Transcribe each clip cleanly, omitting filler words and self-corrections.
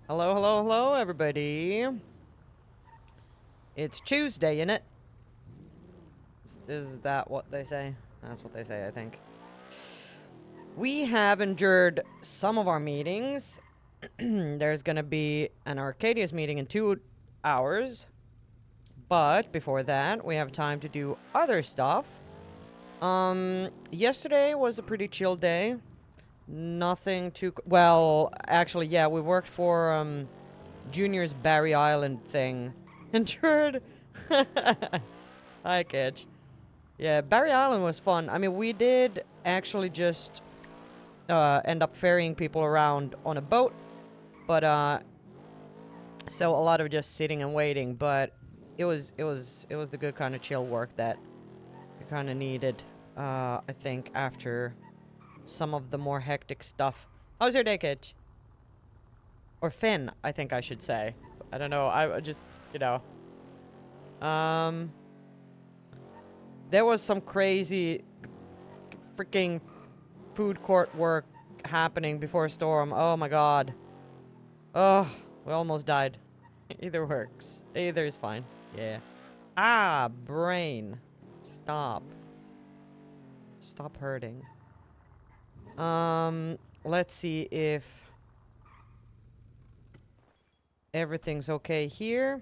Hello, hello, hello, everybody. It's Tuesday, innit? Is that what they say? That's what they say, I think. We have endured some of our meetings. There's gonna be an Arcadius meeting in 2 hours. But before that, we have time to do other stuff. Yesterday was a pretty chill day. Nothing too... Well, actually, yeah, we worked for, Junior's Barry Island thing. Endured... Hi, Kitch. Yeah, Barry Island was fun. I mean, we did actually just end up ferrying people around on a boat, but so a lot of just sitting and waiting. But it was the good kind of chill work that we kind of needed. I think after some of the more hectic stuff. How's your day, Kitch? Or Finn, I think I should say. I don't know. I just, you know. There was some crazy freaking food court work happening before a storm. Oh my god. Oh, we almost died. Either works. Either is fine. Yeah. Ah, brain. Stop. Stop hurting. Let's see if everything's okay here.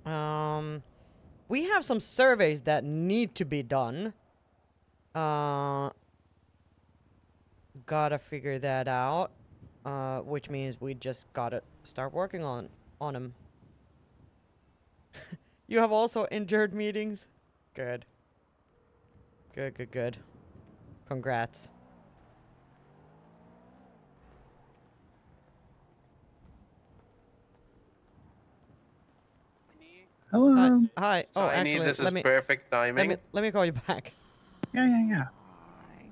We have some surveys that need to be done. Gotta figure that out. Which means we just gotta start working on them. You have also endured meetings? Good. Good, good, good. Congrats. Hello. Hi. Oh, Saini, actually, this is perfect timing. let me call you back. Yeah.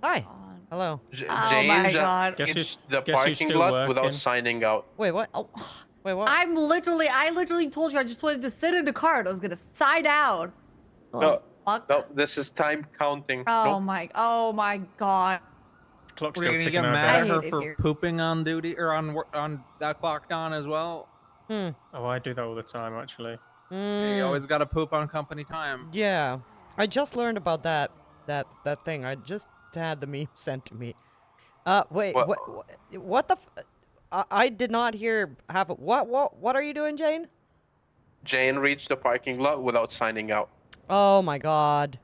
Hi. Hello. Oh Jane my just god. reached the guess she's parking still lot without working. signing out. Wait, what? Oh, Wait, what? I literally told you I just wanted to sit in the car. I was gonna sign out. No, Fuck. no, this is time counting. Oh Nope. my god. Clock's Were you still gonna ticking get over. mad I at her hate it for here. pooping on duty or on that clock down as well? Hmm. Oh, I do that all the time, actually. You always gotta poop on company time. Yeah. I just learned about that thing. I just had the meme sent to me. Wait, What? what the I did not hear half of what are you doing, Jane? Jane reached the parking lot without signing out. Oh my god.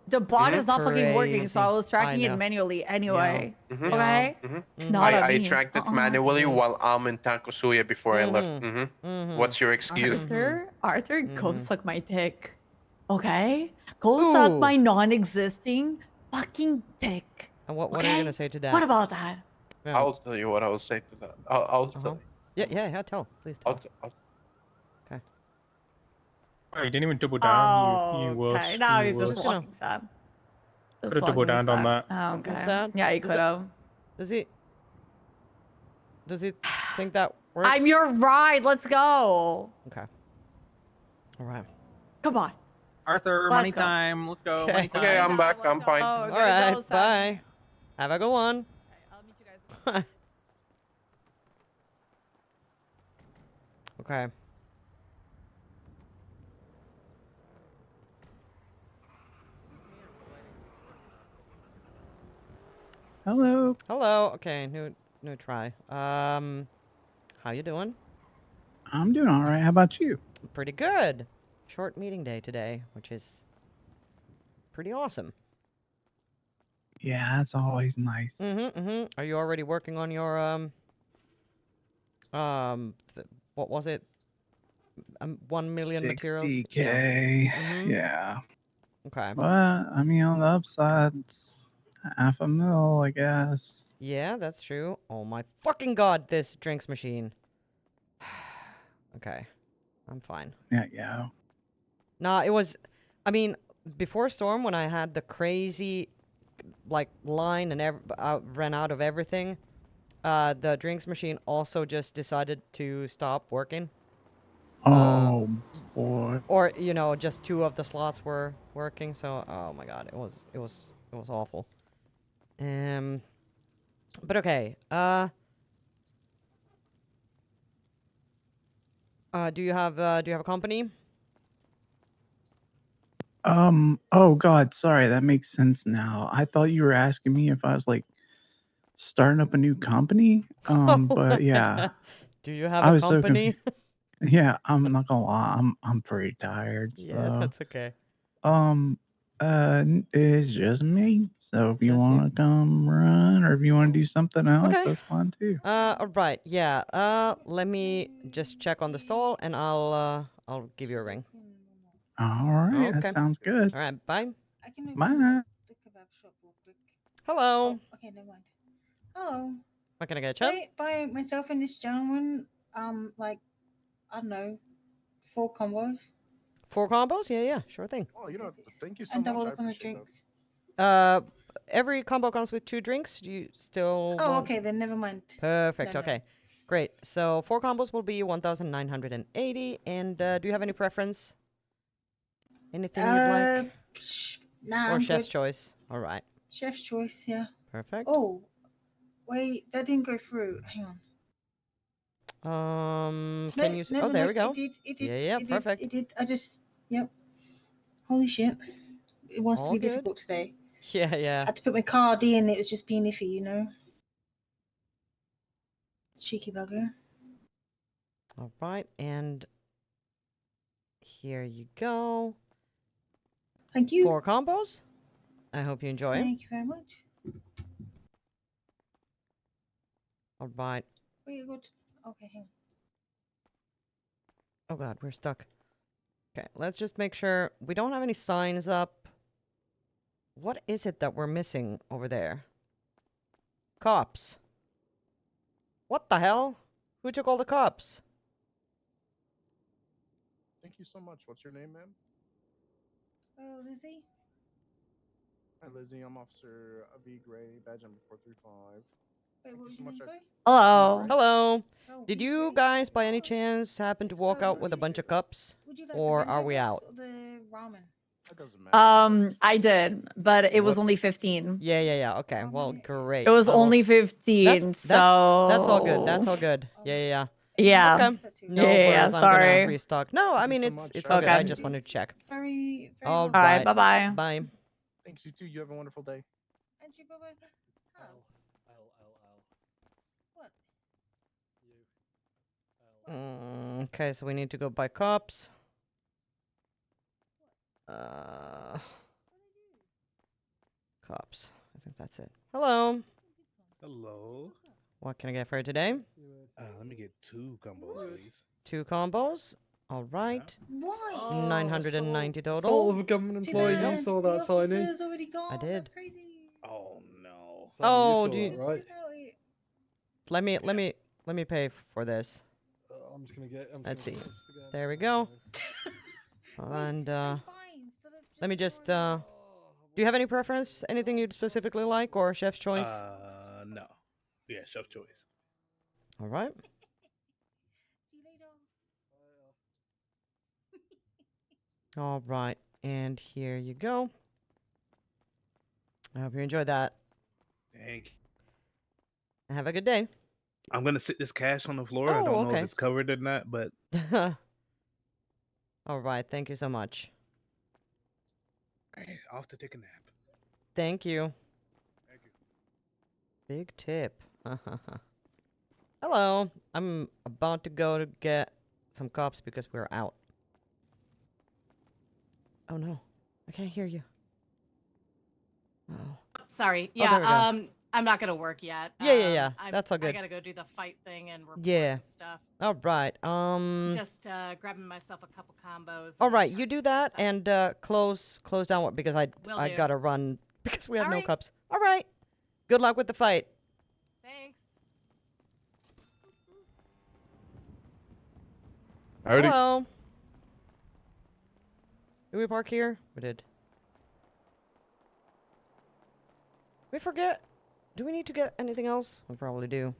The bot Mhm. is not fucking working, so I Crazy. was tracking it know. manually anyway. Mhm. Okay? Mhm. Not on I me. tracked it manually while I'm in Takosuya before I left. What's your excuse? Arthur, go suck my dick. Okay? Go suck Ooh. my non-existing fucking dick. And what are you Okay? gonna say to that? What about that? Yeah. I'll tell you what I'll say to that. I'll tell you. Yeah, tell. Please tell. Okay. Oh, you didn't even double down. You wuss. okay. Now You he's just wuss. walking sad. Could have doubled down on that. Oh, Looking okay. sad? Yeah, you Does could that- have. Does he think that works? I'm your ride. Let's go. Okay. All right. Come on. Arthur, Let's money go. time. Let's go. Okay. Money time. Okay, I'm back. Let's I'm fine. go. All Gotta right. go, son. Bye. Have a good one. Okay, I'll meet you guys. Okay. Hello. Hello. Okay. New try. How you doing? I'm doing all right. How about you? Pretty good. Short meeting day today, which is pretty awesome. Yeah, that's always nice. Are you already working on your what was it? 1 million materials. 60K. Mhm. Yeah. Okay. But I mean, on the upside, it's $500,000, I guess. Yeah, that's true. Oh my fucking god, this drinks machine. Okay. I'm fine. Yeah. Nah, it was... I mean, before Storm, when I had the crazy, like, line and ran out of everything, the drinks machine also just decided to stop working. Oh boy. Or, you know, just 2 of the slots were working, so... Oh my god, it was awful. But okay, Do you have a company? Oh God, sorry, that makes sense now. I thought you were asking me if I was like starting up a new company. But yeah, Do you have I a was so company? confused. Yeah, I'm not gonna lie, I'm pretty tired. Yeah, So, that's okay. it's just me. So if you Just you. want to come run, or if you want to do something else, Okay. that's fine too. All right. Yeah. Let me just check on the stall, and I'll give you a ring. All right, that Okay. sounds good. All right. Bye. I can open Bye. the kebab shop real quick. Hello. Oh, okay, never mind. Hello. What can I get you? By myself and this gentleman, like, I don't know, 4 combos. 4 combos? Yeah, yeah. Sure thing. Oh, you know, thank you so And much. double I up on the appreciate that. drinks. Every combo comes with 2 drinks. Do you still Oh, want... okay, then never mind. Perfect. No, no. Okay. Great. So 4 combos will be 1,980. And do you have any preference? Anything you'd like? Nah, Or I'm chef's good. choice? All right. Chef's choice, yeah. Perfect. Oh, wait, that didn't go through. Hang on. Can you... Oh, there we go. It did. It did. Yeah, yeah, it perfect. Did, it did. I just, yep. Holy shit. It wants All to be good. difficult today. Yeah, I yeah. had to put my card in, it was just being iffy, you know? Cheeky bugger. All right. And here you go. Thank you. 4 combos. I hope you enjoy. Thank you very much. All right. Wait, you got. Okay, hang on. Oh god, we're stuck. Okay, let's just make sure we don't have any signs up. What is it that we're missing over there? Cops. What the hell? Who took all the cops? Thank you so much. What's your name, ma'am? Oh, Lizzie? Hi, Lizzie. I'm Officer V. Gray, badge number 435. Wait, what you was so your name, much. sorry? Hello. Hello. Oh, Did V. you Gray? guys by any Oh. chance happen to walk So, out with a bunch of cups? Would you like Or the are bento we box out? or the ramen? That doesn't matter. I did, but it was Whoops. only 15. Yeah, yeah, yeah. Okay. Well, Ramen great. It was I will- only 15, That's all good. so That's all good. Yeah, yeah, yeah. yeah. Okay. No Yeah, worries. I'm gonna sorry. restock. No, I Thank you mean so much. it's all good. I Okay. just wanted to check. Very, very All well. All right, right. bye-bye. Bye. Thanks, you too. You have a wonderful day. And you, bye-bye. Oh, what? Okay, so we need to go buy cops. Cops. I think that's it. Hello. Hello. What can I get for you today? Let me get 2 combos, please. 2 combos. All right. Why? 990 total. Soul of a government Too employee. bad. You saw The that, Saini. officer's already gone. I did. That's crazy. Oh no. Saini, Oh, you do saw you- that, right? Let me pay for this. I'm just gonna get. Let's see. Get this together. There we go. And let me just do you have any preference? Anything you'd specifically like or chef's choice? No. Yeah, chef choice. All right. See you later. All right. And here you go. I hope you enjoyed that. Thank you. Have a good day. I'm gonna sit this cash on the floor. I Oh, don't know okay. if it's covered or not, but All right. Thank you so much. off to take a nap. Thank you. Thank you. Big tip. Hello. I'm about to go to get some cops because we're out. Oh no. I can't hear you. Oh. Sorry. Oh, there we Yeah. go. I'm not gonna work yet. Yeah, yeah, yeah. That's all I good. gotta go do the fight thing and report Yeah. and stuff. All right. Just grabbing myself a couple combos. All and right, then you do charging that this up. and close down what because Will I do. gotta run because we have All no right. cups. All right. Good luck with the fight. Thanks. Hello. Did we park here? We did. We forget. Do we need to get anything else? We probably do.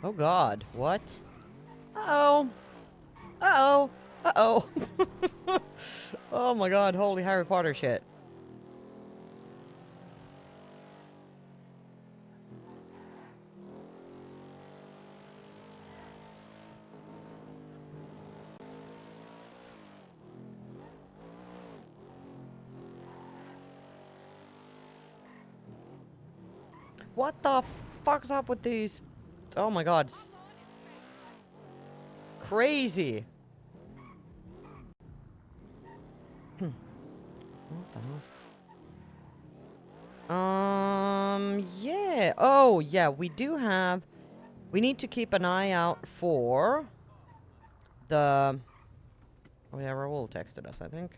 Oh god, what? Uh-oh. Uh-oh. Uh-oh. Oh my god, holy Harry Potter shit. What the fuck's up with these? Oh my god. Crazy. What the hell? Yeah. Oh, yeah, we need to keep an eye out for the... Oh yeah, Raoul texted us, I think.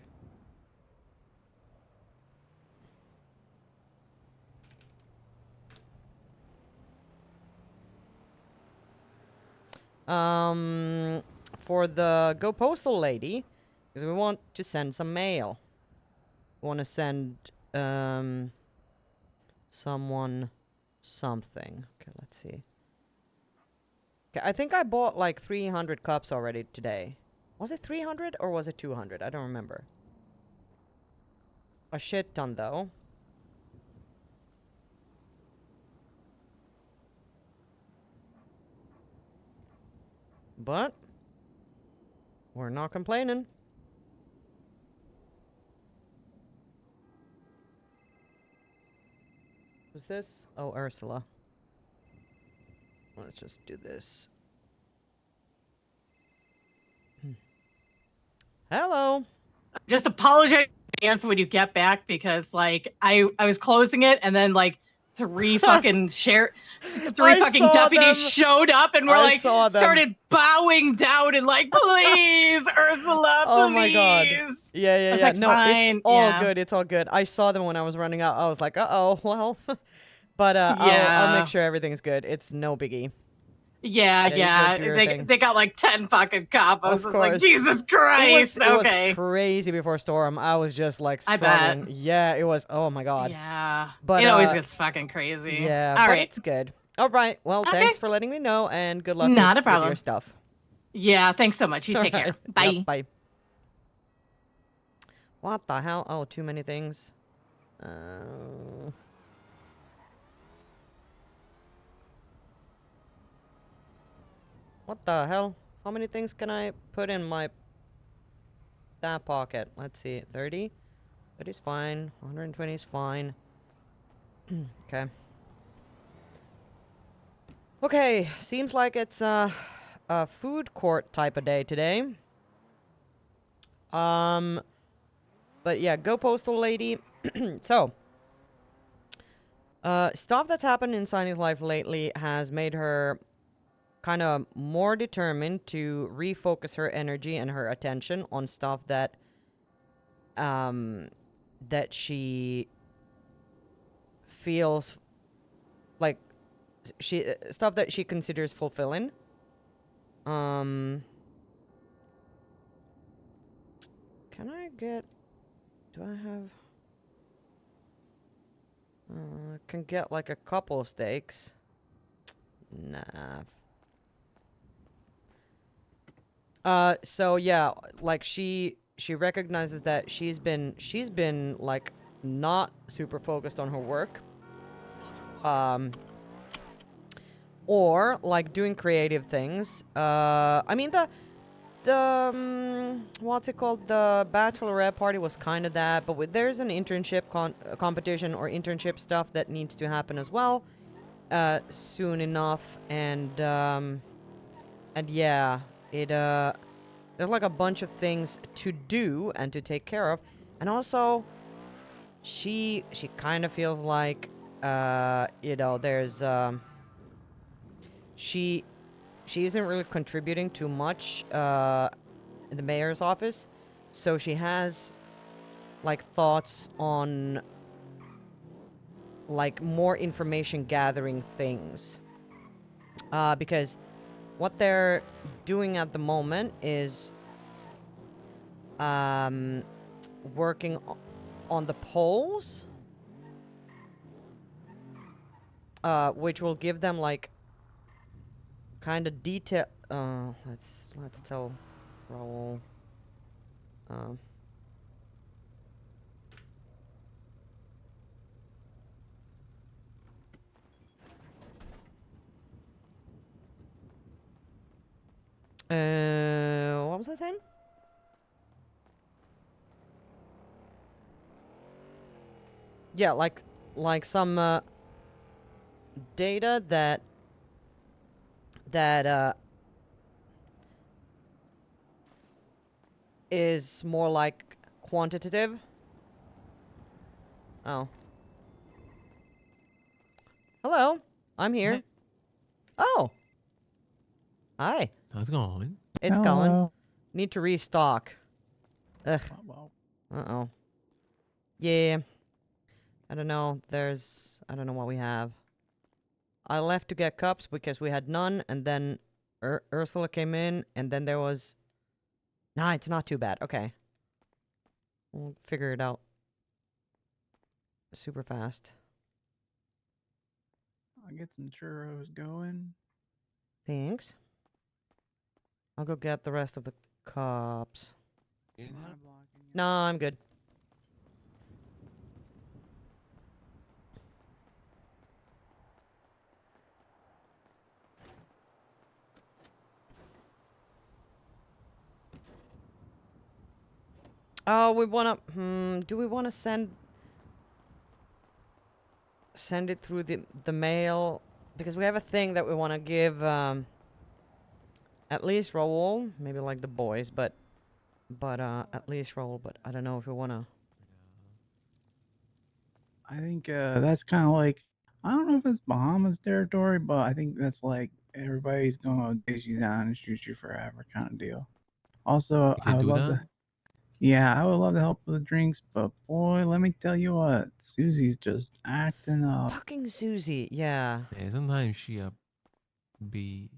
For the Go Postal lady, because we want to send some mail. We want to send, someone something. Okay, let's see. Okay, I think I bought like 300 cups already today. Was it 300 or was it 200? I don't remember. A shit ton, though. But we're not complaining. Who's this? Oh, Ursula. Let's just do this. Hello. Just apologize in advance when you get back because like I was closing it and then like three fucking deputies showed up and were started bowing down and like, please, Ursula, please. Oh my god. Yeah, yeah, yeah. Like, no, fine, it's all good. It's all good. I saw them when I was running out. I was like, uh-oh, well. But I'll make sure everything's good. It's no biggie. Yeah. They got like 10 fucking combos. It's like, Jesus Christ. It was crazy before Storm. I was just like struggling. I bet. Yeah, it was. Oh my god. Yeah. But it always gets fucking crazy. Yeah, all but right. it's good. All right. Well, thanks for letting me know and good luck Not a with problem. your stuff. Yeah, thanks so much. You take care. Bye. Yep, bye. What the hell? Oh, too many things. What the hell? How many things can I put in that pocket? Let's see. 30? 30 is fine. 120 is fine. Okay. Okay, seems like it's a food court type of day today. But yeah, Go Postal lady. So, stuff that's happened in Saini's life lately has made her kind of more determined to refocus her energy and her attention on stuff that that she feels like stuff that she considers fulfilling. Can I get... Do I have... can get like a couple steaks. Nah. So yeah, like she recognizes that she's been like not super focused on her work. Or like doing creative things. I mean the what's it called? The bachelorette party was kind of that, but there's an internship competition or internship stuff that needs to happen as well, soon enough, and yeah, there's like a bunch of things to do and to take care of, and also, she kind of feels like, you know, there's she isn't really contributing too much in the mayor's office, so she has like thoughts on like more information gathering things, because what they're doing at the moment is working on the polls, which will give them like kind of detail. Let's tell Raul. Um. What was I saying? Yeah, like some data that is more like quantitative. Oh. Hello, I'm here. Hey. Oh. Hi. How's it going? It's going. Hello. Need to restock. Ugh. Well, Uh-oh. Yeah. I don't know. I don't know what we have. I left to get cups because we had none, and then Ursula came in, and then there was... Nah, it's not too bad. Okay. We'll figure it out super fast. I'll get some churros going. Thanks. I'll go get the rest of the cups. You need Am I help? blocking you? No, I'm good. Oh, we wanna... do we wanna send it through the mail? Because we have a thing that we wanna give, at least Raul. Maybe like the boys, but at least Raul. But I don't know if we wanna... I think that's kind of like, I don't know if it's Bahamas territory, but I think that's like everybody's gonna chase you down and shoot you forever kind of deal. Also, You I can would do love that? to. Yeah, I would love to help with the drinks, but boy, let me tell you what, Susie's just acting up. Fucking Susie, yeah. Yeah, sometimes she be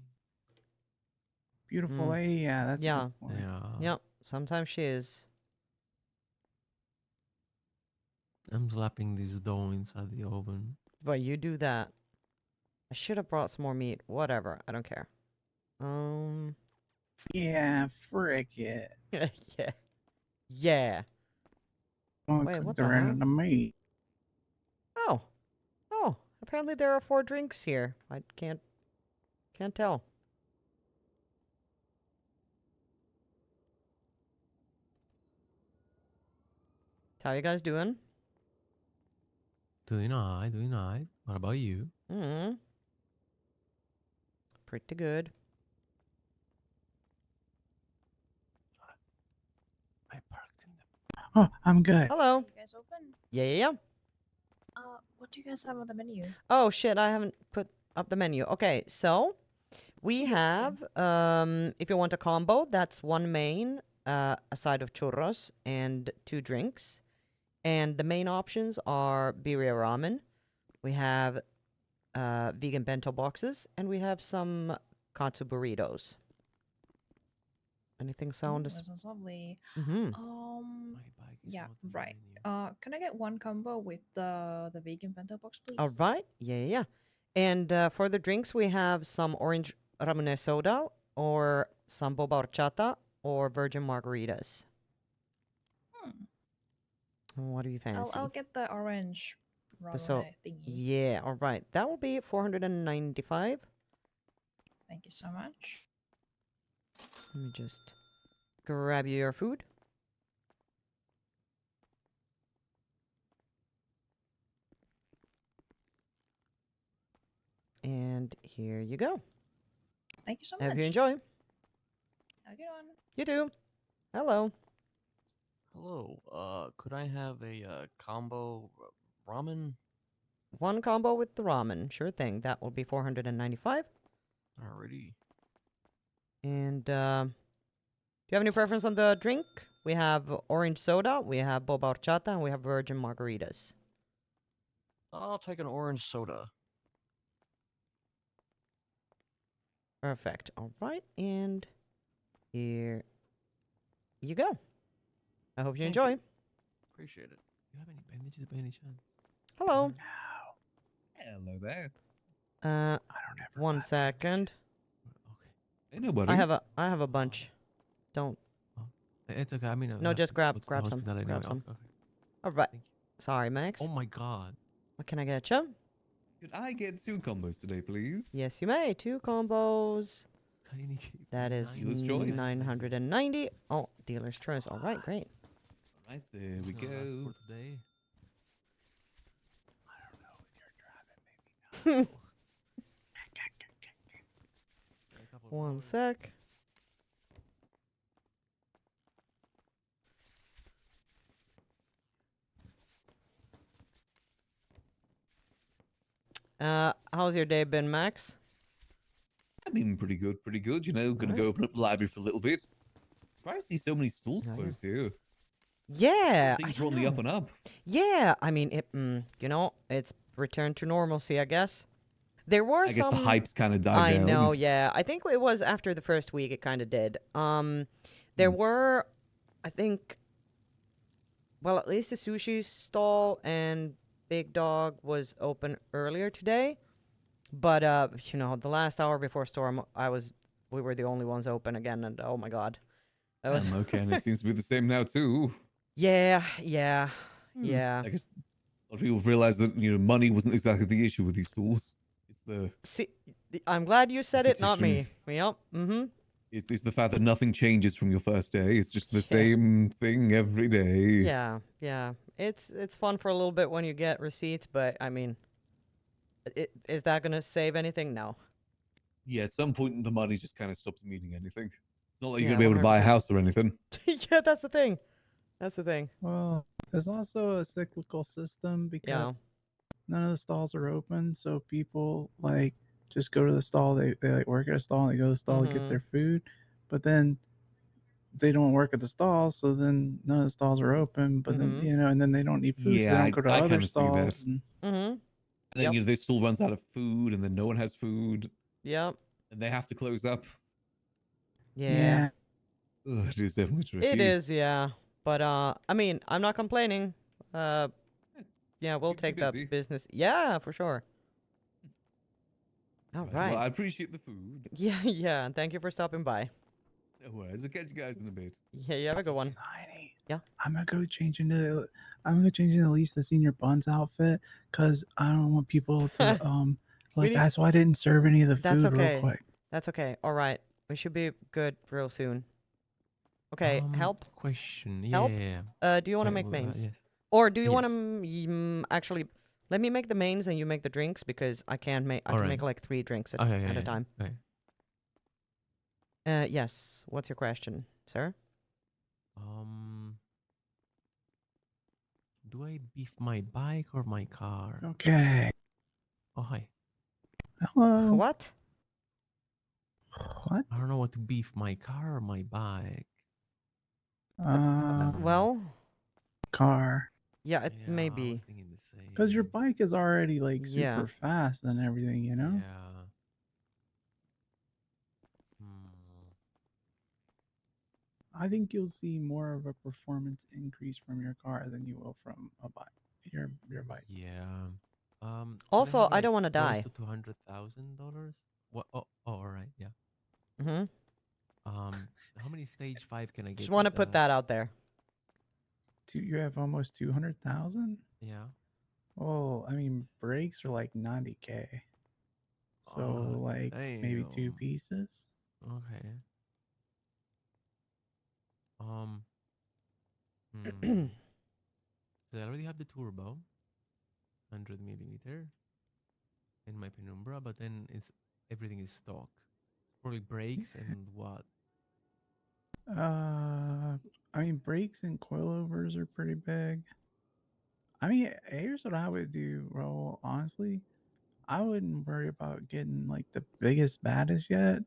Beautiful Mm. lady, yeah, that's a Yeah. good point. yeah. Yep, sometimes she is. I'm slapping this dough inside the oven. But you do that. I should have brought some more meat. Whatever, I don't care. Yeah, frick it. Yeah. Yeah. Want Wait, to cook what the the rest hell? of the meat. Oh. Oh, apparently there are 4 drinks here. I can't tell. How you guys doing? Doing alright, doing alright. What about you? Mm. Pretty good. I parked in the... Oh, I'm good. Hello. You guys open? Yeah, yeah, yeah. What do you guys have on the menu? Oh shit, I haven't put up the menu. Okay, so we have if you want a combo, that's 1 main, a side of churros and 2 drinks. And the main options are birria ramen. We have vegan bento boxes, and we have some katsu burritos. Anything sound? That sounds lovely. Mm-hmm. My bike is Yeah, not in the right. menu. Can I get 1 combo with the vegan bento box, please? All right. Yeah, yeah, yeah. And for the drinks, we have some orange ramune soda, or some boba horchata, or virgin margaritas. What do you fancy? I'll get the orange So, ramen thingy. yeah, all right. That will be 495. Thank you so much. Let me just grab you your food. And here you go. Thank you so much. Have you enjoy. Have a good one. You too. Hello. Hello. Could I have a combo ramen? 1 combo with the ramen. Sure thing. That will be 495. Alrighty. And do you have any preference on the drink? We have orange soda, we have boba horchata, and we have virgin margaritas. I'll take an orange soda. Perfect. All right, and here you go. I hope you Thank enjoy. you. Appreciate it. Do you have any bandages by any chance? Hello. Hello there. I don't ever 1 buy second. bandages. Hey, no worries. I have a bunch. Don't. It's okay. I mean, No, just grab go to the some. hospital anyway. Grab some. Okay, okay. All right. Thank you. Sorry, Max. Oh my god. What can I get you? Could I get 2 combos today, please? Yes, you may. 2 combos. Tiny That is Dealer's choice. 990. Oh, dealer's choice. All right, great. All right, there we Gonna last go. for today. One sec. How's your day been, Max? I've been pretty good, pretty good. You know, gonna Alright. go open up the library for a little bit. Surprised to see so many stalls Oh, yeah. closed here. Yeah, Things I are on don't the up know. and up. Yeah, I mean, you know, it's returned to normalcy, I guess. There were I guess some. the hype's kind of died I down. know, yeah. I think it was after the first week. It kind of did. There were, I think, well, at least the sushi stall and Big Dog was open earlier today. But you know, the last hour before storm, we were the only ones open again, and oh my god, that was. Okay, and it seems to be the same now too. Yeah. I guess a lot of people have realized that money wasn't exactly the issue with these stools. It's the See, I'm glad you said it, not me. Yep. Mm-hmm. It's the fact that nothing changes from your first day. It's just the same thing every day. Yeah. It's fun for a little bit when you get receipts, but I mean, is that gonna save anything? No. Yeah, at some point the money just kind of stops meaning anything. It's not like you're Yeah, gonna be able to buy a 100%. house or anything. Yeah, that's the thing. That's the thing. Well, there's also a cyclical system because none of the stalls are open, so people like just go to the stall. They like work at a stall. And they go to the stall to get their food, but then they don't work at the stalls, so then none of the stalls are open. But then and then they don't need food, so they don't go to I other kind of see that. stalls. And And then this stall runs out of food, and then no one has food. Yep. And they have to close up. Yeah. Ugh, it is definitely tricky. It is, yeah. But I mean, I'm not complaining. Yeah, we'll take that busy. business. Yeah, for sure. All right. Well, I appreciate the food. Yeah. And thank you for stopping by. No worries. I'll catch you guys in a bit. Yeah, you have a good one. Yeah. I'm gonna go change into at least the senior buns outfit because I don't want people to like that's why I didn't serve any of the That's food okay. real quick. That's okay. All right. We should be good real soon. Okay, help? Question. Help? Yeah. Do you want to Wait, make mains? yes. Or do you want to actually let me make the mains and you make the drinks because I can make like 3 drinks at a time. Okay. Yes. What's your question, sir? Do I beef my bike or my car? Okay. Oh, hi. Hello. What? What? I don't know what to beef, my car or my bike. Well, car. yeah, it may be. Because your bike is already like Yeah. super fast and everything, you know? Yeah. I think you'll see more of a performance increase from your car than you will from a bike. Your bike. Yeah. Also, I don't wanna die. Close to $200,000. What? Oh, all right. Yeah. Mm-hmm. How many stage 5 can I get? Just want to with, put that out there. You have almost 200,000. Yeah. Well, I mean, brakes are like 90K. So like maybe 2 damn. pieces. Okay. So I already have the turbo, 100mm, in my Penumbra, but then everything is stock. Probably brakes and what? I mean, brakes and coilovers are pretty big. I mean, here's what I would do, Raul. Honestly, I wouldn't worry about getting like the biggest, baddest yet.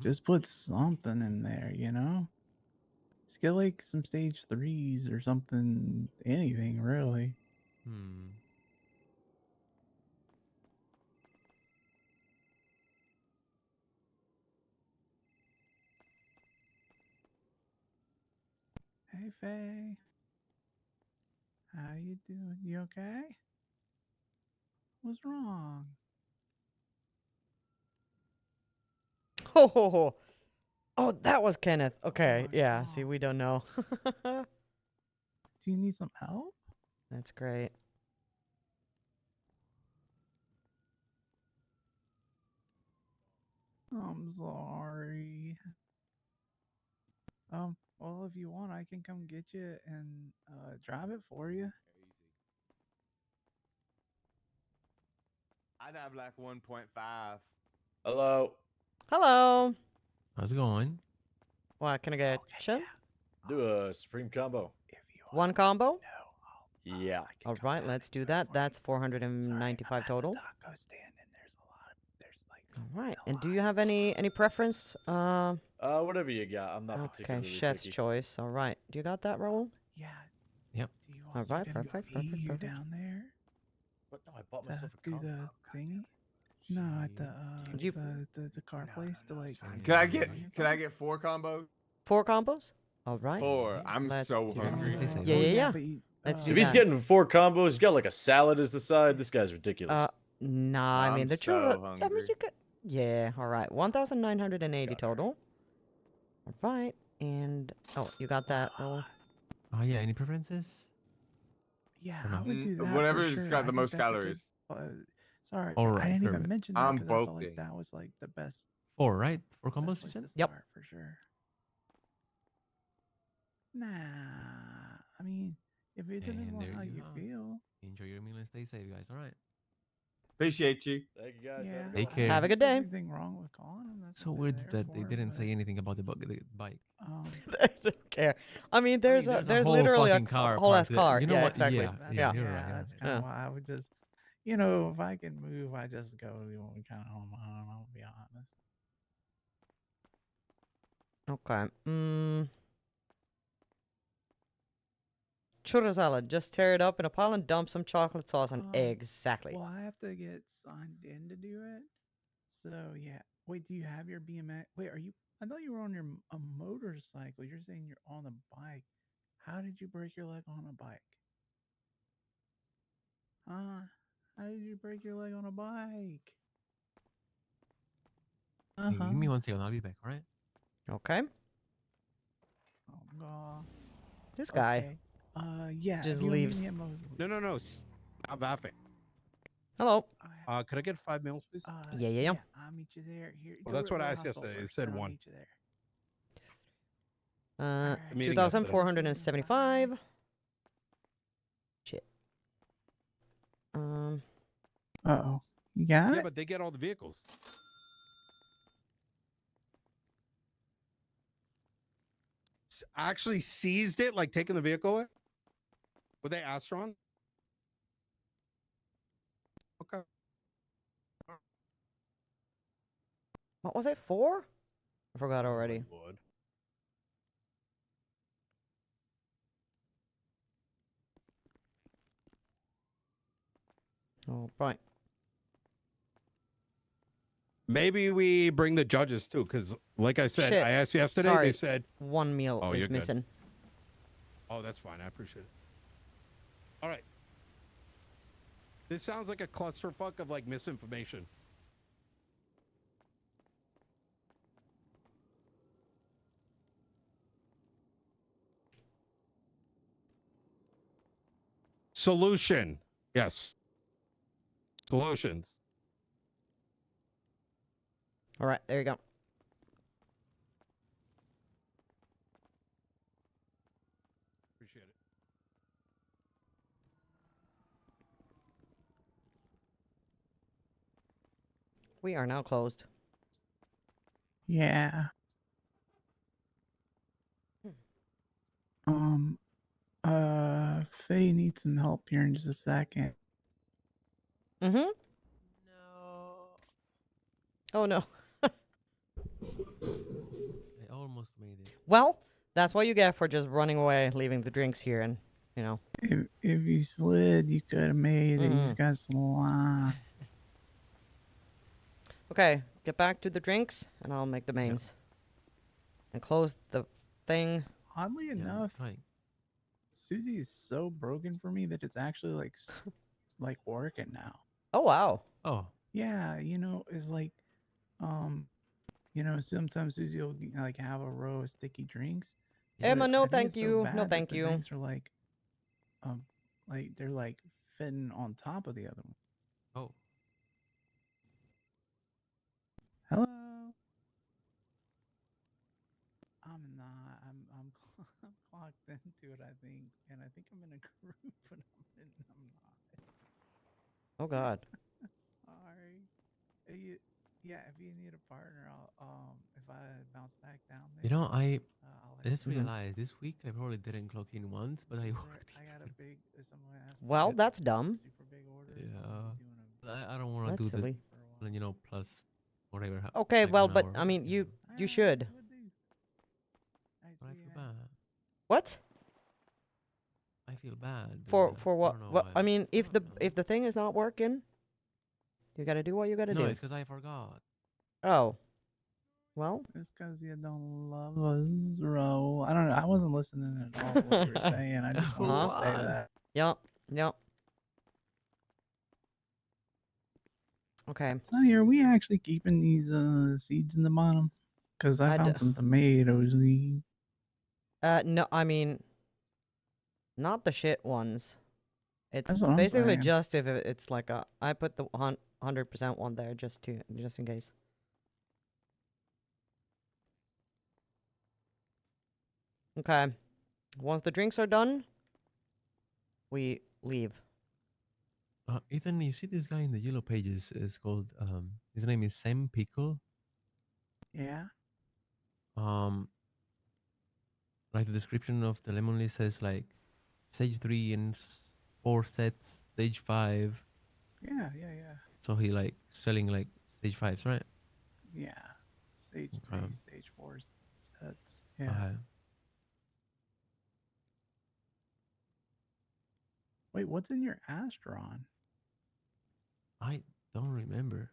Just put something in there, you know? Just get like some stage 3s or something, anything really. Hey, Faye. How you doing? You okay? What's wrong? Oh, Oh, that was Kenneth. Okay, my yeah. See, God. we don't know. Do you need some help? That's great. I'm sorry. Well, if you want, I can come get you and drive it for you. I'd have like 1.5. Hello. Hello. How's it going? What can I get? Chim? Do a supreme combo. One combo? Yeah. All right, let's do that. That's 495 total. Taco stand and there's like All right. And do you have any preference? Whatever you got. I'm not Okay, particularly chef's picky. choice. All right. Do you got that, Raul? Yeah. Yep. Do you All want right, you to perfect, meet you perfect. down there? What? No, I bought To myself a do combo. the thingy? No, at the You- the car place to like. Can I get 4 combos? 4 combos? All right. 4. I'm Let's so do that. hungry. Stay safe. Yeah, yeah, yeah. But you, Let's do If he's that. getting 4 combos, he's got like a salad as the side. This guy's ridiculous. Nah, I mean, I'm the so children. I mean, hungry. you could. Yeah, all right. 1,980 total. All right. And, oh, you got that, Raul? Oh yeah. Any preferences? yeah, Or no? I would do that. Whatever's for sure. got I the think most that's a good- calories. sorry, All I right, didn't even perfect. mention that I'm because I felt like bulking. that was like the best. 4, right? 4 best combos, you place said? to Yep. start for sure. Nah, I mean, if it depends And on there how you you are. feel. Enjoy your meal and stay safe, guys. All right. Appreciate you. Thank you guys. Yeah, Have a good Take one. care. Have a good there's day. anything wrong with calling them. That's So what they're weird there that they for, didn't but, say anything about the bike. I don't care. I mean, there's there's a there's whole literally a fucking car whole ass parked there. car. You know Yeah, what? exactly. Yeah, that's, yeah, Yeah. you're right. that's You're kind Yeah. of why I would just, if I can move, I just go kind of on my own. I'll be honest. Okay. Churro salad. Just tear it up in a pile and dump some chocolate sauce and exactly. Well, I have to get signed in to do it. So yeah. Wait, do you have your BMX? Wait, are you? I thought you were on a motorcycle. You're saying you're on a bike. How did you break your leg on a bike? How did you break your leg on a bike? Hey, give me 1 second. I'll be back. All right. Okay. Oh god. This guy. Okay. Yeah. Just if you wanna meet leaves. me at Mosley's. No. Stop laughing. Hello. Could I get 5 meals, please? Yeah. I'll meet you there. Here. Well, go that's to what I Row asked House yesterday. It first, said then I'll 1. meet you there. The meeting 2,475. Shit. Uh-oh. You got Yeah, it? but they get all the vehicles. Actually seized it, like taking the vehicle away? Were they Astron? Okay. What was it for? I forgot already. Lord. Oh, right. Maybe we bring the judges too, because like I said, Shit. I asked yesterday, Sorry. they said One meal Oh, is you're good. missing. Oh, that's fine. I appreciate it. All right. This sounds like a clusterfuck of like misinformation. Solution. Yes. Solutions. All right, there you go. Appreciate it. We are now closed. Yeah. Faye needs some help here in just a second. Mm-hmm. No. Oh no. I almost made it. Well, that's what you get for just running away, leaving the drinks here, and If you slid, you could have made it. You just got slime. Okay, get back to the drinks, and I'll make the mains. And close the thing. Oddly enough, Right. Susie is so broken for me that it's actually like like working now. Oh wow. Oh. Yeah, it's like You know, sometimes Susie will like have a row of sticky drinks. Emma, but no I think thank it's so you. No bad that thank the you. drinks are like they're like fitting on top of the other one. Oh. Hello. I'm not. I'm I'm clocked into it. I think, and I think I'm in a group, but I'm not. Oh God. Sorry. Yeah, if you need a partner, I'll if I bounce back down there. You know, I I'll let just you know. realized this week I probably didn't clock in once, but I worked. I got a big. Someone asked me Well, to that's do dumb. super big orders. Yeah. I don't want to That's do the, silly. you know, plus whatever. Okay, like well, 1 but hour. I mean, you should. But I feel bad. What? I feel bad. For I what? don't know What? why. I mean, if the thing is not working, you gotta do what you gotta No, do. it's because I forgot. Oh. Well. It's because you don't love us, bro. I don't know. I wasn't listening at all to what you were saying. I just wanted to say that. Yep. Yep. Okay. Sonny, are we actually keeping these seeds in the bottom? Because I found some tomatoes. No, I mean, not the shit ones. It's That's what I'm basically saying. just if it's like a. I put the 100% one there just in case. Okay. Once the drinks are done, we leave. Ethan, you see this guy in the yellow pages is called his name is Sam Pickle. Yeah. Like the description of the lemon list says like stage 3 and 4 sets, stage 5. Yeah. So he like selling like stage 5s, right? Yeah. Stage 3, stage 4 sets. Yeah. Okay. Wait, what's in your Astron? I don't remember.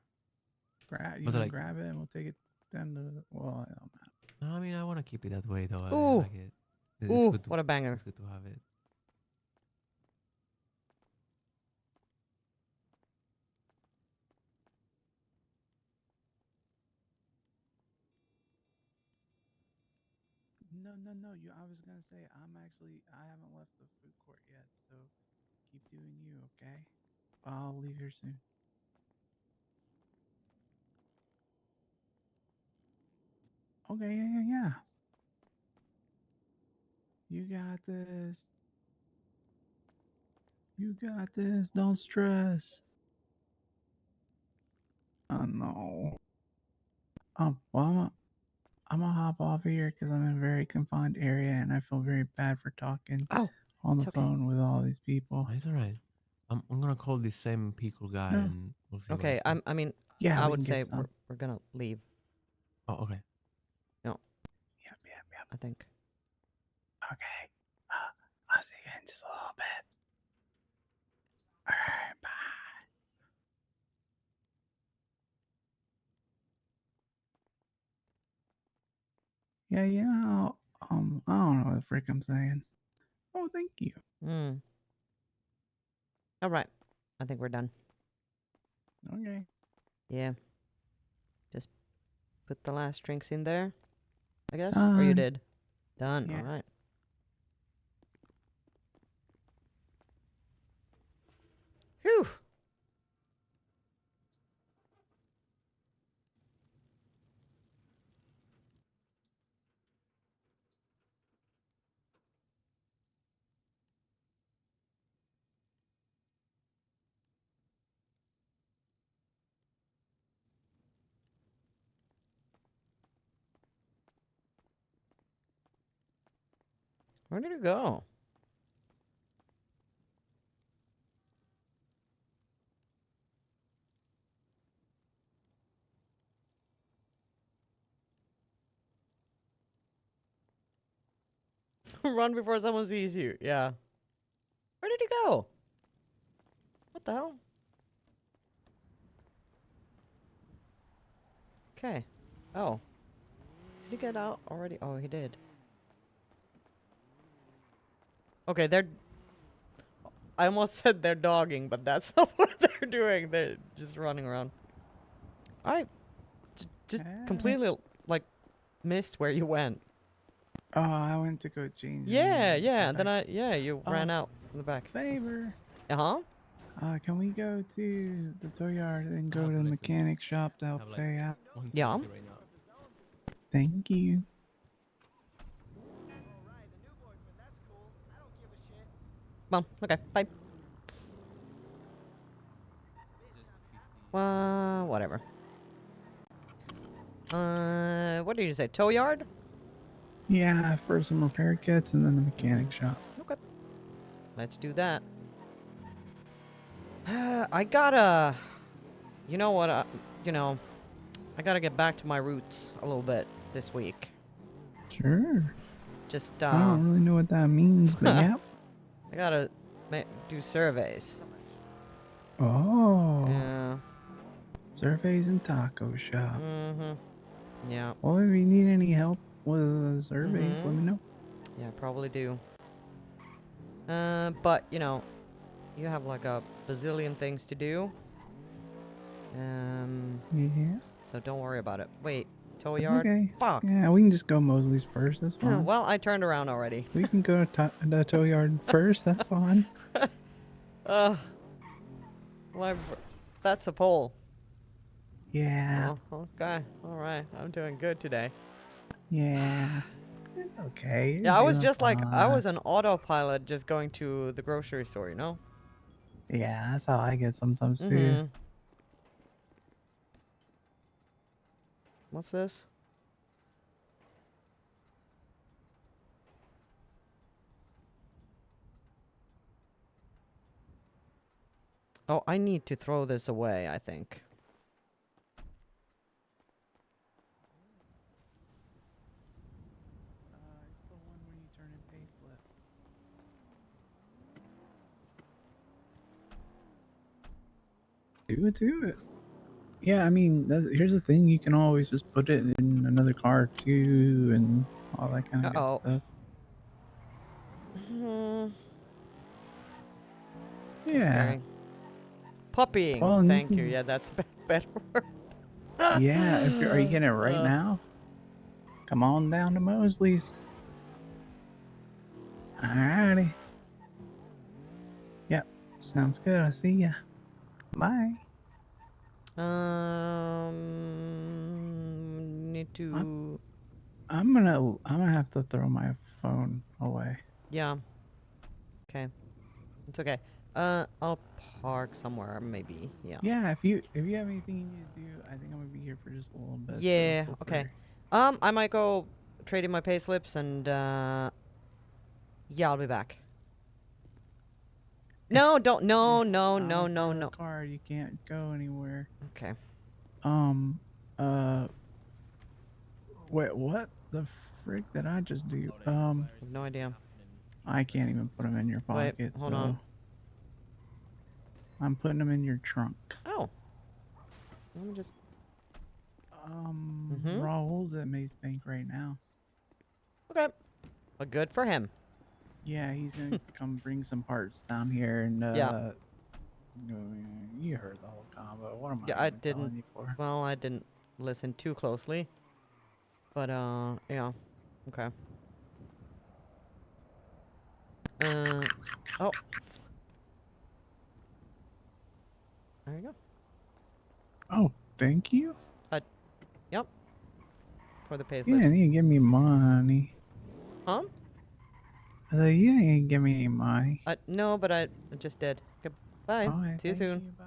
You Was it can like- grab it and we'll take it down to. Well, I don't know. No, I mean I want to keep it that way though. I Ooh. like it. It's Ooh, good to, what a banger. It's good to have it. No. I was gonna say I haven't left the food court yet, so keep doing you, okay? I'll leave here soon. Okay, yeah. You got this. You got this. Don't stress. Oh no. Well, I'm gonna hop off here because I'm in a very confined area and I feel very bad for talking on the phone with all these people. It's all right. I'm gonna call this Sam Pickle guy No. and we'll see. Okay. What I mean, Yeah, I we would can say get some. we're gonna leave. Oh, okay. No. Yep. I think. Okay. I'll see you in just a little bit. Alright, bye. Yeah, I don't know what the frick I'm saying. Oh, thank you. All right. I think we're done. Okay. Yeah. Just put the last drinks in there, I guess. Or you Done. did. Done. Yeah. All right. Whew. Where did it go? Run before someone sees you. Yeah. Where did he go? What the hell? Okay. Oh. Did he get out already? Oh, he did. Okay, I almost said they're dogging, but that's not what they're doing. They're just running around. Just completely like missed where you went. Oh, I went to go change. Yeah, and yeah. stuff Then back. you ran out from the back. Favor. Uh-huh. Can we go to the toy yard and go to the mechanic shop to help pay out? Yeah. Right now. Thank you. Well, okay, bye. Whatever. What did you say? Tow yard? Yeah, for some repair kits and then the mechanic shop. Okay. Let's do that. I gotta... You know what? I gotta get back to my roots a little bit this week. Sure. Just, I don't really know what that means, but yeah. I gotta do surveys. Oh. Yeah. Surveys and taco shop. Mm-hmm. Yeah. Well, if you need any help with the surveys, let me know. Yeah, I probably do. But, you know, you have like a bazillion things to do. Yeah. So don't worry about it. Wait, tow That's yard? okay. Fuck. Yeah, we can just go Mosley's first. That's fine. Well, I turned around already. We can go to the tow yard first. That's fine. That's a poll. Yeah. Oh, okay. All right. I'm doing good today. Yeah. Okay. Yeah, I was doing just like, I fine. was an autopilot just going to the grocery store, you know? Yeah, that's how I get sometimes too. Mm-hmm. What's this? Oh, I need to throw this away, I think. It's the one where you turn in pay slips. Do it. Yeah, I mean, here's the thing. You can always just put it in another car too, and all that kind of good stuff. Yeah. Scary. Puppying. Well, Thank you. Yeah, that's a better word. Yeah, are you getting it right now? Come on down to Mosley's. Alrighty. Yep, sounds good. I'll see ya. Bye. Need to. I'm gonna have to throw my phone away. Yeah. Okay. It's okay. I'll park somewhere, maybe. Yeah. Yeah, if you have anything you need to do, I think I'm gonna be here for just a little bit. so Yeah. feel Okay. free. I might go trade in my pay slips and yeah, I'll be back. No, don't. No. Car, you can't go anywhere. Okay. Wait, what the frick did I just do? I have no idea. I can't even put them in your Wait, pocket. hold so on. I'm putting them in your trunk. Oh. Let me just. Raul's at Maze Bank right now. Okay. But good for him. Yeah, he's gonna come bring some parts down here and Yeah. You heard the whole combo. What am Yeah, I I even telling didn't. you for? Well, I didn't listen too closely. But yeah. Okay. Oh. There you go. Oh, thank you. Yep. For the pay You slips. didn't give me money. Huh? I said, you didn't give me any money. No, but I just did. Goodbye. Alright, See you thank soon. you, bye.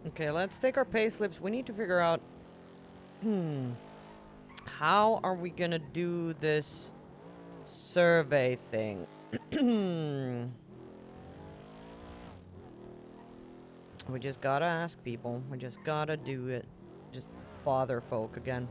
Okay, let's take our pay slips. We need to figure out, how are we gonna do this survey thing? We just gotta ask people. We just gotta do it. Just bother folk again.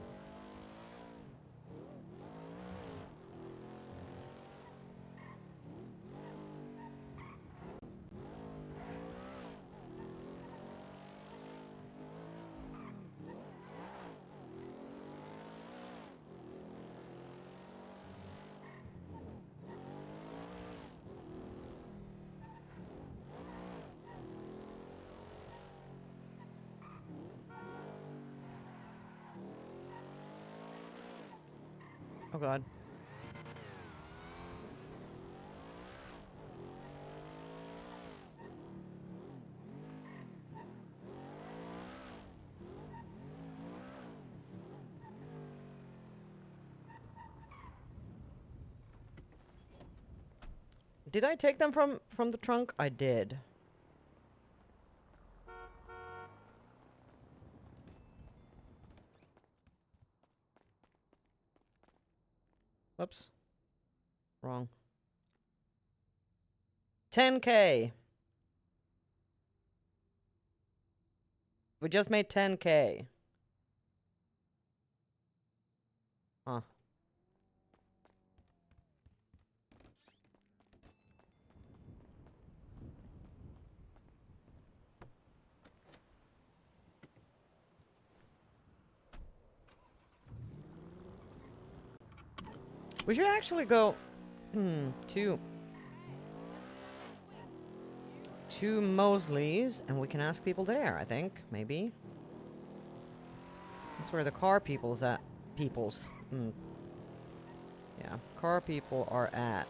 Oh god. Did I take them from the trunk? I did. Whoops. Wrong. 10K. We just made 10K. Huh. We should actually go to Mosley's, and we can ask people there, I think. Maybe. That's where the car people's at. People's. Yeah, car people are at.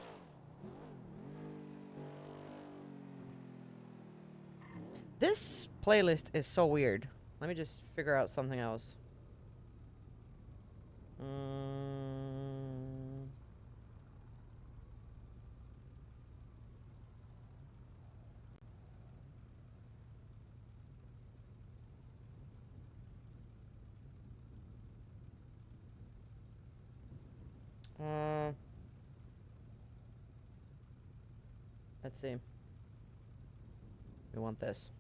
This playlist is so weird. Let me just figure out something else. Let's see. We want this.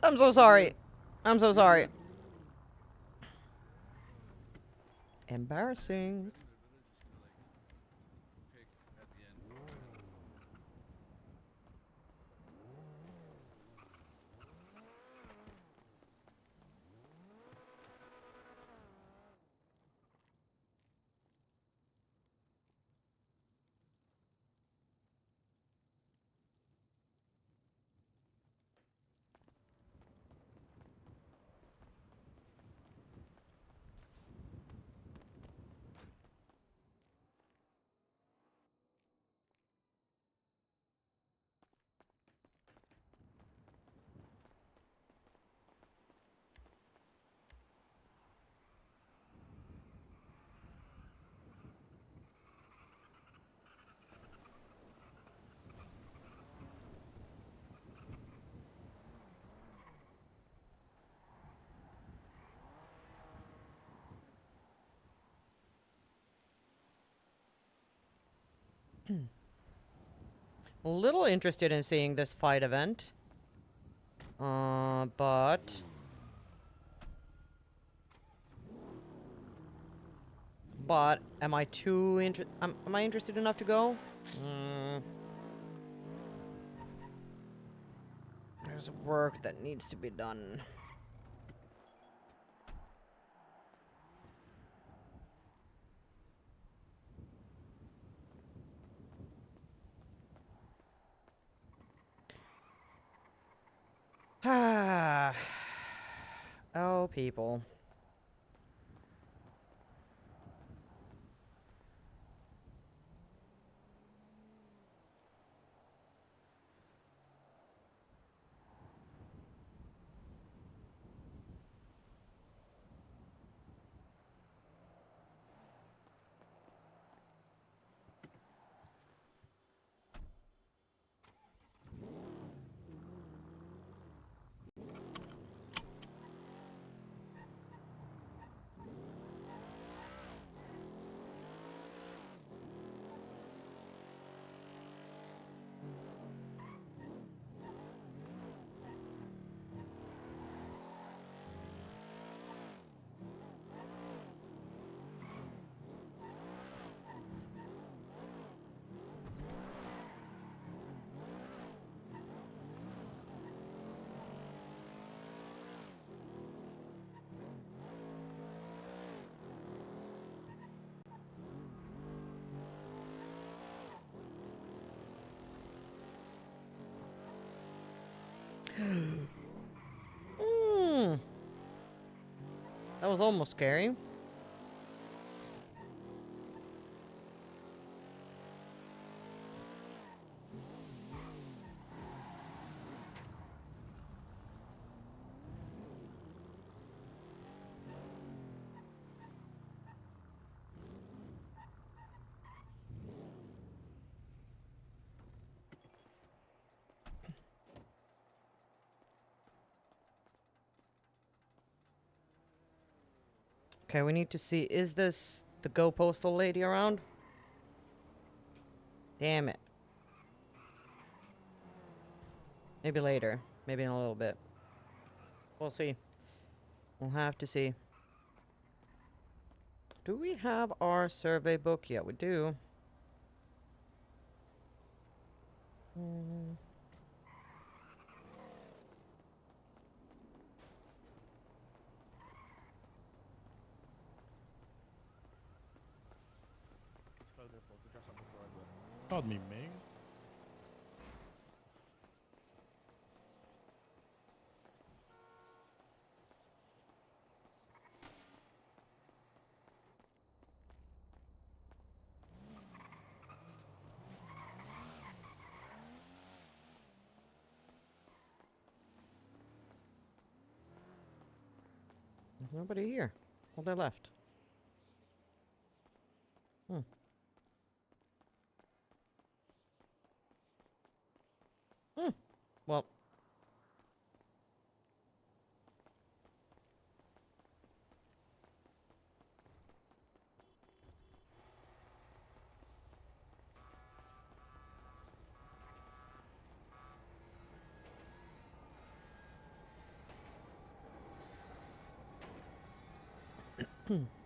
I'm so sorry. I'm so sorry. Embarrassing. A little interested in seeing this fight event. But... But, am I too am I interested enough to go? There's work that needs to be done. Oh, people. That was almost scary. Okay, we need to see, is this the Go Postal lady around? Damn it. Maybe later. Maybe in a little bit. We'll see. We'll have to see. Do we have our survey book? Yeah, we do. Called me Ming. There's nobody here. Well, they left. Well.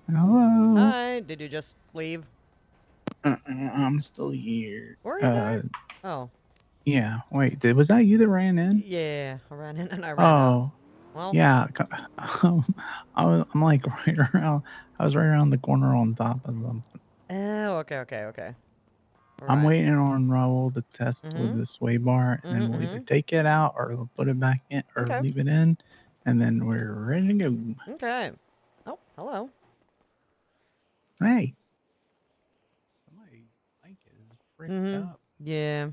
Hello. Hi, did you just leave? I'm still here. Were you there? Oh. Yeah. Wait, was that you that ran in? Yeah, I ran in and I ran out. Oh. Well. Yeah. I'm like right around. I was right around the corner on top of something. Oh, okay. I'm Right. waiting on Raul to test with the sway bar, and then we'll either take it out or we'll put it back in or Okay. leave it in, and then we're ready to go. Okay. Oh, hello. Hey. Somebody's mic is fricked up. Yeah.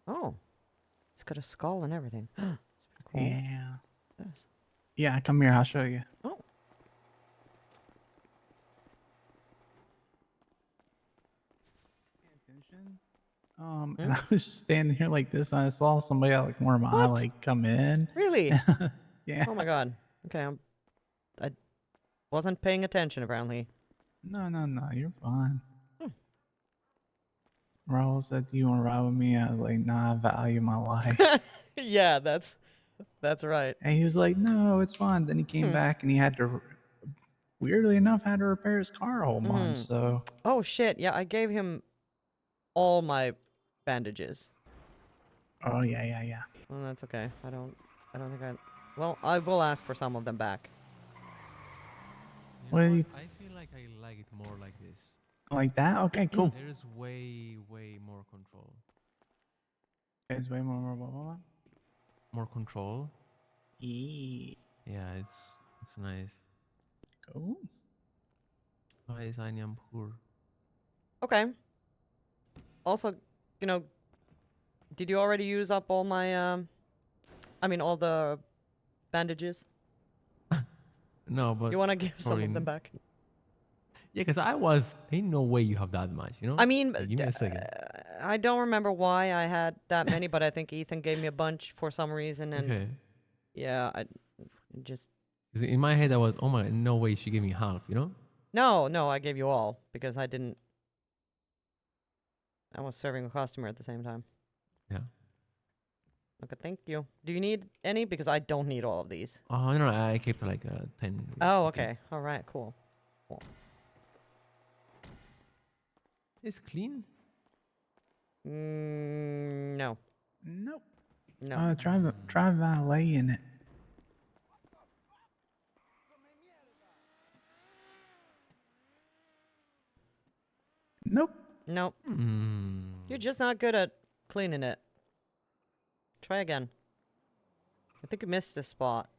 Oh. It's got a skull and everything. That's pretty cool. Yeah. Yes. Yeah, come here. I'll show you. Oh. And I was just standing here like this, and I saw somebody out like corner of my eye like come in. Really? Yeah. Oh my god. Okay, I wasn't paying attention apparently. No, you're fine. Raul said, "Do you want to ride with me?" I was like, "Nah, I value my life." Yeah, that's right. And he was like, "No, it's fine." Then he came back and he had to, weirdly enough, had to repair his car a whole month. So. Oh shit! Yeah, I gave him all my bandages. Oh yeah. Well, that's okay. I don't think I. Well, I will ask for some of them back. You know what? I feel like I like it more like this. Like that? Okay, cool. There's way more control. There's way more. more control. Yeah. Yeah, it's nice. Cool. Hi, Saini, I'm poor. Okay. Also, you know, did you already use up all my, I mean, all the bandages? No, but You want to give some probably of them back? Yeah, because ain't no way you have that much, you know? I mean, Like, give me a second. I don't remember why I had that many, but I think Ethan gave me a bunch for some reason, and Okay. yeah, I just 'Cause in my head, I was, oh my, no way she gave me half, you know? no, I gave you all because I didn't. I was serving a customer at the same time. Yeah. Okay, thank you. Do you need any? Because I don't need all of these. Oh, no, I kept like 10. Oh, 15. okay. All right, cool. It's clean? No. Nope. No. Try valeting it. Nope. Nope. You're just not good at cleaning it. Try again. I think you missed this spot.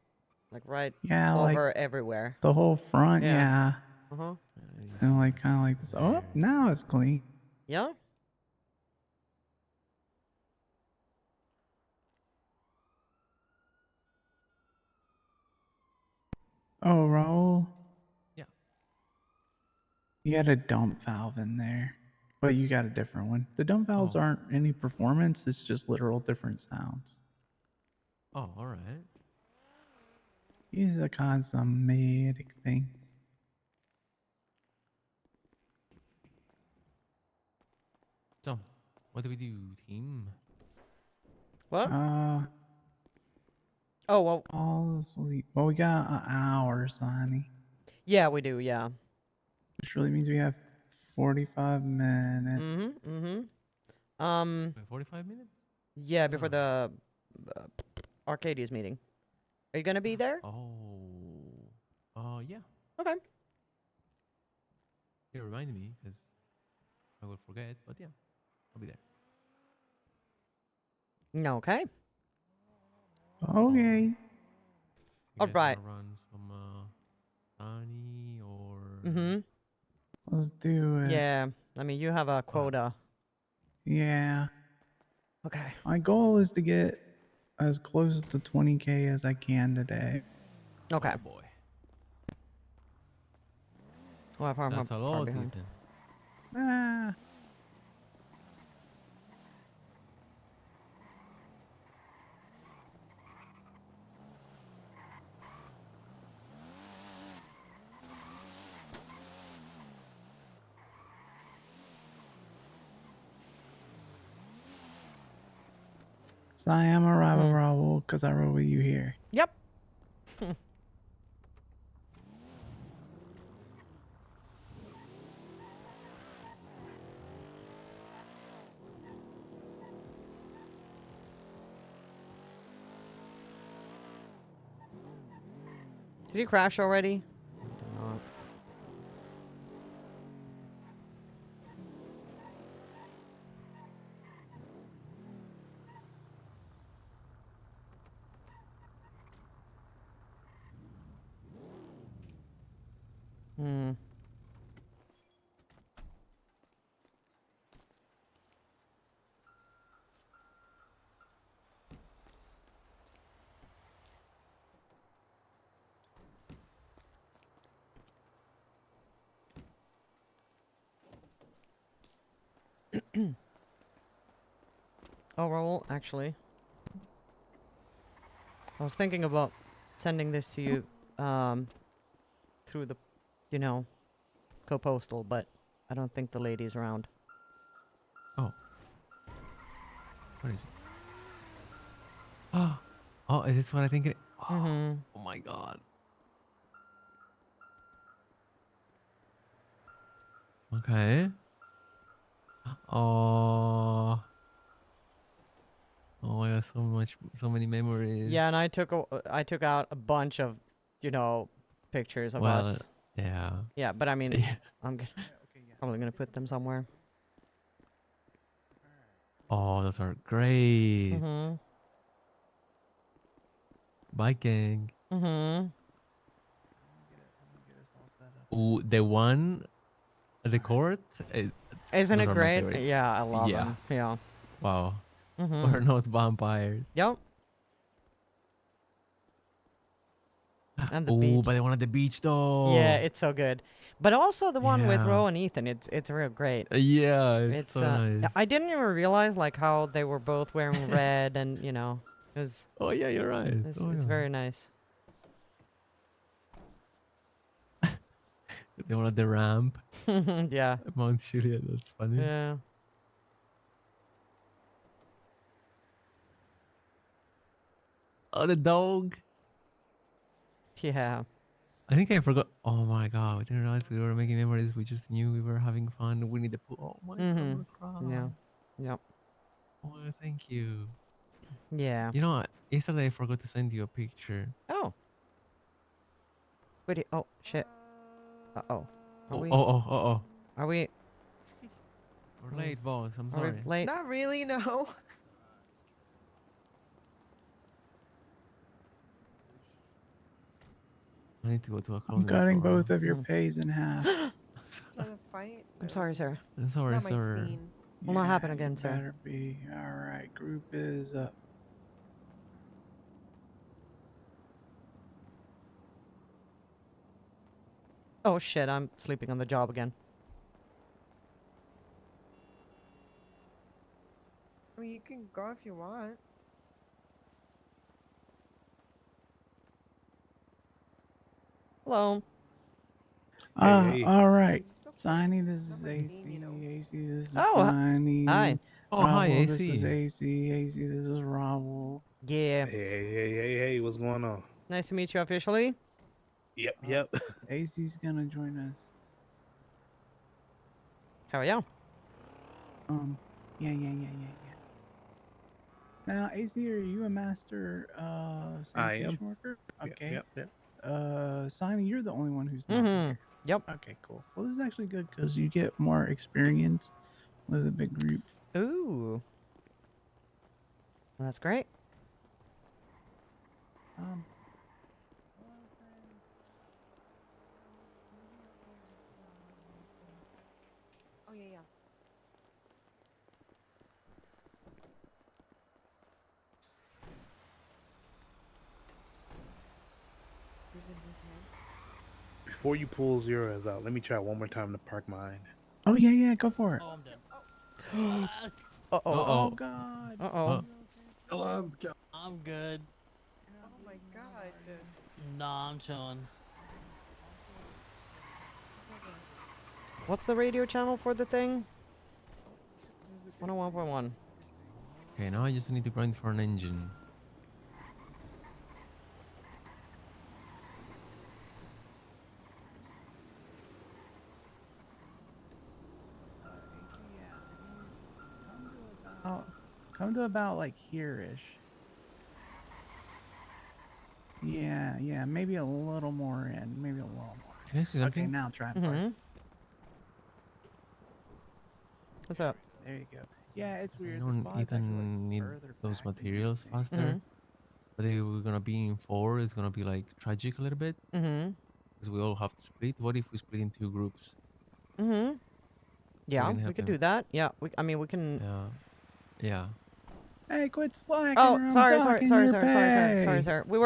Like right Yeah, over like everywhere. the whole front, yeah. Uh-huh. And like kind of like this. Oh, now it's clean. Yeah? Oh, Raul. Yeah. You had a dump valve in there, but you got a different one. The dump valves aren't any performance, it's just literal different sounds. Oh, all right. It's a cosmetic thing. So, what do we do, team? What? Oh, well. All asleep. Well, we got an hour, Saini. Yeah, we do, yeah. Which really means we have 45 minutes. Wait, 45 minutes? Yeah, before the Arcadia's meeting. Are you gonna be there? Yeah. Okay. Yeah, remind me, because I will forget, but yeah, I'll be there. No, okay. Okay. You All guys right. wanna run some Sunny or Let's do it. Yeah. I mean, you have a quota. Yeah. Okay. My goal is to get as close to 20K as I can today. Okay. Oh boy. Oh, I'm That's a far lot, behind. Ethan. Ah. So I am a rival Raul because I rode with you here. Yep. Did he crash already? Did not. Oh, Raul, actually. I was thinking about sending this to you, through the, you know, co-postal, but I don't think the lady's around. Oh. What is it? Oh, is this what I think it? Oh, oh my god. Okay. Oh. Oh my god, so many memories. Yeah, and I took out a bunch of, you know, pictures of us. Yeah. Yeah, but I mean, Yeah. I'm probably gonna put them somewhere. Oh, those are great. Bike gang. Mm-hmm. Ooh, the one at the court. Isn't Those it are my great? favorite. Yeah, I love Yeah. them. Yeah. Wow. Mm-hmm. We're not vampires. Yep. And the Ooh, beach. but the one at the beach though. Yeah, it's so good. But also the one with Yeah. Ro and Ethan, it's real great. Yeah, it's so nice. I didn't even realize like how they were both wearing red and you know, it was. Oh yeah, you're right. It's, Oh, it's yeah. very nice. The one at the ramp. Yeah. Mount Juliet. That's funny. Yeah. Oh, the dog. Yeah. I think I forgot. Oh my god, we didn't realize we were making memories. We just knew we were having fun. We need the pool. Oh my god, I'm gonna cry. Yeah. Yep. Oh, thank you. Yeah. You know what? Yesterday I forgot to send you a picture. Oh. Wait. Oh shit. Uh-oh. Oh. Are we? We're late, boss. I'm Are we sorry. late? Not really, no. I need to go to a I'm clothing cutting store. both of your pays in half. Trying to fight. I'm sorry, sir. I'm sorry, Not my sir. scene. Will not happen again, sir. Better be. All right, group is up. Oh shit! I'm sleeping on the job again. I mean, you can go if you want. Hello. All right. Saini, this is AC. AC, this is Oh, Saini. hi. Oh, hi, Ravel, this AC. is AC. AC, this is Ravel. Yeah. Hey, what's going on? Nice to meet you officially. Yep. AC's gonna join us. How are you? Yeah. Now, AC, are you a master I sanitation am. worker? Okay. Yep. Saini, you're the only one who's not here. Yep. Okay, cool. Well, this is actually good because you get more experience with a big group. Ooh. Well, that's great. Oh, yeah. Who's in his head? Before you pull zeros out, let me try one more time to park mine. Oh, yeah, go for it. Oh, I'm dead. Uh-oh. Oh, God. Uh-oh. Hello, I'm good. Oh my god. Nah, I'm chilling. What's the radio channel for the thing? 101.1. Okay, now I just need to grind for an engine. Come to about like here-ish. Yeah, maybe a little more in, maybe a little more. Can I ask you Okay, something? now try and park. What's up? There you go. Yeah, it's weird. I The know spot is actually, Ethan need further those back than you materials think. faster. But if we're gonna be in 4, it's gonna be like tragic a little bit. Because we all have to split. What if we split in 2 groups? Yeah, can we help could him. do that. Yeah, I mean, we can. Yeah. Hey, quit slacking. Oh, or I'm sorry. docking your pay. We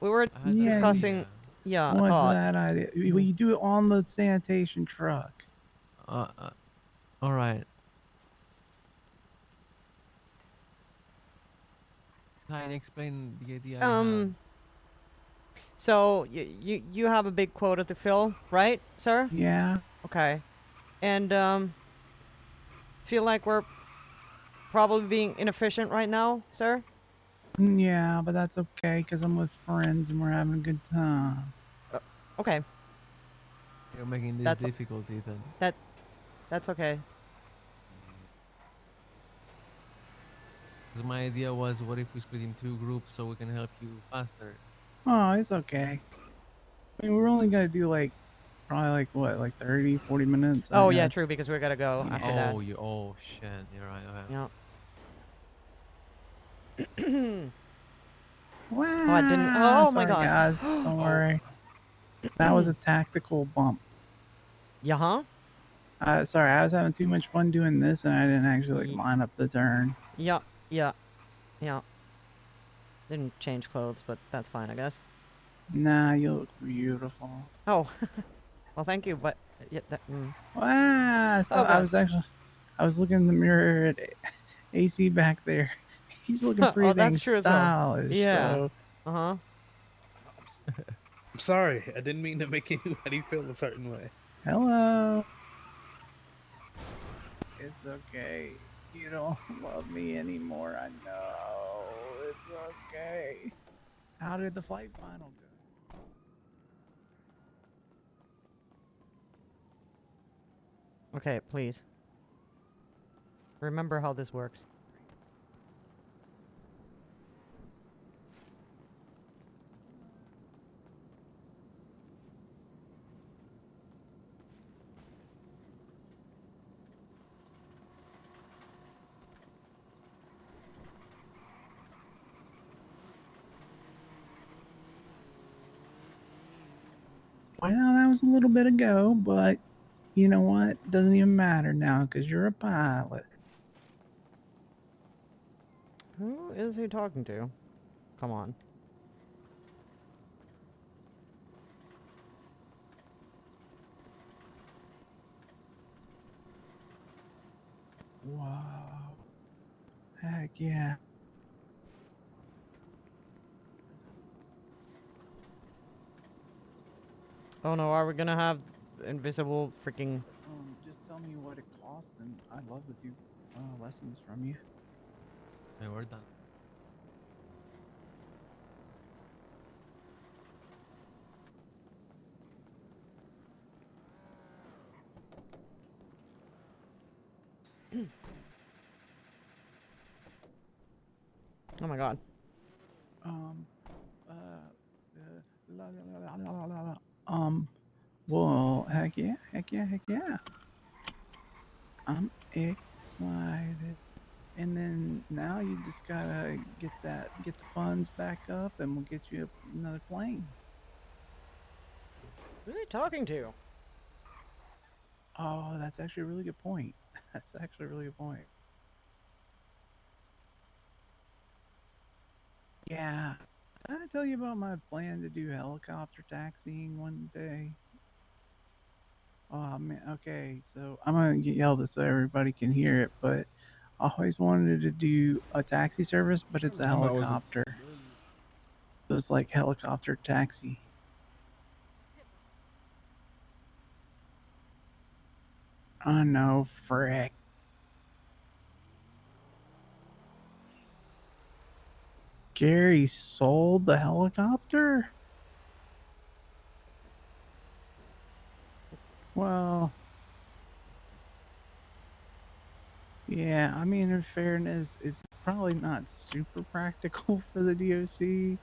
were discussing. Yeah, What's a thought. that idea? Well, you do it on the sanitation truck. All right. Try and explain the idea. I have. So you have a big quota to fill, right, sir? Yeah. Okay, and feel like we're probably being inefficient right now, sir. Yeah, but that's okay because I'm with friends and we're having a good time. Okay. You're making this That's- difficult, Ethan. That's okay. Because my idea was, what if we split in 2 groups so we can help you faster? Oh, it's okay. I mean, we're only gonna do like, probably like what, like 30, 40 minutes. Oh I yeah, guess. true, because we're gonna go after that. Oh shit, you're right. Okay. Yeah. Wow. Oh, I didn't. Oh my Sorry, god. guys. Don't worry. That was a tactical bump. Yeah, huh? Sorry, I was having too much fun doing this, and I didn't actually line up the turn. Yeah, yeah, yeah. Didn't change clothes, but that's fine, I guess. Nah, you look beautiful. Oh, well, thank you, but yeah, Wow. So Oh, I God. was looking in the mirror at AC back there. He's looking pretty Oh, that's dang true as well. stylish. Yeah. So. Uh-huh. I'm sorry. I didn't mean to make anybody feel a certain way. Hello. It's okay. You don't love me anymore. I know. It's okay. How did the flight final go? Okay, please. Remember how this works. Well, that was a little bit ago, but you know what? Doesn't even matter now because you're a pilot. Who is he talking to? Come on. Whoa. Heck yeah. Oh no, are we gonna have invisible freaking... Just tell me what it costs, and I'd love to do lessons from you. Yeah, we're done. Oh my god. Well, heck yeah, heck yeah, heck yeah. I'm excited. And then now you just gotta get the funds back up, and we'll get you another plane. Who's he talking to? Oh, that's actually a really good point. That's actually a really good point. Yeah. Did I tell you about my plan to do helicopter taxiing one day? Oh man, okay, so I'm gonna yell this so everybody can hear it, but I always wanted to do a taxi service, but it's a helicopter. So it's like helicopter taxi. Oh no, frick. Gary sold the helicopter? Well, yeah, I mean, in fairness, it's probably not super practical for the DOC,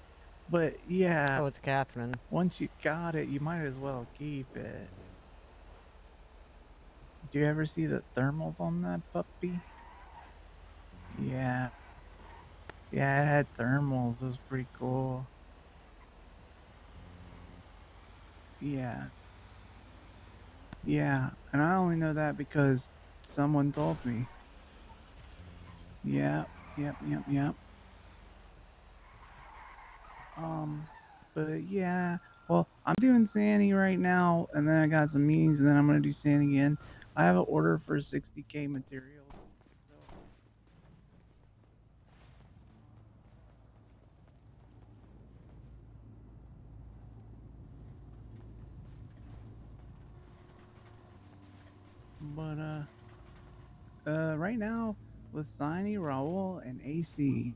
but yeah. Oh, it's Catherine. Once you got it, you might as well keep it. Did you ever see the thermals on that puppy? Yeah. Yeah, it had thermals. It was pretty cool. Yeah. Yeah, and I only know that because someone told me. Yep. But yeah, well, I'm doing Saini right now, and then I got some meetings, and then I'm gonna do Saini again. I have an order for 60K materials. But right now with Saini, Raul, and AC.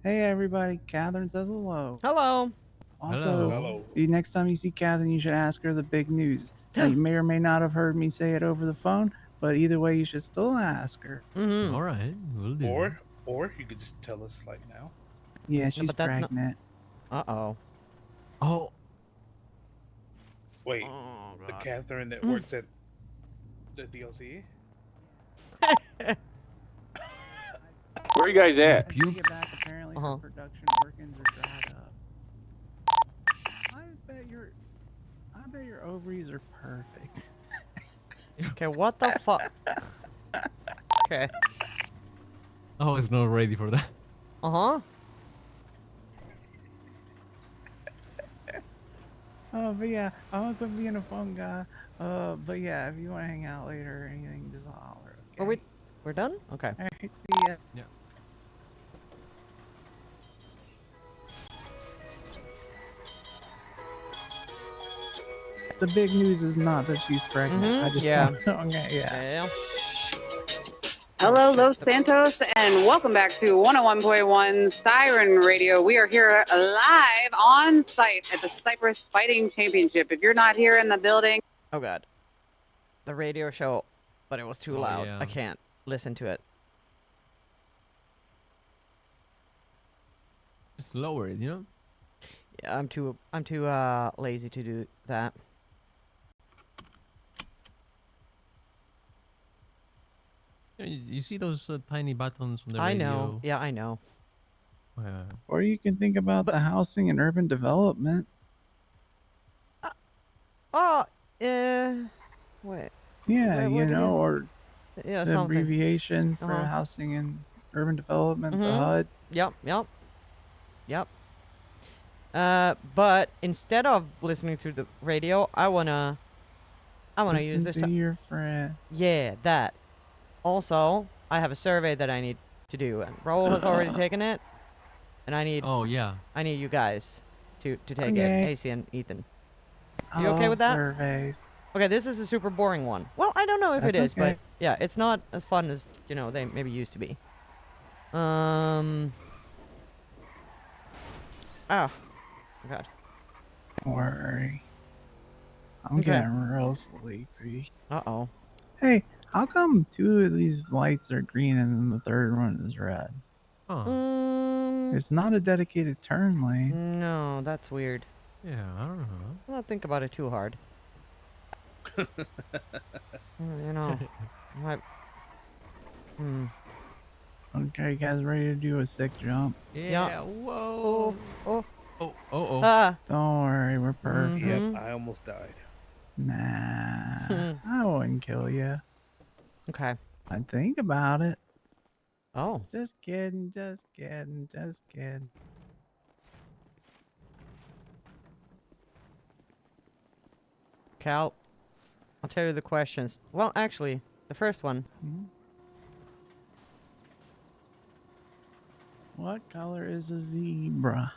Hey everybody, Catherine says hello. Hello. Also, Hello. next time you see Catherine, you should ask her the big news. Now, you may or may not have heard me say it over the phone, but either way, you should still ask her. Mm-hmm. All right, we'll do. Or you could just tell us like now. Yeah, she's but that's pregnant. Uh-oh. Oh. Wait, Oh, the God. Catherine that works at the DLC? Where are you guys at? I take it back. Apparently, her production organs are dried up. I bet your ovaries are perfect. Okay, what the fuck? Okay. I was not ready for that. Uh-huh. But yeah, I'm gonna quit being a phone guy. But yeah, if you want to hang out later or anything, just holler. Okay. We're done? Okay. All right. See ya. Yeah. The big news is not that she's pregnant. I just yeah. okay, yeah. Hello, Los Santos, and welcome back to 101.1 Siren Radio. We are here live on site at the Cyprus Fighting Championship. If you're not here in the building... Oh, God. The radio show, but it was too loud. yeah. I can't listen to it. Just lower it, you know? Yeah, I'm too lazy to do that. You see those tiny buttons on the I radio? know. Yeah, I know. Or you can think about the housing and urban development. Oh, wait. Yeah, What you did know, or yeah, the something. abbreviation for Uh-huh. housing and urban development, the Mhm. HUD. Yep. But instead of listening to the radio, I wanna use Listen this. to your friend. Yeah, that. Also, I have a survey that I need to do, and Raul has already taken it, and I need. Oh yeah. I need you guys to take Okay. it, AC and Ethan. I You okay love with that? surveys. Okay, this is a super boring one. Well, I don't know if That's it is, okay. but yeah, it's not as fun as they maybe used to be. Oh, God. Don't worry. I'm Okay. getting real sleepy. Uh-oh. Hey, how come two of these lights are green and then the third one is red? It's not a dedicated turn lane. No, that's weird. Yeah, I don't know. Don't think about it too hard. You know, I. Okay, you guys ready to do a sick jump? Yeah. Whoa. Oh. Oh. Ah. Don't worry, we're perfect. Yep, I almost died. Nah, I wouldn't kill you. Okay. I'd think about it. Oh. Just kidding, just kidding, just kidding. Cal, I'll tell you the questions. Well, actually, the first one. What color is a zebra?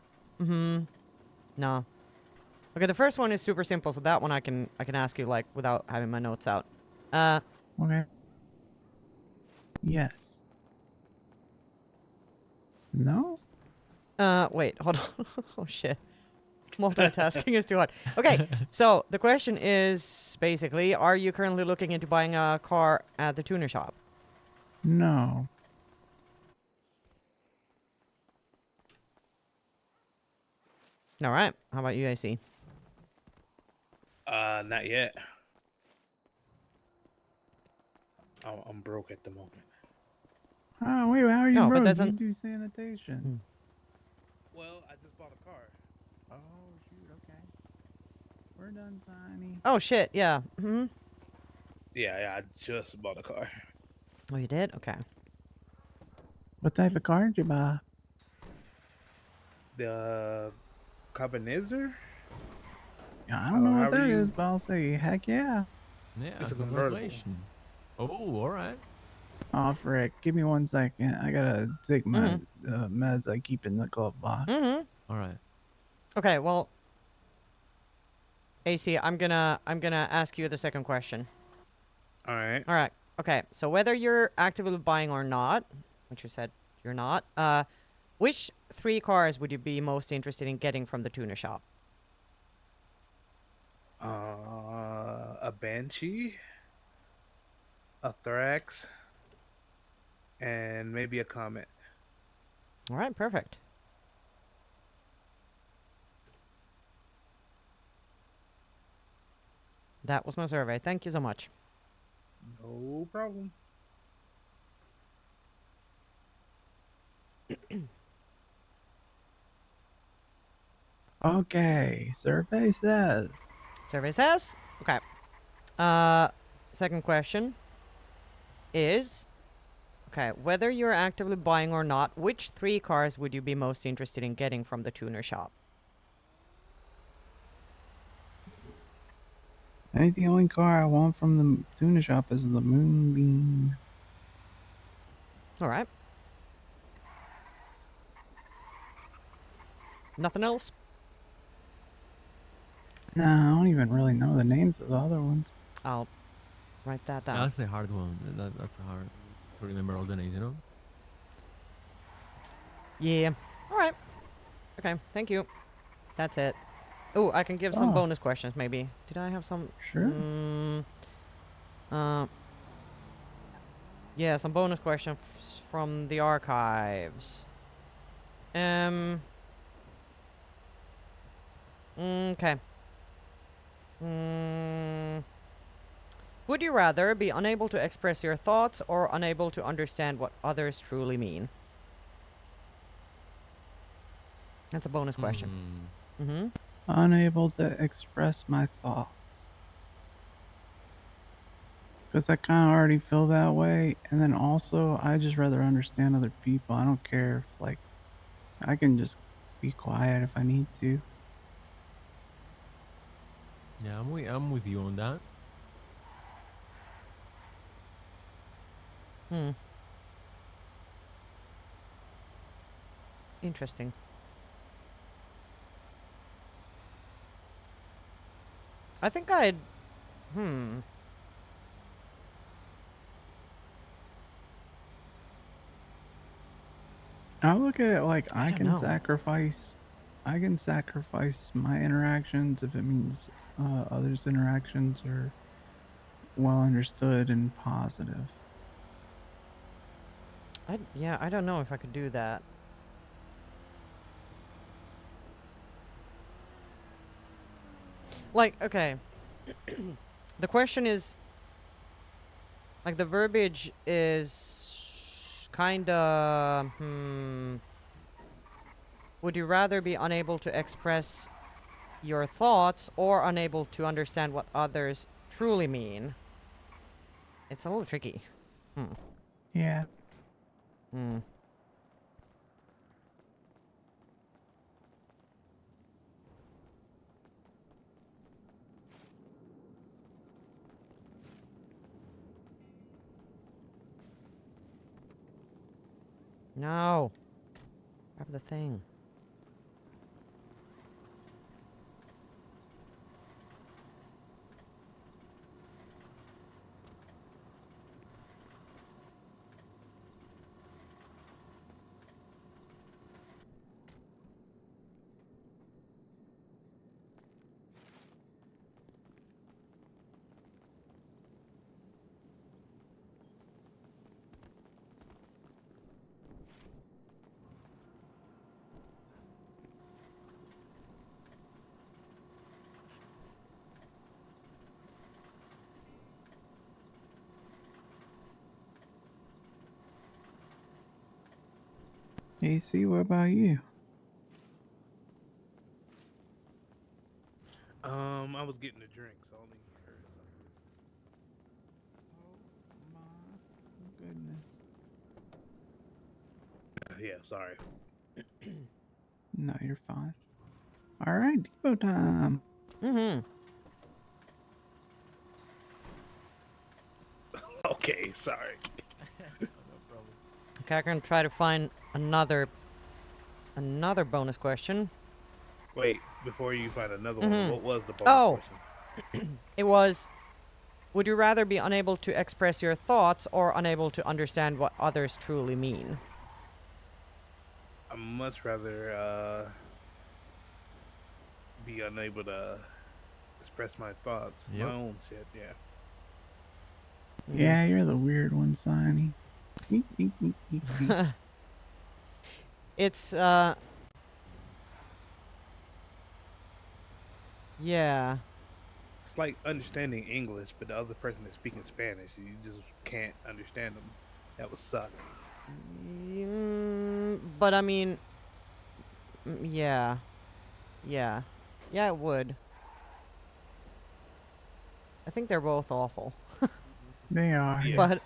No. Okay, the first one is super simple, so that one I can ask you like without having my notes out. Okay. Yes. No? Wait, hold on. Oh shit. Multitasking is too hard. Okay, so the question is basically, are you currently looking into buying a car at the tuner shop? No. All right. How about you, AC? Not yet. I'm broke at the moment. Oh, wait, how are you No, but broke? that's You an- do sanitation. Well, I just bought a car. Oh, shoot, okay. We're done, Saini. Oh shit, yeah. Yeah, I just bought a car. Oh, you did? Okay. What type of car did you buy? The Cabernet? I don't know what however that you- is, but I'll say, heck yeah. Yeah, It's a convertible. congratulations. Oh, all right. Oh, frick. Give me 1 second. I gotta take my meds I keep in the glove box. All right. Okay, well, AC, I'm gonna ask you the second question. All right. All right. Okay. So whether you're actively buying or not, which you said you're not, which 3 cars would you be most interested in getting from the tuner shop? A Banshee, a Thrax, and maybe a Comet. All right. Perfect. That was my survey. Thank you so much. No problem. Okay, survey says. Survey says. Okay. Second question is, okay, whether you're actively buying or not, which 3 cars would you be most interested in getting from the tuner shop? I think the only car I want from the tuna shop is the Moonbeam. All right. Nothing else? Nah, I don't even really know the names of the other ones. I'll write that down. That's a hard one. That's a hard to remember all the names, you know? Yeah. All right. Okay, thank you. That's it. Oh, I can give some Oh. bonus questions, maybe. Did I have some? Sure. Yeah, some bonus questions from the archives. Okay. Would you rather be unable to express your thoughts or unable to understand what others truly mean? That's a bonus question. Mm-hmm. Unable to express my thoughts. Because I kind of already feel that way. And then also, I just rather understand other people. I don't care if, like, I can just be quiet if I need to. Yeah, I'm with you on that. Interesting. I think I'd... I look at it like I don't can know. sacrifice my interactions if it means others' interactions are well understood and positive. Yeah, I don't know if I could do that. Like, okay. The question is... Like, the verbiage is... Kinda... Would you rather be unable to express your thoughts or unable to understand what others truly mean? It's a little tricky. Yeah. No. Grab the thing. AC, what about you? I was getting a drink, so I only heard something. Oh my goodness. Yeah, sorry. No, you're fine. All right, Depot time. Okay, sorry. No problem. Okay, I can try to find another bonus question. Wait, before you find another one, what was the bonus question? It was, would you rather be unable to express your thoughts or unable to understand what others truly mean? I'd much rather be unable to express my thoughts, my own shit, yeah. Yeah, you're the weird one, Saini. It's, yeah. It's like understanding English, but the other person is speaking Spanish. You just can't understand them. That would suck. But I mean, yeah. Yeah. Yeah, it would. I think they're both awful. They are. But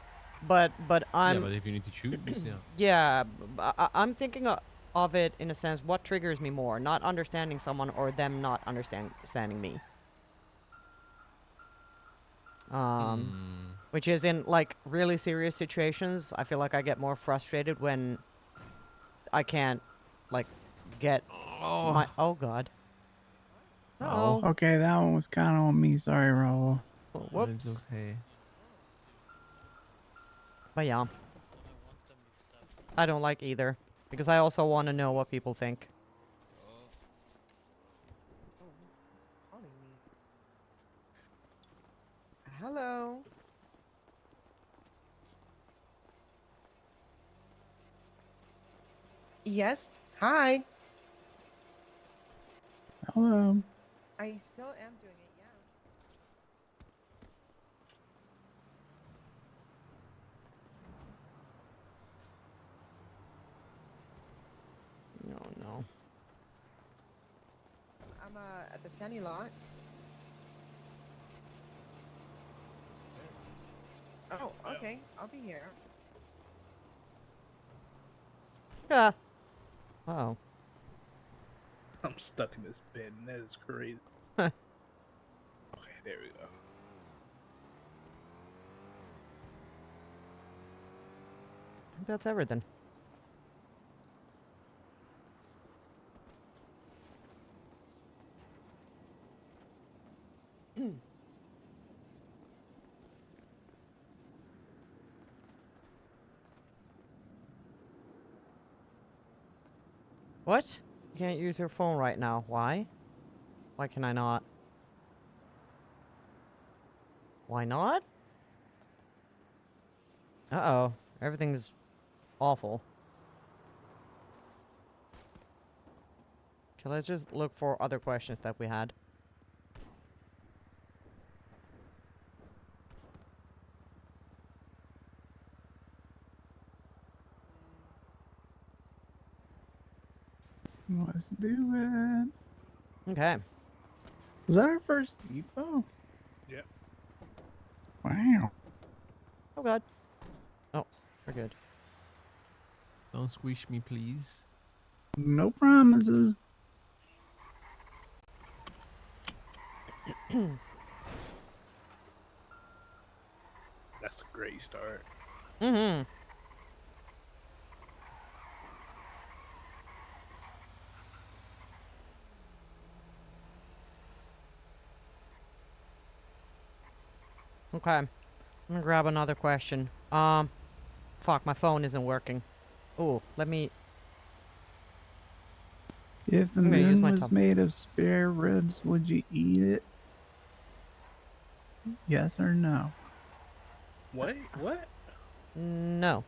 Yeah, I'm but if you need to choose, yeah. yeah, I'm thinking of it in a sense, what triggers me more, not understanding someone or them not understanding me. Which is in like really serious situations, I feel like I get more frustrated when I can't like get my oh god. Uh-oh. Okay, that one was kind of on me. Sorry, Raul. Whoops. It's okay. But yeah. I don't like either. Because I also want to know what people think. Hello. Yes. Hi. Hello. I still am doing it. Yeah. No, no. I'm at the Saini lot. Oh, okay. I'll be here. Yeah. Oh. I'm stuck in this bed, and that is crazy. Huh. Okay, there we go. I think that's everything. What? You can't use your phone right now. Why? Why can I not? Why not? Uh-oh. Everything's awful. Okay, let's just look for other questions that we had. Let's do it. Okay. Was that our first depot? Yep. Wow. Oh god. Oh, we're good. Don't squish me, please. No promises. That's a great start. Mm-hmm. Okay. I'm gonna grab another question. Fuck, my phone isn't working. Ooh, let me... If the I'm gonna use moon my was tongue. made of spare ribs, would you eat it? Yes or no? What? What? No.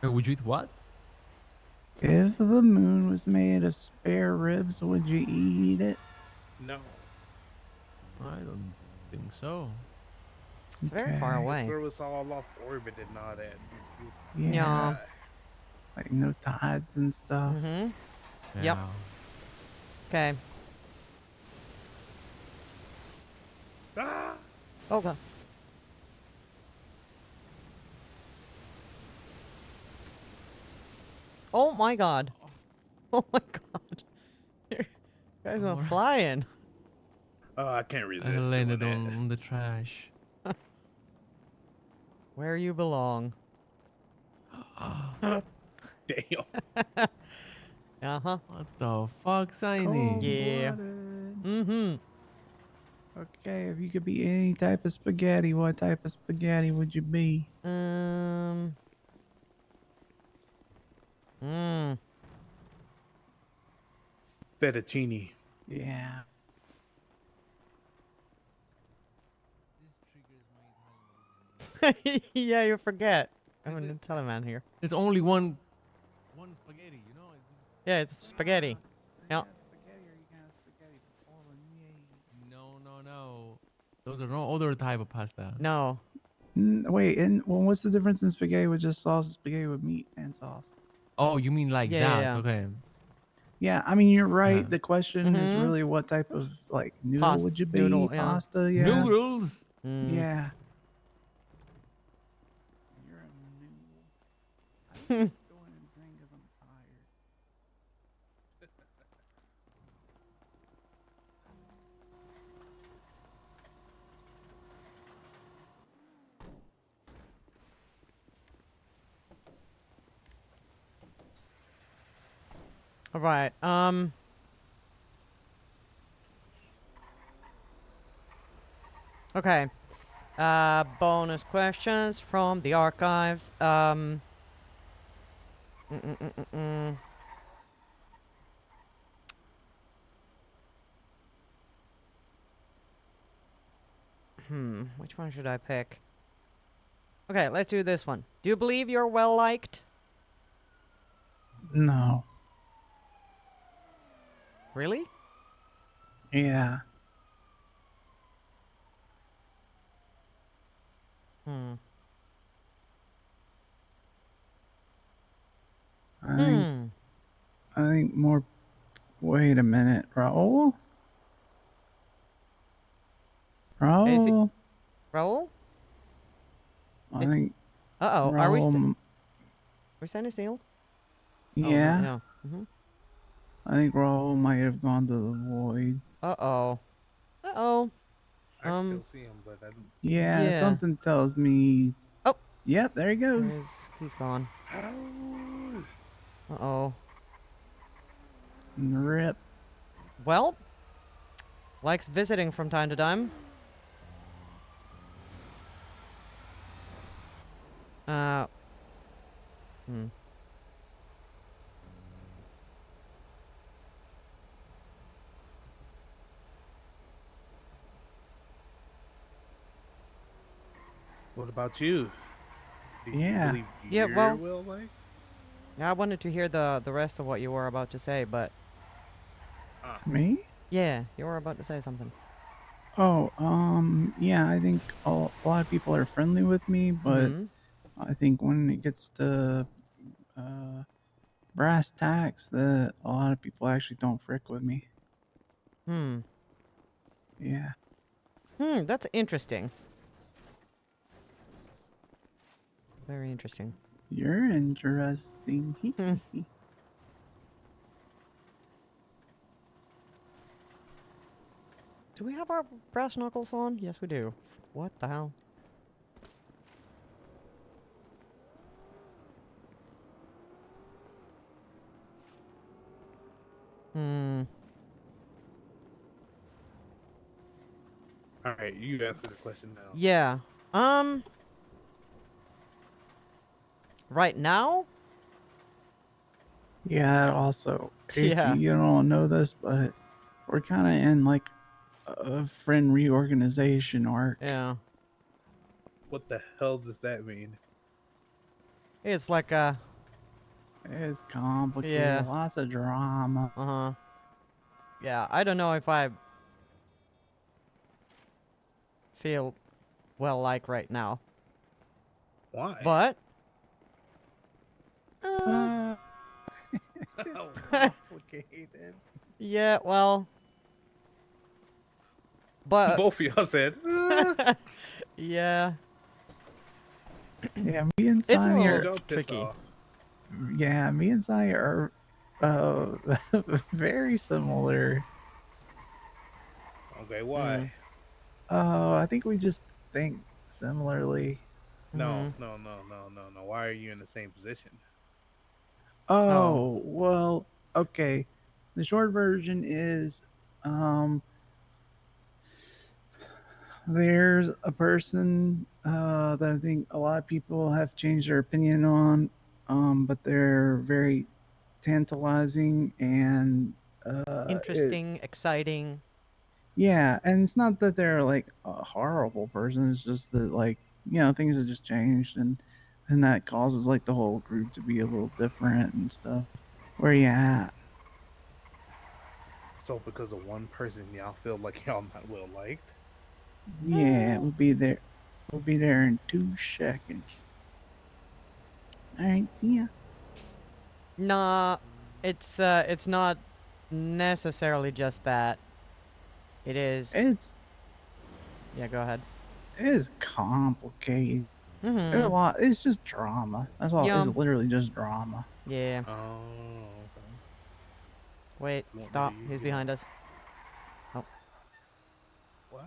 Would you eat what? If the moon was made of spare ribs, would you eat it? No. I don't think so. It's very far Okay. away. Throw us all off orbit and all that. Yeah. Like no tides and stuff. Mm-hmm. Yep. Yeah. Okay. Ah! Oh god. Oh my god. Oh my god. You guys are flying. Oh, I can't resist. I landed doing that. on the trash. Where you belong. Damn. Uh-huh. What the fuck, Saini? Yeah. Cold-blooded. Mm-hmm. Okay, if you could be any type of spaghetti, what type of spaghetti would you be? Fettuccine. Yeah. Yeah, you forget. I'm an Teleman here. There's only one spaghetti, you know? Yeah, it's spaghetti. Yeah. No. Those are no other type of pasta. No. Wait, and well, what's the difference in spaghetti with just sauce and spaghetti with meat and sauce? Oh, you mean like Yeah, that? yeah, yeah. Okay. Yeah, I mean you're right. Uh, The question is Mhm. really what type of like noodle would you be? Noodle, yeah. Pasta, yeah. Noodles. Yeah. You're a noodle. I think I'm going insane because I'm tired. All right. Okay. Bonus questions from the archives. Which one should I pick? Okay, let's do this one. Do you believe you're well liked? No. Really? Yeah. I think more. Wait a minute, Raul. Raul. Raul? I think. Uh-oh, are we Raul. we standing still? Yeah. Oh, no, yeah. I think Raul might have gone to the void. Uh-oh. Uh-oh. I still see him, but I don't. Yeah, something tells me. Oh. Yep, there he goes. He's gone. Uh-oh. Rip. Well, likes visiting from time to time. What about you? Do you Yeah. believe Yeah, you're well, well liked? I wanted to hear the rest of what you were about to say, but... Me? Yeah, you were about to say something. Oh, yeah, I think a lot of people are friendly with me, but I think when it gets to brass tacks, that a lot of people actually don't frick with me. Yeah. That's interesting. Very interesting. You're interesting. Do we have our brass knuckles on? Yes, we do. What the hell? All right, you answer the question now. Yeah. Right now? Yeah, also, AC, Yeah. you don't know this, but we're kind of in like a friend reorganization arc. Yeah. What the hell does that mean? It's like a... It's complicated. Yeah. Lots of drama. Uh-huh. Yeah, I don't know if I feel well like right now. Why? But... It's complicated. Yeah, well... But... Both of y'all said. Yeah. Yeah, me and It's a Saini little are tricky. Yeah, me and Saini are very similar. Okay, why? I think we just think similarly. No. Why are you in the same position? Oh, well, okay. The short version is there's a person that I think a lot of people have changed their opinion on, but they're very tantalizing and Interesting, exciting. yeah, and it's not that they're like a horrible person, it's just that like, you know, things have just changed and that causes like the whole group to be a little different and stuff. Where you at? So because of one person, y'all feel like y'all not well liked? Yeah, we'll be there. We'll be there in 2 seconds. All right, see ya. Nah, It's not necessarily just that. It is. It's Yeah, go ahead. it is complicated. There's a Mm-hmm. lot. It's just drama. That's all. Yeah. It's literally just drama. Yeah. Oh, okay. Wait, Want me stop. to, He's you behind know- us. Oh. What?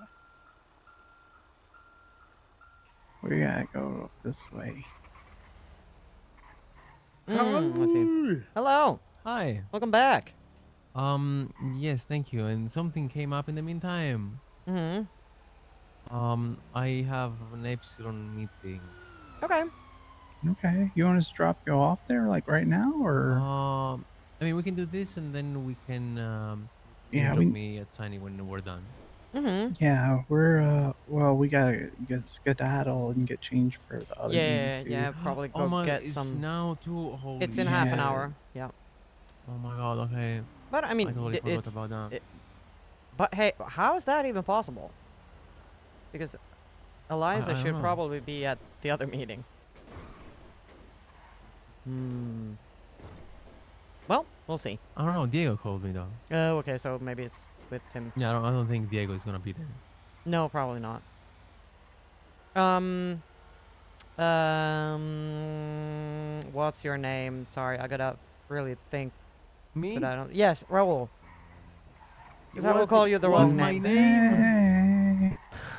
We gotta go this way. Let's see. Hello. Hi. Welcome back. Yes, thank you. And something came up in the meantime. Mm-hmm. I have an epsilon meeting. Okay. Okay. You want us to drop you off there like right now, or? I mean, we can do this, and then we can you Yeah, drop we. me at Saini when we're done. Mm-hmm. Yeah, we're well, we gotta get skedaddle and get changed for the other meeting Yeah, too. yeah. Probably Oh go my! get It's some. now too. Holy It's in half an shit. hour. Yeah. Oh my god. Okay. But I mean, I totally forgot it's. about that. But hey, how is that even possible? Because Eliza I don't should know. probably be at the other meeting. Hmm. Well, we'll see. I don't know. Diego called me though. Oh, okay. So maybe it's with him. Yeah, I don't think Diego is gonna be there. No, probably not. What's your name? Sorry, I gotta really think. Me? So that I don't. Yes, Raul. Because I will What's- call you the what's wrong my name.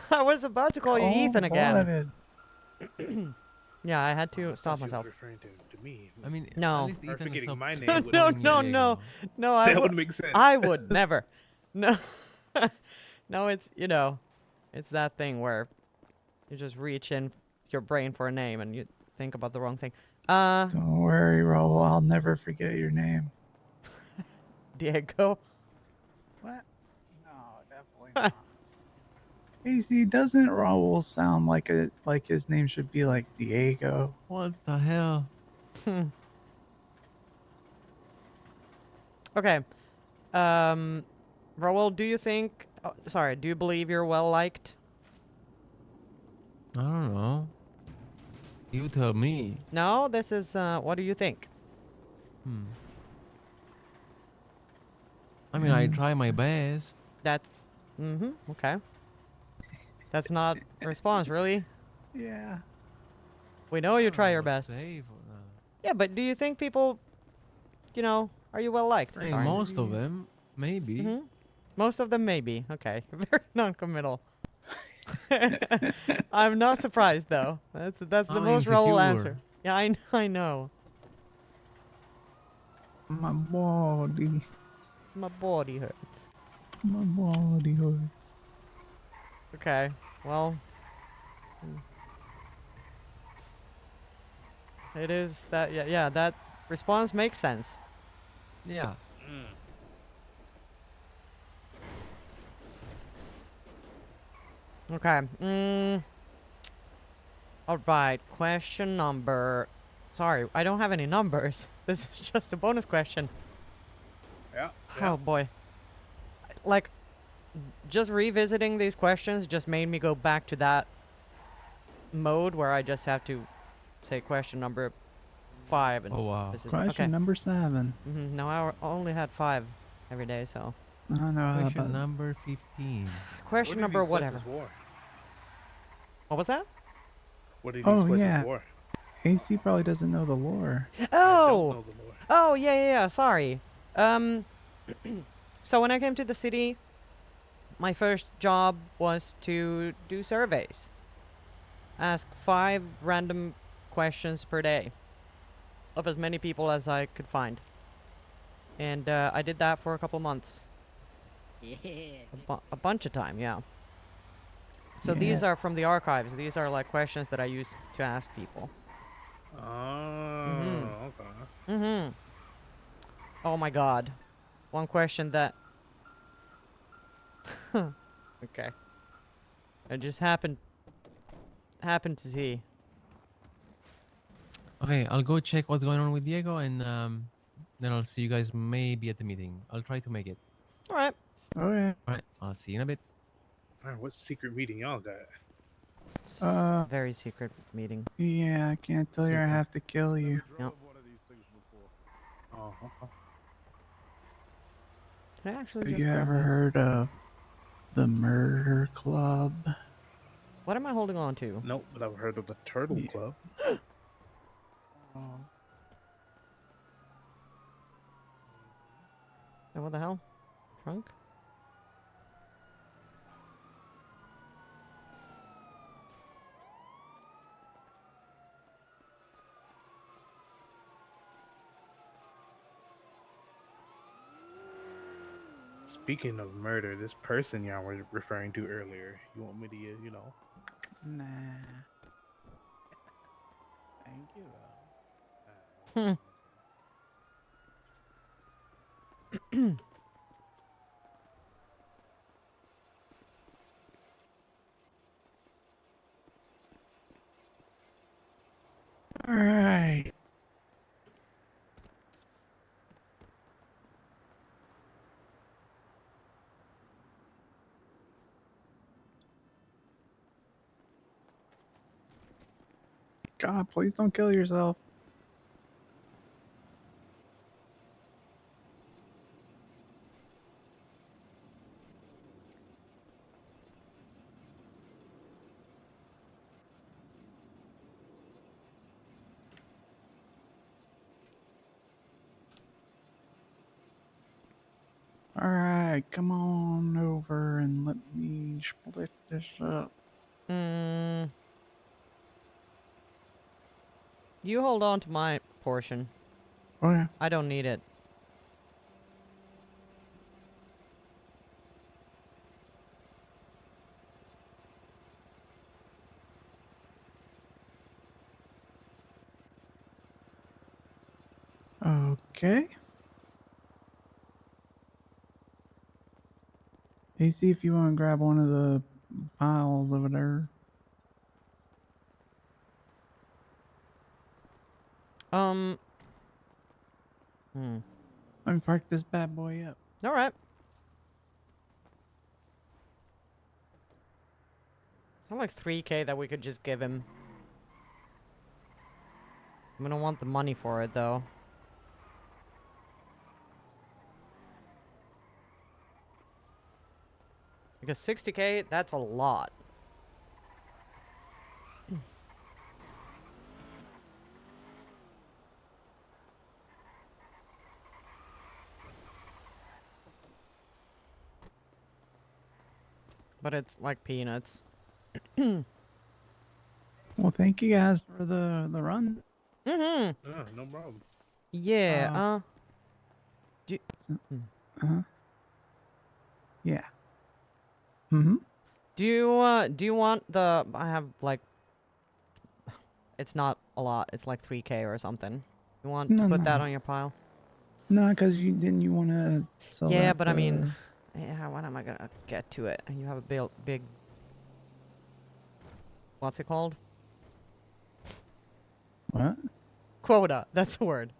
I was about to call you Ethan again. Cold-blooded. Yeah, I had to I thought stop you was myself. referring to me. I mean, No. at least Or Ethan forgetting stopped my name No, would no, make no, sense. no, no. I That would would make sense. I would never. No, no. It's it's that thing where you just reach in your brain for a name and you think about the wrong thing. Don't worry, Raul. I'll never forget your name. Diego. What? No, definitely not. AC, doesn't Raul sound like his name should be like Diego? What the hell? Okay. Raul, do you think? Oh, sorry, do you believe you're well liked? I don't know. You tell me. No, this is. What do you think? I mean, I try my best. That's. Okay. That's not a response, really. Yeah. We know you try your best. Say for that. Yeah, but do you think people, are you well liked? I mean, Sorry. most of them, maybe. Most of them, maybe. Okay, very non-committal. I'm not surprised though. That's the I'm most Raul insecure. answer. Yeah, I know. My body. My body hurts. My body hurts. Okay, well. It is that, yeah, that response makes sense. Yeah. Okay. Alright, question number. Sorry, I don't have any numbers. This is just a bonus question. Yeah. Oh boy. Like, just revisiting these questions just made me go back to that mode where I just have to say question number 5. And Oh, wow. this is, Question okay. number 7. No, I only had 5 every day, so. I don't know how Question about number 15. Question What number are these whatever. questions for? What was that? What are these Oh, questions yeah. for? AC probably doesn't know the lore. Oh! Oh, yeah, sorry. So when I came to the city, my first job was to do surveys. Ask 5 random questions per day of as many people as I could find. And I did that for a couple months. Yeah. A bunch of time, yeah. So these are from the archives. These are like questions that I use to ask people. Oh, okay. Oh my god. One question that... Okay. I just happened to see. Okay, I'll go check what's going on with Diego, and then I'll see you guys maybe at the meeting. I'll try to make it. Alright. Okay. Alright, I'll see you in a bit. Man, what secret meeting y'all got? Very secret meeting. Yeah, I can't tell you I Secret. have to kill you. Yep. Oh, okay. Can I actually Have just you grab ever this? heard of the Murder Club? What am I holding on to? Nope, but I've heard of the Turtle Club. Oh. Oh, what the hell? Trunk? Speaking of murder, this person y'all were referring to earlier, you want me to, you know? Nah. Thank you, though. All right. God, please don't kill yourself. All right, come on over and let me split this up. You hold on to my portion. Oh, yeah. I don't need it. Okay. Hey, see if you want to grab one of the piles over there. Let me park this bad boy up. All right. I like 3K that we could just give him. We don't want the money for it, though. Because 60K, that's a lot. But it's like peanuts. Well, thank you guys for the run. Mm-hmm. Oh, no problem. Yeah, Yeah. Mm-hmm. Do you want the, I have, like, it's not a lot, it's like 3K or something. You want to put that No. on your pile? No, because you want to sell Yeah, that but I mean, to- yeah, when am I gonna get to it? You have a big, what's it called? What? Quota, that's the word.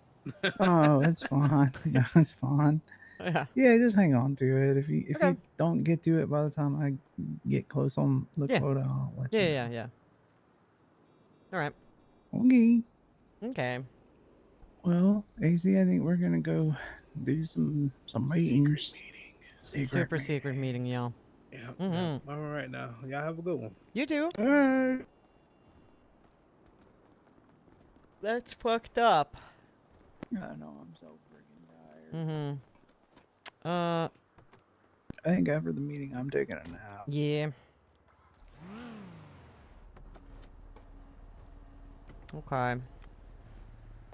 Oh, it's fine. Yeah, it's fine. Yeah. Yeah, just hang on to it. If you Okay. don't get to it by the time I get close on the Yeah. quota, I'll let Yeah, you know. yeah, yeah. Alright. Okay. Okay. Well, AC, I think we're gonna go do some meetings. Super secret meeting, y'all. Yeah. Mm-hmm. All right now. Y'all have a good one. You too. Alright. That's fucked up. I know, I'm so freaking tired. Mm-hmm. I think after the meeting, I'm taking a nap. Yeah. Okay.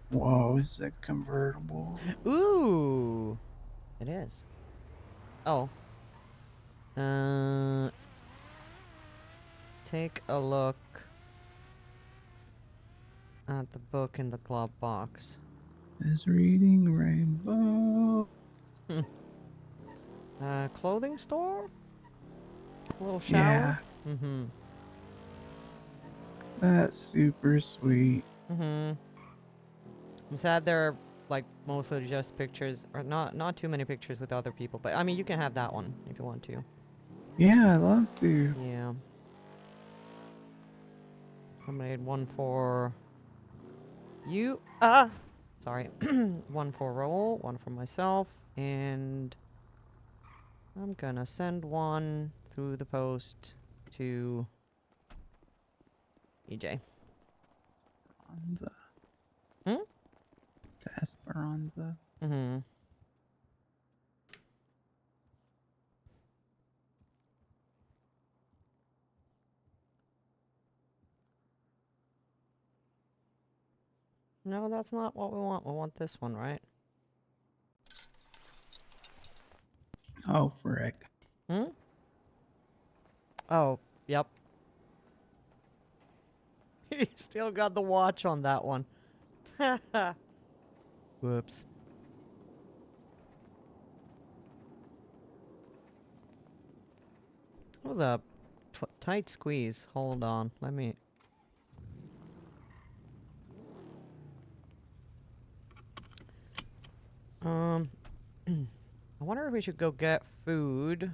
Whoa, is that convertible? Ooh. It is. Oh. Take a look at the book in the glove box. Is reading rainbow. Clothing store? A little shower? Yeah. Mm-hmm. That's super sweet. Mm-hmm. I'm sad there are, like, mostly just pictures, or not too many pictures with other people, but I mean, you can have that one if you want to. Yeah, I'd love to. Yeah. I made one for you. Sorry. One for Raoul, one for myself, and I'm gonna send one through the post to EJ. Esperanza. Hmm? To Esperanza. Mm-hmm. No, that's not what we want. We want this one, right? Oh, frick. Hmm? Oh, yep. He still got the watch on that one. Whoops. That was a tight squeeze. Hold on. Let me... I wonder if we should go get food.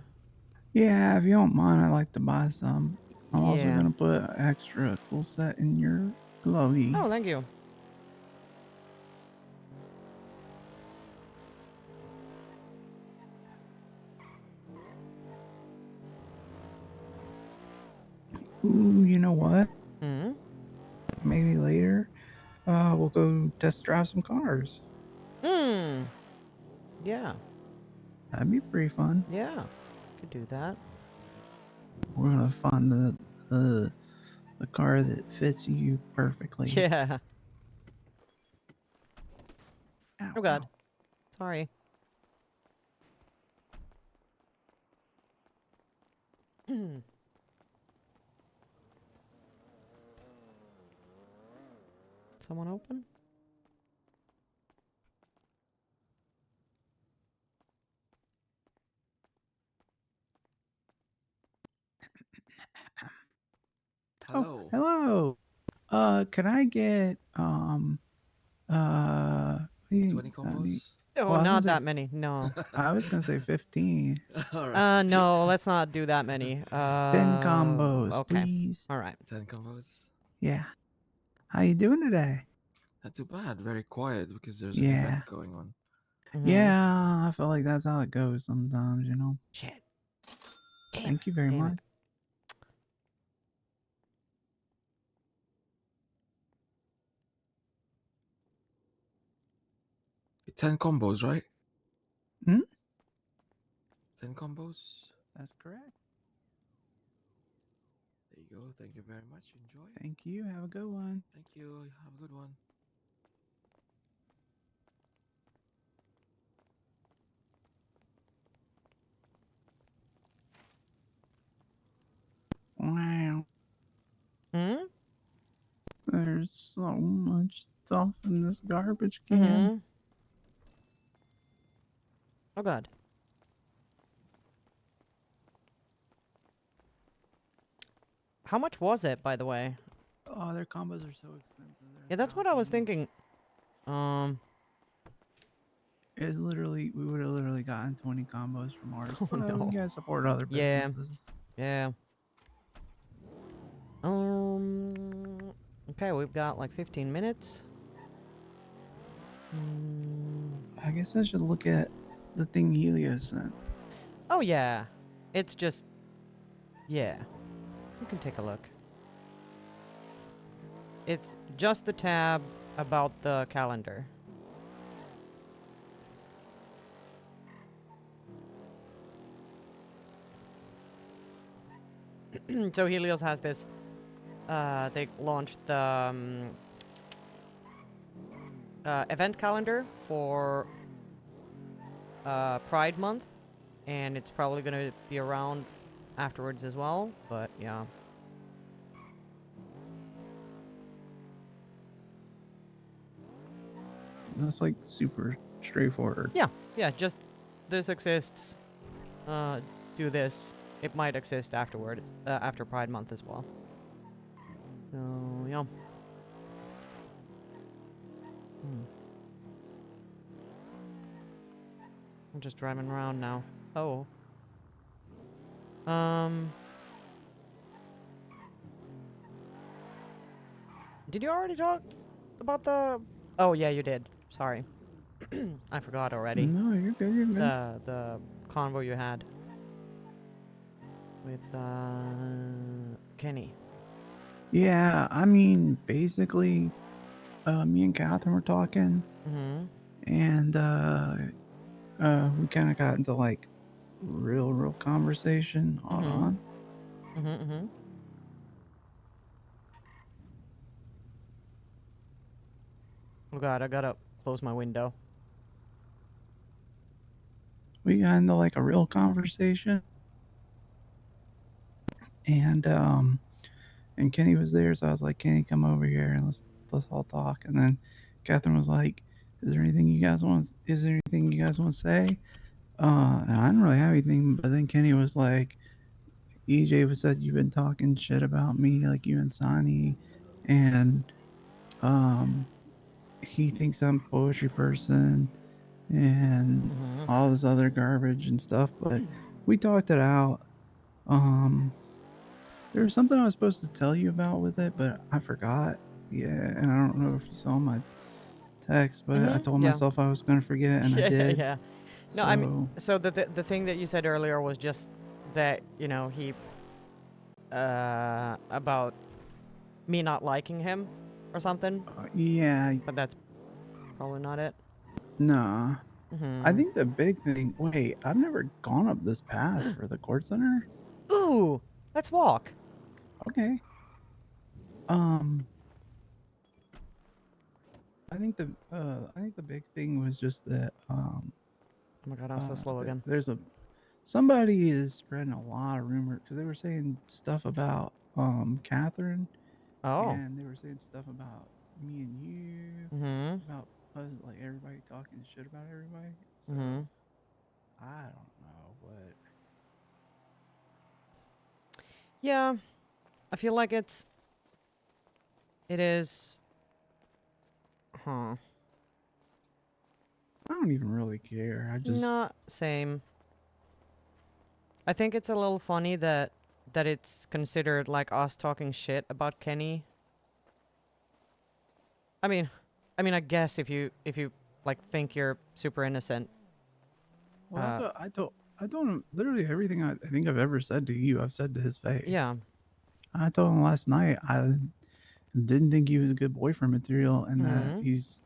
Yeah, if you don't mind, I'd like to buy some. I'm also Yeah. gonna put an extra tool set in your glovey. Oh, thank you. Ooh, you know what? Hmm? Maybe later, we'll go test drive some cars. Hmm. Yeah. That'd be pretty fun. Yeah. Could do that. We're gonna find the car that fits you perfectly. Yeah. Ow, Oh god. ow. Sorry. Someone open? Oh, hello. Can I get 20 combos? Oh, well, I was not gonna say that many. No. I was gonna say 15. Alright. No, let's not do that many. 10 combos, Okay. please. All right. 10 combos? Yeah. How you doing today? Not too bad. Very quiet because there's an Yeah. event going on. Yeah, I feel like that's how it goes sometimes, you know. Shit. Damn Thank you very damn much. it. 10 combos, right? Hmm? 10 combos? That's correct. There you go. Thank you very much. Enjoy. Thank you. Have a good one. Thank you. Have a good one. Wow. Hmm? There's so much stuff in this garbage can. Oh god. How much was it, by the way? Oh, their combos are so expensive. Yeah, that's what I was thinking. It's literally, we would have literally gotten 20 combos from ours. Oh, But no. you guys support other Yeah. businesses. Yeah. Okay, we've got like 15 minutes. I guess I should look at the thing Helios sent. Oh, yeah. It's just... Yeah. You can take a look. It's just the tab about the calendar. So Helios has this... they launched the... event calendar for Pride Month, and it's probably gonna be around afterwards as well, but yeah. That's like super straightforward. Yeah, yeah, just this exists. Do this. It might exist afterwards, after Pride Month as well. So, yeah. I'm just driving around now. Oh. Did you already talk about the... Oh, yeah, you did. Sorry. I forgot already. No, you're good, you're good. The convo you had. with Kenny. Yeah, I mean, basically, me and Catherine were talking, Mm-hmm. and we kind of got into like real conversation. Hold Mm-hmm. on. Mm-hmm. Mm-hmm. Oh God, I gotta close my window. We got into like a real conversation, and Kenny was there, so I was like, Kenny, come over here and let's all talk. And then Catherine was like, is there anything you guys want to say? And I didn't really have anything, but then Kenny was like, EJ was said you've been talking shit about me, like you and Saini, and he thinks I'm a poetry person and all this other garbage and stuff, but we talked it out. There was something I was supposed to tell you about with it, but I forgot. Yeah, and I don't know if you saw my text, but I told Yeah. myself I was going to forget, and I did. Yeah. No, I mean, so the thing that you said earlier was just that, you know, he about me not liking him or something. Yeah. But that's probably not it. Nah. I Mhm. think the big thing. Wait, I've never gone up this path for the court center. Ooh, let's walk. Okay. I think the big thing was just that Oh my God, I'm so slow again. there's somebody is spreading a lot of rumor because they were saying stuff about Catherine. Oh. And they were saying stuff about me and you, about us, like everybody talking shit about everybody. So I don't know what. Yeah, I feel like it is. Huh. I don't even really care. I just Not same. I think it's a little funny that it's considered like us talking shit about Kenny. I mean, I guess if you like think you're super innocent. Well, that's what I told him literally everything I think I've ever said to you. I've said to his face. Yeah. I told him last night I didn't think he was a good boyfriend material, and that he's,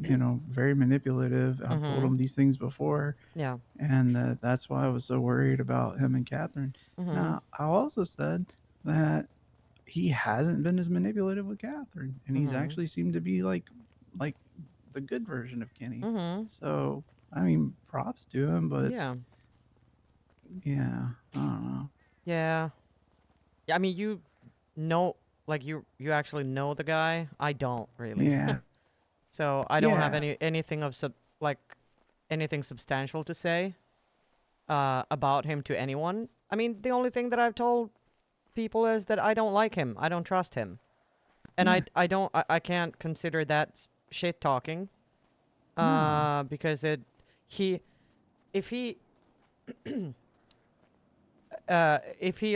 you know, very manipulative. I've told him these things before. Yeah. And that's why I was so worried about him and Catherine. Now, I also said that he hasn't been as manipulative with Catherine, and he's actually seemed to be like the good version of Kenny. So, I mean, props to him, but yeah, I don't know. Yeah. I mean, you know, like you actually know the guy. I don't really. Yeah. So I don't have Yeah. anything of anything substantial to say about him to anyone. I mean, the only thing that I've told people is that I don't like him. I don't trust him. And Yeah. I can't consider that shit talking. No. Because if he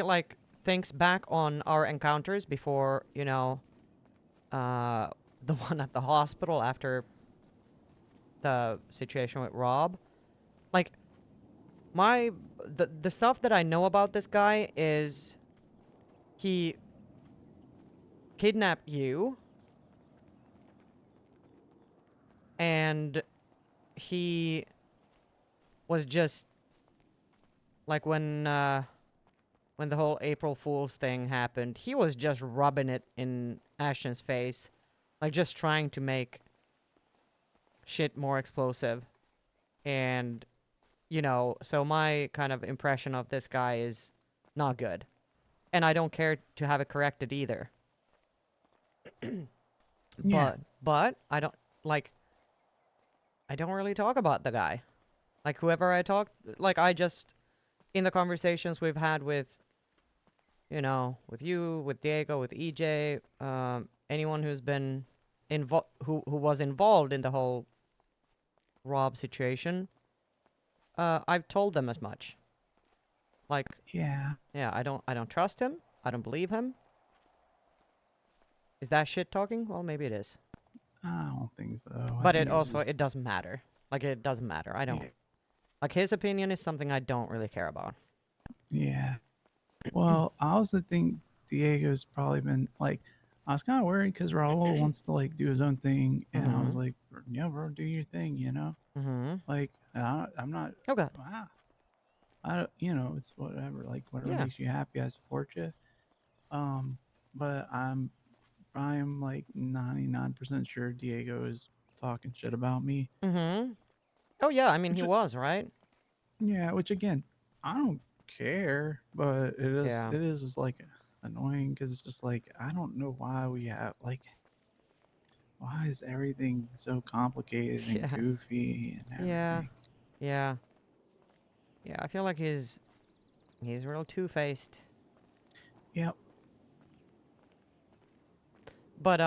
like thinks back on our encounters before, you know, the one at the hospital after the situation with Rob, like the stuff that I know about this guy is he kidnapped you and he was just like when the whole April Fool's thing happened, he was just rubbing it in Ashton's face, like just trying to make shit more explosive. And, you know, so my kind of impression of this guy is not good. And I don't care to have it corrected either. Yeah. But I don't really talk about the guy. Like whoever I talk, like I just, in the conversations we've had with, you know, with you, with Diego, with EJ, anyone who's been who was involved in the whole Rob situation, I've told them as much. Like, yeah, I don't trust him. I don't believe him. Is that shit talking? Well, maybe it is. I don't think so. But it also it doesn't matter. Like it doesn't matter. I don't Yeah. like his opinion is something I don't really care about. Yeah. Well, I also think Diego's probably been like, I was kind of worried because Raul wants to like do his own thing, and I was Mhm. like, yeah, bro, do your thing, you know. Mhm. Like, I'm not. Oh God. Wow. I don't, it's whatever. Like, whatever Yeah. makes you happy, I support you. But I'm like 99% sure Diego is talking shit about me. Mhm. Oh yeah, I mean he Which, was, right? yeah, which again, I don't care, but Yeah. it is like annoying because it's just like I don't know why we have like why is everything so complicated and Yeah. goofy and Yeah. everything? Yeah. Yeah, I feel like he's real two-faced. Yep. But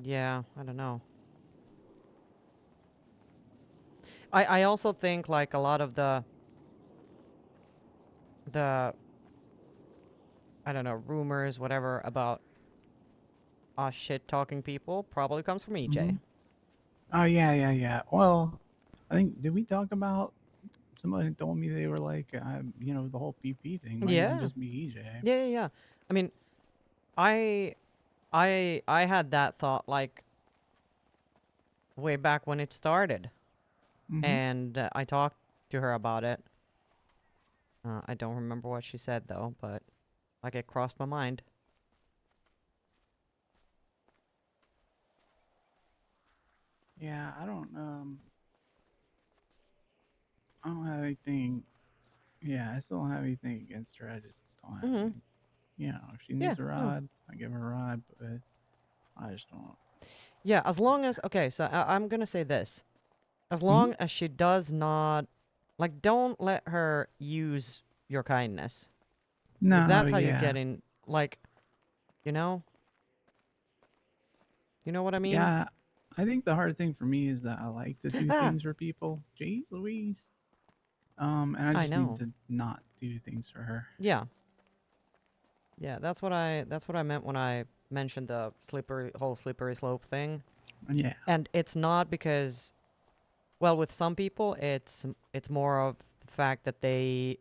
yeah, I don't know. I also think like a lot of the I don't know, rumors, whatever about us shit talking people probably comes from EJ. Oh yeah. Well, I think did we talk about somebody told me they were like the whole PP thing might even Yeah. just be EJ. Yeah. I mean, I had that thought like way back when it started, Mhm. and I talked to her about it. I don't remember what she said though, but like it crossed my mind. Yeah, I don't have anything. Yeah, I still don't have anything against her. I just don't have Mhm. any. If she Yeah. needs a No. ride, I give her a ride, but I just don't. Yeah, as long as okay, so I'm gonna say this. As long as she does not, like, don't let her use your kindness. Because No, that's how you yeah. get in, like, you know? You know what I mean? Yeah, I think the hard thing for me is that I like to do Ah, things for people. Jeez Louise. And I I just need know. to not do things for her. Yeah. Yeah, that's what I meant when I mentioned the whole slippery slope thing. Yeah. And it's not because, well, with some people, it's more of the fact that they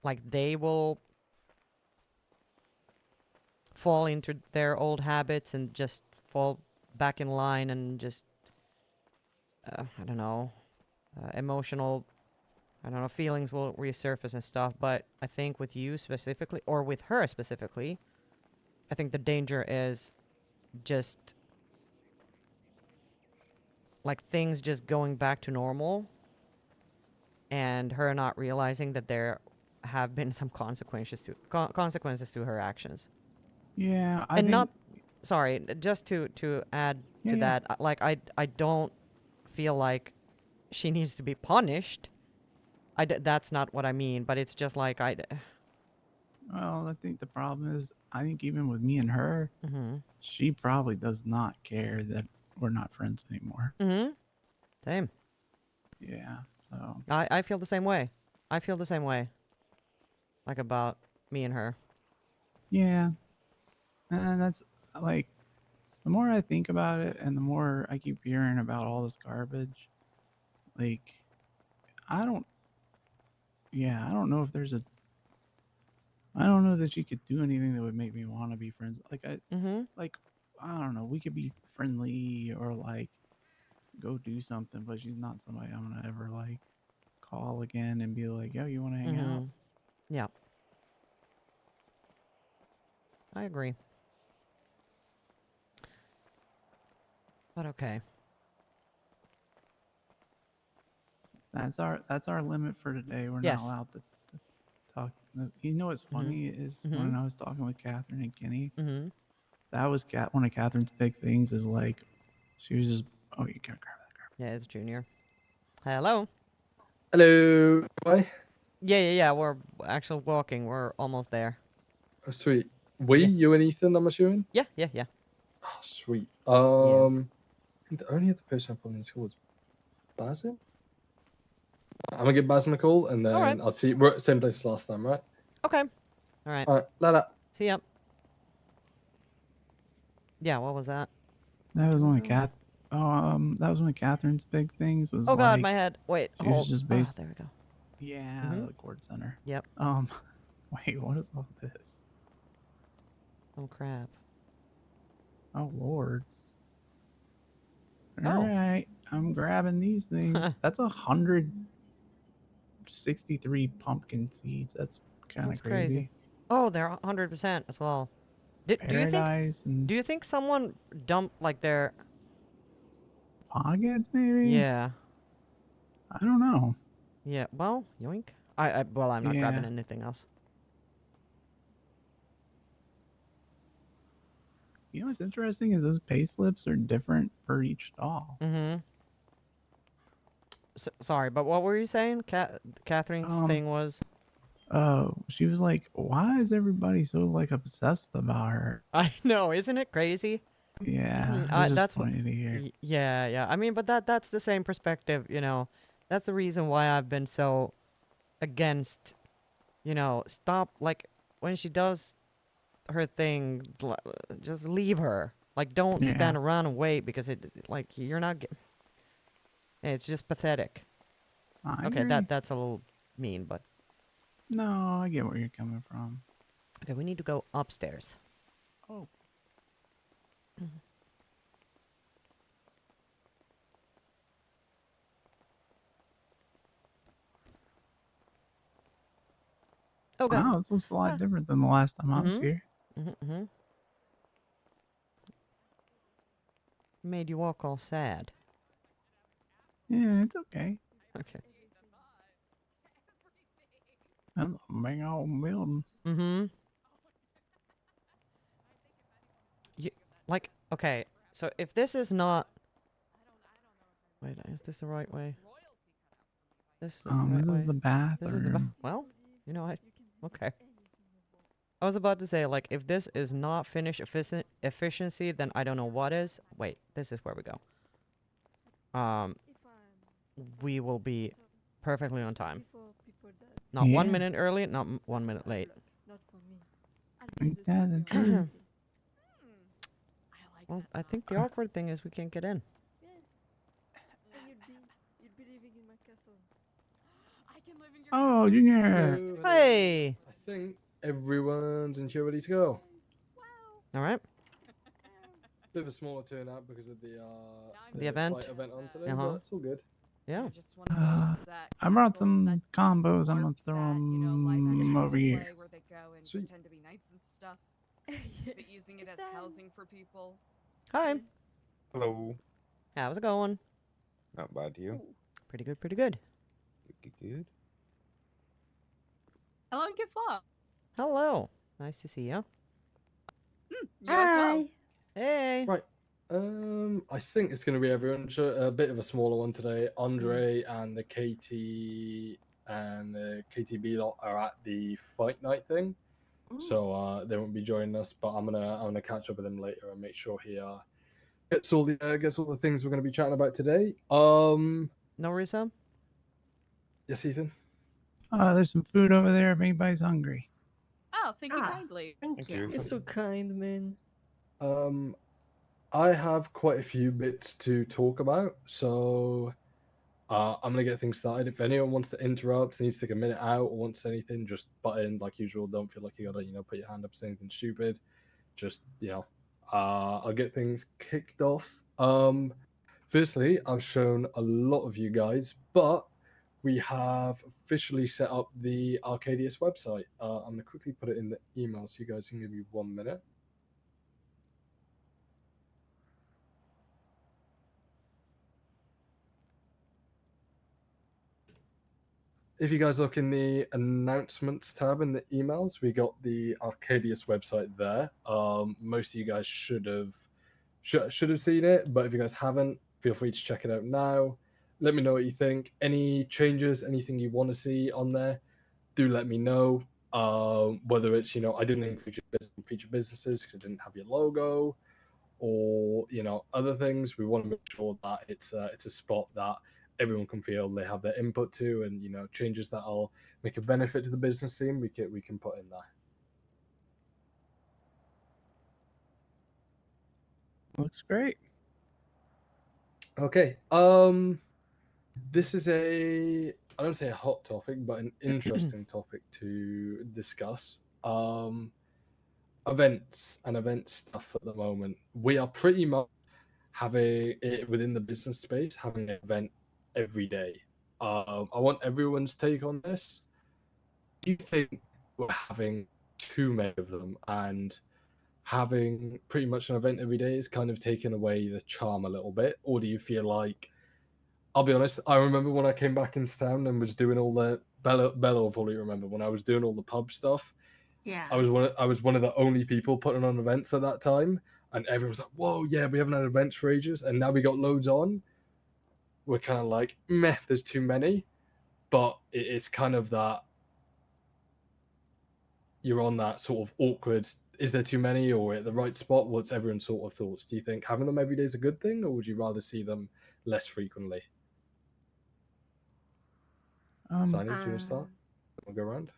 will fall into their old habits and just fall back in line and just I don't know, emotional, I don't know, feelings will resurface and stuff. But I think with you specifically, or with her specifically, I think the danger is just like things just going back to normal and her not realizing that there have been some consequences to her actions. Yeah, I And think. not, sorry, just to add Yeah, to yeah. that, like I don't feel like she needs to be punished. That's not what I mean, but it's just like Well, I think the problem is, I think even with me and her, she probably does not care that we're not friends anymore. Same. Yeah, so. I feel the same way. I feel the same way. Like about me and her. Yeah, and that's like, the more I think about it and the more I keep hearing about all this garbage, like, I don't, I don't know if I don't know that she could do anything that would make me want to be friends. Like, like, I don't know, we could be friendly or like go do something, but she's not somebody I'm gonna ever like call again and be like, yo, you want to hang out? Yeah. I agree. But okay. That's our limit for today. We're Yes. not allowed to talk. You know what's funny is when I was talking with Catherine and Kenny, that was one of Catherine's big things is like, she was just, oh, you can't grab that. Yeah, it's Junior. Hello. Hello. Why? Yeah. We're actually walking. We're almost there. Oh, sweet. You and Ethan, I'm assuming? Yeah. Oh, sweet. I think the only other person I put in school was Basim. I'm gonna give Basim a call and then Alright. I'll see. We're at the same place as last time, right? Okay. Alright. Alright, later. See ya. Yeah, what was that? That was one of that was one of Catherine's big things was Oh god, like, my head. Wait, she was hold. just Oh, there we go. Yeah, the court center. Yep. Wait, what is all this? Some crap. Oh Lord. Oh. All right, I'm grabbing these things. That's 163 pumpkin seeds. That's kind That's of crazy. Oh, they're 100% as well. Do you think? Paradise and Do you think someone dumped like their pockets, maybe? Yeah. I don't know. Yeah. Well, yoink. Well, I'm not grabbing anything else. You know what's interesting is those pay slips are different for each stall. Mm-hmm. Sorry, but what were you saying? Catherine's thing was. Oh, she was like, "Why is everybody so like obsessed about her?" I know, isn't it crazy? Yeah, it was just That's funny to hear. Yeah, yeah. I mean, but that's the same perspective, you know. That's the reason why I've been so against, you know, stop like when she does her thing, just leave her. Like, don't stand around and wait because like you're not. It's just pathetic. I Okay, agree. that's a little mean, but No, I get where you're coming from. okay, we need to go upstairs. Oh. Oh god. Wow, this looks a lot different than the last time I was Mhm. here. Mm-hmm. Made you walk all sad. Yeah, it's okay. Okay. That's a big old building. Mm-hmm. Like, okay, so if this is not... Wait, is this the right way? This is the right This way? is the bathroom. This is the well, you know, okay. I was about to say, like, if this is not finish efficiency, then I don't know what is. Wait, this is where we go. We will be perfectly on time. Not 1 minute early, not 1 minute late. Ain't that the truth? Well, I think the awkward thing is we can't get in. Oh, Junior. Hello, hello. Hey. I think everyone's in here ready to go. All right. Bit of a smaller turnout because of the event. fight event on today, but it's all good. Yeah. I brought some combos. I'm gonna throw them over here. Where they go and Sweet. pretend to be knights and stuff, but using it as housing for people. Hi. Hello. How's it going? Not bad, you? Pretty good, pretty good. Good. Hello, Good Flaw. Hello. Nice to see you. You as well. Hey. Right. I think it's going to be everyone. A bit of a smaller one today. Andre and the KT and the KTB lot are at the fight night thing, so they won't be joining us. But I'm gonna catch up with him later and make sure he gets all the things we're going to be chatting about today. No resub? Yes, Ethan. There's some food over there if anybody's hungry. Oh, thank you kindly. Thank you. You're so kind, man. I have quite a few bits to talk about, so I'm gonna get things started. If anyone wants to interrupt, needs to take a minute out, or wants anything, just butt in like usual. Don't feel like you gotta, put your hand up, say anything stupid. Just, I'll get things kicked off. Firstly, I've shown a lot of you guys, but we have officially set up the Arcadius website. I'm gonna quickly put it in the email, so you guys can give me 1 minute. If you guys look in the announcements tab in the emails, we got the Arcadius website there. Most of you guys should have seen it, but if you guys haven't, feel free to check it out now. Let me know what you think. Any changes, anything you want to see on there, do let me know. Whether it's, I didn't include your featured businesses because I didn't have your logo, or other things. We want to make sure that it's a spot that everyone can feel they have their input to, and changes that'll make a benefit to the business scene we can put in there. Looks great. Okay. This is a I don't say a hot topic, but an interesting topic to discuss. Events and event stuff at the moment. We are pretty much having it within the business space, having an event every day. I want everyone's take on this. Do you think we're having too many of them, and having pretty much an event every day is kind of taking away the charm a little bit? Or do you feel like, I'll be honest, I remember when I came back into town and was doing all the Bella will probably remember when I was doing all the pub stuff. Yeah. I was one of the only people putting on events at that time, and everyone was like, "Whoa, yeah, we haven't had events for ages," and now we got loads on. We're kind of like, meh, there's too many, but it's kind of that you're on that sort of awkward. Is there too many, or at the right spot? What's everyone's sort of thoughts? Do you think having them every day is a good thing, or would you rather see them less frequently? Saini, do you want to start? We'll go around.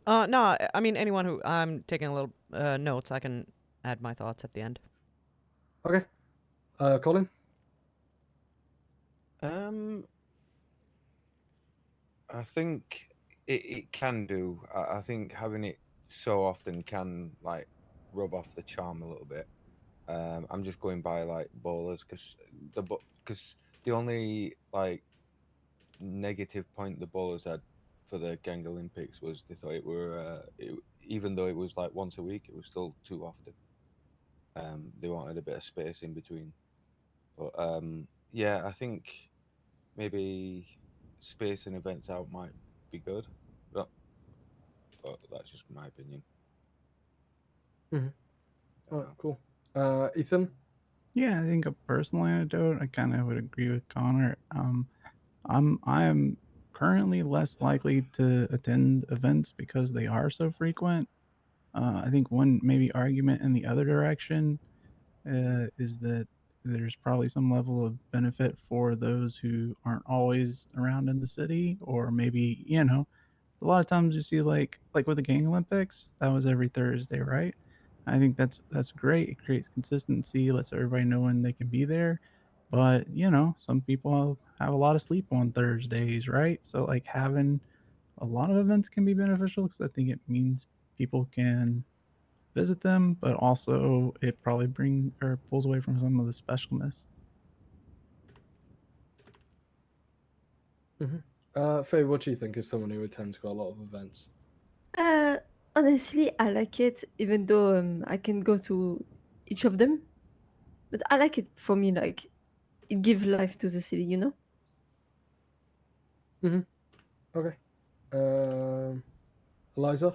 No, I mean, anyone who... I'm taking a little notes. I can add my thoughts at the end. Okay. Colin? I think it can do. I think having it so often can like rub off the charm a little bit. I'm just going by like bowlers because the only like negative point the bowlers had for the Gang Olympics was they thought even though it was like once a week, it was still too often. They wanted a bit of space in between. But yeah, I think maybe spacing events out might be good. But that's just my opinion. Oh, cool. Ethan? Yeah, I think a personal anecdote, I kind of would agree with Connor. I am currently less likely to attend events because they are so frequent. I think one maybe argument in the other direction is that there's probably some level of benefit for those who aren't always around in the city, or maybe a lot of times you see like with the Gang Olympics, that was every Thursday, right? I think that's great. It creates consistency, lets everybody know when they can be there. But some people have a lot of sleep on Thursdays, right? So like having a lot of events can be beneficial because I think it means people can visit them, but also it probably pulls away from some of the specialness. Faye, what do you think as someone who attends quite a lot of events? Honestly, I like it, even though I can go to each of them. But I like it for me, like, it gives life to the city, you know? Okay. Eliza?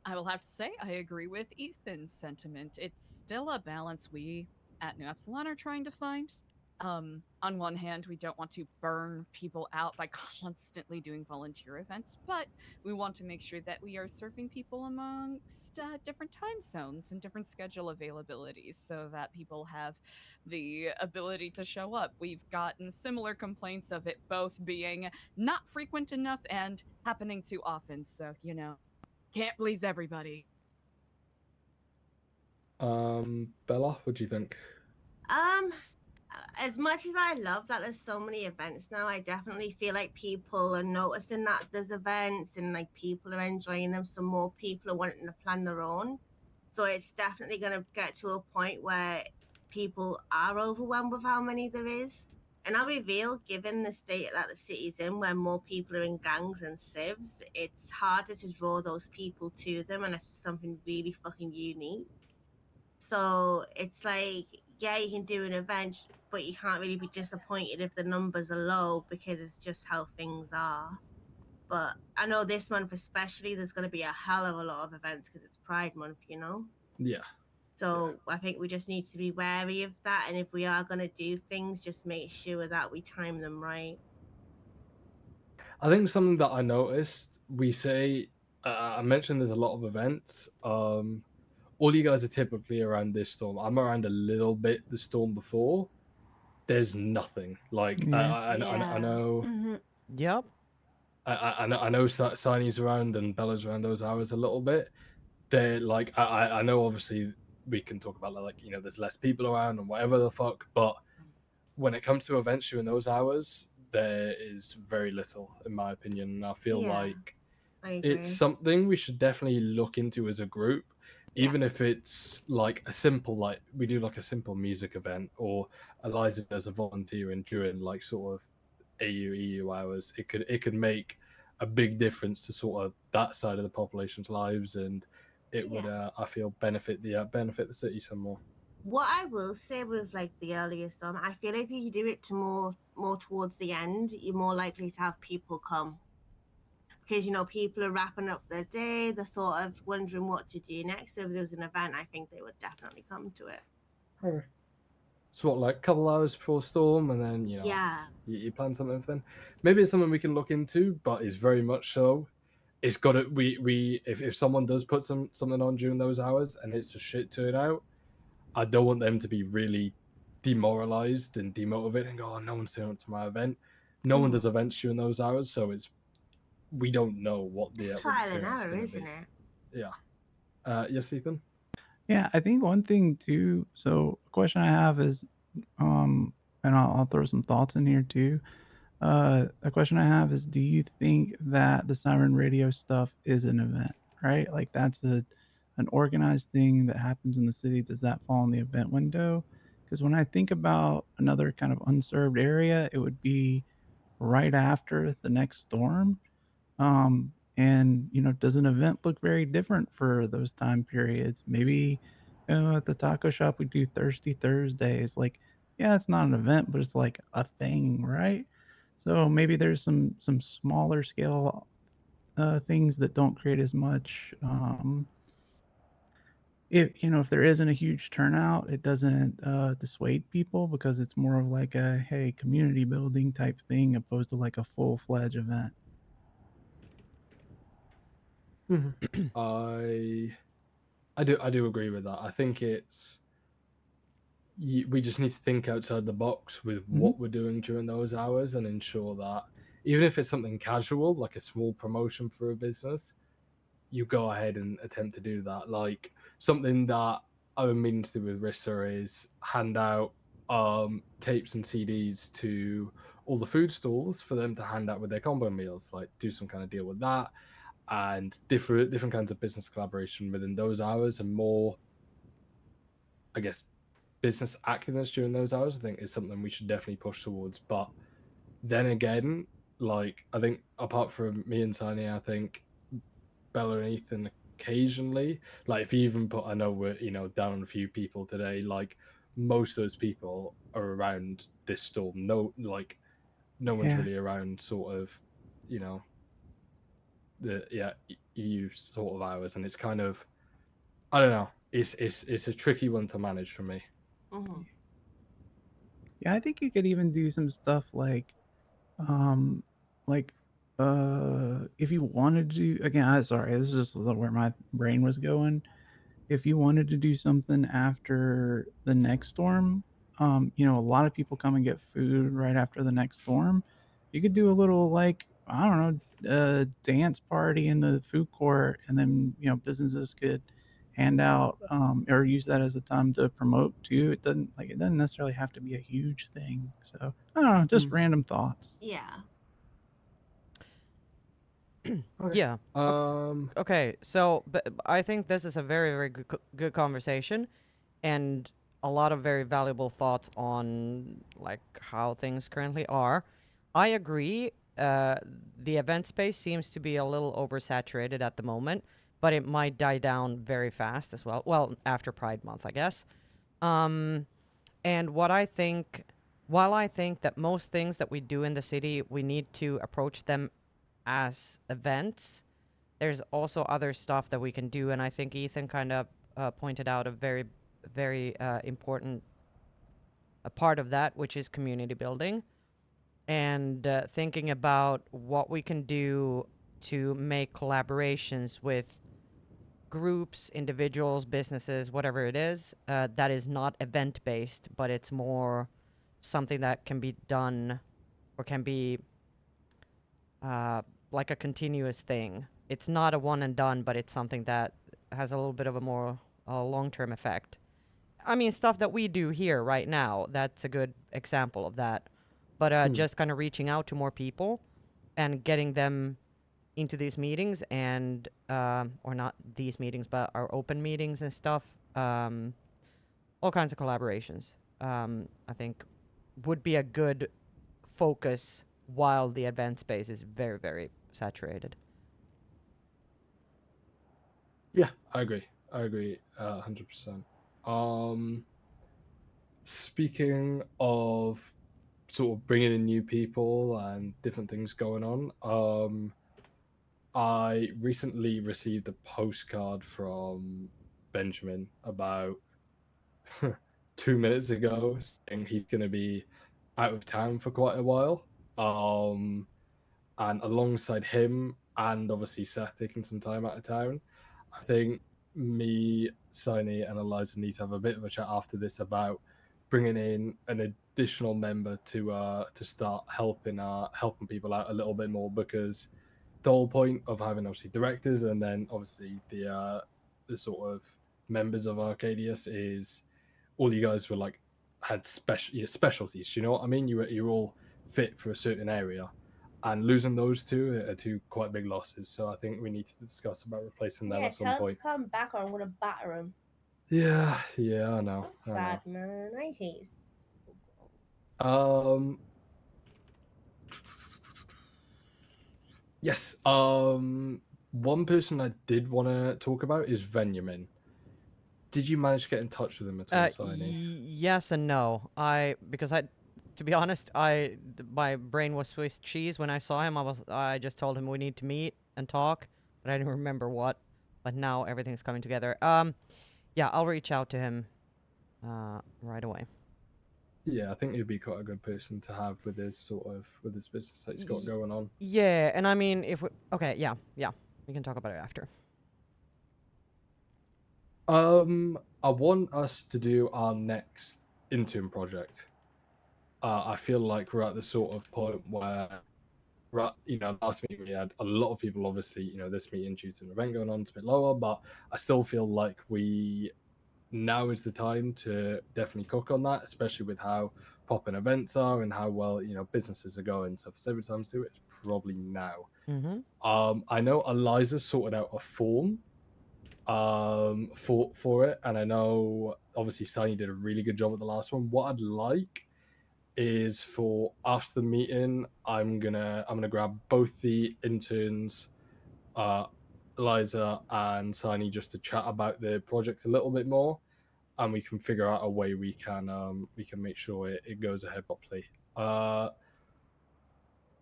I will have to say I agree with Ethan's sentiment. It's still a balance we at New Epsilon are trying to find. On one hand, we don't want to burn people out by constantly doing volunteer events, but we want to make sure that we are serving people amongst different time zones and different schedule availabilities so that people have the ability to show up. We've gotten similar complaints of it both being not frequent enough and happening too often, so, can't please everybody. Bella, what do you think? As much as I love that there's so many events now, I definitely feel like people are noticing that there's events and like people are enjoying them, so more people are wanting to plan their own. So it's definitely going to get to a point where people are overwhelmed with how many there is. And I'll be real, given the state that the city's in, where more people are in gangs and civs, it's harder to draw those people to them, and that's just something really fucking unique. So it's like, yeah, you can do an event, but you can't really be disappointed if the numbers are low because it's just how things are. But I know this month especially, there's going to be a hell of a lot of events because it's Pride Month, Yeah. So I think we just need to be wary of that. And if we are going to do things, just make sure that we time them right. I think something that I noticed, we say, I mentioned there's a lot of events. All you guys are typically around this storm. I'm around a little bit the storm before. There's nothing. Like, I know. Yep. I know Saini's around and Bella's around those hours a little bit. They're like, I know obviously we can talk about like, there's less people around and whatever the fuck, but when it comes to events during those hours, there is very little, in my opinion. And I feel Yeah, like I agree. it's something we should definitely look into as a group, even if it's like a simple, like we do like a simple music event, or Eliza does a volunteering during like sort of AU hours. It could make a big difference to sort of that side of the population's lives, and it would I feel benefit the city some more. What I will say with like the earlier storm, I feel like if you do it to more towards the end, you're more likely to have people come. Because people are wrapping up their day, they're sort of wondering what to do next. So if there was an event, I think they would definitely come to it. Okay. So what, like a couple hours before storm, and then Yeah. you plan something for then. Maybe it's something we can look into, but it's very much so. It's got to we if someone does put something on during those hours and it's a shit turnout, I don't want them to be really demoralized and demotivated and go, oh, no one's turning up to my event. No one does events during those hours, so we don't know what the It's trial and turnout's error, gonna isn't be. it? Yeah. Yes, Ethan. Yeah, I think one thing too. So, a question I have is, and I'll throw some thoughts in here too. A question I have is, do you think that the Siren Radio stuff is an event, right? Like that's an organized thing that happens in the city. Does that fall in the event window? Because when I think about another kind of unserved area, it would be right after the next storm. And does an event look very different for those time periods? Maybe at the taco shop we do Thirsty Thursdays. Like, yeah, it's not an event, but it's like a thing, right? So maybe there's some smaller scale things that don't create as much. If there isn't a huge turnout, it doesn't dissuade people because it's more of like a hey community building type thing opposed to like a full fledged event. I do agree with that. I think we just need to think outside the box with what we're doing during those hours and ensure that even if it's something casual, like a small promotion for a business, you go ahead and attempt to do that. Like something that I've been meaning to do with Rissa is hand out tapes and CDs to all the food stalls for them to hand out with their combo meals. Like do some kind of deal with that, and different kinds of business collaboration within those hours, and more, I guess, business acumen during those hours, I think is something we should definitely push towards. But then again, like I think apart from me and Saini, I think Bella and Ethan occasionally, like if you even put, I know we're down on a few people today, like most of those people are around this storm. No one's Yeah. really around sort of the EU sort of hours, and it's kind of, I don't know, it's a tricky one to manage for me. Yeah, I think you could even do some stuff um, like, if you wanted to do, again, sorry, this is just where my brain was going. If you wanted to do something after the next storm, a lot of people come and get food right after the next storm. You could do a little like, I don't know, dance party in the food court, and then businesses could hand out or use that as a time to promote too. It doesn't necessarily have to be a huge thing. So I don't know, just random thoughts. Yeah. Yeah. Okay. So, but I think this is a very, very good conversation, and a lot of very valuable thoughts on like how things currently are. I agree. The event space seems to be a little oversaturated at the moment, but it might die down very fast as well. Well, after Pride Month, I guess. And what I think, while I think that most things that we do in the city, we need to approach them as events, there's also other stuff that we can do, and I think Ethan kind of pointed out a very, very important part of that, which is community building, and thinking about what we can do to make collaborations with groups, individuals, businesses, whatever it is, that is not event-based, but it's more something that can be done or can be like a continuous thing. It's not a one and done, but it's something that has a little bit of a more long-term effect. I mean, stuff that we do here right now, that's a good example of that. but just kind of reaching out to more people and getting them into these meetings and or not these meetings, but our open meetings and stuff. All kinds of collaborations. I think would be a good focus while the event space is very, very saturated. Yeah, I agree. 100%. Speaking of sort of bringing in new people and different things going on, I recently received a postcard from Benjamin about 2 minutes ago saying he's going to be out of town for quite a while. And alongside him and obviously Seth taking some time out of town, I think me, Saini, and Eliza need to have a bit of a chat after this about bringing in an additional member to start helping people out a little bit more, because the whole point of having obviously directors and then obviously the sort of members of Arcadius is all you guys were like had specialties. You know what I mean? You're all fit for a certain area, and losing those two are two quite big losses. So I think we need to discuss about replacing them Yeah, at some tell him to point. come back or I'm gonna batter him. Yeah, I know. That's sad, man. I hate. Yes. One person I did want to talk about is Benjamin. Did you manage to get in touch with him at all, Saini? Yes and no. Because to be honest, my brain was Swiss cheese when I saw him. I just told him we need to meet and talk, but I didn't remember what. But now everything's coming together. Yeah, I'll reach out to him, right away. Yeah, I think he'd be quite a good person to have with his business that he's got going on. Yeah, and I mean, yeah, we can talk about it after. I want us to do our next intern project. I feel like we're at the sort of point where, last meeting we had a lot of people. Obviously, this meeting due to an event going on, it's a bit lower, but I still feel like now is the time to definitely cook on that, especially with how popping events are and how well businesses are going. So for every time to do it, it's probably now. Mm-hmm. I know Eliza sorted out a form for it, and I know obviously Saini did a really good job at the last one. What I'd like is for after the meeting, I'm gonna grab both the interns, Eliza and Saini, just to chat about the project a little bit more, and we can figure out a way we can make sure it goes ahead properly.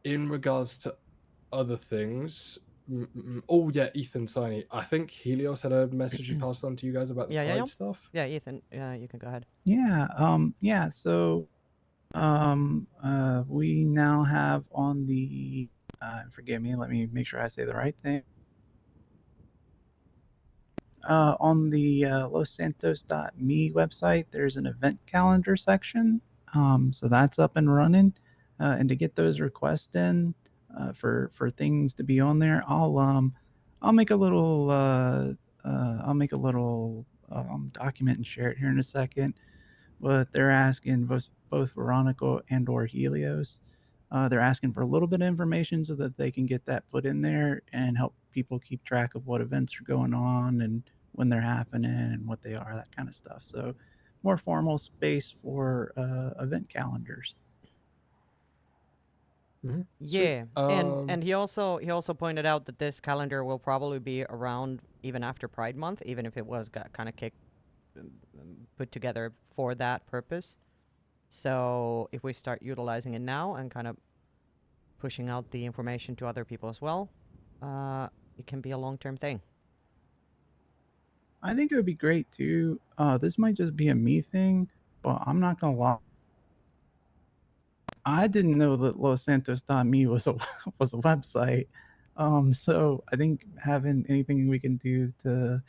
In regards to other things, oh yeah, Ethan, Saini, I think Helios had a message he passed on to you guys about the Pride stuff. Yeah, Ethan, you can go ahead. Yeah. So, we now have on the, forgive me, let me make sure I say the right thing. On the lossantos.me website, there's an event calendar section. So that's up and running. And to get those requests in for things to be on there, I'll make a little document and share it here in a second. But they're asking both Veronica and or Helios. They're asking for a little bit of information so that they can get that put in there and help people keep track of what events are going on and when they're happening and what they are, that kind of stuff. So more formal space for event calendars. Yeah, and he also pointed out that this calendar will probably be around even after Pride Month, even if it was kind of put together for that purpose. So if we start utilizing it now and kind of pushing out the information to other people as well, it can be a long-term thing. I think it would be great too. This might just be a me thing, but I'm not gonna lie. I didn't know that lossantos.me was a was a website. So I think having anything we can do to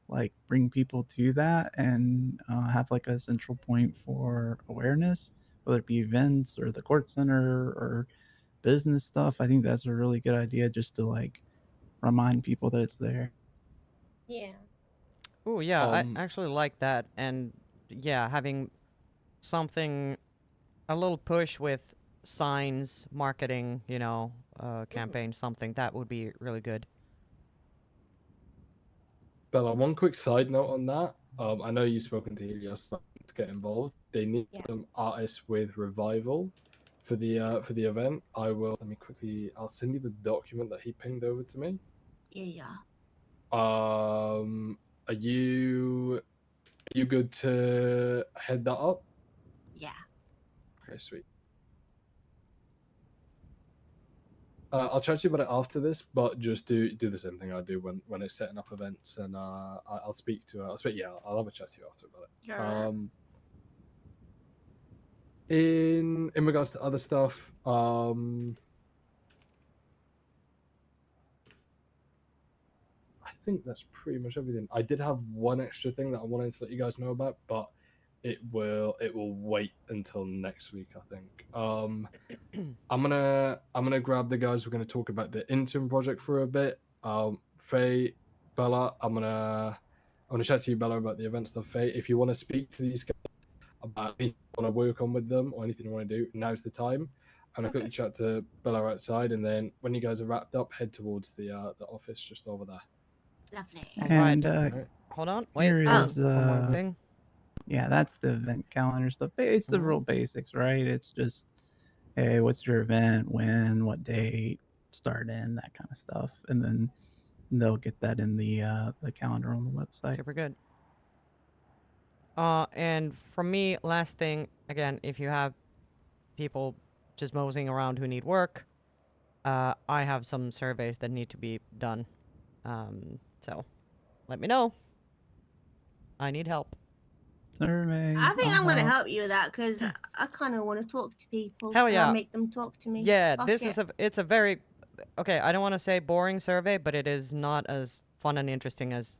like bring people to that and have like a central point for awareness, whether it be events or the court center or business stuff, I think that's a really good idea just to like remind people that it's there. Yeah. Oh yeah, I actually like that, and yeah, having something, a little push with signs, marketing, you know, campaign, something that would be really good. Bella, one quick side note on that. I know you've spoken to Helios to get involved. They need some artists with revival for the event. Let me quickly. I'll send you the document that he pinged over to me. Yeah. Are you good to head that up? Yeah. Okay, sweet. I'll chat to you about it after this, but just do the same thing I do when it's setting up events, and I'll speak to I'll have a chat to you after about it. Sure. In regards to other stuff, I think that's pretty much everything. I did have one extra thing that I wanted to let you guys know about, but it will wait until next week, I think. I'm gonna grab the guys. We're gonna talk about the intern project for a bit. Faye, Bella, I'm gonna chat to you, Bella, about the event stuff. Faye, if you want to speak to these guys about anything you want to work on with them or anything you want to do, now's the time. I'm gonna quickly chat to Bella outside, and then when you guys are wrapped up, head towards the office just over there. Lovely. And Hold on, wait. here is one more thing. Yeah, that's the event calendar stuff. It's the real basics, right? It's just, hey, what's your event, when, what date, start in, that kind of stuff, and then they'll get that in the calendar on the website. Super good. And from me, last thing, again, if you have people just moseying around who need work, I have some surveys that need to be done. So let me know. I need help. Survey. I think I'm gonna help you with that because I kind of want to talk to people. Hell and yeah. I'll make them talk to me. Yeah, Fuck this it. is it's a very, okay, I don't want to say boring survey, but it is not as fun and interesting as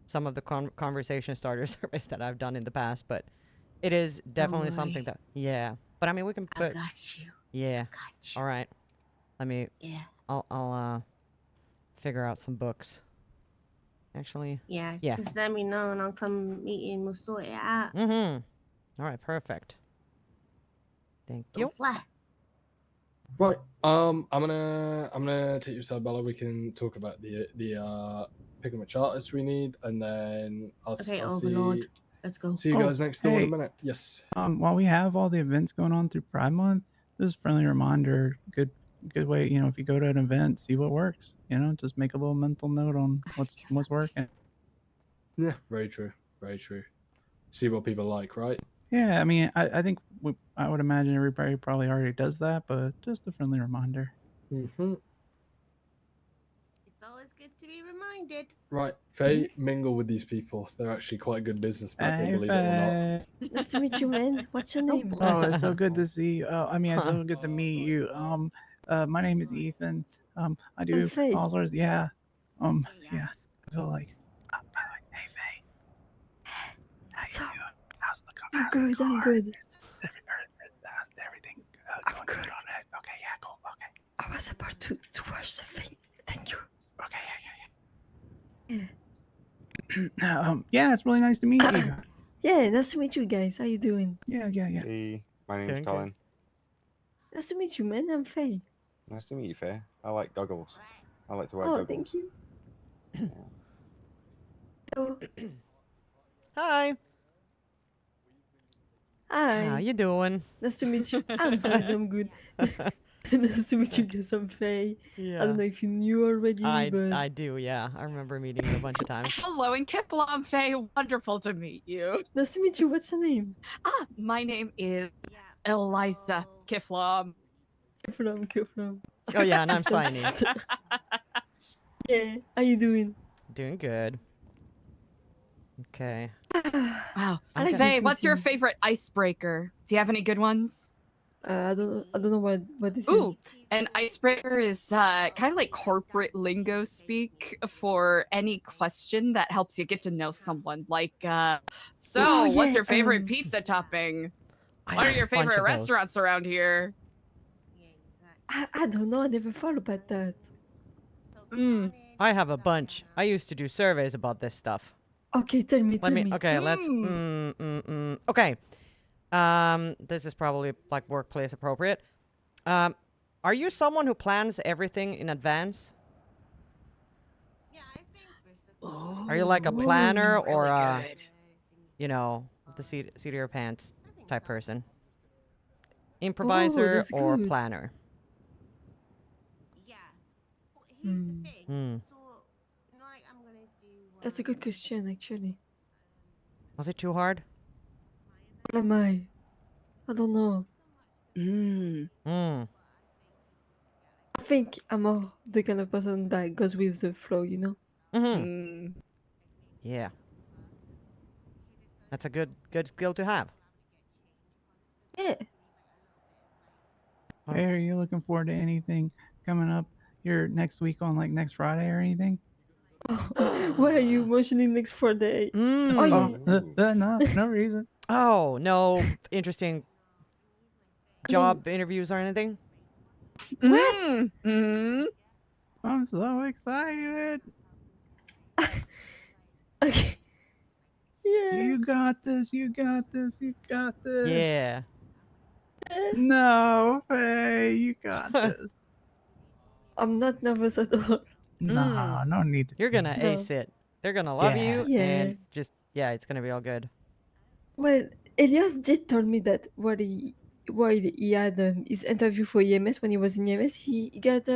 some of the conversation starter surveys that I've done in the past, but it is definitely worry. something that, yeah. But I mean, we can I put, got you. yeah. I got you. All right. Let me, Yeah. I'll figure out some books. Actually, Yeah. yeah. Just let me know and I'll come meet you and we'll sort it out. Mm-hmm. All right, perfect. Thank you. Fly. Right. I'm gonna take you aside, Bella. We can talk about the picking which artists we need, and then I'll Overlord. Let's go. see you guys next door in a minute. Yes. While we have all the events going on through Pride Month, just a friendly reminder, good way, you know, if you go to an event, see what works, you know, just make a little mental note on what's working. Yeah, very true. Very true. See what people like, right? Yeah, I mean, I think I would imagine everybody probably already does that, but just a friendly reminder. Mm-hmm. It's always good to be reminded. Right. Faye, mingle with these people. They're actually quite good business people, Hey, believe it or not. Nice to meet you, man. What's your name? Oh, it's so good to see you. I mean, it's so good to meet you. My name is Ethan. I do Faye. all sorts. Yeah. Yeah. I feel like. By the way, hey Faye. What's up? How's the car? I'm good. I'm good. Everything going good on it? Okay. Yeah. Cool. Okay. I was about to watch the thing. Thank you. Okay. Yeah. It's really nice to meet you. Yeah, nice to meet you guys. How you doing? Yeah. Hey, my name's Doing good. Colin. Nice to meet you, man. I'm Faye. Nice to meet you, Faye. I like goggles. I like to wear Oh, goggles. thank you. Hello. Hi. Hi. How you doing? Nice to meet you. I'm good. I'm good. Nice to meet you guys. I'm Faye. Yeah. I don't know if you knew already, but I do, yeah. I remember meeting you a bunch of times. Hello, and Kiplam Faye. Wonderful to meet you. Nice to meet you. What's your name? My name is Eliza Kiflam. Kiflam. Oh yeah, and I'm Sisters. Saini. Yeah. How you doing? Doing good. Okay. Wow. I like Faye, this what's your meeting. favorite icebreaker? Do you have any good ones? I don't know what this Ooh, is. an icebreaker is kind of like corporate lingo speak for any question that helps you get to know someone. Like, so Oh, what's yeah, your favorite pizza topping? What are your favorite restaurants around here? I don't know. I never thought about that. I have a bunch. I used to do surveys about this stuff. Okay, tell me. Okay, let's. Okay. This is probably like workplace appropriate. Are you someone who plans everything in advance? Are you like a Oh, planner that's or really a, good. you know, the seat of your pants type person? Oh, Improviser that's or good. planner? Hmm. Hmm. That's a good question, actually. Was it too hard? What am I? I don't know. Hmm. I think I'm more the kind of person that goes with the flow, you know? Mm-hmm. Yeah. That's a good skill to have. Yeah. Hey, are you looking forward to anything coming up here next week on like next Friday or anything? Why are you mentioning next Friday? Oh, yeah. No reason. Oh, no interesting I mean- job interviews or anything? What? I'm so excited. Okay. Yeah. You got this. You got this. You got this. Yeah. No, Faye, you got this. I'm not nervous at all. No, no need to. You're be. gonna ace it. They're gonna love you Yeah. and just, yeah, it's gonna be all good. Well, Elias did tell me that while he had his interview for EMS when he was in EMS, he got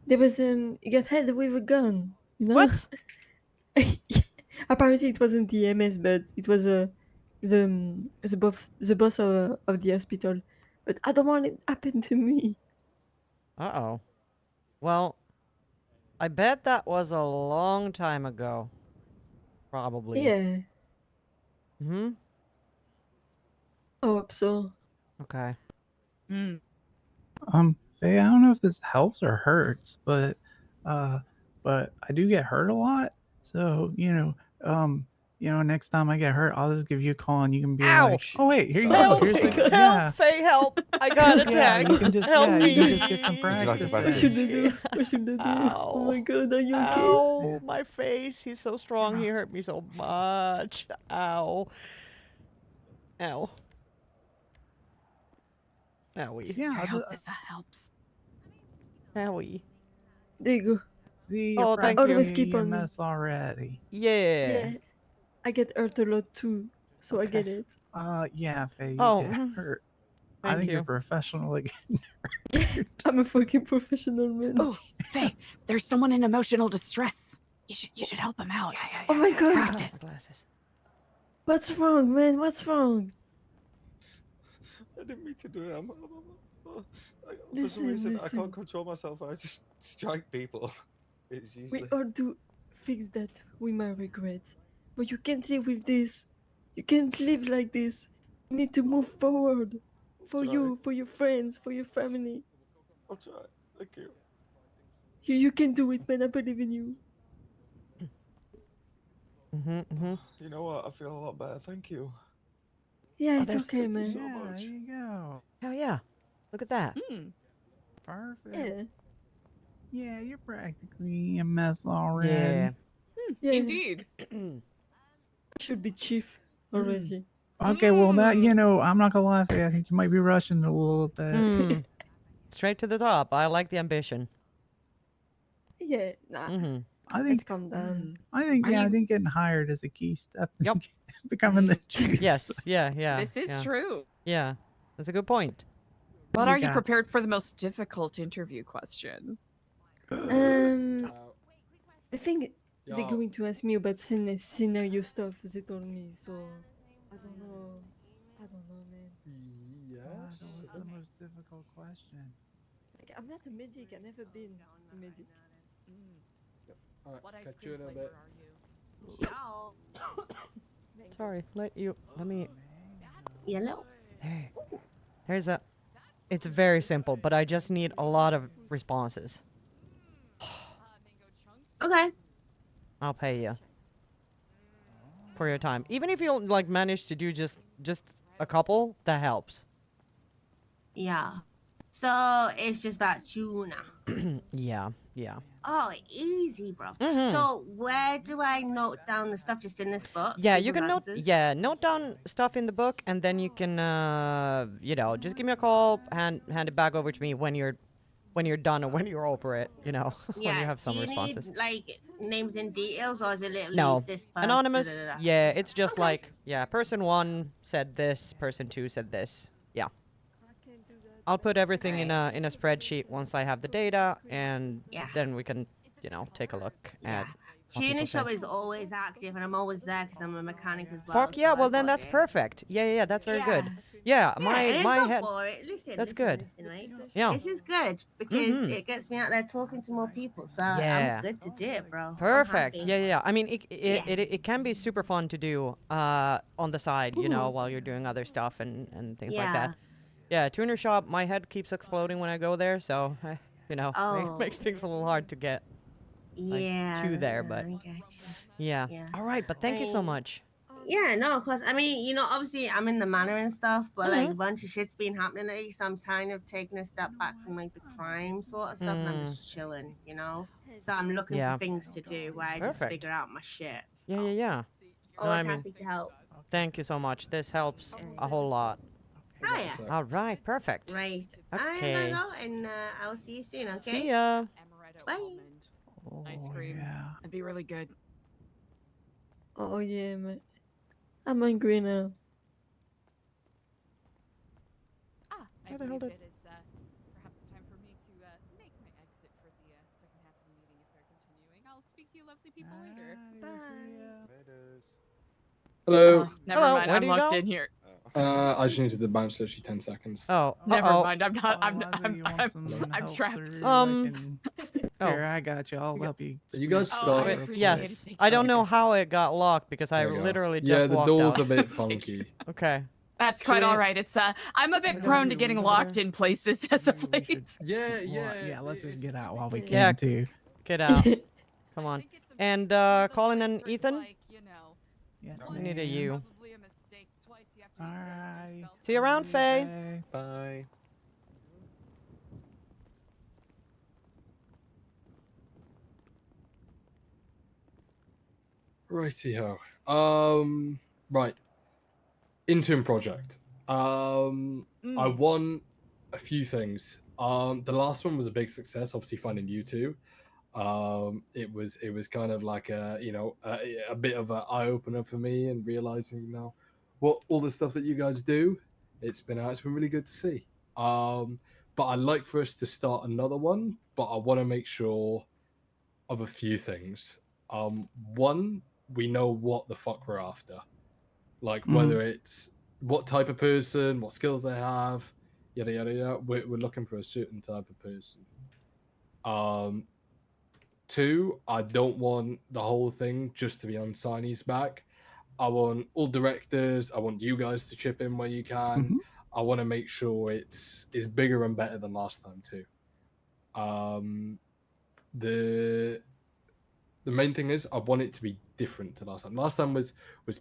he got held with a gun. You know? What? Apparently, it wasn't EMS, but it was the boss of the hospital. But I don't want it to happen to me. Uh-oh. Well, I bet that was a long time ago. Probably. Yeah. Hmm? I hope so. Okay. Faye, I don't know if this helps or hurts, but I do get hurt a lot. So, next time I get hurt, I'll just give you a call and you can be like, Ouch! oh wait, here you Help! go. Here's the, Help! Faye, help! I got attacked! you can just help me! you can just get some practice. What should I do? What should I do? Ow. Oh my god, are you okay? Ow! My face. He's so strong. He hurt me so much. Ow. Ow. Owie. Yeah, I hope this helps. Owie. There you go. See, Oh, you're thank you. Always keep on me. EMS already. Yeah. Yeah. I get hurt a lot too, so I get it. Yeah, Faye, you Oh, get hurt. I thank think you. you're professional again. I'm a fucking professional man. Oh, Faye, there's someone in emotional distress. You should help him out. Oh my god. Practice. What's wrong, man? What's wrong? I didn't mean to do it. For Listen, some reason, I listen. can't control myself. I just strike people. It's usually. We all do things that we might regret. But you can't live with this. You can't live like this. You need to move forward. For you, for your friends, for your family. I'll try. Thank you. You can do it, man. I believe in you. You know what? I feel a lot better. Thank you. Yeah, it's there's- okay, Thank you man. so Yeah, much. there you go. Hell yeah. Look at that. Perfect. Yeah. Yeah, you're practically EMS already. Yeah. Yeah. Indeed. Should be chief already. Okay, well that I'm not gonna lie, Faye, I think you might be rushing it a little bit. Hmm. Straight to the top. I like the ambition. Yeah, nah. I Let's think calm down. I think Are I you- think getting hired is a key step in Yep. becoming the chief. Yes. Yeah. Yeah. This is yeah. true. Yeah. That's a good point. But You are you got- prepared for the most difficult interview question? I think they're Yeah. going to ask me about scenario stuff. They told me, so I don't know. I don't know, man. Gosh, that was the most difficult question. Like, I'm not a medic. I've never been a medic. Alright, What ice catch you cream in a flavor bit. are you? Sorry. Let me. Yellow. There. There's a. It's very simple, but I just need a lot of responses. Okay. I'll pay you for your time. Even if you like manage to do just a couple, that helps. Yeah. So it's just about you now. Yeah. Yeah. Oh, easy, bro. Mhm. So where do I note down the stuff? Just in this book? Yeah, you People's can answers? note down stuff in the book, and then you can, just give me a call, hand it back over to me when you're done or when you're over it, when you Yeah. have Do some you responses. need like names and details, or is it literally No, this person? anonymous. Yeah, it's just like, person 1 said this, person 2 said this. Yeah. I'll put everything in a spreadsheet once I have the data, and then we can, take a look at. what people Tuning say. shop is always active, and I'm always there because I'm a mechanic as well. Fuck yeah! so Well, I've then got that's this. perfect. Yeah, that's very good. Yeah, my and it's my not head. boring. Listen, That's listen, good. listen, right? Yeah. This is good because Mhm. it gets me out there talking to more people. So Yeah. I'm good to do it, bro. I'm Perfect. happy. Yeah. I mean, it can be super fun to do on the side, while you're doing other stuff and things like that. Yeah, tuner shop. My head keeps exploding when I go there, so makes things a little hard to get to there. But I get you. yeah. All right, but thank you so much. Yeah, no, of course. I mean, obviously I'm in the manor and stuff, but like Mhm. a bunch of shit's been happening lately, so I'm kind of taking a step back from like the crime sort of stuff, and I'm just chilling, So I'm looking Yeah. for things to do where I just Perfect. figure out my shit. Yeah. No, Always I mean, happy to help. thank you so much. This helps a whole lot. Hiya. All right, perfect. Right. Okay. I'm gonna go, and I'll see you soon. Okay. See ya. Bye. Ice cream. Yeah. It'd be really good. Oh yeah, man. I'm hungry now. I believe it is perhaps time for me to make my exit for the second half of the meeting if they're continuing. I'll speak to you lovely people later. Hello. Never Hello, mind. where I'm do you locked go? in here. I just needed the bounce literally 10 seconds. Oh, Never uh-oh. mind. I'm not. I'm trapped. Here, I got you. I'll help you. You guys squeeze start. it real quick. Yes. I don't know how it got locked because I There we go. literally Yeah, just the walked door's out. a bit funky. Okay. That's quite all right. It's I'm a bit prone to getting locked in places as of late. Yeah, let's just get out while we can Yeah, too. get out. Come on. And Colin and Ethan? Yes, We need a you. Alright. See you around, Faye. Bye. Righty-ho. Right. Interim project. I won a few things. The last one was a big success, obviously finding you two. It was kind of like a bit of an eye opener for me and realizing what all the stuff that you guys do. It's been really good to see. But I'd like for us to start another one, but I want to make sure of a few things. One, we know what the fuck we're after, like whether it's what type of person, what skills they have, yada yada yada. We're looking for a certain type of person. Two, I don't want the whole thing just to be on Saini's back. I want all directors. I want you guys to chip in where you can. I want to make sure it's bigger and better than last time too. The main thing is I want it to be different to last time. Last time was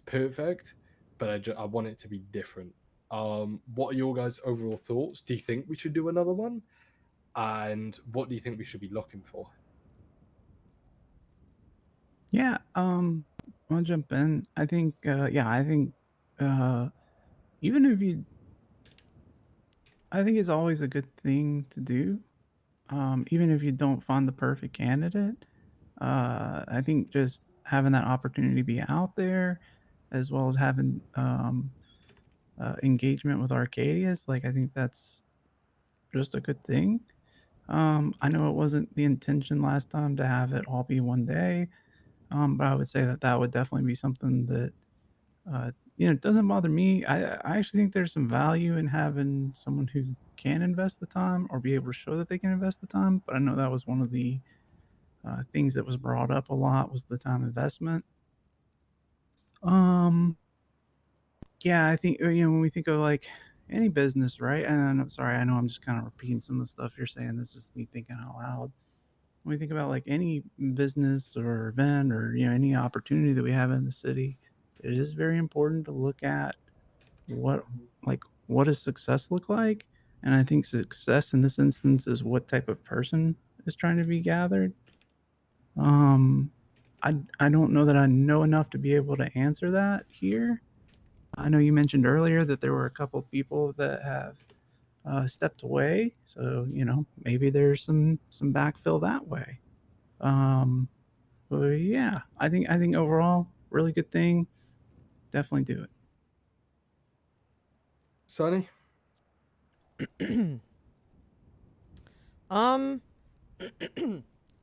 perfect, but I want it to be different. What are your guys' overall thoughts? Do you think we should do another one? And what do you think we should be looking for? Yeah, I'll jump in. I think, even if you, I think it's always a good thing to do. Even if you don't find the perfect candidate, I think just having that opportunity to be out there, as well as having engagement with Arcadius, like I think that's just a good thing. I know it wasn't the intention last time to have it all be one day, but I would say that would definitely be something that it doesn't bother me. I actually think there's some value in having someone who can invest the time or be able to show that they can invest the time. But I know that was one of the things that was brought up a lot was the time investment. Yeah, I think when we think of like any business, right? And I'm sorry, I know I'm just kind of repeating some of the stuff you're saying. This is just me thinking out loud. When we think about like any business or event or any opportunity that we have in the city, it is very important to look at what does success look like. And I think success in this instance is what type of person is trying to be gathered. I don't know that I know enough to be able to answer that here. I know you mentioned earlier that there were a couple people that have stepped away, so maybe there's some backfill that way. But yeah, I think overall really good thing. Definitely do it. Saini?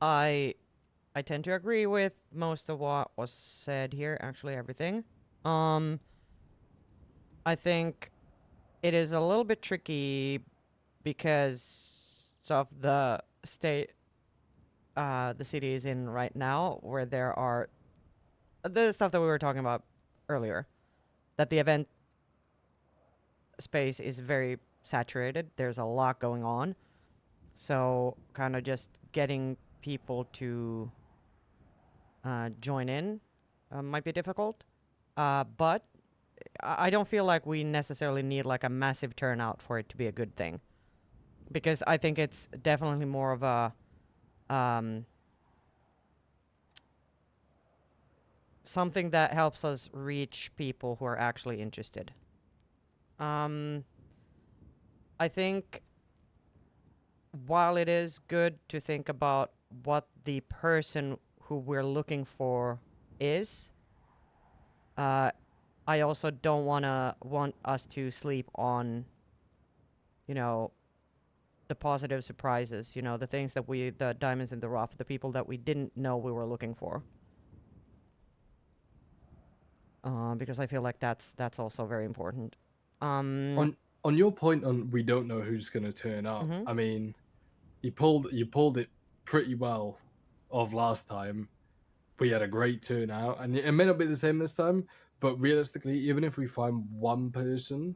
I tend to agree with most of what was said here, actually everything. I think it is a little bit tricky because of the state the city is in right now, where there are the stuff that we were talking about earlier, that the event space is very saturated. There's a lot going on. So kind of just getting people to join in might be difficult. But I don't feel like we necessarily need like a massive turnout for it to be a good thing. Because I think it's definitely more of a something that helps us reach people who are actually interested. I think while it is good to think about what the person who we're looking for is, I also don't want us to sleep on, the positive surprises, the things that the diamonds in the rough, the people that we didn't know we were looking for. Because I feel like that's also very important. On your point on we don't know who's going to turn up. I mean, you pulled it pretty well of last time. We had a great turnout, and it may not be the same this time. But realistically, even if we find one person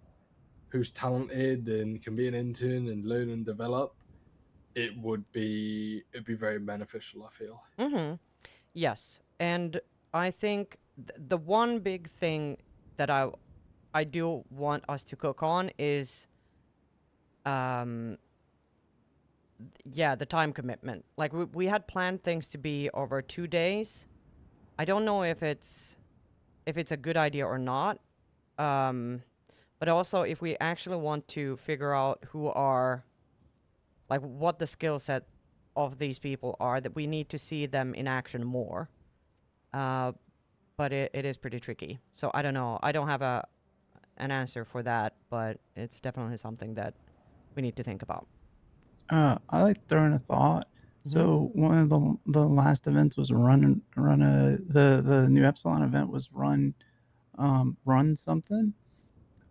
who's talented and can be an intern and learn and develop, it'd be very beneficial, I feel. Yes, and I think the one big thing that I do want us to cook on is the time commitment. Like we had planned things to be over 2 days. I don't know if it's a good idea or not. But also if we actually want to figure out who are, like, what the skill set of these people are, that we need to see them in action more. But it is pretty tricky. So I don't know. I don't have an answer for that, but it's definitely something that we need to think about. I like throwing a thought. So one of the last events was the New Epsilon event was run something.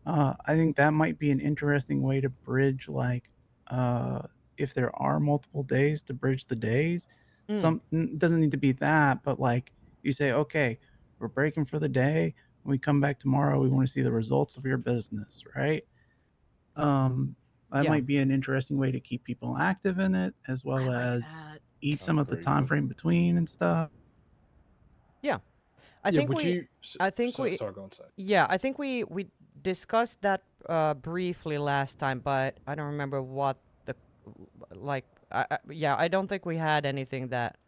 I think that might be an interesting way to bridge, like, if there are multiple days, to bridge the days. Doesn't need to be that, but like you say, okay, we're breaking for the day. When we come back tomorrow, we want to see the results of your business, right? That might be an interesting way to keep people active in it, as well as eat some of the time frame between and stuff. Yeah. I think we sorry, go on, sorry. Yeah, I think we discussed that briefly last time, but I don't remember what the I don't think we had anything that.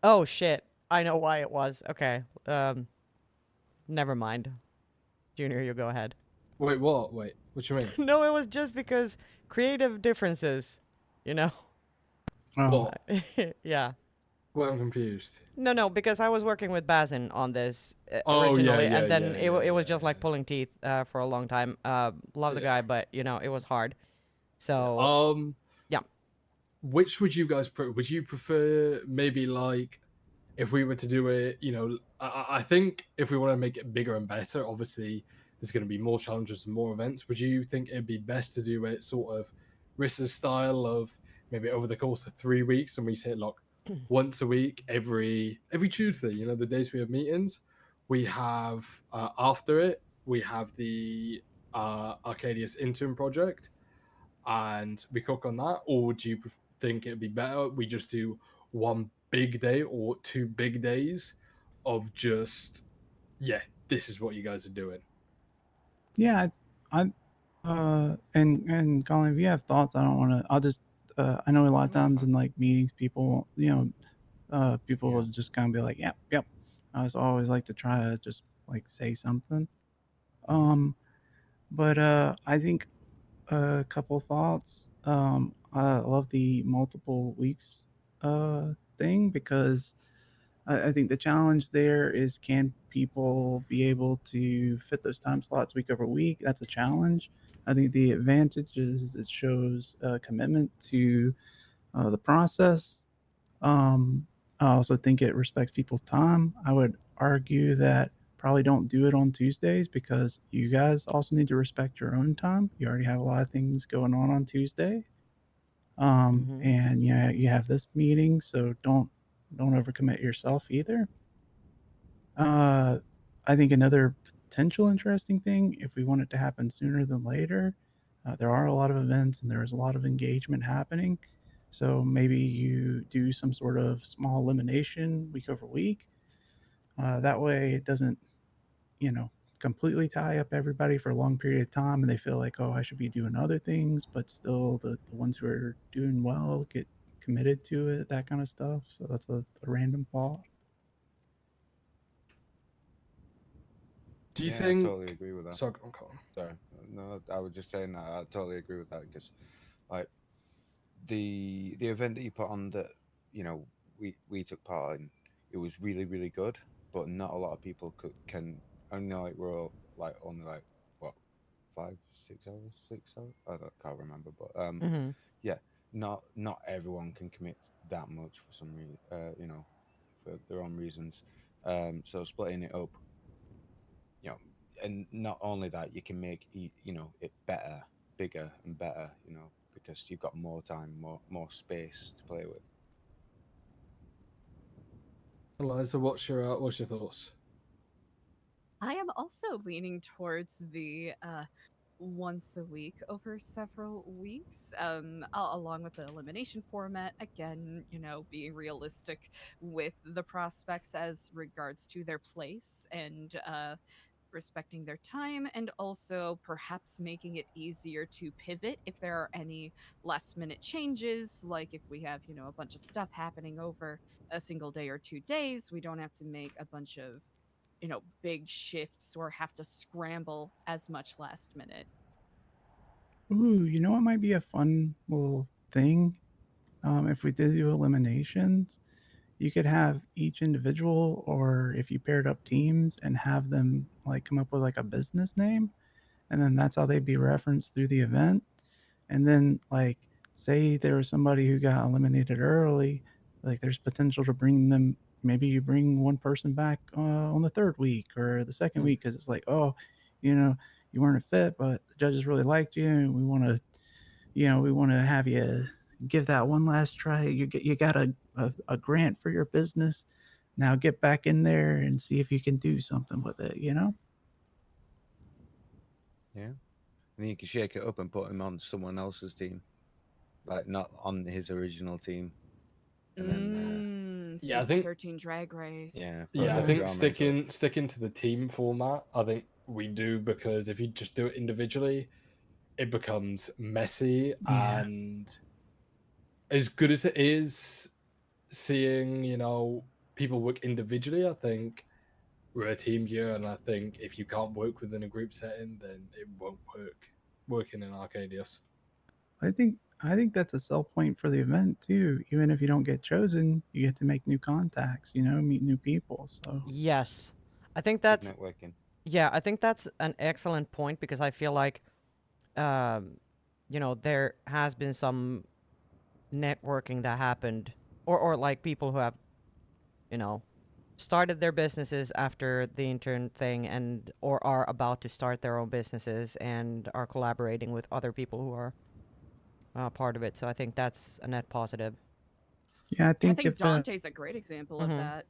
Oh shit, I know why it was. Okay. Never mind. Junior, you go ahead. Wait, what? Wait, what you mean? No, it was just because creative differences, What? Yeah. Well, I'm confused. No, because I was working with Bazin on this Oh, originally, yeah, and then yeah, it was just like pulling teeth for a long time. Love the guy, but it was hard. So yeah. Which would you guys would you prefer? Maybe like if we were to do it, I think if we want to make it bigger and better, obviously there's going to be more challenges and more events. Would you think it'd be best to do it sort of Rissa's style of maybe over the course of 3 weeks, and we say like once a week, every Tuesday, the days we have meetings, we have after it we have the Arcadius intern project, and we cook on that? Or would you think it'd be better we just do one big day or 2 big days of just, this is what you guys are doing? Yeah, and Colin, if you have thoughts, I don't want to. I know a lot of times in like meetings, people, people will just kind of be like, yep, yep. I was always like to try to just like say something. But I think a couple thoughts. I love the multiple weeks thing because I think the challenge there is, can people be able to fit those time slots week over week? That's a challenge. I think the advantage is it shows commitment to the process. I also think it respects people's time. I would argue that probably don't do it on Tuesdays because you guys also need to respect your own time. You already have a lot of things going on Tuesday. And yeah, you have this meeting, so don't overcommit yourself either. I think another potential interesting thing, if we want it to happen sooner than later, there are a lot of events and there is a lot of engagement happening. So maybe you do some sort of small elimination week over week. That way it doesn't, completely tie up everybody for a long period of time and they feel like, oh, I should be doing other things, but still the ones who are doing well get committed to it, that kind of stuff. So that's a random thought. Do you Yeah, think? I totally agree with that. Sorry, go on, Colin. Sorry, no, I was just saying that I totally agree with that because, like, the event that you put on that, we took part in, it was really good, but not a lot of people can. I know, like, we're all like only like what 5-6 hours, 6 hours. Can't remember, but Mhm. yeah, not everyone can commit that much for some reason, for their own reasons. So splitting it up, and not only that, you can make it better, bigger and better, because you've got more time, more space to play with. Eliza, what's your thoughts? I am also leaning towards the once a week over several weeks, along with the elimination format. Again, being realistic with the prospects as regards to their place and respecting their time, and also perhaps making it easier to pivot if there are any last minute changes, like if we have a bunch of stuff happening over a single day or 2 days, we don't have to make a bunch of big shifts or have to scramble as much last minute. Ooh, you know what might be a fun little thing? If we did do eliminations, you could have each individual, or if you paired up teams and have them like come up with like a business name, and then that's how they'd be referenced through the event. And then, like, say there was somebody who got eliminated early, like there's potential to bring them. Maybe you bring one person back on the third week or the second week because it's like, oh, you weren't a fit, but the judges really liked you, and we want to have you give that one last try. You got a grant for your business. Now get back in there and see if you can do something with it. Yeah, and then you can shake it up and put him on someone else's team, like not on his original team, and then Yeah, I Season think 13 Drag Race. Yeah, I put think drama into it. sticking to the team format, I think we do, because if you just do it individually, it becomes messy. Yeah. And as good as it is seeing, people work individually, I think we're a team here, and I think if you can't work within a group setting, then it won't work working in Arcadius. I think that's a sell point for the event too. Even if you don't get chosen, you get to make new contacts, meet new people. So Yes. I think Good that's networking. Yeah, I think that's an excellent point because I feel like there has been some networking that happened, or like people who have you know started their businesses after the intern thing, and or are about to start their own businesses and are collaborating with other people who are part of it. So I think that's a net positive. yeah, I I think think Dante's a great example of that.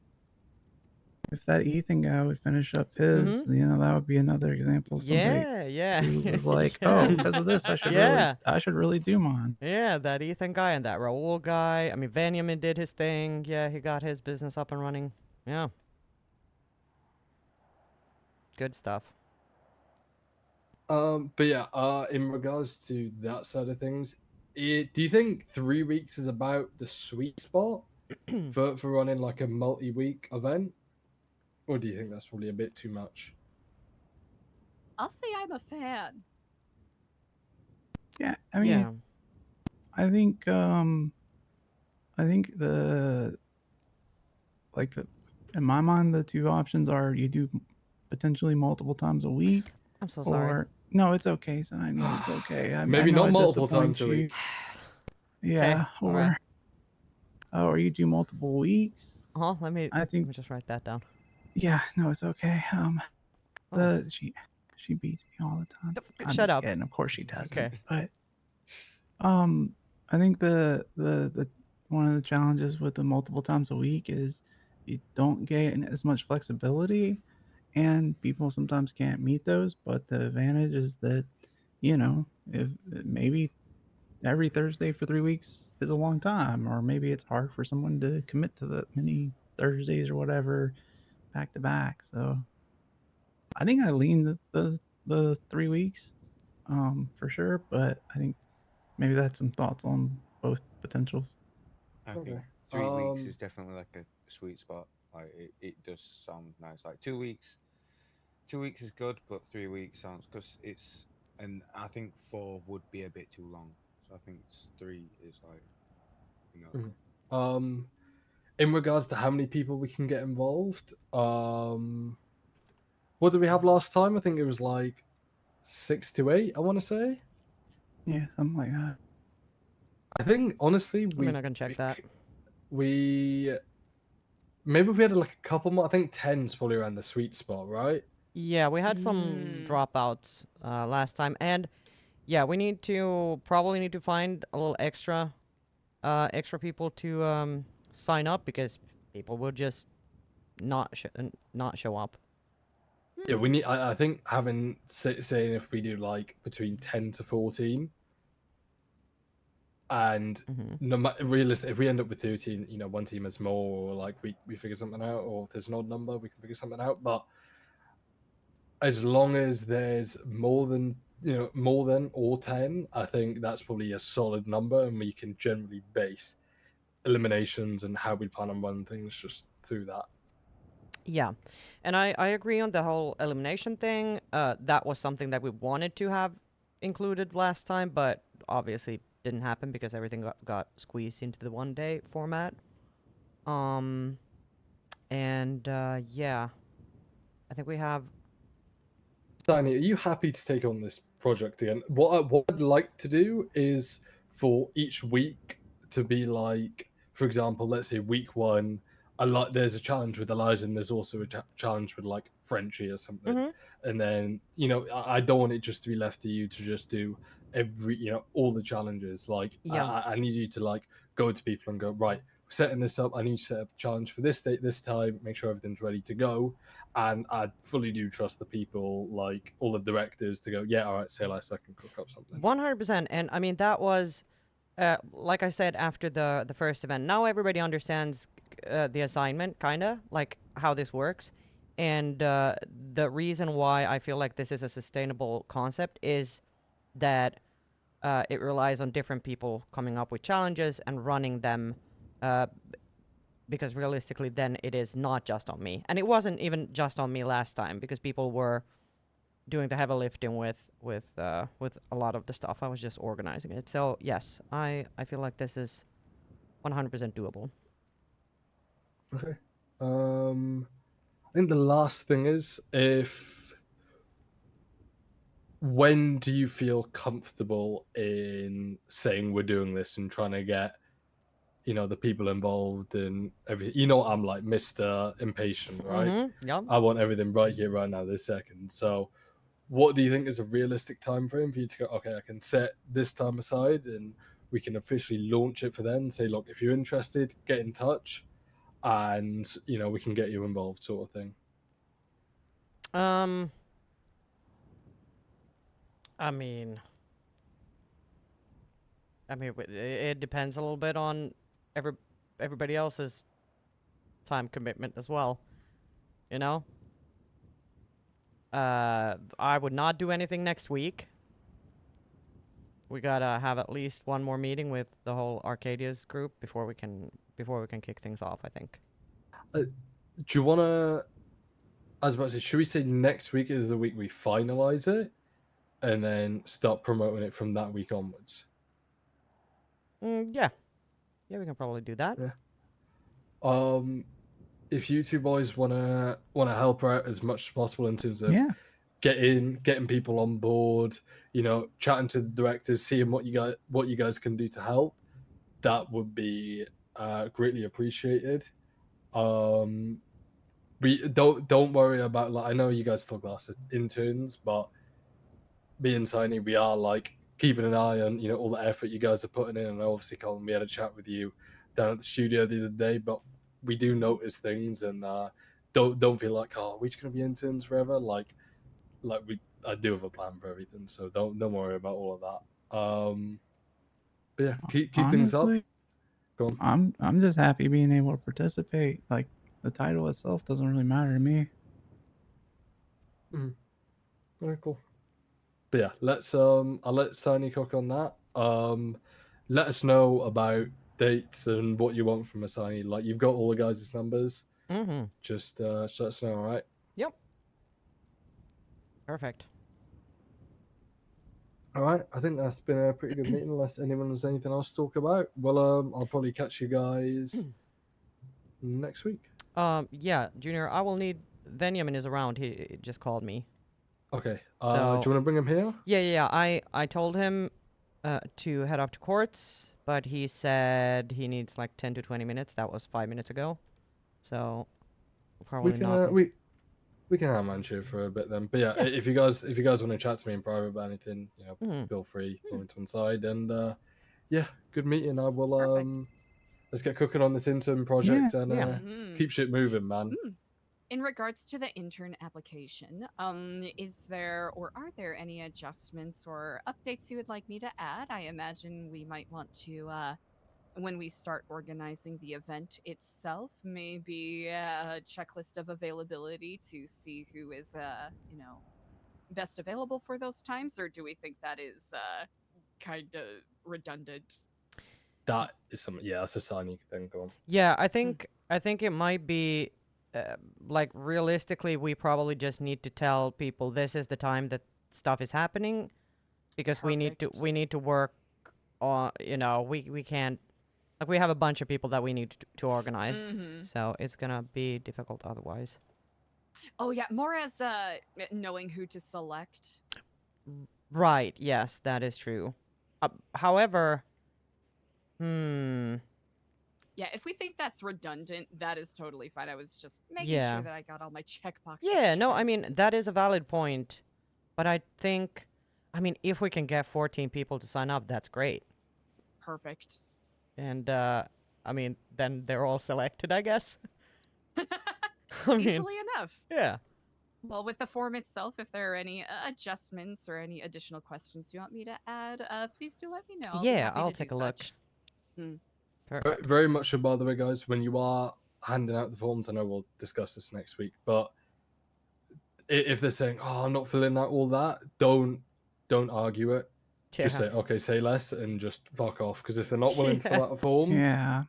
if that Ethan guy would finish up his, that would be another example of somebody Yeah. who was like, Yeah. oh, because of this, I should really do mine. Yeah, that Ethan guy and that Raul guy. I mean, Vanyamin did his thing. Yeah, he got his business up and running. Yeah. Good stuff. But yeah, in regards to that side of things, Do you think 3 weeks is about the sweet spot for running like a multi-week event, or do you think that's probably a bit too much? I'll say I'm a fan. Yeah, I mean, I think the like the in my mind the two options are you do potentially multiple times a week. I'm so sorry. Or no, it's okay, Saini. It's okay. I Maybe know not it multiple disappoints times a you. week. Yeah, all or right. or you do multiple weeks. Let me I think let me just write that down. Yeah, no, it's okay. Oh. She beats me all the time. I'm Shut just up. kidding. Of course she doesn't. Okay. But I think the one of the challenges with the multiple times a week is you don't get as much flexibility, and people sometimes can't meet those. But the advantage is that, if maybe every Thursday for 3 weeks is a long time, or maybe it's hard for someone to commit to that many Thursdays or whatever back to back. So I think I lean the 3 weeks, for sure. But I think maybe that's some thoughts on both potentials. I Okay. think 3 weeks is definitely like a sweet spot. Like it does sound nice. Like 2 weeks, 2 weeks is good, but 3 weeks sounds because it's, and I think 4 would be a bit too long. So I think 3 is like, you know. In regards to how many people we can get involved, what did we have last time? I think it was like 6 to 8. I want to say. Yeah, something like that. I think honestly, I mean, I can check that. We maybe if we had like a couple more. I think 10's probably around the sweet spot, right? Yeah, we had some dropouts last time, and yeah, we probably need to find a little extra people to sign up because people will just not show up. Yeah, we need. I think having saying if we do like between 10 to 14, and no matter realistic, if we end up with 13, one team has more, or like we figure something out, or if there's an odd number, we can figure something out. But as long as there's more than or 10, I think that's probably a solid number, and we can generally base eliminations and how we plan on running things just through that. Yeah, and I agree on the whole elimination thing. That was something that we wanted to have included last time, but obviously didn't happen because everything got squeezed into the 1-day format. And yeah, I think we have. Saini, are you happy to take on this project again? What I'd like to do is for each week to be like, for example, let's say week 1, there's a challenge with Elijah, and there's also a challenge with like Frenchie or something. And then I don't want it just to be left to you to just do all the challenges. Like I need you to like go to people and go, right, we're setting this up. I need you to set up a challenge for this date, this time. Make sure everything's ready to go. And I fully do trust the people, like all the directors, to go, yeah, all right, say less, I can cook up something. 100%, and I mean that was, like I said after the first event. Now everybody understands the assignment, kinda like how this works, and the reason why I feel like this is a sustainable concept is that it relies on different people coming up with challenges and running them. Because realistically, then it is not just on me, and it wasn't even just on me last time because people were doing the heavy lifting with a lot of the stuff. I was just organizing it. So yes, I feel like this is 100% doable. Okay. I think the last thing is when do you feel comfortable in saying we're doing this and trying to get the people involved and everything? I'm like Mr. Impatient, right? Yeah. I want everything right here, right now, this second. So what do you think is a realistic time frame for you to go, okay, I can set this time aside and we can officially launch it for them and say, look, if you're interested, get in touch and we can get you involved, sort of thing? I mean it depends a little bit on everybody else's time commitment as well, I would not do anything next week. we gotta have at least one more meeting with the whole Arcadia's group before we can kick things off, I think. Do you wanna? I was about to say, should we say next week is the week we finalize it, and then start promoting it from that week onwards? Yeah, we can probably do that. Yeah. If you two boys wanna help her out as much as possible in terms of getting people on board, chatting to the directors, seeing what you guys can do to help, that would be greatly appreciated. We don't worry about, like, I know you guys talk about us as interns, but me and Saini, we are like keeping an eye on all the effort you guys are putting in. And obviously, Colin, we had a chat with you down at the studio the other day, but we do notice things, and don't feel like, oh, we're just gonna be interns forever. Like I do have a plan for everything, so don't worry about all of that. But yeah, keep things up. Honestly, Go on. I'm just happy being able to participate. Like, the title itself doesn't really matter to me. Very cool. But yeah, I'll let Saini cook on that. Let us know about dates and what you want from Saini. Like, you've got all the guys' numbers. Mm-hmm. Just let us know, all right? Yep. Perfect. All right, I think that's been a pretty good meeting. Unless anyone has anything else to talk about, well, I'll probably catch you guys next week. Yeah, Junior, I will need. Benjamin is around. He just called me. Okay. So, do you want to bring him here? Yeah. I told him to head up to courts, but he said he needs like 10 to 20 minutes. That was 5 minutes ago. So probably We can not. we can have Manchu for a bit then. But yeah, if you guys want to chat to me in private about anything, feel free, go into one side. And yeah, good meeting. I will let's get cooking on this intern project and keep shit moving, man. In regards to the intern application, is there or are there any adjustments or updates you would like me to add? I imagine we might want to, when we start organizing the event itself, maybe a checklist of availability to see who is, best available for those times, or do we think that is kind of redundant? That is something. Yeah, that's a Saini thing. Go on. Yeah, I think it might be like, realistically, we probably just need to tell people this is the time that stuff is happening, because we need to work on, we can't, like, we have a bunch of people that we need to organize, so it's gonna be difficult otherwise. Oh yeah, more as knowing who to select. Right, yes, that is true. However, Yeah, if we think that's redundant, that is totally fine. I was just making sure that I got all my checkboxes. Yeah, no, I checked. mean, that is a valid point, but I think, if we can get 14 people to sign up, that's great. Perfect. And, then they're all selected, I guess. Easily enough. Yeah. Well, with the form itself, if there are any adjustments or any additional questions you want me to add, please do let me know. I'll be happy I'll to take do a look. such. Perfect. Very much so, by the way, guys, when you are handing out the forms, I know we'll discuss this next week, but if they're saying, oh, I'm not filling out all that, don't argue it. Just say, okay, say less and just fuck off. Because if they're not willing to fill out a form, Yeah,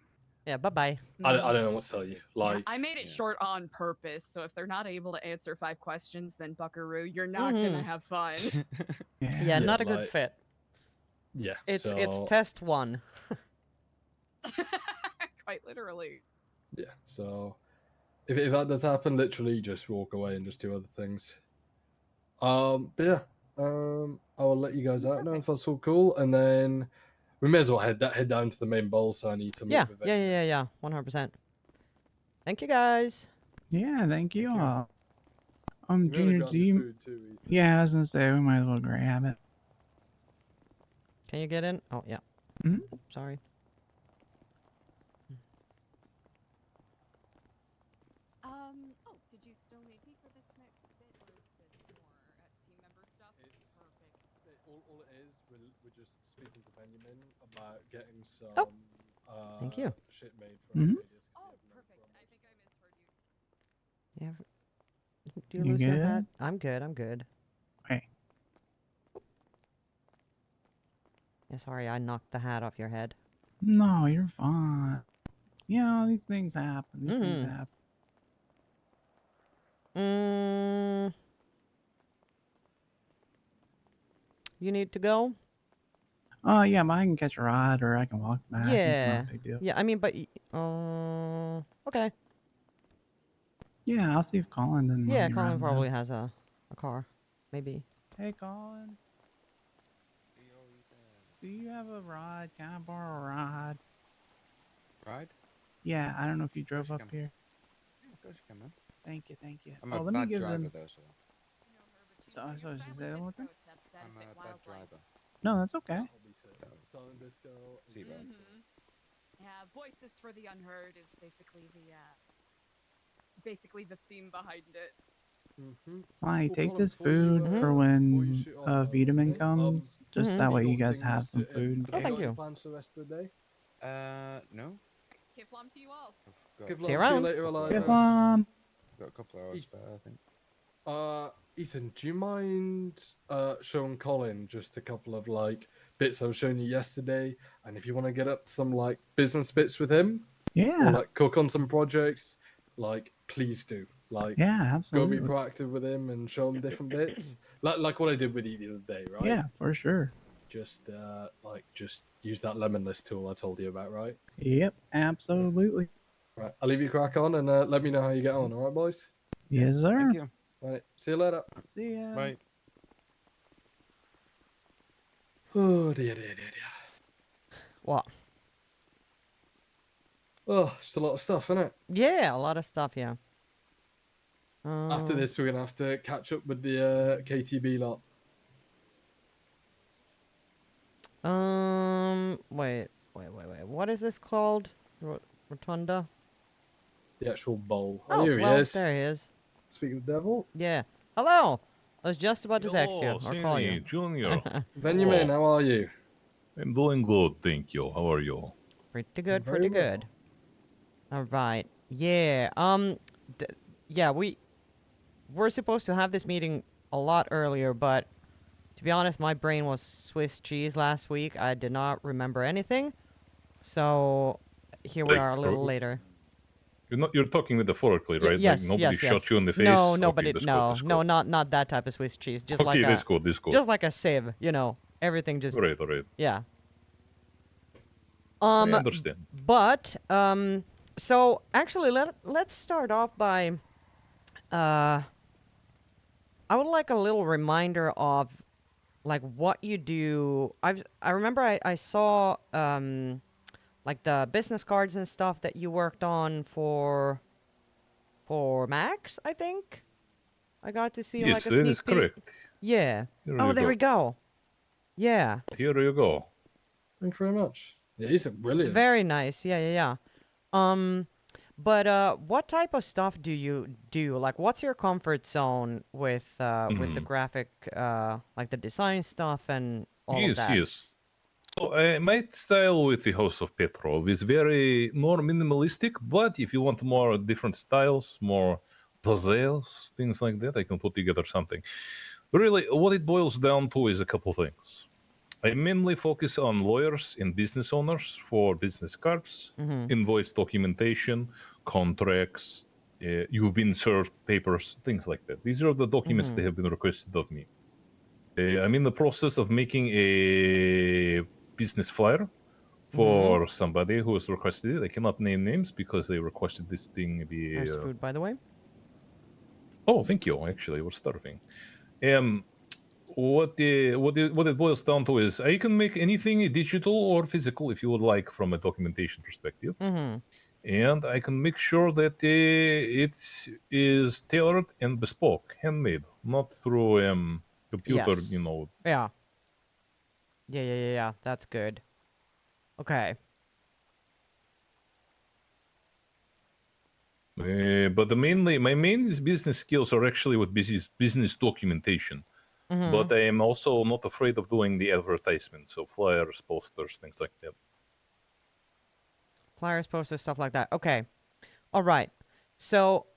bye-bye. I don't know what to tell you. Like, I made it short on purpose, so if they're not able to answer 5 questions, then buckaroo, you're not gonna have fun. Yeah, not a good fit. Yeah, It's so- test 1. Quite literally. Yeah, so if that does happen, literally just walk away and just do other things. But yeah, I will let you guys out now if that's all cool, and then we may as well head down to the main bowl, so I need to meet with Yeah, 100%. Thank you, guys. Yeah, thank you all. We're gonna Junior, grab do the you? food too, Ethan. Yeah, I was gonna say we might as well grab it. Can you get in? Oh, yeah. Mhm. Sorry. Oh, did you still need me for this next bit, or is this more team member stuff? Perfect. All it is, we're just speaking to Benjamin about getting some Thank you. shit made for Mhm. Arcadius. Oh, perfect. I think I misheard you. Yeah. Do you You lose your good? hat? I'm good. Okay. Yeah, sorry, I knocked the hat off your head. No, you're fine. You know, these things happen. These things Mhm. happen. You need to go? Oh, yeah, but I can catch a ride or I can walk back. It's not Yeah. a big deal. Yeah, I mean, but okay. Yeah, I'll see if Colin didn't want Yeah, me Colin riding probably him. has a car, maybe. Hey, Colin. Do you have a ride? Can I borrow a ride? Ride? Yeah, I don't know if you drove up can. here. Yeah, of course you can, man. Thank you, thank you. I'm Oh, a let me bad give driver, them. though, so. So she said that one time? I'm a bad driver. No, that's okay. Silent disco. Seatbelt. Yeah, voices for the unheard is basically the theme behind it. Sonny, take Colin, this before you, food for before you when shoot off, Vitamin okay? comes. Just that have way you you got guys have things some to, food in have you case. got any plans for the rest of the day? No. Kiflam to you all. Kiflam, See you see you around. later, Eliza. Kiflam. Got a couple hours spare, I think. Ethan, do you mind showing Colin just a couple of like bits I was showing you yesterday? And if you want to get up some like business bits with him, Yeah. or like cook on some projects, like please do. Like, Yeah, go be absolutely. proactive with him and show him different bits, like what I did with you the other day, right? Yeah, for sure. Just just use that lemon list tool I told you about, right? Yep, absolutely. Right, I'll leave you crack on and let me know how you get on. All right, boys. Yes, sir. Thank you. Right, see you later. See ya. Bye. Oh dear. What? Oh, just a lot of stuff, isn't it? Yeah, a lot of stuff, yeah. After this, we're gonna have to catch up with the KTB lot. Wait. What is this called? Rotunda? The actual bowl. Oh, Here he well, is. there he is. Speak of the devil. Yeah. Hello. I was just about to text you or call you. Junior. Benjamin, how are you? I'm doing good, thank you. How are you? Pretty good, Very pretty well. good. All right. Yeah. Yeah, we're supposed to have this meeting a lot earlier, but to be honest, my brain was Swiss cheese last week. I did not remember anything. So here we Like, are a little later. You're talking metaphorically, right? Yes, like nobody yes, shot yes. you in the face. No, Okay, nobody. that's good, No, that's no, good. not that type of Swiss cheese. Just Okay, like that's a, good, that's good. just like a sieve. You know, everything just. All right. Yeah. I understand. But so actually, let's start off by. I would like a little reminder of, like, what you do. I remember I saw like the business cards and stuff that you worked on for Max, I think. I got to see Yes, like a that sneak is peek. correct. Yeah. Here Oh, you there go. we go. Yeah. Here you go. Thanks very much. Yeah, these are brilliant. Very nice. Yeah. But what type of stuff do you do? Like, what's your comfort zone with the graphic, like the design stuff and all of that? Yes. So my style with the House of Petrov is very more minimalistic, but if you want more different styles, more puzzles, things like that, I can put together something. Really, what it boils down to is a couple things. I mainly focus on lawyers and business owners for business cards, invoice documentation, contracts, you've been served papers, things like that. These are the documents that have been requested of me. I'm in the process of making a business flyer for somebody who has requested it. I cannot name names because they requested this thing be. There's food, by the way. Oh, thank you. Actually, we're starving. What it boils down to is I can make anything digital or physical if you would like from a documentation perspective. And I can make sure that it is tailored and bespoke, handmade, not through computer, Yes. you know. Yeah. That's good. Okay. But my main business skills are actually with business documentation. But I am also not afraid of doing the advertisements, so flyers, posters, things like that. Flyers, posters, stuff like that. Okay. All right. So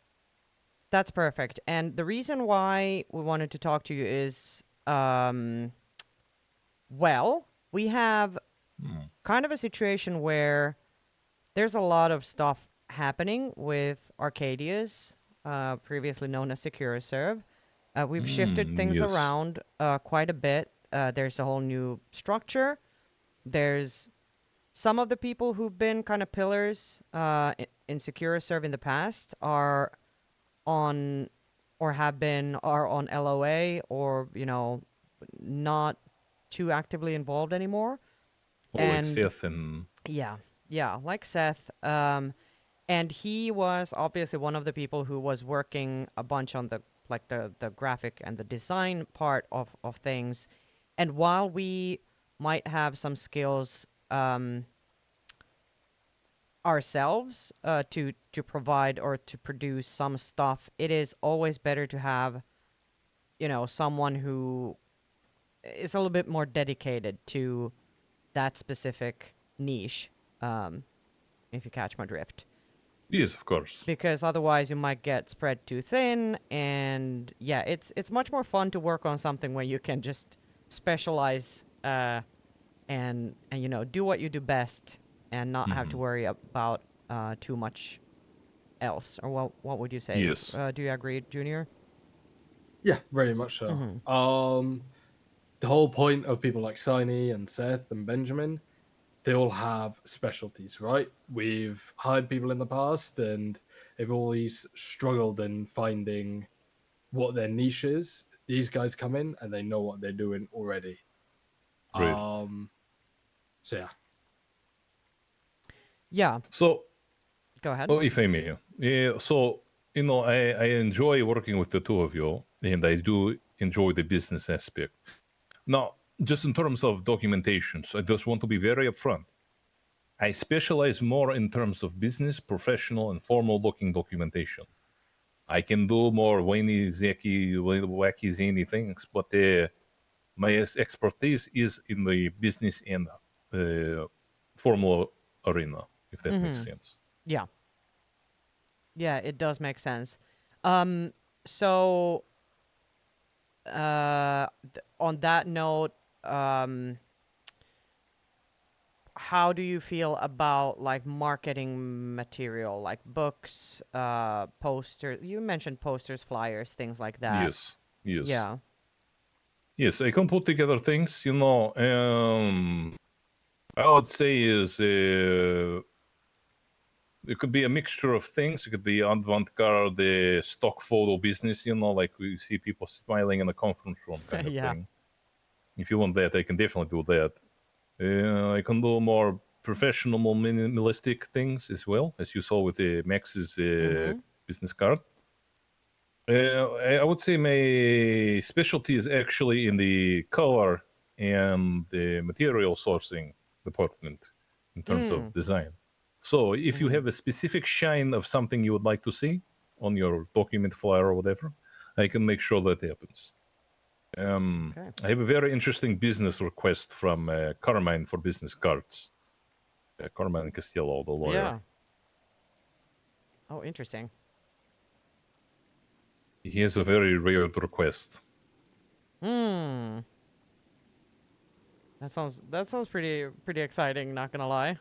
that's perfect. And the reason why we wanted to talk to you is, well, we have kind of a situation where there's a lot of stuff happening with Arcadius, previously known as SecureServe. We've shifted things yes. around quite a bit. There's a whole new structure. There's some of the people who've been kind of pillars in SecureServe in the past are on or have been are on LOA or not too actively involved anymore. Or like Seth and Yeah, like Seth. And he was obviously one of the people who was working a bunch on the graphic and the design part of things. And while we might have some skills ourselves to provide or to produce some stuff, it is always better to have someone who is a little bit more dedicated to that specific niche, if you catch my drift. Yes, of course. Because otherwise you might get spread too thin, and yeah, it's much more fun to work on something where you can just specialize and do what you do best and not have to worry about too much else. Or what would you say? Yes. Do you agree, Junior? Yeah, very much so. The whole point of people like Saini and Seth and Benjamin, they all have specialties, right? We've hired people in the past and they've always struggled in finding what their niche is. These guys come in and they know what they're doing already. Right. So yeah. Yeah. So go ahead. Oh, if I may. Yeah, so I enjoy working with the two of you, and I do enjoy the business aspect. Now, just in terms of documentations, I just want to be very upfront. I specialize more in terms of business, professional, and formal-looking documentation. I can do more wacky, zany things, but my expertise is in the business and formal arena, if that makes sense. Yeah. Yeah, it does make sense. So on that note, how do you feel about like marketing material, like books, posters? You mentioned posters, flyers, things like that. Yes. Yes. Yeah. Yes, I can put together things, I would say is it could be a mixture of things. It could be avant-garde, stock photo business, like we see people smiling in a conference room kind of thing. If you want that, I can definitely do that. I can do more professional, more minimalistic things as well, as you saw with the Max's business card. I would say my specialty is actually in the color and the material sourcing department in terms of design. So if you have a specific shine of something you would like to see on your document flyer or whatever, I can make sure that happens. I have a very interesting business request from Carmine for business cards. Carmine Castillo, the lawyer. Yeah. Oh, interesting. He has a very rare request. That sounds pretty exciting, not gonna lie.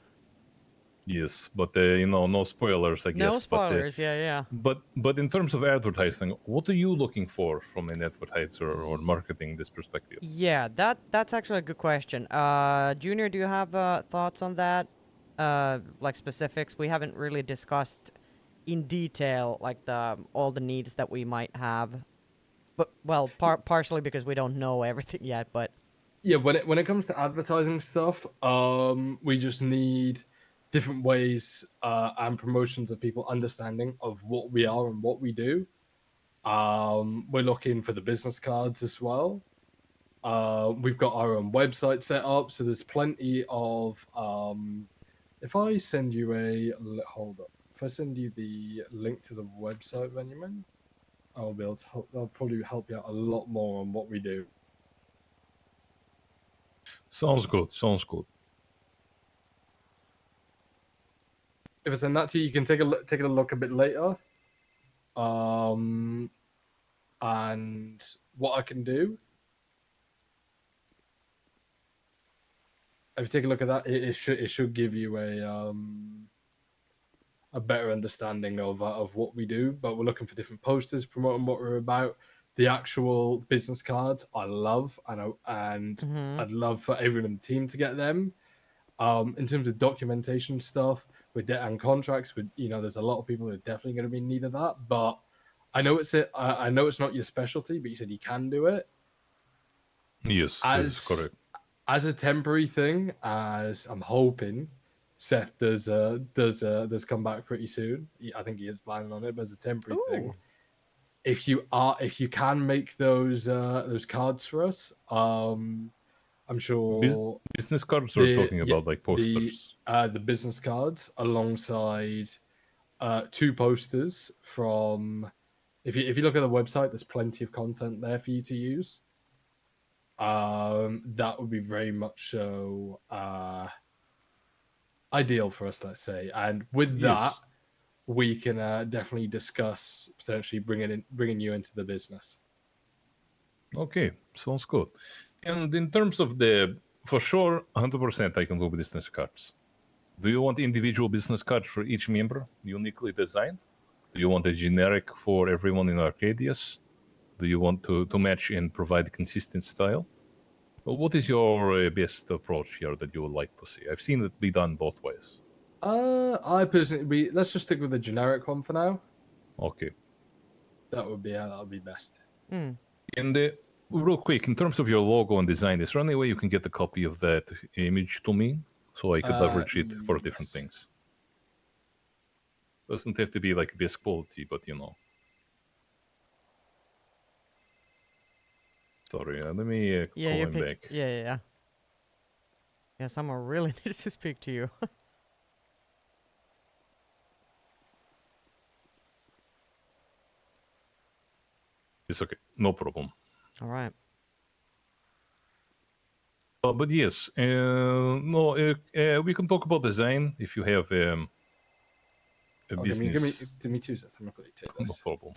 Yes, but no spoilers, I guess. No spoilers, yeah. But in terms of advertising, what are you looking for from an advertiser or marketing this perspective? Yeah, that's actually a good question. Junior, do you have thoughts on that? Like specifics? We haven't really discussed in detail like all the needs that we might have. But well, partially because we don't know everything yet, but yeah, when it comes to advertising stuff, we just need different ways and promotions of people understanding of what we are and what we do. We're looking for the business cards as well. We've got our own website set up, so there's plenty of. If I send you if I send you the link to the website, Benjamin, I'll be able to I'll probably help you out a lot more on what we do. Sounds good. If I send that to you, you can take a look a bit later. And what I can do if you take a look at that, it should give you a better understanding of what we do. But we're looking for different posters promoting what we're about. The actual business cards, I love, and I'd love for everyone in the team to get them. In terms of documentation stuff with debt and contracts, there's a lot of people who are definitely going to be in need of that. But I know I know it's not your specialty, but you said you can do it. Yes, that is correct. As a temporary thing, as I'm hoping Seth does come back pretty soon. I think he is planning on it, but as a temporary thing, if you can make those cards for us, I'm sure business cards we're talking about, like posters. The business cards alongside 2 posters from. If you look at the website, there's plenty of content there for you to use. That would be very much so ideal for us, let's say. And with that, we can definitely discuss potentially bringing you into the business. Okay, sounds good. And in terms of for sure, 100% I can do business cards. Do you want individual business cards for each member, uniquely designed? Do you want a generic for everyone in Arcadius? Do you want to match and provide consistent style? Well, what is your best approach here that you would like to see? I've seen it be done both ways. I personally, let's just stick with the generic one for now. Okay. That would be best. And real quick, in terms of your logo and design, is there any way you can get a copy of that image to me so I could leverage it for different things? Doesn't have to be like best quality, but Sorry, let me call him back. Yeah. Yeah, someone really needs to speak to you. It's okay, no problem. All right. But yes, we can talk about design if you have a business. Give me 2 seconds. I'm gonna quickly take this. No problem.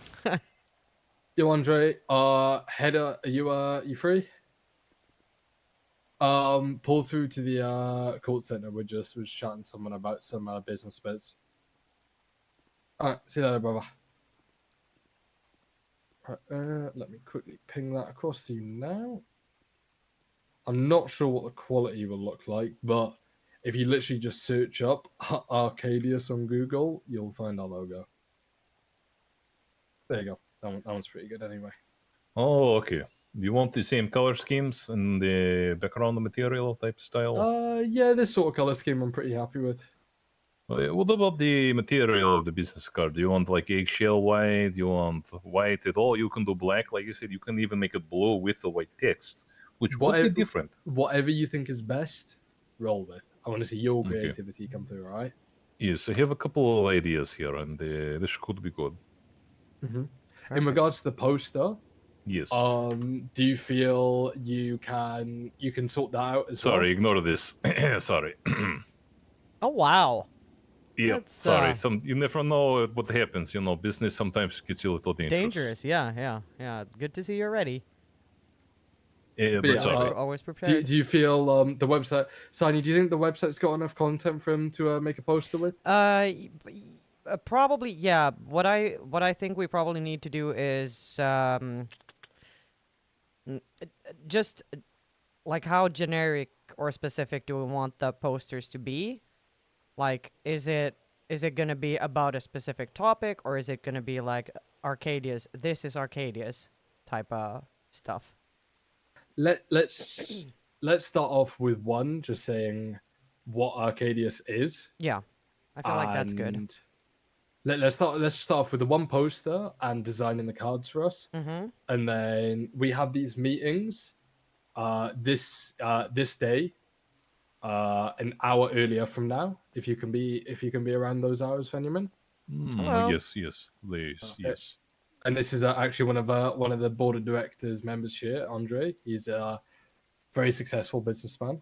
Yo, Andre, Header, are you free? Pull through to the call center. We're just chatting to someone about some business bits. All right, see you later, brother. Right, let me quickly ping that across to you now. I'm not sure what the quality will look like, but if you literally just search up Arcadius on Google, you'll find our logo. There you go. That one's pretty good anyway. Oh, okay. Do you want the same color schemes and the background material type style? Yeah, this sort of color scheme I'm pretty happy with. What about the material of the business card? Do you want like eggshell white? Do you want white at all? You can do black, like you said. You can even make it blue with the white text, which would be different. Whatever you think is best, roll with. I want to see your creativity come through, all right? Yes, I have a couple of ideas here, and this could be good. In regards to the poster, yes. Do you feel you can sort that out as well? Sorry, ignore this. Sorry. Oh wow. Yeah, sorry. You never know what happens. Business sometimes gets a little dangerous. Yeah. Good to see you're ready. But sorry. Always prepared. Do you feel the website, Saini? Do you think the website's got enough content for him to make a poster with? Probably, yeah. What I think we probably need to do is just like how generic or specific do we want the posters to be? Like, is it gonna be about a specific topic, or is it gonna be like Arcadius? This is Arcadius type of stuff. Let's start off with one, just saying what Arcadius is. Yeah, I feel like that's good. Let's start off with the one poster and designing the cards for us, and then we have these meetings. This day, an hour earlier from now, if you can be around those hours, Fenyamin. Yes, please, yes. And this is actually one of the board of directors members here, Andre. He's a very successful businessman.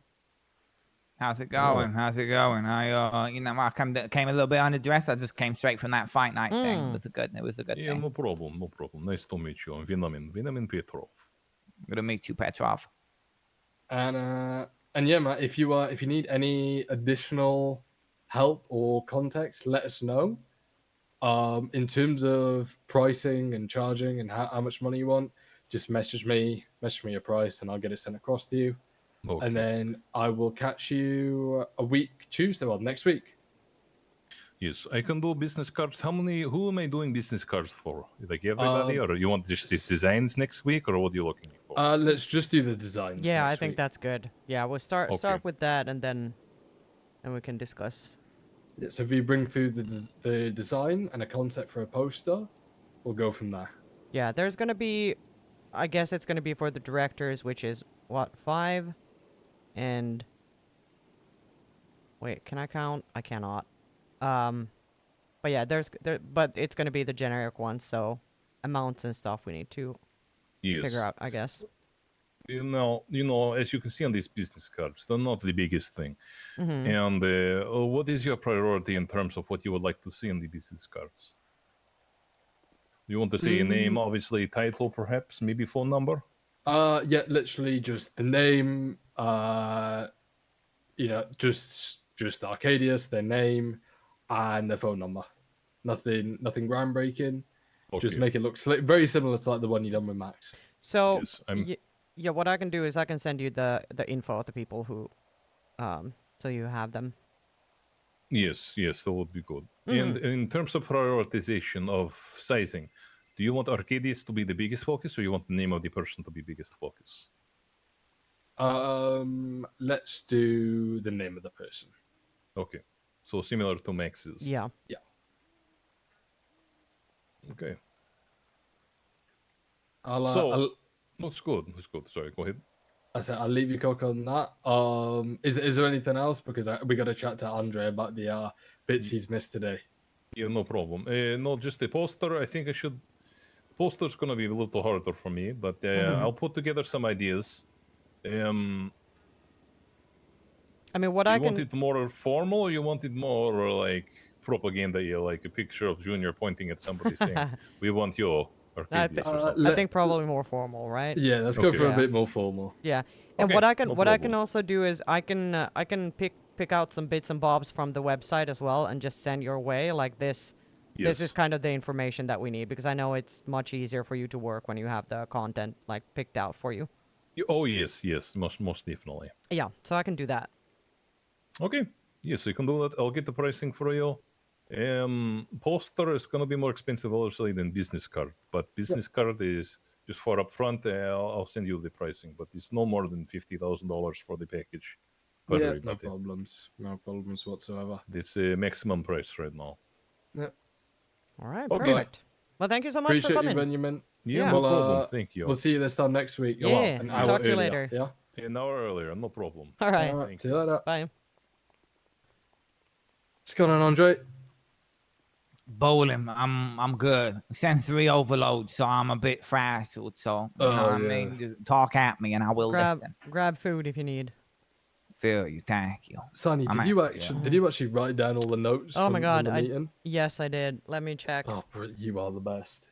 How's it going? How's it going? I came a little bit underdressed. I just came straight from that fight night thing. It was a good Yeah, thing. no problem. Nice to meet you. I'm Vinamin Petrov. Good to meet you, Petrov. And And yeah, Matt, if you need any additional help or context, let us know. In terms of pricing and charging and how much money you want, just message me a price, and I'll get it sent across to you. Okay. And then I will catch you a week Tuesday, well, next week. Yes, I can do business cards. Who am I doing business cards for? Like everybody, or you want just these designs next week, or what are you looking for? Let's just do the designs. Yeah, I next think week. that's good. Yeah, we'll start with that, and then we can discuss. Yeah, so if you bring through the design and a concept for a poster, we'll go from there. Yeah, there's gonna be, I guess it's gonna be for the directors, which is what, 5, and wait, can I count? I cannot. But yeah, but it's gonna be the generic one, so amounts and stuff we need to figure out, I guess. You know, as you can see on these business cards, they're not the biggest thing. Mhm. And what is your priority in terms of what you would like to see in the business cards? You want to see a name, obviously, title, perhaps, maybe phone number? Yeah, literally just the name. Just Arcadius, their name, and their phone number. Nothing groundbreaking. Just Okay. make it look very similar to like the one you done with Max. So yeah, what I can do is I can send you the info of the people who, so you have them. Yes, that would be good. And in terms of prioritization of sizing, do you want Arcadius to be the biggest focus, or you want the name of the person to be biggest focus? Let's do the name of the person. Okay, so similar to Max's. Yeah. Yeah. Okay. That's good. That's good. Sorry, go ahead. I said I'll leave you cook on that. Is there anything else? Because we got to chat to Andre about the bits he's missed today. Yeah, no problem. No, just the poster. I think I should. Poster's gonna be a little harder for me, but I'll put together some ideas. I mean, what you I want can. it more formal, or you want it more like propaganda? Yeah, like a picture of Junior pointing at somebody saying, "We want your Arcadius" or something. I think probably more formal, right? Yeah, let's go for a bit more formal. Yeah, and Okay, what I can no I can problem. also do is I can pick out some bits and bobs from the website as well and just send your way like this. This is Yes. kind of the information that we need because I know it's much easier for you to work when you have the content like picked out for you. Oh yes, most definitely. Yeah, so I can do that. Okay, yes, you can do that. I'll get the pricing for you. Poster is gonna be more expensive, obviously, than business card, but business card is just for upfront. I'll send you the pricing, but it's no more than $50,000 for the package. For Yeah, everybody. no problems whatsoever. It's a maximum price right now. Yeah. All right, Okay. perfect. Well, thank you so much Appreciate for coming. you, Benjamin. Yeah, no problem. Thank you. We'll see you this time next week. Yeah, Well, an I'll hour talk to you earlier, later. Yeah. An hour earlier, no problem. All right. Alright, see you later. Bye. What's going on, Andre? Bowling, I'm good. Sensory overload, so I'm a bit frazzled. So you know what I mean. Just talk at me, and I will listen. Grab food if you need. Feel you, thank you. Sonny, I'm did you actually write down all the notes? Oh my God! from the meeting? Yes, I did. Let me check. Oh, you are the best.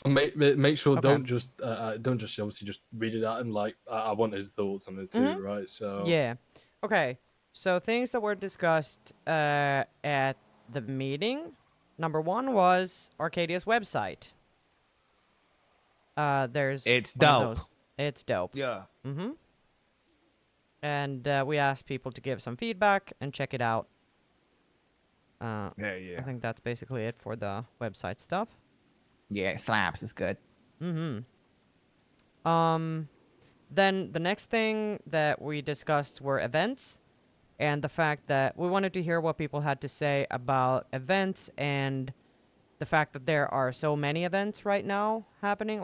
Make sure Okay. don't just obviously just read it out and like I want his thoughts on it too, right? So Yeah. Okay. So things that were discussed at the meeting. Number 1 was Arcadia's website. There's It's one of dope. those. It's dope. Yeah. Mm-hmm. And we asked people to give some feedback and check it out. Yeah. I think that's basically it for the website stuff. Yeah, it slaps. It's good. Mm-hmm. Then the next thing that we discussed were events, and the fact that we wanted to hear what people had to say about events and the fact that there are so many events right now happening,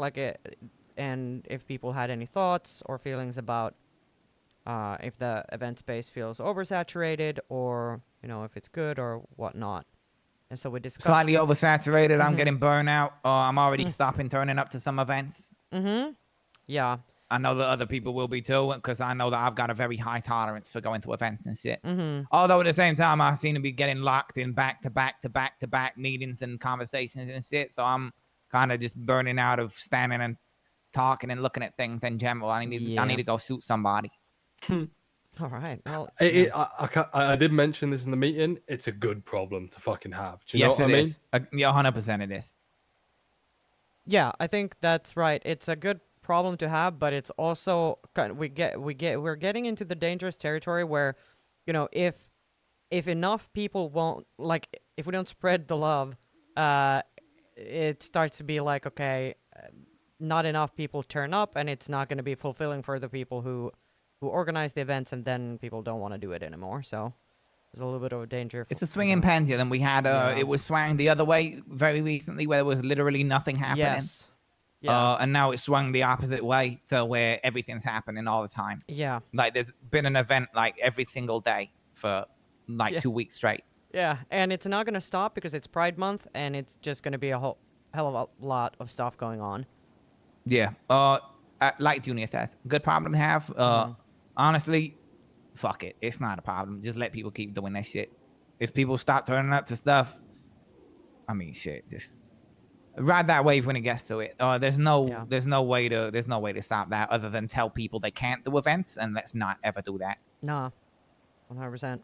and if people had any thoughts or feelings about if the event space feels oversaturated or if it's good or whatnot. And so we discussed Slightly oversaturated. I'm Mhm. getting burnout. I'm already stopping turning up to some events. Mm-hmm. Yeah. I know that other people will be too, because I know that I've got a very high tolerance for going to events and shit. Mm-hmm. Although at the same time, I seem to be getting locked in back to back meetings and conversations and shit. So I'm kind of just burning out of standing and talking and looking at things in general. I need to go shoot somebody. All right. Well, I did mention this in the meeting. It's a good problem to fucking have. Do you know what I mean? Is. Yeah, 100% it is. Yeah, I think that's right. It's a good problem to have, but it's also we're getting into the dangerous territory where, you know, if enough people won't, like, if we don't spread the love, it starts to be like, okay, not enough people turn up, and it's not going to be fulfilling for the people who organize the events, and then people don't want to do it anymore. So there's a little bit of a danger. It's a swinging pendulum. We had it was swung the other way very recently, where there was literally nothing happening. Yes. Yeah. And now it's swung the opposite way to where everything's happening all the time. Yeah. Like there's been an event like every single day for like 2 weeks straight. Yeah, and it's not going to stop because it's Pride Month, and it's just going to be a whole hell of a lot of stuff going on. Yeah. Like Junior says, good problem to have. Honestly, fuck it. It's not a problem. Just let people keep doing that shit. If people stop turning up to stuff, I mean, shit, just ride that wave when it gets to it. There's no way to stop that other than tell people they can't do events, and let's not ever do that. Nah, 100%.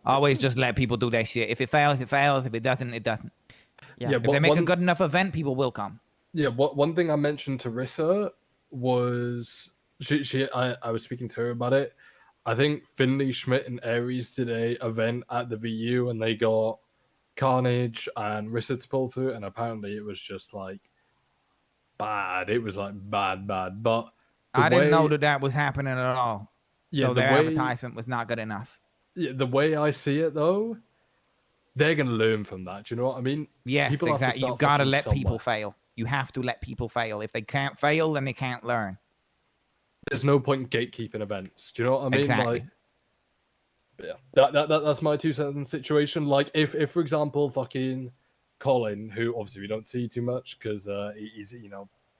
Always just let people do their shit. If it fails, it fails. If it doesn't, it doesn't. Yeah. If they make a good enough event, people will come. Yeah. One thing I mentioned to Rissa was I was speaking to her about it. I think Finley, Schmidt, and Aries did a event at the VU, and they got Carnage and Rissa to pull through, and apparently it was just like bad. It was like bad. But I didn't know that was happening at all. Yeah, so their advertisement was not good enough. Yeah, the way I see it though, they're gonna learn from that. Do you know what I mean? Yes, People have to exactly. You start gotta fucking let people somewhere. fail. You have to let people fail. If they can't fail, then they can't learn. There's no point in gatekeeping events. Do you know what I mean? Exactly. Like, yeah, that's my 2 cents in the situation. Like, if for example, fucking Colin, who obviously we don't see too much because he's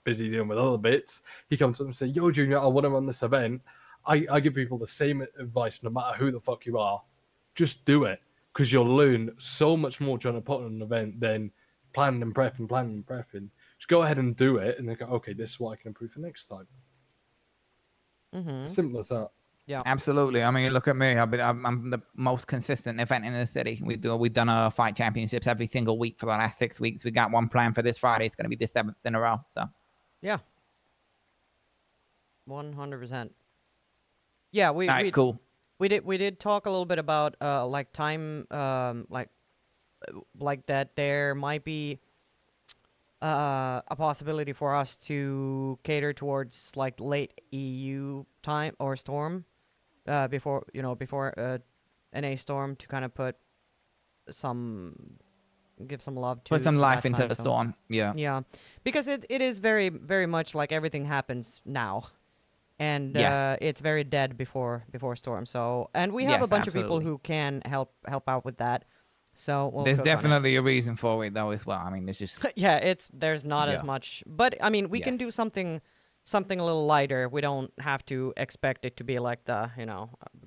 busy dealing with other bits, he comes up and say, "Yo, Junior, I want to run this event." I give people the same advice, no matter who the fuck you are. Just do it, because you'll learn so much more trying to put on an event than planning and prepping. Just go ahead and do it, and then go, okay, this is what I can improve for next time. Simple as that. Yeah, absolutely. I mean, look at me. I'm the most consistent event in the city. We've done fight championships every single week for the last 6 weeks. We got one planned for this Friday. It's going to be the 7th in a row. So yeah, 100%. Yeah, cool. We did talk a little bit about like time, like that there might be a possibility for us to cater towards like late EU time or storm, before NA storm, to kind of give some love to Put some to life that into time the zone. storm. Yeah, because it is very, very much like everything happens now. And Yes. it's very dead before storm. So, and we have a Yes, bunch of people absolutely. who can help out with that. So we'll there's cook on it. definitely a reason for it though as well. I mean, there's just Yeah, there's not as Yeah. much, but I mean, we can Yes. do something a little lighter. We don't have to expect it to be like the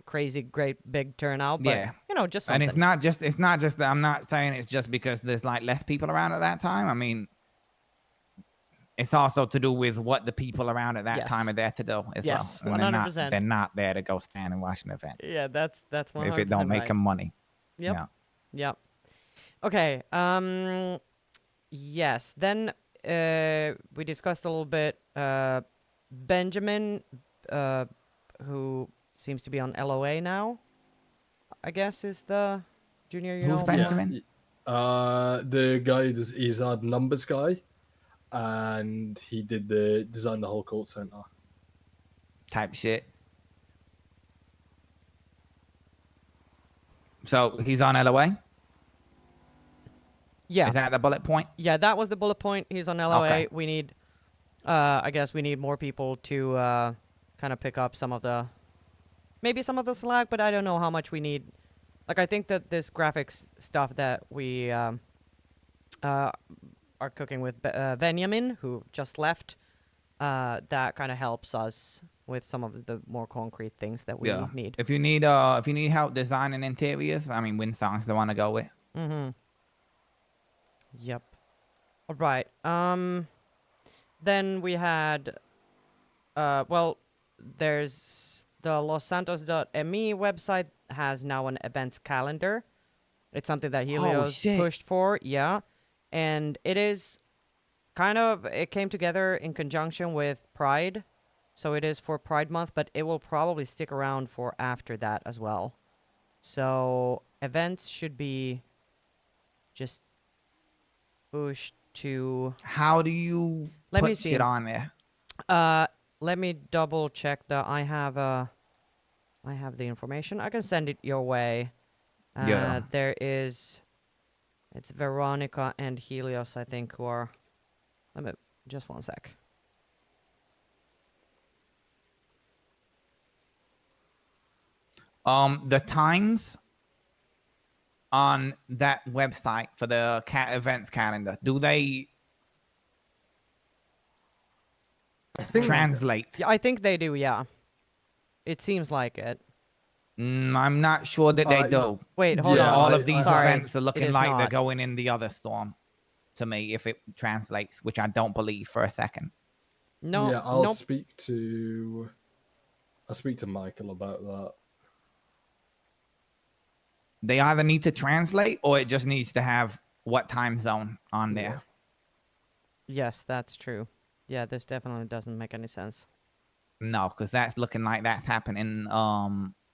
crazy great big turnout. But just something. And it's not just that. I'm not saying it's just because there's like less people around at that time. I mean, it's also to do with what the people around at that Yes. time are there to do as Yes, well. And 100%. They're not there to go stand and watch an event. Yeah, that's 100% If it don't make right. them money. Yep. Yeah. Yep. Okay. Yes. Then we discussed a little bit. Benjamin, who seems to be on LOA now, I guess is the junior. Who's Benjamin? The guy he's our numbers guy, and he designed the whole call center type shit. So he's on LOA? Yeah. Is that the bullet point? Yeah, that was the bullet point. He's on LOA. Okay. We need, I guess we need more people to kind of pick up maybe some of the slack, but I don't know how much we need. Like, I think that this graphics stuff that we are cooking with Benjamin, who just left, that kind of helps us with some of the more concrete things that we need. If you need help designing interiors, I mean, Windsong's the one to go with. Mm-hmm. Yep. Right. Then we had, well, there's the lossantos.me website has now an events calendar. It's something that Helios shit. pushed for, yeah. And it is it came together in conjunction with Pride. So it is for Pride Month, but it will probably stick around for after that as well. So events should be just pushed to... How do you Let me put see. shit on there? Let me double check I have the information. I can send it your way. Yeah. There is... It's Veronica and Helios, I think, who are... Let me... Just one sec. The times on that website for the events calendar, do they translate? Yeah, I think they do, yeah. It seems like it. I'm not sure that they do. Wait, hold Because on. all of these Sorry, events are it looking is like they're not. going in the other storm to me if it translates, which I don't believe for a second. No, Yeah, I'll nope. speak to Michael about that. They either need to translate or it just needs to have what time zone on there. Yes, that's true. Yeah, this definitely doesn't make any sense. No, because that's looking like that's happening.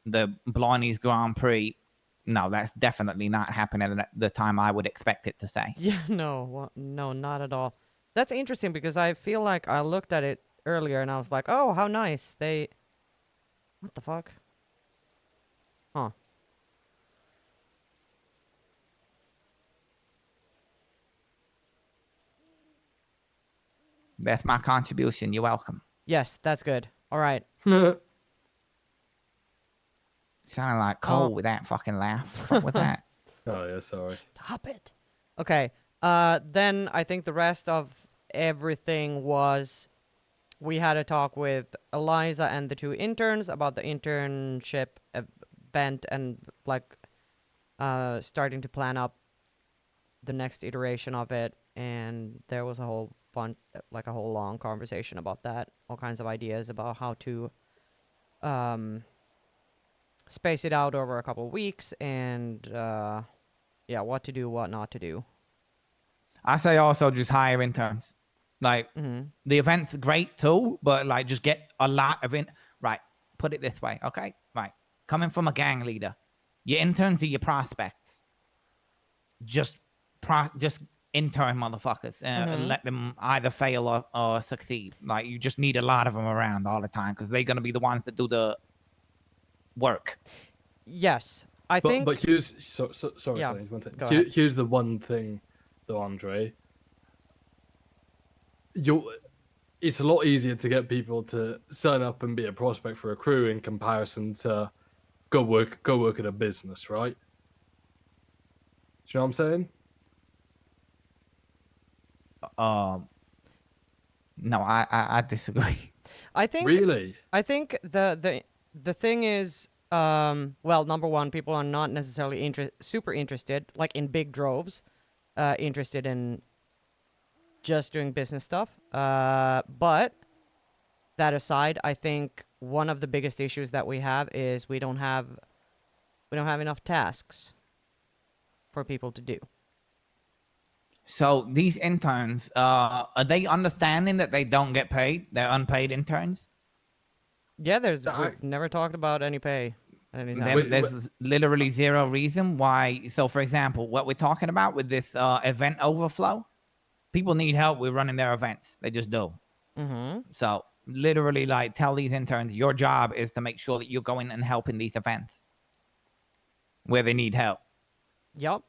The Blarney's Grand Prix. No, that's definitely not happening at the time I would expect it to say. Yeah, no, no, not at all. That's interesting because I feel like I looked at it earlier and I was like, oh, how nice. They... What the fuck? Huh. That's my contribution. You're welcome. Yes, that's good. All right. Sounding like Cole with that fucking laugh. Fuck with that. Oh yeah, sorry. Stop it. Okay. Then I think the rest of everything was... We had a talk with Eliza and the two interns about the internship event and like starting to plan up the next iteration of it. And there was a whole a whole long conversation about that. All kinds of ideas about how to space it out over a couple of weeks and yeah, what to do, what not to do. I say also just hire interns. Like the event's great too, but like just get a lot of right. Put it this way, okay? Right. Coming from a gang leader, your interns are your prospects. Just intern motherfuckers and let them either fail or succeed. Like you just need a lot of them around all the time because they're gonna be the ones that do the work. Yes, I think. But here's sorry, Yeah, one thing. go ahead. Here's the one thing, though, Andre. It's a lot easier to get people to sign up and be a prospect for a crew in comparison to go work at a business, right? Do you know what I'm saying? No, I disagree. I think really. I think the thing is, well, number one, people are not necessarily super interested, like in big droves, interested in just doing business stuff. But that aside, I think one of the biggest issues that we have is we don't have enough tasks for people to do. So these interns, are they understanding that they don't get paid? They're unpaid interns? Yeah, we've never talked about any pay at any time. Then there's literally zero reason why. So, for example, what we're talking about with this event overflow, people need help with running their events. They just do. So, literally, like, tell these interns, your job is to make sure that you're going and helping these events where they need help. Yep.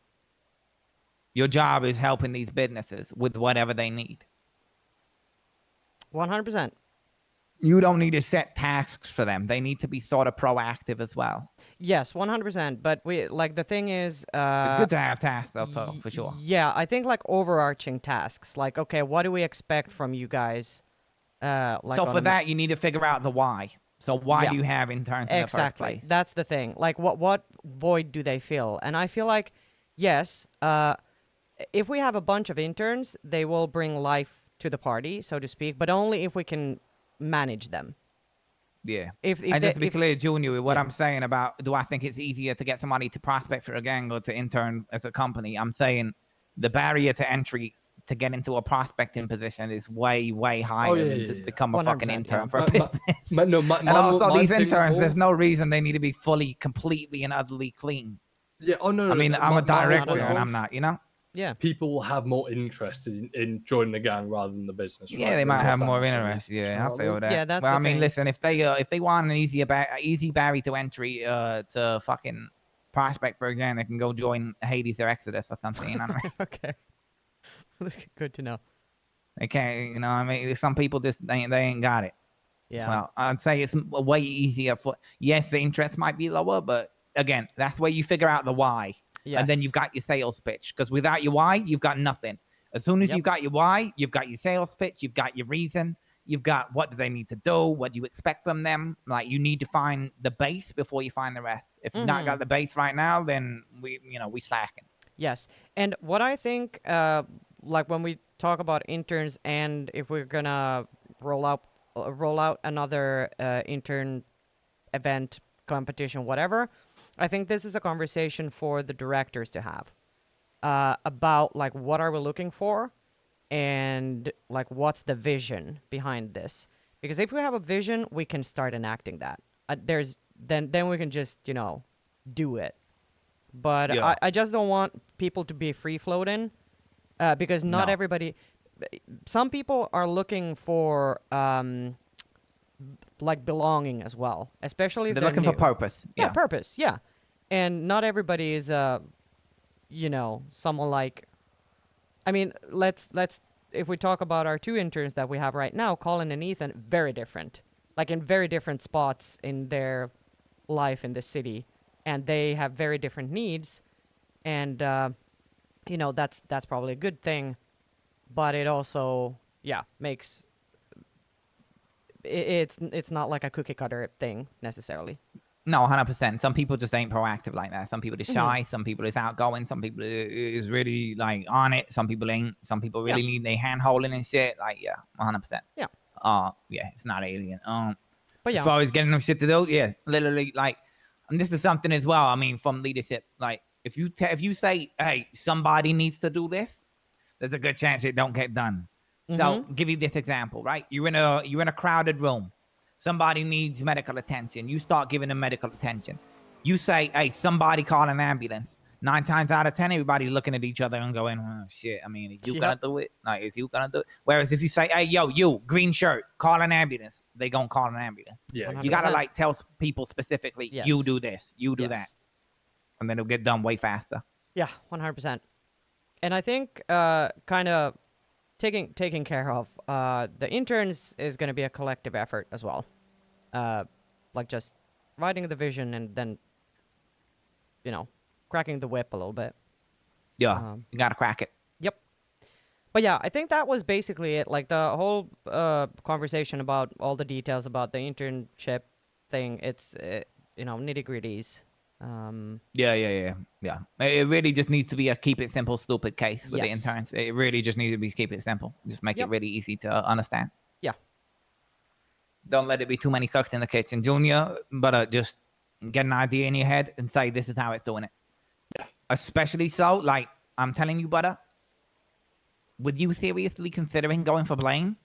Your job is helping these businesses with whatever they need. 100%. You don't need to set tasks for them. They need to be sort of proactive as well. Yes, 100%. But the thing is, it's good to have tasks, also, for sure. Yeah, I think like overarching tasks. Like, okay, what do we expect from you guys? So for that, you need to figure out the why. So why do you have interns in the first place? That's the thing. Like, what void do they fill? And I feel like, yes, if we have a bunch of interns, they will bring life to the party, so to speak, but only if we can manage them. Yeah. If And they, just to be clear, Junior, with what yeah. I'm saying about do I think it's easier to get somebody to prospect for a gang or to intern as a company, I'm saying the barrier to entry to get into a prospecting position is way, way higher than to become a fucking 100%, intern yeah. for a business. And my- also, my these thing interns, there's more- no reason they need to be fully, completely, and utterly clean. Yeah. Oh no. I mean, no, I'm a my whole director point and I'm was not, you know? Yeah. People will have more interest in joining the gang rather than the business. Yeah, right? they Than might Los have more Angeles interest. police, you Yeah, know I what I feel mean? that. Yeah, that's well, the I mean, thing. listen, if they want an easy barrier to entry to fucking prospect for a gang, they can go join Hades or Exodus or something. You know what I mean? Okay. Good to know. They can't. You know what I mean? Some people just they ain't got it. Yeah. So I'd say it's way easier for. Yes, the interest might be lower, but again, that's where you figure out the why, and then Yes. you've got your sales pitch. Because without your why, you've got nothing. As soon as Yep. you've got your why, you've got your sales pitch, you've got your reason, you've got what do they need to do, what do you expect from them. Like you need to find the base before you find the rest. If you've not got the base right now, then we slacking. Yes. And what I think, like when we talk about interns and if we're gonna roll out another intern event, competition, whatever, I think this is a conversation for the directors to have about like what are we looking for and like what's the vision behind this. Because if we have a vision, we can start enacting that. Then we can just do it. But Yeah. I just don't want people to be free floating, because not No. everybody. Some people are looking for like belonging as well, especially if They're they're looking for new. purpose. Yeah, Yeah. purpose. Yeah, and not everybody is someone like. I mean, let's if we talk about our two interns that we have right now, Colin and Ethan, very different, like in very different spots in their life in the city, and they have very different needs, and that's probably a good thing, but it also makes it's not like a cookie cutter thing necessarily. No, 100%. Some people just ain't proactive like that. Some people is Mhm. shy. Some people is outgoing. Some people is really like on it. Some people ain't. Some people really need their hand holding and shit. Like, yeah, 100%. Yeah. Yeah, it's not alien. But as yeah. far as getting them shit to do, yeah, literally, like, and this is something as well. I mean, from leadership, like, if you say, hey, somebody needs to do this, there's a good chance it don't get done. So, give you this example, right? You're in a crowded room. Somebody needs medical attention. You start giving them medical attention. You say, hey, somebody call an ambulance. 9 times out of 10, everybody's looking at each other and going, oh, shit. I mean, is you gonna do it? Like, is you gonna do it? Whereas if you say, hey, yo, you, green shirt, call an ambulance, they gonna call an ambulance. Yeah, You gotta 100%. like tell people specifically, Yes. you do this, you do Yes. that. And then it'll get done way faster. Yeah, 100%. And I think kind of taking care of the interns is going to be a collective effort as well. Like just writing the vision and then, cracking the whip a little bit. Yeah, you gotta crack it. Yep. But yeah, I think that was basically it. Like the whole conversation about all the details about the internship thing. It's nitty gritties. Yeah. It really just needs to be a keep it simple, stupid case with the Yes. interns. It really just needs to be keep it simple. Just make Yep. it really easy to understand. Yeah. Don't let it be too many cooks in the kitchen, Junior. But just get an idea in your head and say this is how it's doing it. Yeah. Especially so, like I'm telling you, Butter. Would you seriously considering going for Blaine?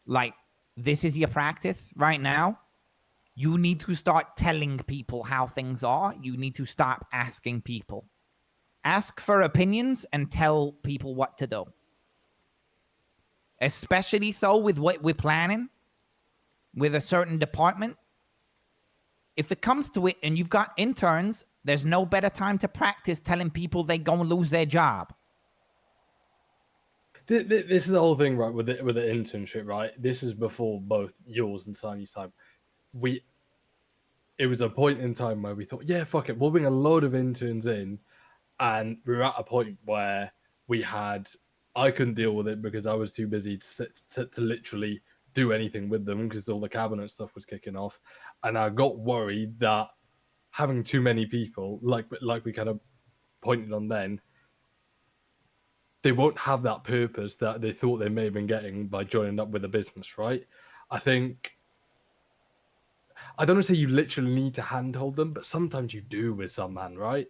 Like this is your practice right now. You need to start telling people how things are. You need to stop asking people. Ask for opinions and tell people what to do. Especially so with what we're planning with a certain department. If it comes to it and you've got interns, there's no better time to practice telling people they're going to lose their job. This is the whole thing, right? With the internship, right? This is before both yours and Saini's time. It was a point in time where we thought, yeah, fuck it, we'll bring a load of interns in, and we were at a point where I couldn't deal with it because I was too busy to literally do anything with them because all the cabinet stuff was kicking off, and I got worried that having too many people, like we kind of pointed on then, they won't have that purpose that they thought they may have been getting by joining up with a business, right? I think I don't want to say you literally need to handhold them, but sometimes you do with some man, right?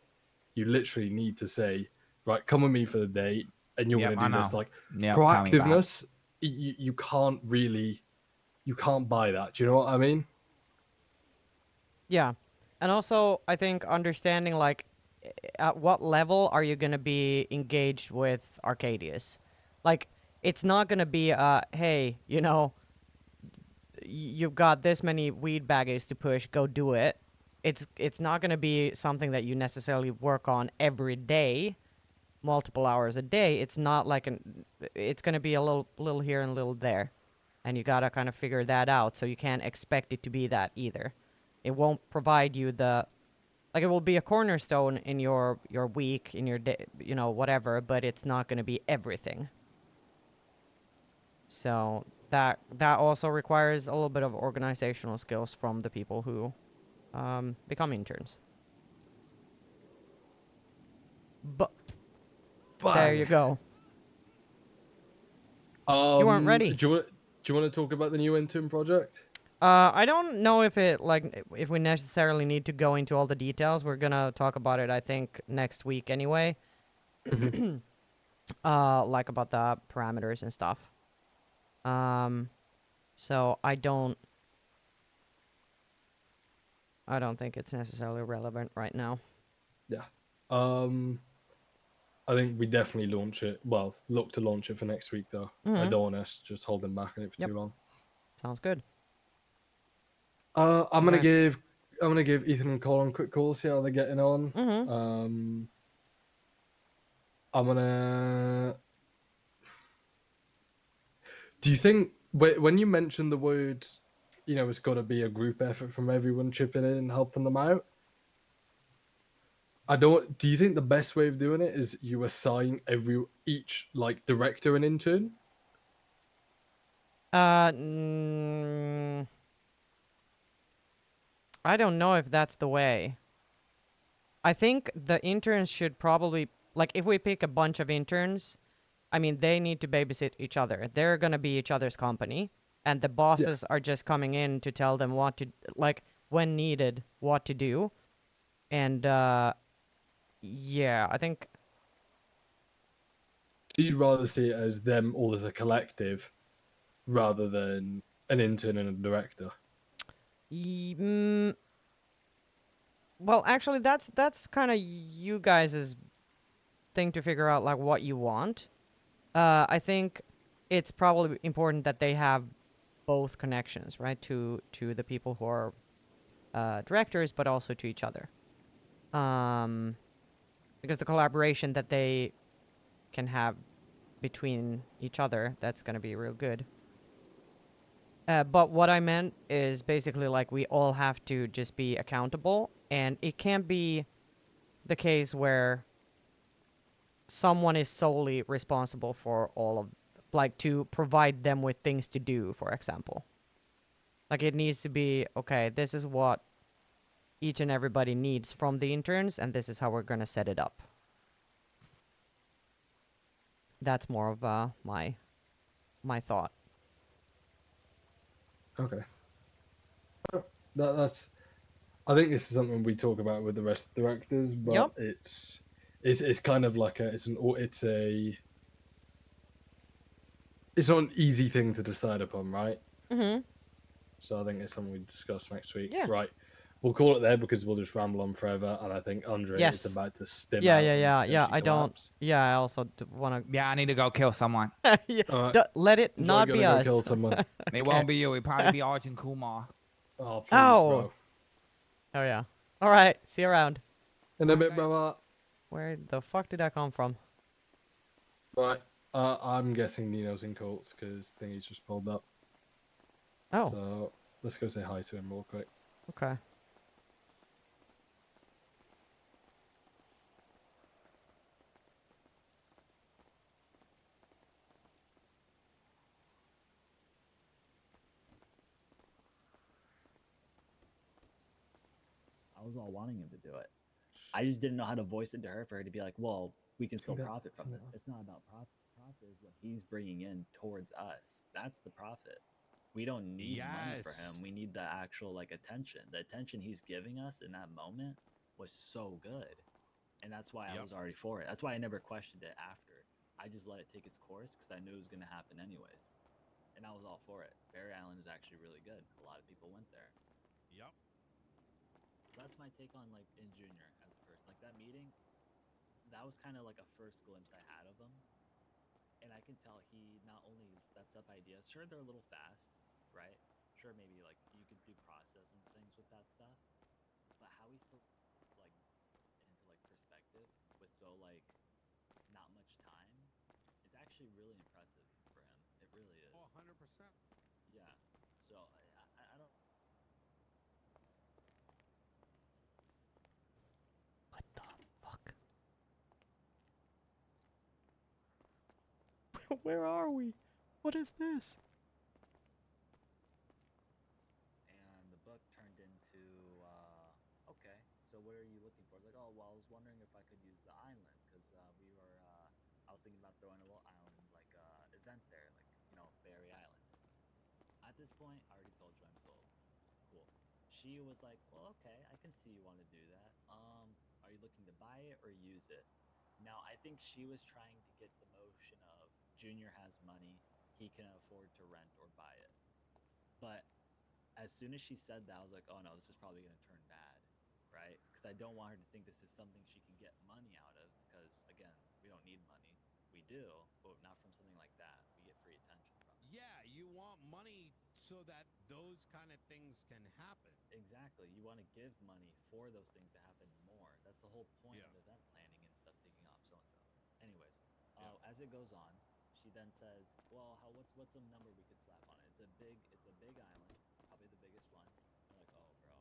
You literally need to say, right, come with me for the date, and you're Yep, going to I do this. know. Like Yep, tell me about it. proactiveness, you can't really, you can't buy that. Do you know what I mean? Yeah. And also, I think understanding, like, at what level are you going to be engaged with Arcadius? Like, it's not going to be, hey, you know, you've got this many weed baggies to push, go do it. It's not going to be something that you necessarily work on every day, multiple hours a day. It's not like it's going to be a little here and a little there. And you got to kind of figure that out, so you can't expect it to be that either. It won't provide you the, like, it will be a cornerstone in your week, in your day, you know, whatever, but it's not going to be everything. So that also requires a little bit of organizational skills from the people who become interns. But there you go. You weren't ready. Do you want to talk about the new intern project? I don't know if if we necessarily need to go into all the details. We're gonna talk about it, I think, next week anyway. Like about the parameters and stuff. So I don't think it's necessarily relevant right now. Yeah. I think we definitely launch it. Well, look to launch it for next week, though. I Mhm. don't want us just holding back on it for Yep. too long. Sounds good. I'm gonna Right. give Ethan and Colin quick calls, see how they're getting on. Mhm. I'm gonna. Do you think when you mentioned the word, you know, it's got to be a group effort from everyone chipping in and helping them out? Do you think the best way of doing it is you assign each like director an intern? I don't know if that's the way. I think the interns should probably, like, if we pick a bunch of interns, I mean, they need to babysit each other. They're gonna be each other's company, and the bosses are just coming in to tell them what to, like, when needed, what to do. And yeah, I think You'd rather see it as them all as a collective rather than an intern and a director. Well, actually, that's kind of you guys' thing to figure out, like, what you want. I think it's probably important that they have both connections, right, to the people who are directors, but also to each other. Because the collaboration that they can have between each other, that's going to be real good. But what I meant is basically, like, we all have to just be accountable, and it can't be the case where someone is solely responsible for all of, like, to provide them with things to do, for example. Like, it needs to be, okay, this is what each and everybody needs from the interns, and this is how we're going to set it up. That's more of my thought. Okay. That's. I think this is something we talk about with the rest of the directors, but it's kind of like it's not an easy thing to decide upon, right? Mm-hmm. So I think it's something we discuss next week. Yeah. Right. We'll call it there because we'll just ramble on forever, and I think Andre is about to stim out. Yeah. I don't. Yeah, I also want to. Yeah, I need to go kill someone. Yeah, Alright. let it Enjoy not gonna be go us. kill someone. It won't be you. It'll probably be Arjun Kumar. Oh, please, Oh. bro. Oh yeah. All right. See you around. In a bit, brother. Where the fuck did I come from? Right. I'm guessing Nino's in Colts because thingy's just pulled up. Oh. So let's go say hi to him real quick. Okay. I was all wanting him to do it. I just didn't know how to voice it to her for her to be like, well, we can still Yeah, profit from this. yeah. It's not about profit. Profit is what he's bringing in towards us. That's the profit. We don't need money for him. Yes. We need the actual like attention. The attention he's giving us in that moment was so good. And that's why I Yep. was already for it. That's why I never questioned it after. I just let it take its course because I knew it was going to happen anyways. And I was all for it. Barry Island is actually really good. A lot of people went there. Yep. That's my take on like in Junior as a person. Like that meeting, that was kind of like a first glimpse I had of him. And I can tell he not only sets up ideas, sure they're a little fast, right? Sure, maybe like you could do process and things with that stuff, but how he still like into like perspective with so like not much time, it's actually really impressive for him. It really is. Oh, 100%. Yeah. So I don't. What the fuck? Where are we? What is this? And the book turned into, okay, so what are you looking for? Like, oh, well, I was wondering if I could use the island because we were, I was thinking about throwing a little island like event there, like Barry Island. At this point, I already told you I'm sold. Cool. She was like, well, okay, I can see you want to do that. Are you looking to buy it or use it? Now, I think she was trying to get the motion of Junior has money, he can afford to rent or buy it. But as soon as she said that, I was like, oh no, this is probably going to turn bad, right? Because I don't want her to think this is something she can get money out of. Because again, we don't need money. We do, but not from something like that. We get free attention from it. Yeah, you want money so that those kind of things can happen. Exactly. You want to give money for those things to happen more. That's the whole point of event planning and stuff taking off, so and so. Anyways, as it goes on, she then says, "Well, what's some number we could slap on it? It's a big island, probably the biggest one." I'm like, "Oh, bro,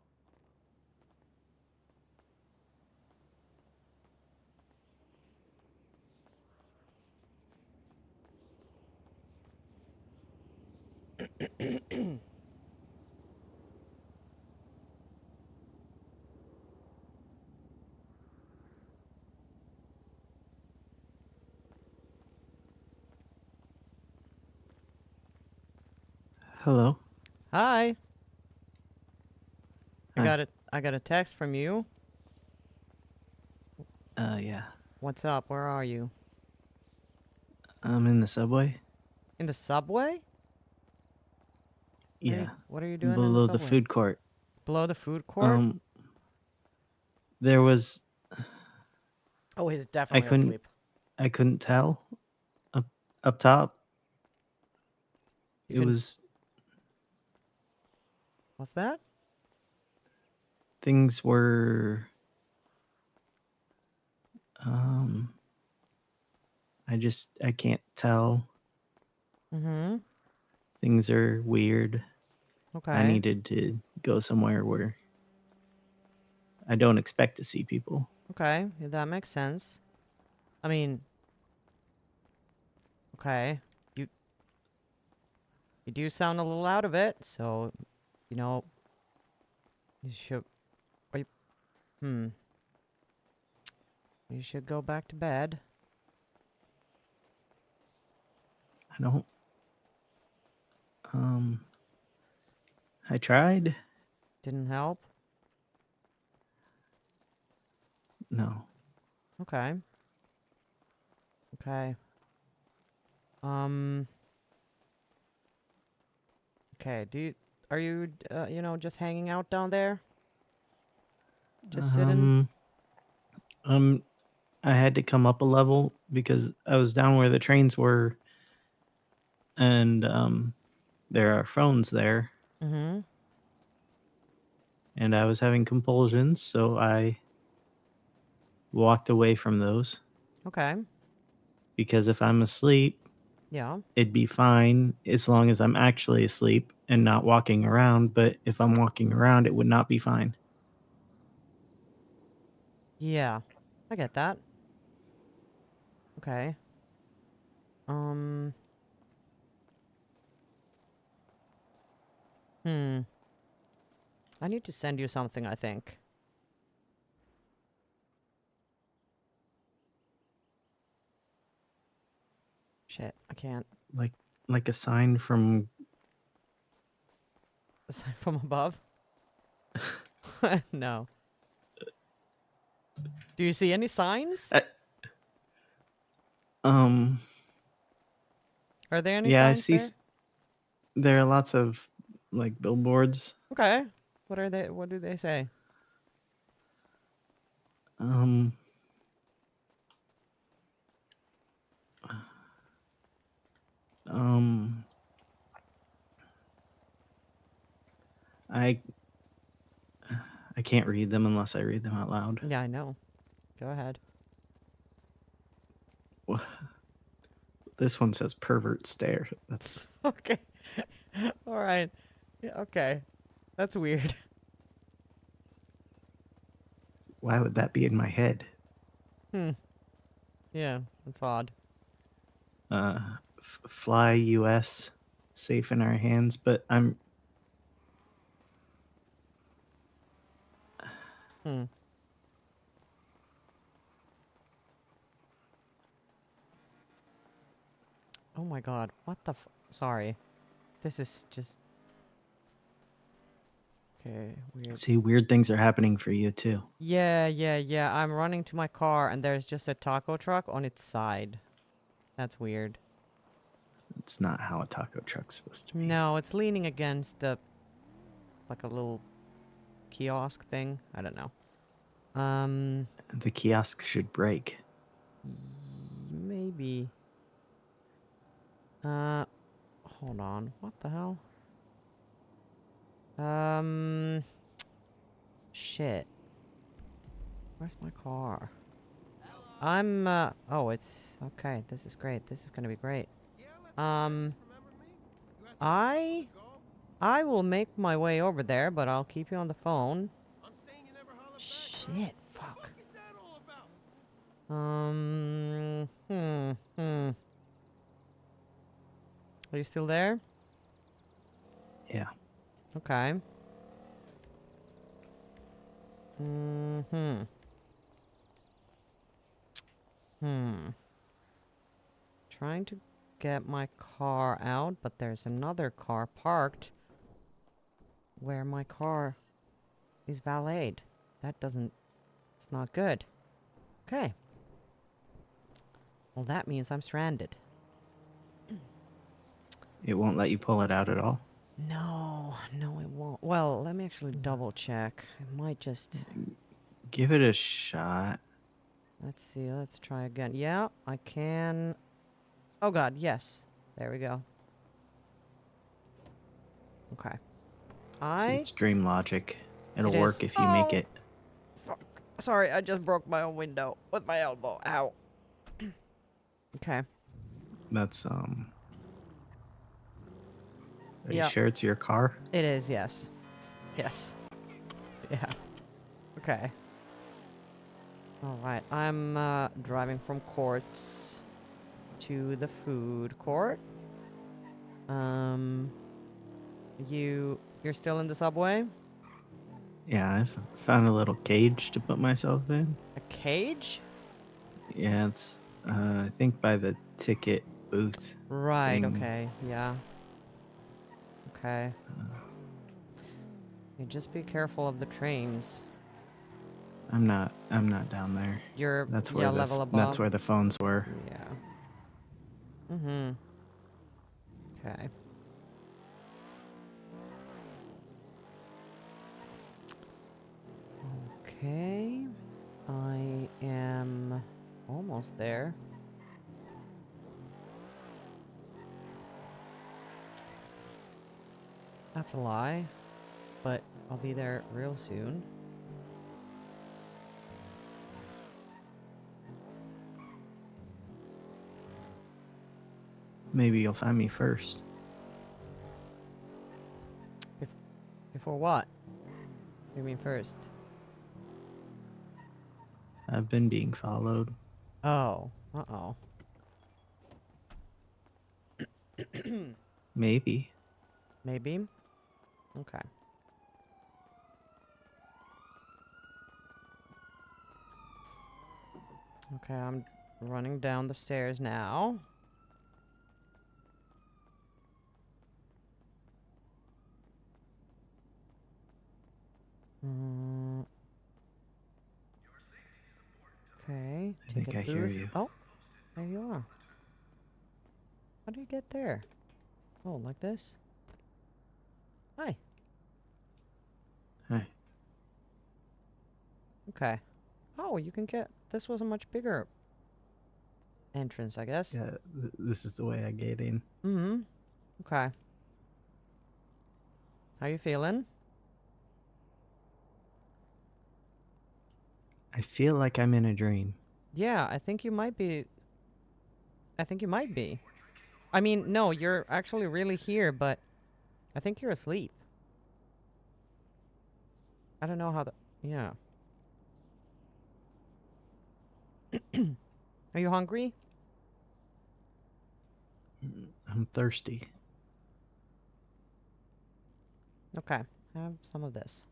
Hello. Hi. Hi. I got a text from you. Yeah. What's up? Where are you? I'm in the subway. In the subway? Yeah. What are you doing in Below the the subway? food court. Below the food court? There was. Oh, he's I definitely couldn't. asleep. I couldn't tell. Up top. You It can- was. What's that? Things were. I can't tell. Mm-hmm. Things are weird. Okay. I needed to go somewhere where I don't expect to see people. Okay, yeah, that makes sense. I mean, okay, you do sound a little out of it, so you should. Are you, you should go back to bed. I don't. I tried. Didn't help. No. Okay. Okay. Okay. Are you just hanging out down there? Just sitting. I had to come up a level because I was down where the trains were, and there are phones there, Mm-hmm. and I was having compulsions, so I walked away from those. Okay. Because if I'm asleep, Yeah. it'd be fine as long as I'm actually asleep and not walking around. But if I'm walking around, it would not be fine. Yeah. I get that. Okay. Um. I need to send you something, I think. Shit, I can't. Like a sign from A sign from above? No. Do you see any signs? um. Are there any Yeah, I signs see. there? There are lots of like billboards. Okay. What are they? What do they say? Um. Um. I can't read them unless I read them out loud. Yeah, I know. Go ahead. This one says pervert stare. That's Okay. All right. Yeah, okay. That's weird. why would that be in my head? Hmm. Yeah, that's odd. Fly US, safe in our hands, but I'm. Hmm. Oh my god. What the Sorry. This is just... Okay, weird. See, weird things are happening for you too. Yeah. I'm running to my car and there's just a taco truck on its side. That's weird. It's not how a taco truck's supposed to be. No, it's leaning against the... like a little kiosk thing. I don't know. The kiosk should break. Maybe. Hold on. What the hell? Shit. Where's my car? Oh, it's... Okay, this is great. This is gonna be great. I will make my way over there, but I'll keep you on the phone. Shit, fuck. Are you still there? Yeah. Okay. Trying to get my car out, but there's another car parked where my car is valeted. That doesn't... It's not good. Okay. Well, that means I'm stranded. It won't let you pull it out at all. No, it won't. Well, let me actually double check. I might just... Give it a shot. Let's see, let's try again. Yeah, I can... Oh god, yes. There we go. Okay. See, it's dream logic. It'll It work is. if you make it. Fuck. Sorry, I just broke my own window with my elbow. Ow. Okay. That's Are you Yeah. sure it's your car? It is, yes. Yes. Yeah. Okay. Alright, I'm driving from courts to the food court. You're still in the subway? Yeah, I've found a little cage to put myself in. A cage? Yeah, it's I think by the ticket booth. Right, thing. okay, yeah. Okay. You just be careful of the trains. I'm not down there. You're That's where level above. that's where the phones were. Yeah. Okay. Okay. I am almost there. That's a lie, but I'll be there real soon. Maybe you'll find me first. Before what? What do you mean first? I've been being followed. Oh. Uh-oh. Maybe. Maybe? Okay. Okay, I'm running down the stairs now. think Ticket I hear booth. you. Oh, there you are. How do you get there? Oh, like this? Hi. Hi. Okay. Oh, you can get... This was a much bigger entrance, I guess. Yeah, this is the way I get in. Mm-hmm. Okay. How you feeling? I feel like I'm in a dream. Yeah, I think you might be... I think you might be. I mean, no, you're actually really here, but I think you're asleep. I don't know how the... Yeah. Are you hungry? I'm thirsty. Okay. Have some of this.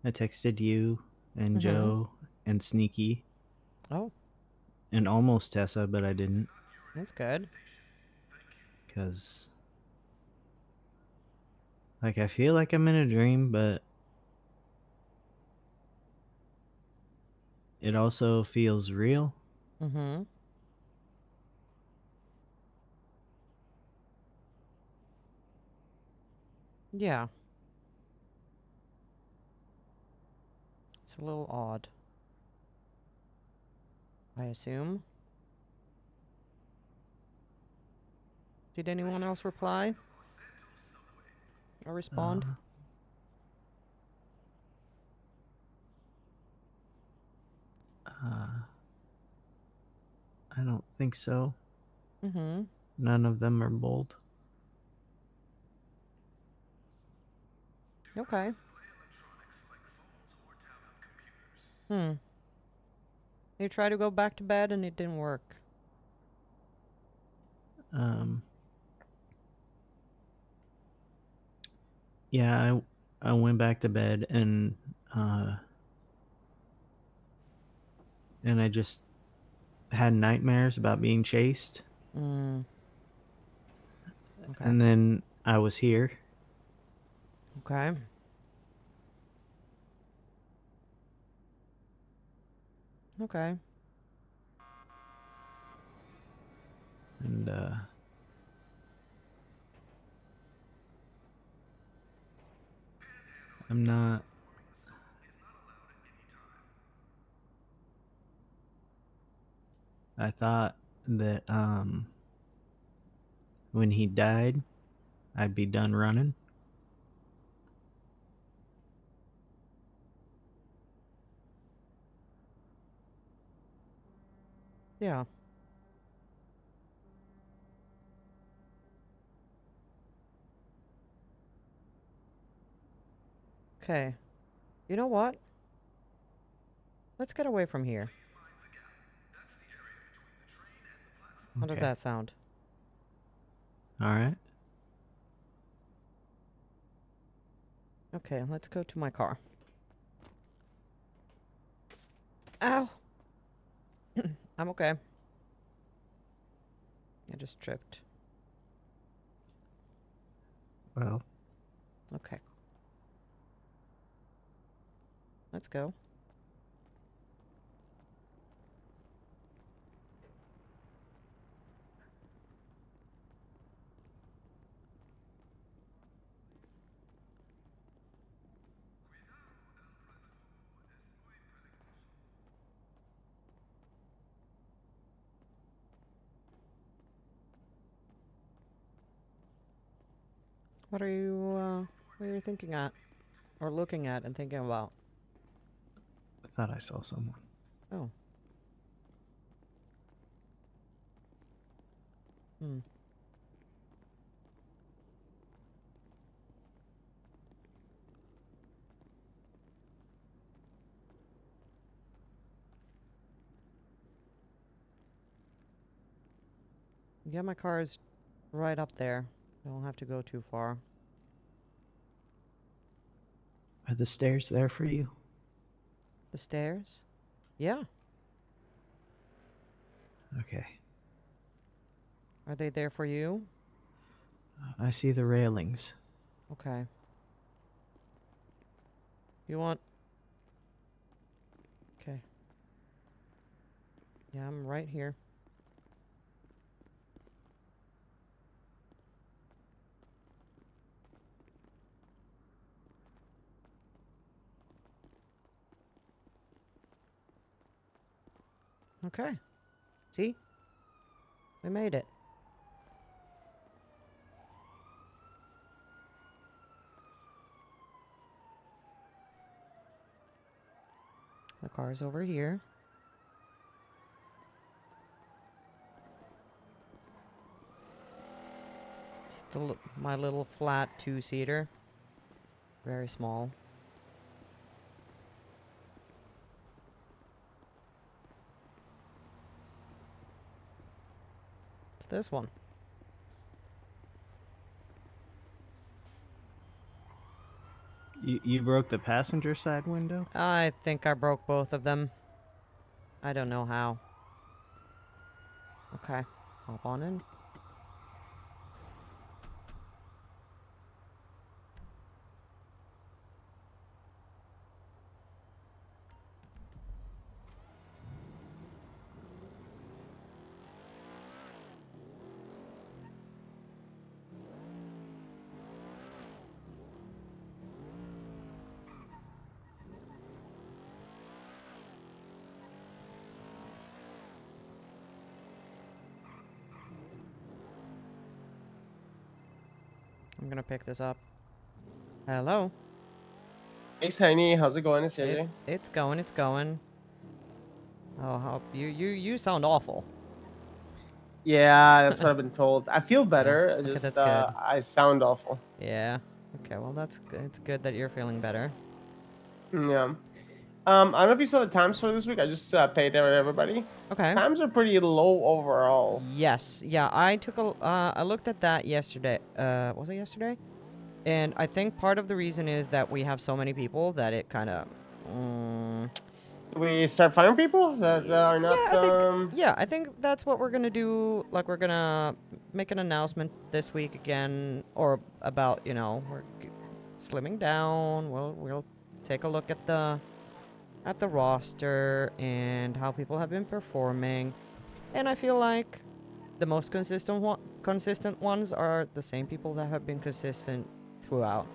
I texted you and Mhm. Joe and Sneaky. Oh. And almost Tessa, but I didn't. That's good. Because, like, I feel like I'm in a dream, but it also feels real. Mm-hmm. Yeah. It's a little odd. I assume. Did anyone else reply? Or respond? I don't think so. Mm-hmm. None of them are bold. Okay. You tried to go back to bed and it didn't work. Yeah, I went back to bed and I just had nightmares about being chased. Okay. And then I was here. Okay. Okay. And I'm not. I thought that when he died, I'd be done running. Yeah. Okay. You know what? Let's get away from here. How does Okay. that sound? All right. Okay, let's go to my car. Ow! I'm okay. I just tripped. Well. Okay. Let's go. What are you thinking at? Or looking at and thinking about? I thought I saw someone. Oh. Yeah, my car is right up there. Don't have to go too far. Are the stairs there for you? The stairs? Yeah. Okay. Are they there for you? I see the railings. Okay. You want... Okay. Yeah, I'm right here. Okay. See? We made it. The car's over here. It's my little flat two-seater. Very small. It's this one. You broke the passenger side window? I think I broke both of them. I don't know how. Okay. Hop on in. I'm gonna pick this up. Hello. Hey, Saini, how's it going? It's JJ. It's going. It's going. Oh, you sound awful. Yeah, that's what I've been told. I feel better. Okay, Just that's good. I sound awful. Yeah. Okay. Well, that's good. It's good that you're feeling better. Yeah. I don't know if you saw the times for this week. I just paid everybody. Okay. Times are pretty low overall. Yes. Yeah. I took a. I looked at that yesterday. Was it yesterday? And I think part of the reason is that we have so many people that it kind of. We start firing people that are not. I think that's what we're gonna do. Like, we're gonna make an announcement this week again, or about, you know, we're slimming down. We'll take a look at the roster and how people have been performing, and I feel like the most consistent ones are the same people that have been consistent throughout.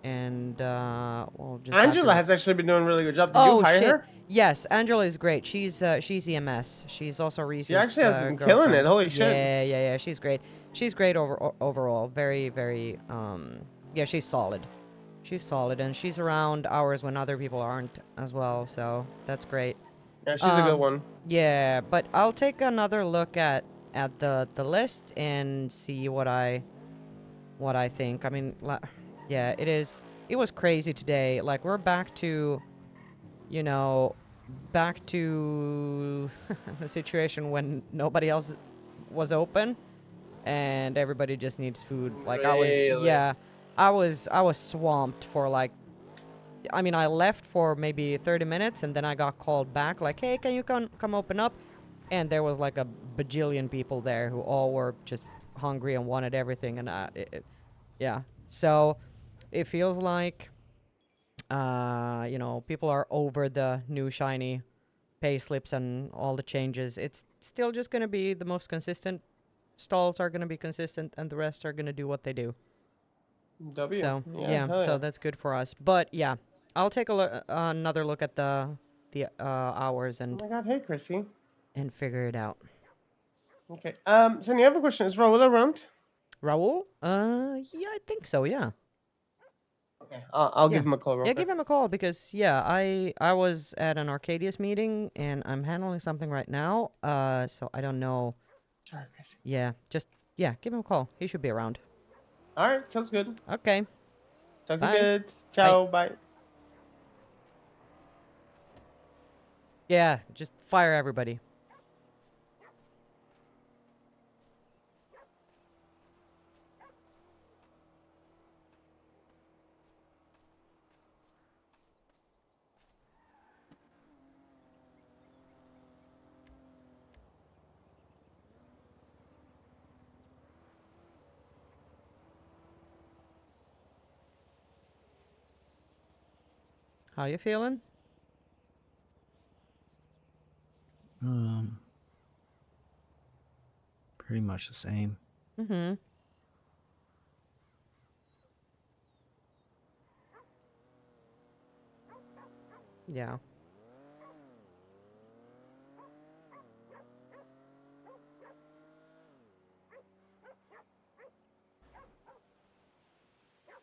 And we'll just. Angela has actually been doing a really good job. Did you hire her? Yes, Angela is great. She's EMS. She's also Reese's She actually has been killing girlfriend. it. Holy shit. Yeah. She's great. She's great overall. Very. Yeah, she's solid. She's solid, and she's around hours when other people aren't as well. So that's great. Yeah, she's a good one. Yeah, but I'll take another look at the list and see what I think. I mean, yeah, it was crazy today. Like, we're back to, you know, the situation when nobody else was open and everybody just needs food. Like, Really? I was swamped for, like, I mean, I left for maybe 30 minutes and then I got called back like, "Hey, can you come open up?" And there was like a bajillion people there who all were just hungry and wanted everything, and yeah. So it feels like you know, people are over the new shiny pay slips and all the changes. It's still just going to be the most consistent. Stalls are going to be consistent, and the rest are going to do what they do. W. So Yeah, hell so yeah. that's good for us. But yeah, I'll take another look at the hours Oh and my god, hey Chrissy. figure it out. Okay. So you have a question. Is Raul around? Raul? Yeah, I think so. Yeah. Okay. I'll give him a call real Yeah, quick. give him a call because I was at an Arcadius meeting and I'm handling something right now. So I don't know. Sorry, Chrissy. Yeah, just give him a call. He should be around. All right, sounds good. Okay. Talk to you Bye. a bit. Ciao. Bye. Yeah, just fire everybody. How you feeling? Pretty much the same. Mm-hmm. Yeah.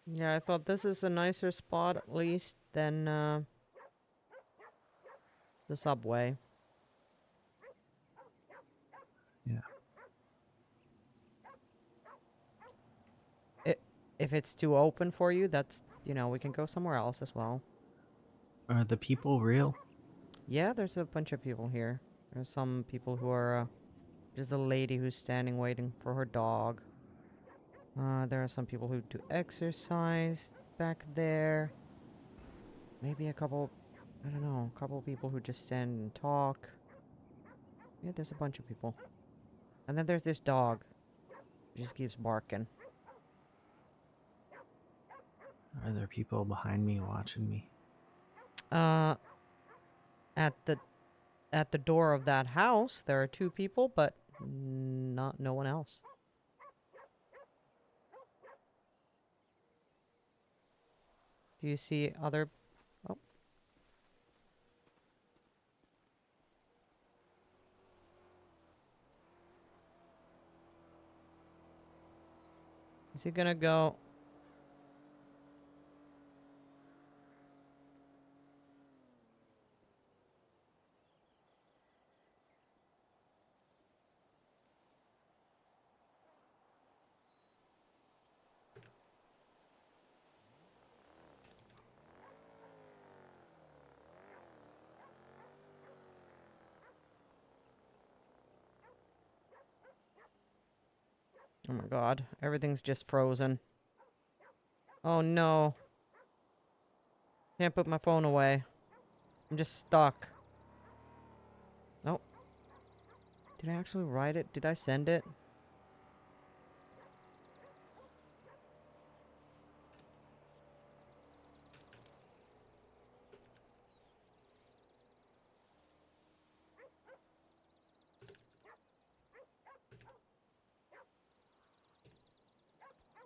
Yeah, I thought this is a nicer spot at least than the subway. Yeah. If it's too open for you, that's, you know, we can go somewhere else as well. Are the people real? Yeah, there's a bunch of people here. There's some people who are, there's a lady who's standing waiting for her dog. There are some people who do exercise back there. Maybe a couple, I don't know, a couple people who just stand and talk. Yeah, there's a bunch of people. And then there's this dog. He just keeps barking. Are there people behind me watching me? At the door of that house, there are 2 people, but no one else. Do you see other? Oh. Is he gonna go? Oh my god, everything's just frozen. Oh no. Can't put my phone away. I'm just stuck. Nope. Did I actually write it? Did I send it?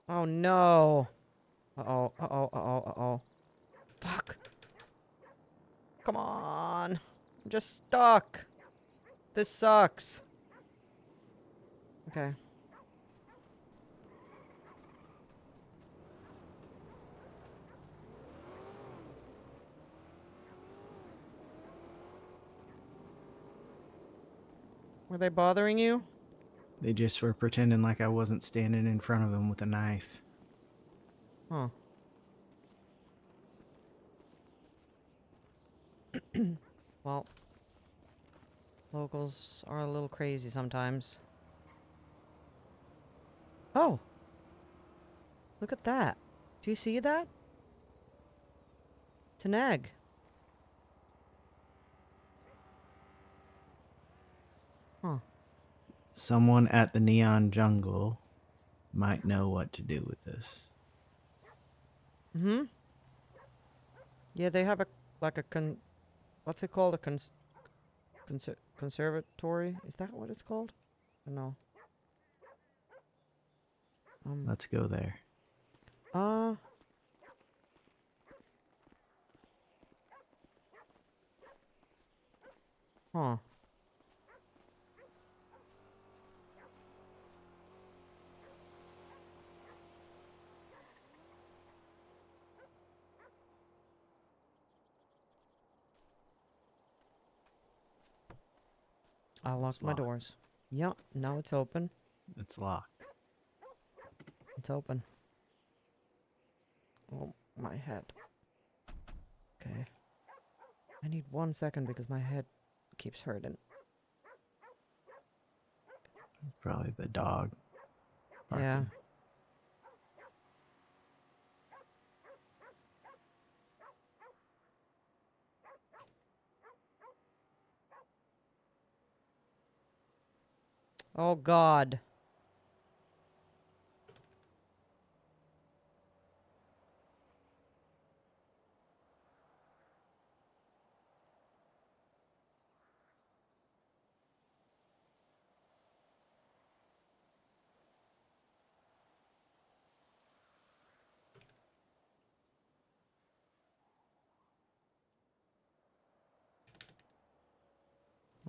Oh no. Uh-oh, uh-oh, uh-oh, uh-oh. Fuck. Come on. I'm just stuck. This sucks. Okay. Were they bothering you? They just were pretending like I wasn't standing in front of them with a knife. Huh. Well, locals are a little crazy sometimes. Oh! Look at that. Do you see that? It's an egg. Huh. Someone at the Neon Jungle might know what to do with this. Mm-hmm. Yeah, they have a, like a what's it called? A conservatory? Is that what it's called? No. Let's go there. Uh... Huh. I locked my locked. doors. Yep, now it's open. It's locked. It's open. Oh, my head. Okay. I need 1 second because my head keeps hurting. Probably the dog. Yeah. Barking. Oh god.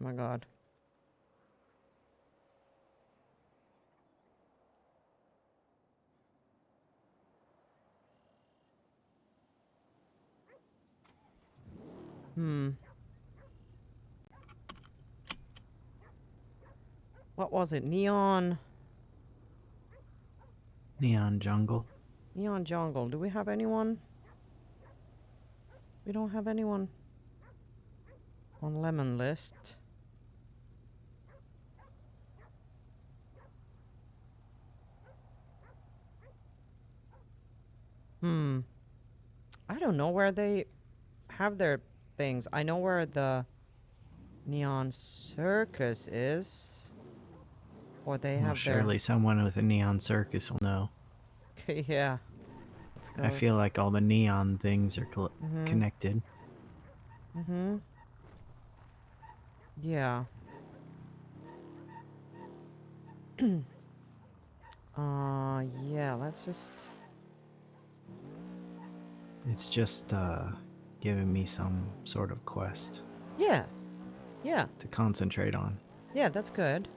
Oh my god. What was it? Neon Jungle. Neon Jungle. Do we have anyone? We don't have anyone on lemon list. I don't know where they have their things. I know where the Neon Circus is. Or they Well, have surely someone with a neon circus will know. their... Okay, yeah. Let's go. I feel like all the neon things are connected. Yeah. Yeah, let's just... It's just giving me some sort of quest Yeah. Yeah. to concentrate on. Yeah, that's good.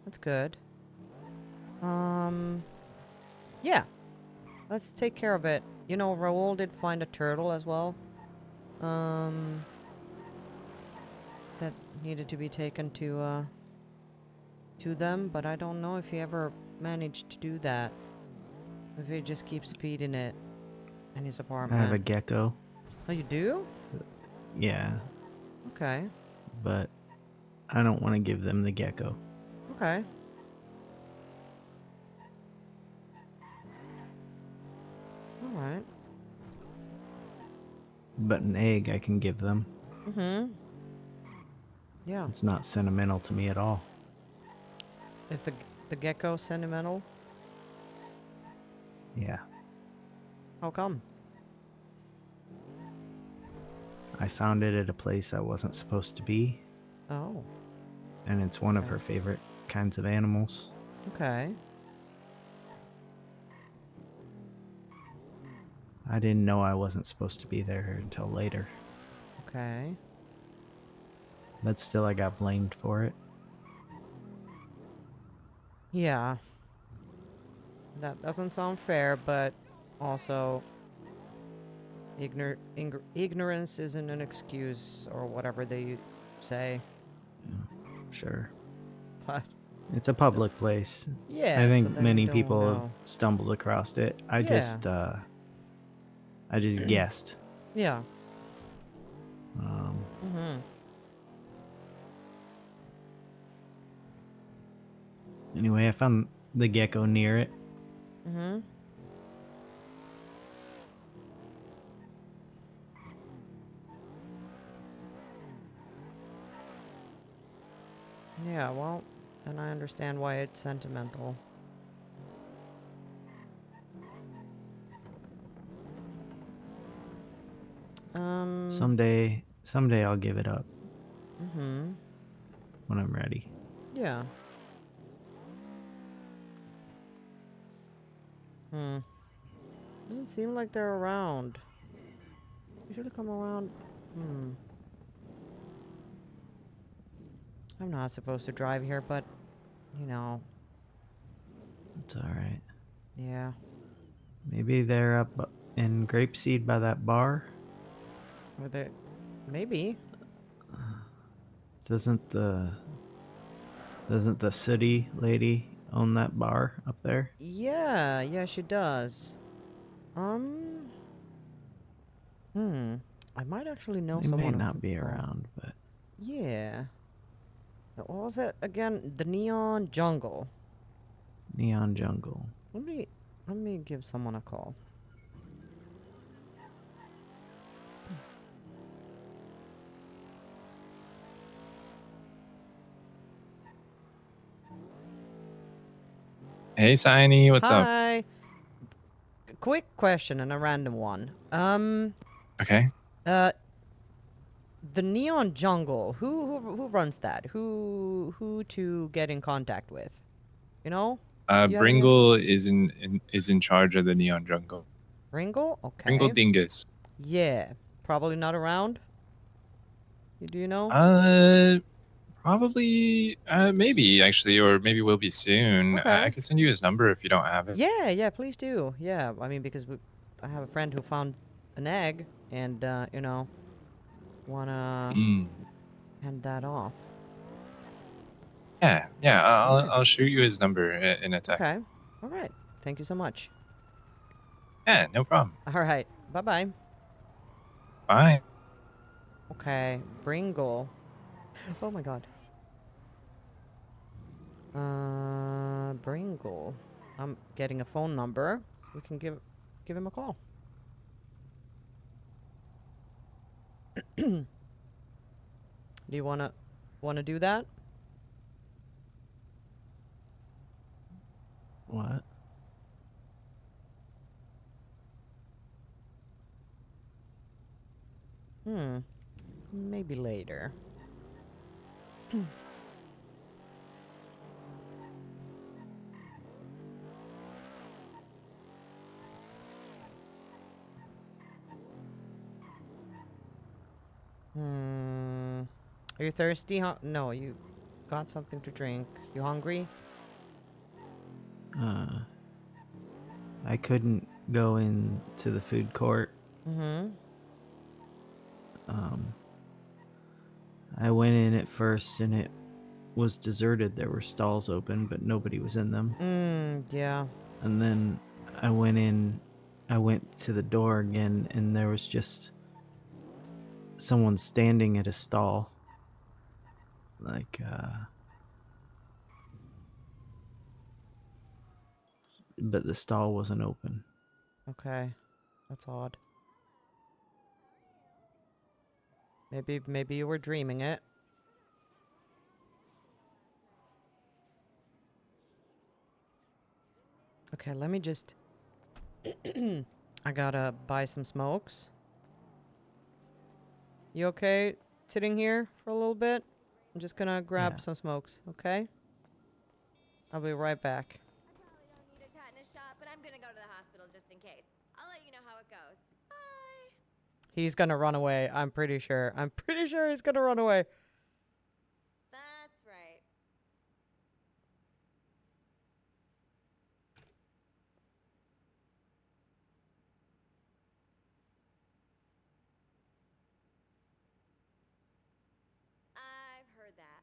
That's good. Yeah. Let's take care of it. You know, Raoul did find a turtle as well. That needed to be taken to them, but I don't know if he ever managed to do that. If he just keeps feeding it in his I apartment. have a gecko. Oh, you do? Yeah, Okay. but I don't want to give them the gecko. Okay. Alright. But an egg I can give them. Yeah. It's not sentimental to me at all. Is the gecko sentimental? Yeah. How come? I found it at a place I wasn't supposed to be. Oh. And it's one of her favorite kinds of animals. Okay. I didn't know I wasn't supposed to be there until later. Okay. But still, I got blamed for it. Yeah. That doesn't sound fair, but also ignorance isn't an excuse or whatever they say. Sure. But it's a public place. Yeah, I so think then many you don't people have know. stumbled across it. I just guessed. Yeah. Anyway, I found the gecko near it. Yeah, well, then I understand why it's sentimental. Someday I'll give it up. When I'm ready. Yeah. Doesn't seem like they're around. You should have come around. I'm not supposed to drive here, but, you know. It's alright. Yeah. Maybe they're up in Grapeseed by that bar. Or they... Maybe. Doesn't the city lady own that bar up there? Yeah, yeah, she does. I might actually know They someone. may not be around, but... Yeah. What was it again? The Neon Jungle. Neon Jungle. Let me give someone a call. Hey, Saini, what's up? Hi. Quick question and a random one. Okay. The Neon Jungle. Who runs that? Who to get in contact with? You know? You have any- Bringle is in charge of the Neon Jungle. Ringle? Okay. Bringle Dingus. Yeah. Probably not around. Do you know? Probably, maybe actually, or maybe will be soon. I Okay. can send you his number if you don't have it. Yeah, yeah, please do. Yeah, I mean, because I have a friend who found an egg, and, you know, wanna hand that off. Yeah, yeah. Alright. I'll shoot you his number in a text. Okay. Alright. Thank you so much. Yeah, no problem. Alright. Bye-bye. Bye. Okay. Bringle. Oh my god. Bringle. I'm getting a phone number, so we can give him a call. Do you wanna do that? What? Maybe later. Are you thirsty? No, you got something to drink. You hungry? I couldn't go into the food court. I went in at first and it was deserted. There were stalls open, but nobody was in them. Yeah. And then I went to the door again, and there was just someone standing at a stall. Like, but the stall wasn't open. Okay. That's odd. Maybe you were dreaming it. Okay, let me just... I gotta buy some smokes. You okay sitting here for a little bit? I'm just gonna grab some smokes, okay? I'll be right back. Need a tetanus shot, but I'm gonna go to the hospital just in case. I'll let you know how it goes. Bye. He's gonna run away, I'm pretty sure. I'm pretty sure he's gonna run away. That's right. I've heard that.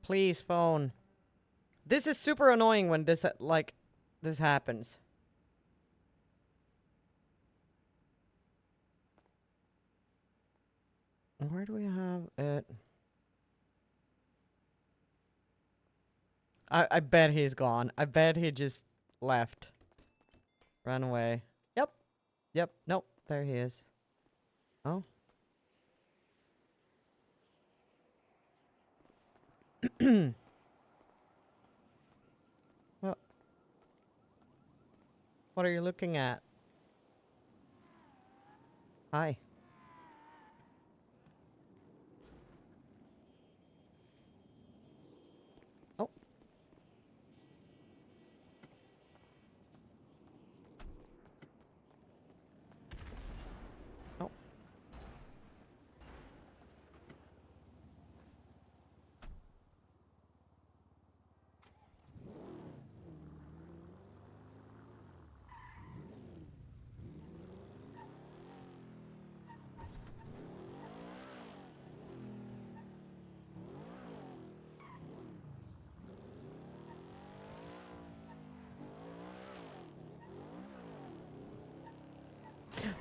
Please, phone. This is super annoying when this, like, this happens. Where do we have it? I bet he's gone. I bet he just left. Ran away. Yep. Yep. Nope. There he is. Oh. Well, what are you looking at? Hi. Oh. Oh.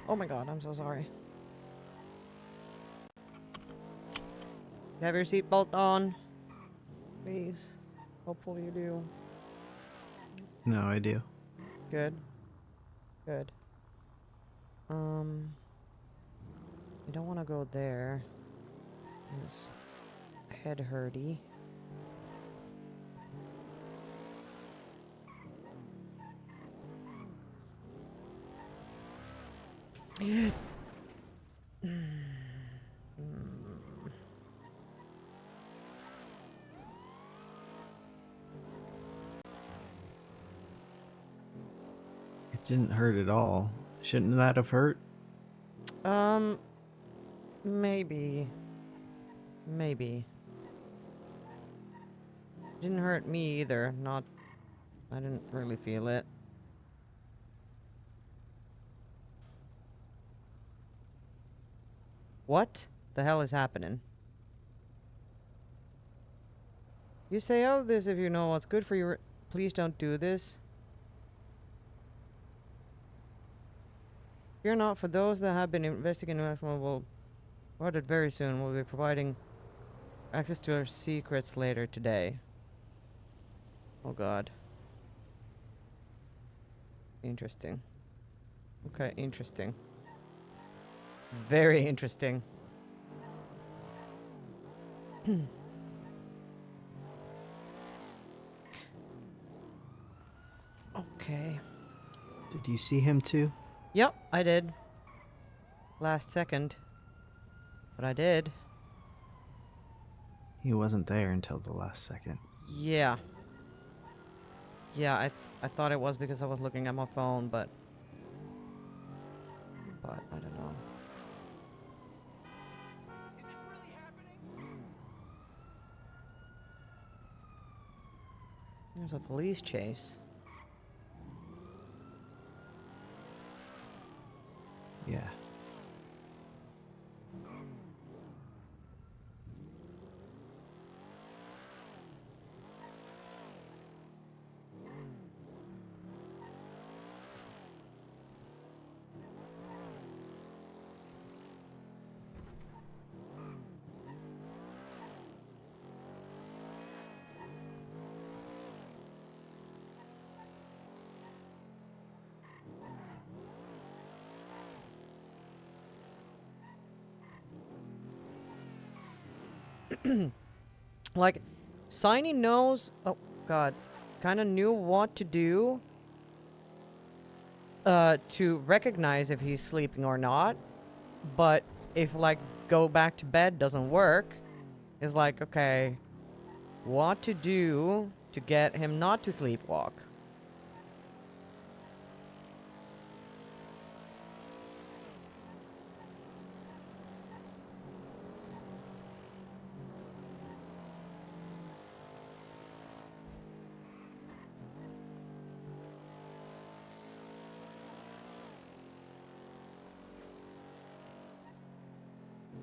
Oh my god, I'm so sorry. You have your seatbelt on? Please. Hopefully you do. No, I do. Good. Good. You don't want to go there. It's head hurty. didn't hurt at all. Shouldn't that have hurt? Maybe. Maybe. Didn't hurt me either. Not. I didn't really feel it. What the hell is happening? You say all this if you know what's good for you. Please don't do this. Fear not, for those that have been investigating maximum will report it very soon. We'll be providing access to our secrets later today. Oh god. Interesting. Okay, interesting. Very interesting. Okay. Did you see him too? Yep, I did. Last second. But I did. He wasn't there until the last second. Yeah. Yeah, I thought it was because I was looking at my phone, but I don't know. There's a police chase. Yeah. Like, Saini knows. Oh god, kind of knew what to do. To recognize if he's sleeping or not, but if like go back to bed doesn't work, it's like okay, what to do to get him not to sleepwalk.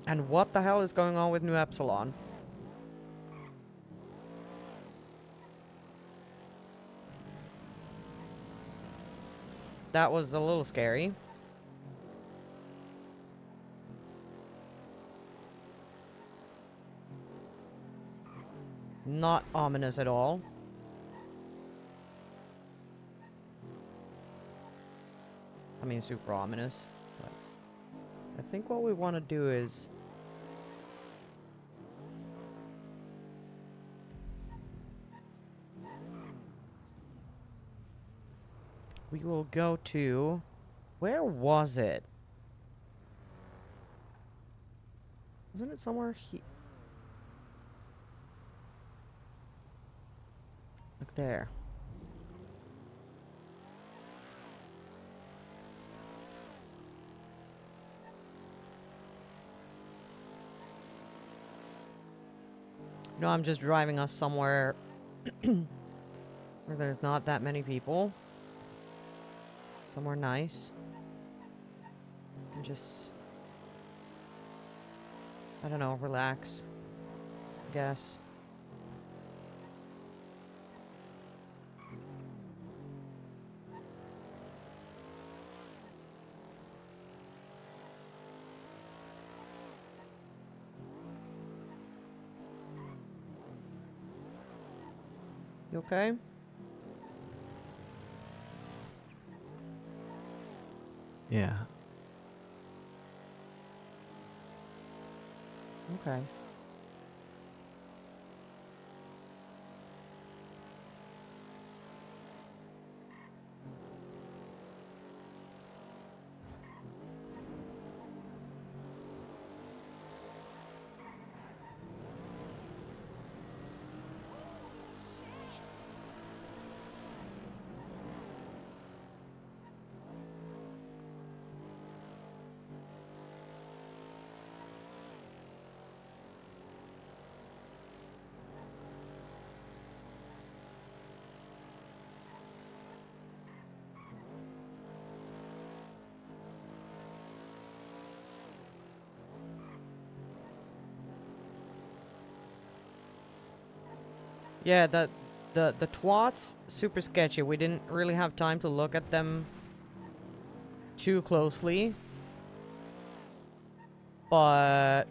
And what the hell is going on with New Epsilon? That was a little scary. Not ominous at all. I mean, super ominous. But I think what we want to do is... we will go to... where was it? Wasn't it somewhere here? Like there. No, I'm just driving us somewhere where there's not that many people. Somewhere nice. And just... I don't know, relax. I guess. You okay? Yeah. Okay. Yeah, the twats, super sketchy. We didn't really have time to look at them too closely. But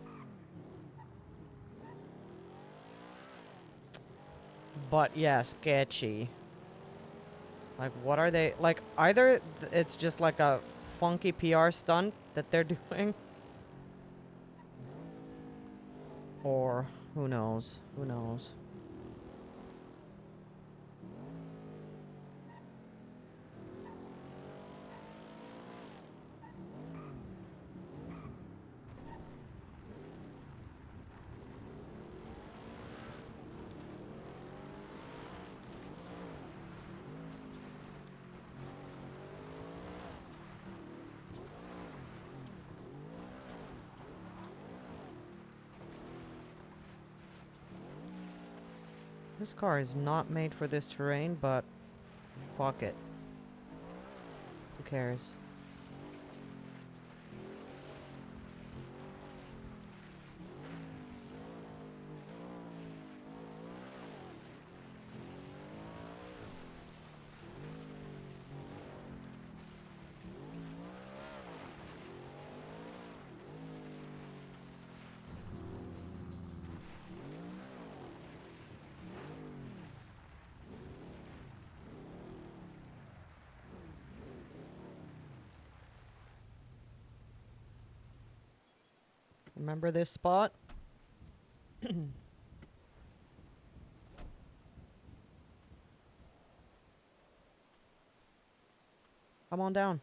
yeah, sketchy. Like, what are they? Like, either it's just like a funky PR stunt that they're doing, or who knows? Who knows? This car is not made for this terrain, but fuck it. Who cares? Remember this spot? Come on down.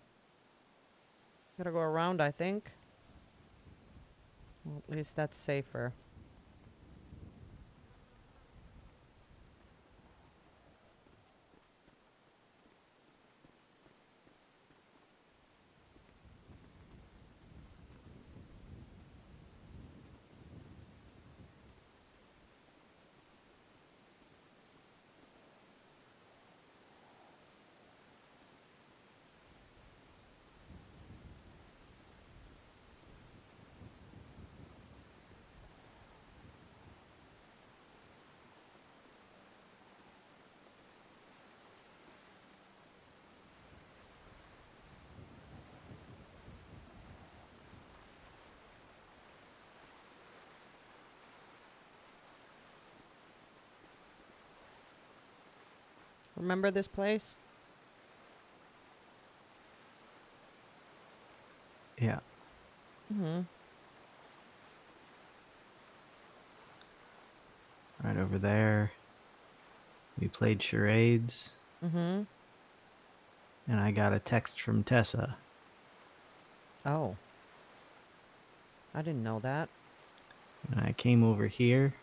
Gotta go around, I think. Well, at least that's safer. Remember this place? Yeah. Mm-hmm. Right over there. We played charades. Mm-hmm. And I got a text from Tessa. Oh. I didn't know that. And I came over here.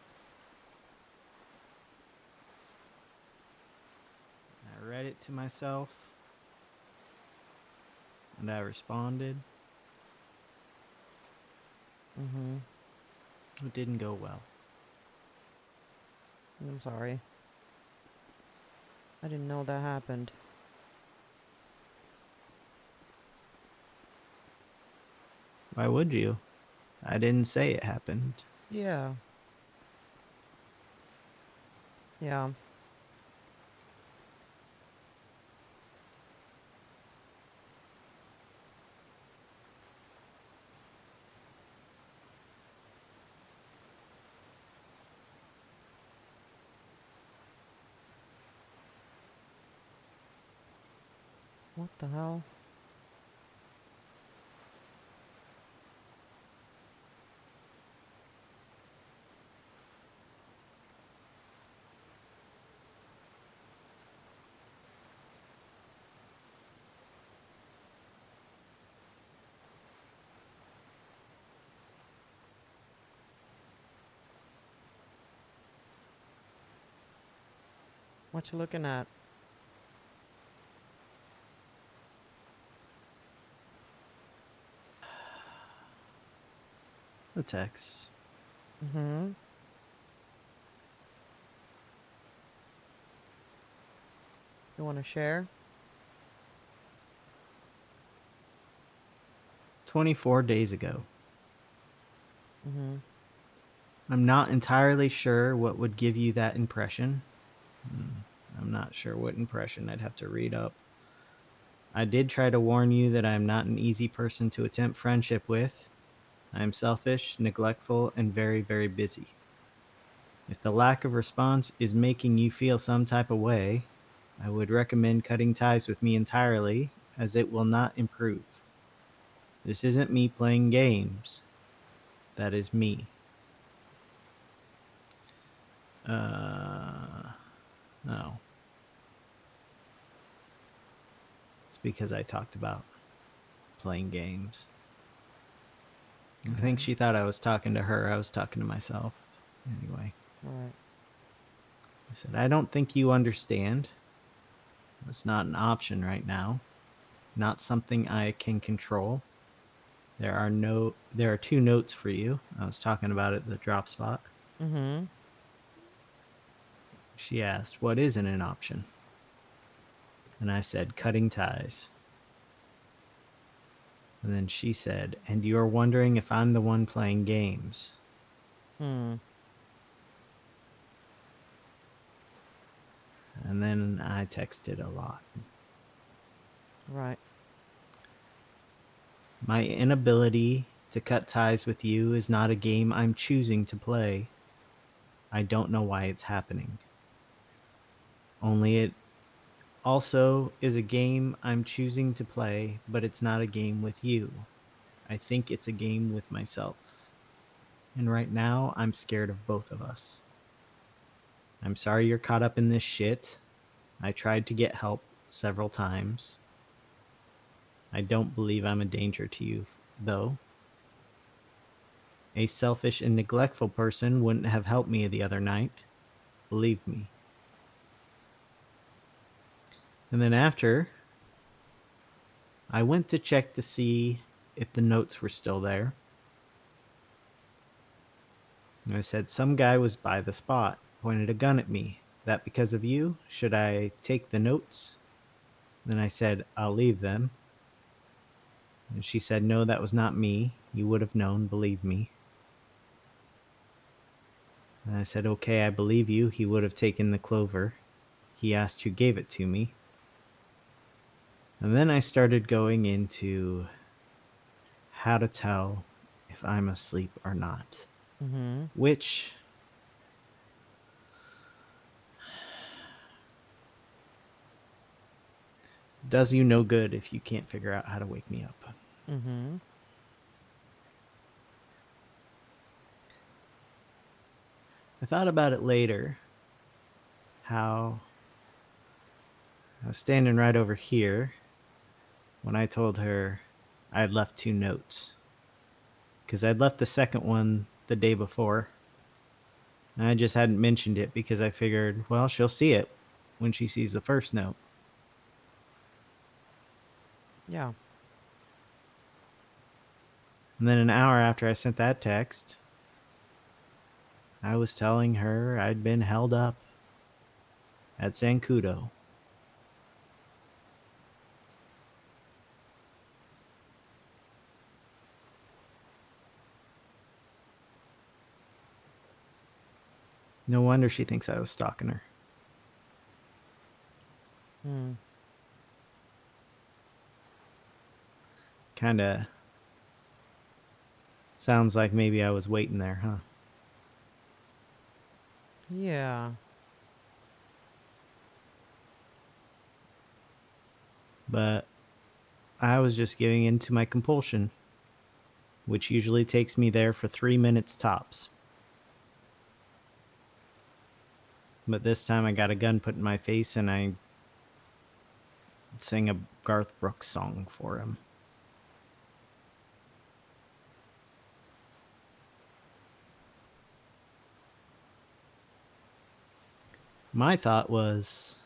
I read it to myself. And I responded. Mm-hmm. It didn't go well. I'm sorry. I didn't know that happened. Why would you? I didn't say it happened. Yeah. Yeah. What the hell? What you looking at? The text. Mm-hmm. You want to share? 24 days ago. Mm-hmm. I'm not entirely sure what would give you that impression. I'm not sure what impression I'd have to read up. I did try to warn you that I am not an easy person to attempt friendship with. I am selfish, neglectful, and very, very busy. If the lack of response is making you feel some type of way, I would recommend cutting ties with me entirely, as it will not improve. This isn't me playing games. That is me. No. It's because I talked about playing games. I think she thought I was talking to her. I was talking to myself. Anyway. Right. I said, I don't think you understand. That's not an option right now. Not something I can control. There are 2 notes for you. I was talking about it at the drop spot. Mm-hmm. She asked, what isn't an option? And I said, cutting ties. And then she said, and you're wondering if I'm the one playing games. Hmm. And then I texted a lot. Right. My inability to cut ties with you is not a game I'm choosing to play. I don't know why it's happening. Only it also is a game I'm choosing to play, but it's not a game with you. I think it's a game with myself. And right now, I'm scared of both of us. I'm sorry you're caught up in this shit. I tried to get help several times. I don't believe I'm a danger to you, though. A selfish and neglectful person wouldn't have helped me the other night. Believe me. And then after, I went to check to see if the notes were still there. And I said, some guy was by the spot, pointed a gun at me. That because of you? Should I take the notes? Then I said, I'll leave them. And she said, no, that was not me. You would have known, believe me. And I said, okay, I believe you. He would have taken the clover. He asked who gave it to me. And then I started going into how to tell if I'm asleep or not. Mm-hmm. Which does you no good if you can't figure out how to wake me up. Mm-hmm. I thought about it later, how I was standing right over here when I told her I had left 2 notes. Because I'd left the second one the day before. And I just hadn't mentioned it because I figured, well, she'll see it when she sees the first note. Yeah. And then an hour after I sent that text, I was telling her I'd been held up at Zancudo. No wonder she thinks I was stalking her. Hmm. Kinda sounds like maybe I was waiting there, huh? Yeah. But I was just giving in to my compulsion, which usually takes me there for 3 minutes tops. But this time I got a gun put in my face and I sang a Garth Brooks song for him. My thought was,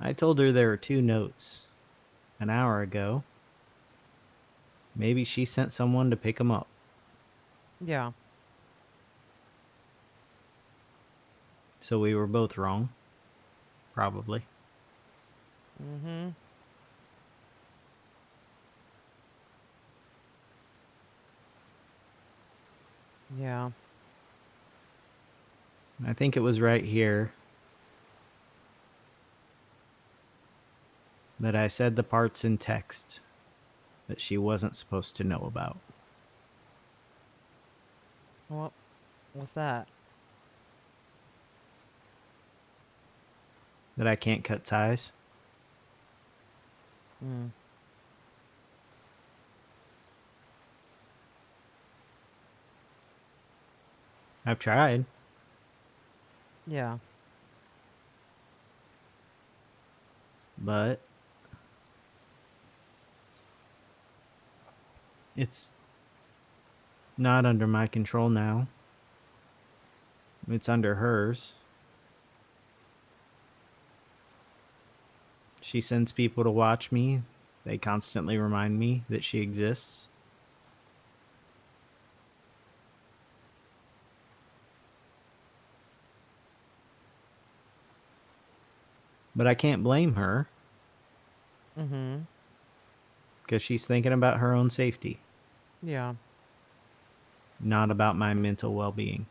I told her there were 2 notes an hour ago. Maybe she sent someone to pick them up. Yeah. So we were both wrong. Probably. Mm-hmm. Yeah. I think it was right here That I said the parts in text that she wasn't supposed to know about. What was that? That I can't cut ties. Hmm. I've tried. Yeah. But it's not under my control now. It's under hers. She sends people to watch me. They constantly remind me that she exists. But I can't blame her Mm-hmm. because she's thinking about her own safety, Yeah. not about my mental well-being.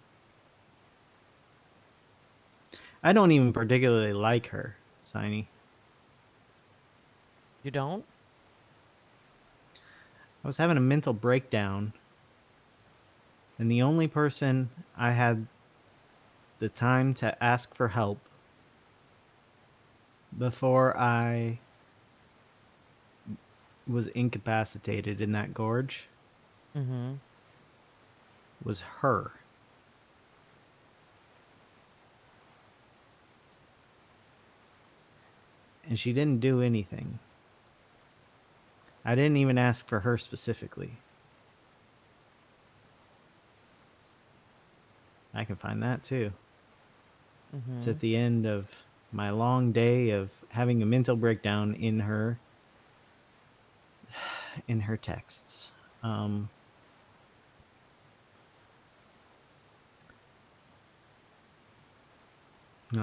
I don't even particularly like her, Saini. You don't? I was having a mental breakdown, and the only person I had the time to ask for help before I was incapacitated in that gorge Mm-hmm. was her. And she didn't do anything. I didn't even ask for her specifically. I can find that too. It's Mm-hmm. at the end of my long day of having a mental breakdown in her texts. No,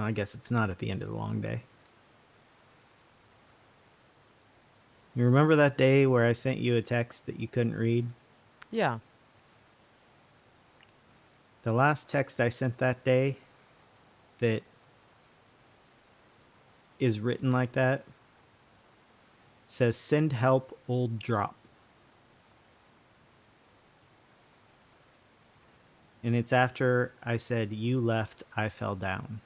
I guess it's not at the end of the long day. You remember that day where I sent you a text that you couldn't read? Yeah. The last text I sent that day that is written like that says, "Send help, old drop." And it's after I said, "You left, I fell down."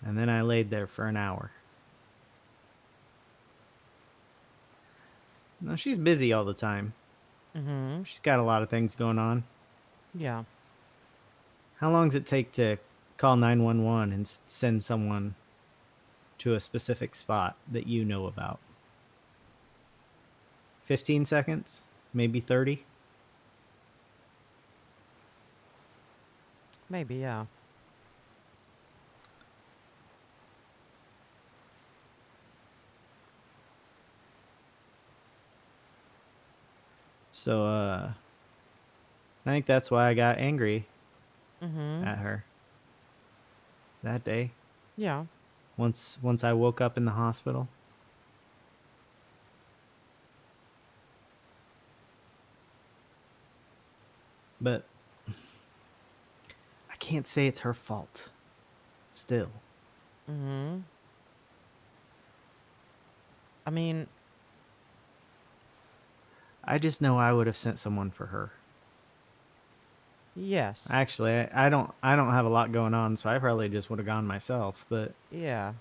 And then I laid there for an hour. No, she's busy all the time. Mm-hmm. She's got a lot of things going on. Yeah. How long does it take to call 911 and send someone to a specific spot that you know about? 15 seconds? Maybe 30? Maybe, yeah. So, I think that's why I got angry Mm-hmm. at her that day. Yeah. Once I woke up in the hospital. But I can't say it's her fault. Still. Mm-hmm. I mean, I just know I would have sent someone for her. yes. Actually, I don't have a lot going on, so I probably just would have gone myself, but Yeah.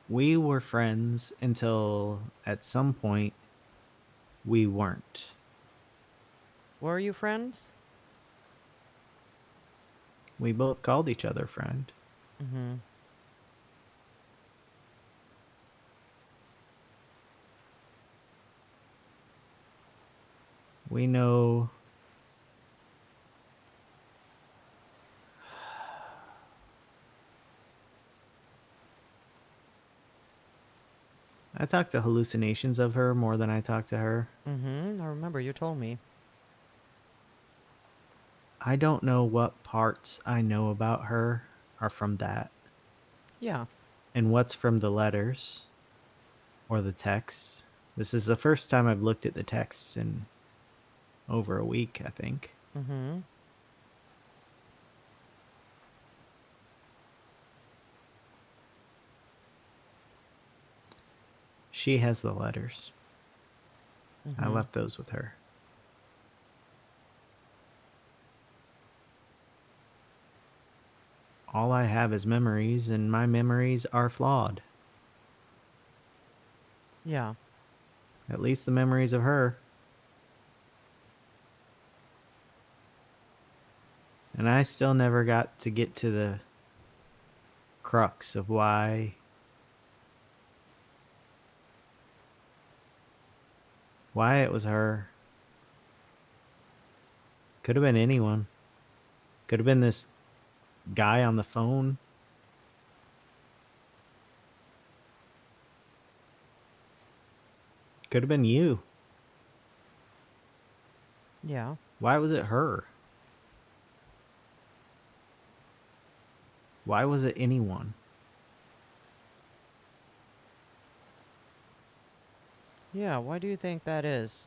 we were friends until at some point we weren't. Were you friends? We both called each other friend. Mm-hmm. We know I talked to hallucinations of her more than I talked to her. Mm-hmm. I remember you told me. I don't know what parts I know about her are from that. Yeah. And what's from the letters or the texts. This is the first time I've looked at the texts in over a week, I think. Mm-hmm. She has the letters. I Mhm. left those with her. All I have is memories, and my memories are flawed. Yeah. At least the memories of her. And I still never got to get to the crux of why it was her. Could have been anyone. Could have been this guy on the phone. Could have been you. Yeah. Why was it her? Why was it anyone? Yeah, why do you think that is?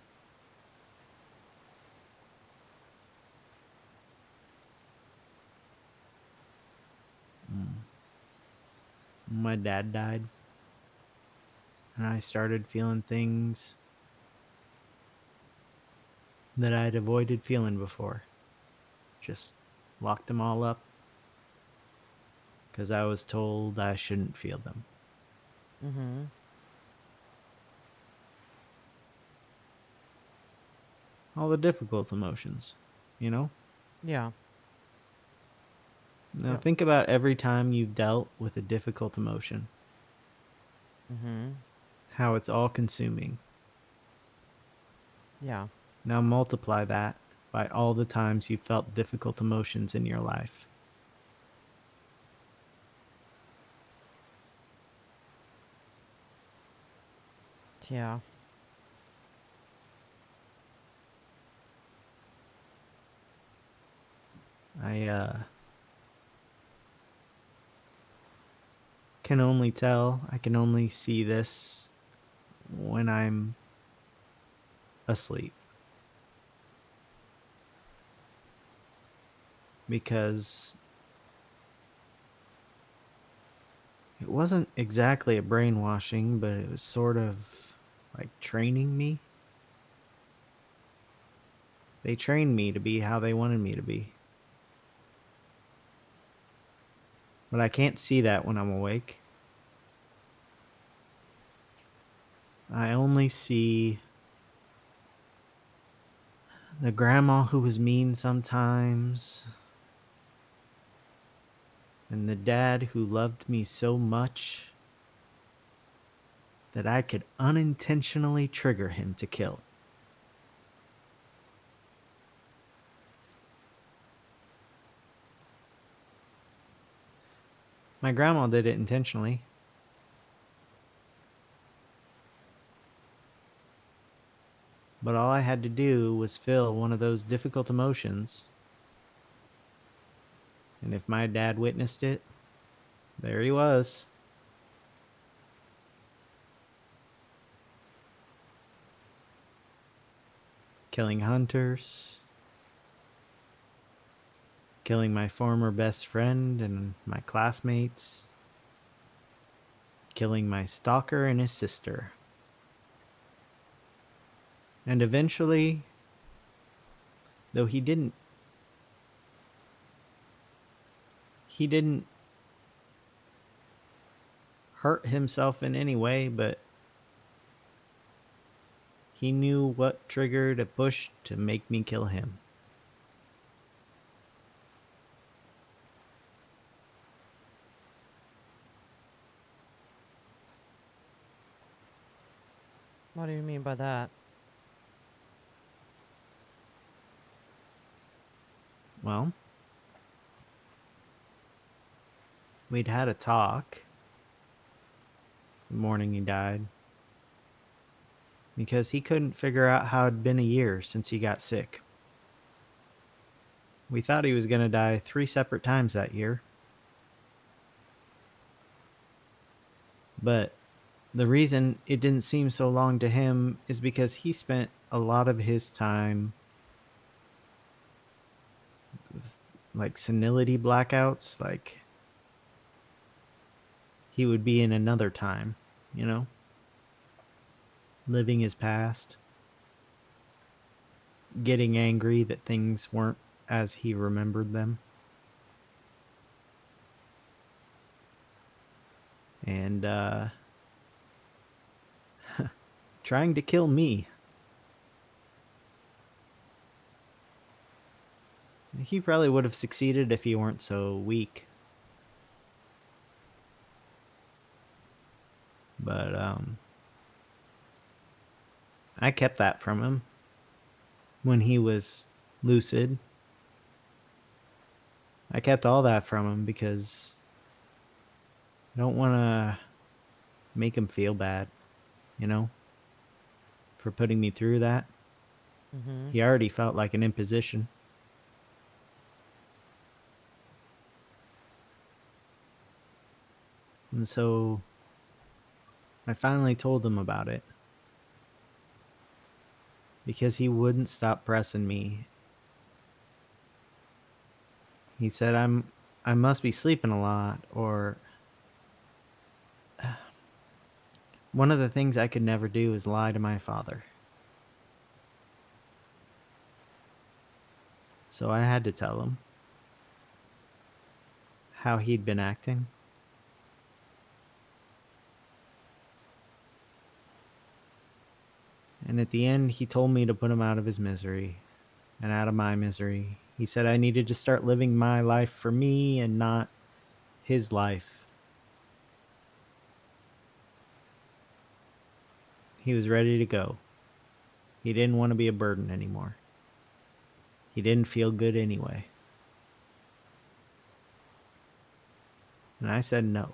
My dad died. And I started feeling things that I'd avoided feeling before. Just locked them all up because I was told I shouldn't feel them. Mhm. All the difficult emotions, you know? Yeah. Now Yep. think about every time you've dealt with a difficult emotion. Mhm. How it's all consuming. Yeah. Now multiply that by all the times you felt difficult emotions in your life. Yeah. I can only tell, I can only see this when I'm asleep. Because it wasn't exactly a brainwashing, but it was sort of like training me. They trained me to be how they wanted me to be. But I can't see that when I'm awake. I only see the grandma who was mean sometimes, and the dad who loved me so much that I could unintentionally trigger him to kill. My grandma did it intentionally. But all I had to do was feel one of those difficult emotions. And if my dad witnessed it, there he was. Killing hunters. Killing my former best friend and my classmates. Killing my stalker and his sister. And eventually, though he didn't hurt himself in any way, but he knew what triggered a push to make me kill him. What do you mean by that? Well, we'd had a talk the morning he died because he couldn't figure out how it'd been a year since he got sick. We thought he was going to die 3 separate times that year. But the reason it didn't seem so long to him is because he spent a lot of his time with, like, senility blackouts. Like, he would be in another time, you know? living his past, getting angry that things weren't as he remembered them, and trying to kill me. He probably would have succeeded if he weren't so weak. But I kept that from him when he was lucid. I kept all that from him because I don't want to make him feel bad, you know, for putting me through that. Mm-hmm. He already felt like an imposition. And so I finally told him about it because he wouldn't stop pressing me. He said I must be sleeping a lot, or one of the things I could never do is lie to my father. So I had to tell him how he'd been acting. And at the end, he told me to put him out of his misery and out of my misery. He said I needed to start living my life for me and not his life. He was ready to go. He didn't want to be a burden anymore. He didn't feel good anyway. And I said no.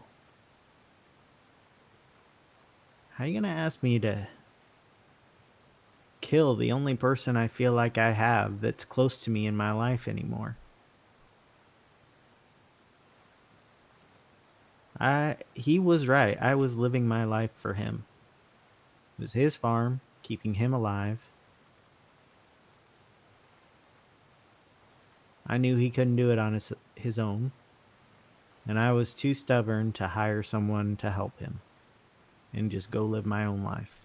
How are you going to ask me to kill the only person I feel like I have that's close to me in my life anymore? He was right. I was living my life for him. It was his farm, keeping him alive. I knew he couldn't do it on his own, and I was too stubborn to hire someone to help him and just go live my own life.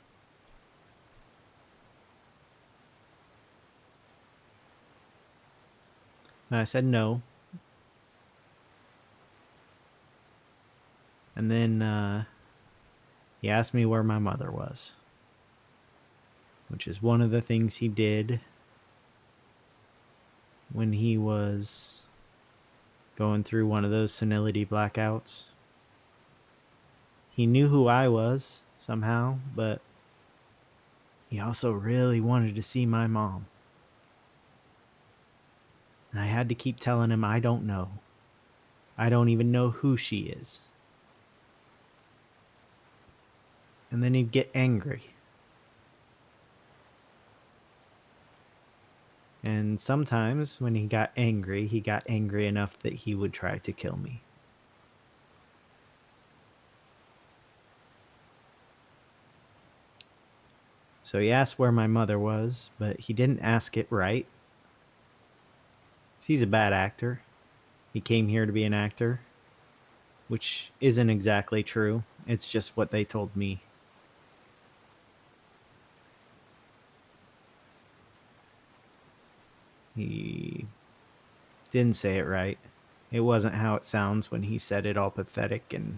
And I said no. And then he asked me where my mother was, which is one of the things he did when he was going through one of those senility blackouts. He knew who I was somehow, but he also really wanted to see my mom. And I had to keep telling him I don't know. I don't even know who she is. And then he'd get angry. And sometimes when he got angry enough that he would try to kill me. So he asked where my mother was, but he didn't ask it right. He's a bad actor. He came here to be an actor, which isn't exactly true. It's just what they told me. He didn't say it right. It wasn't how it sounds when he said it, all pathetic and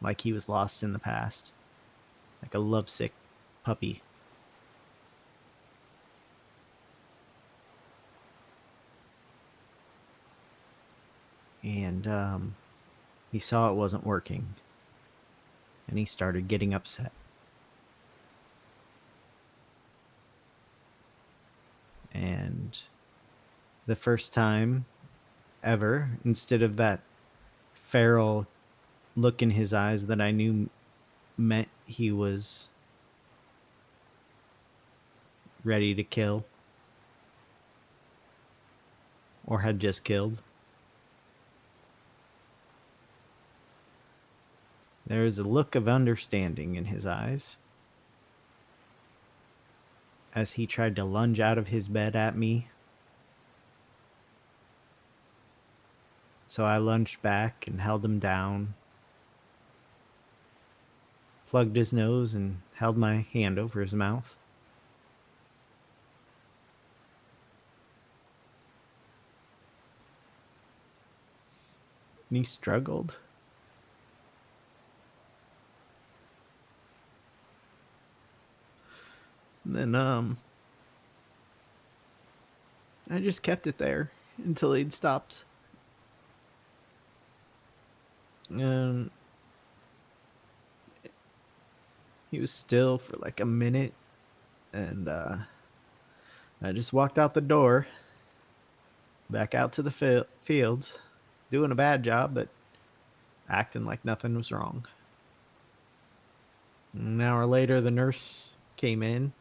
like he was lost in the past. Like a lovesick puppy. And he saw it wasn't working. And he started getting upset. And the first time ever, instead of that feral look in his eyes that I knew meant he was ready to kill or had just killed, there is a look of understanding in his eyes as he tried to lunge out of his bed at me. So I lunged back and held him down, plugged his nose, and held my hand over his mouth. And he struggled. And then, I just kept it there until he'd stopped. And he was still for like a minute. And I just walked out the door, back out to the fields, doing a bad job, but acting like nothing was wrong. An hour later, the nurse came in,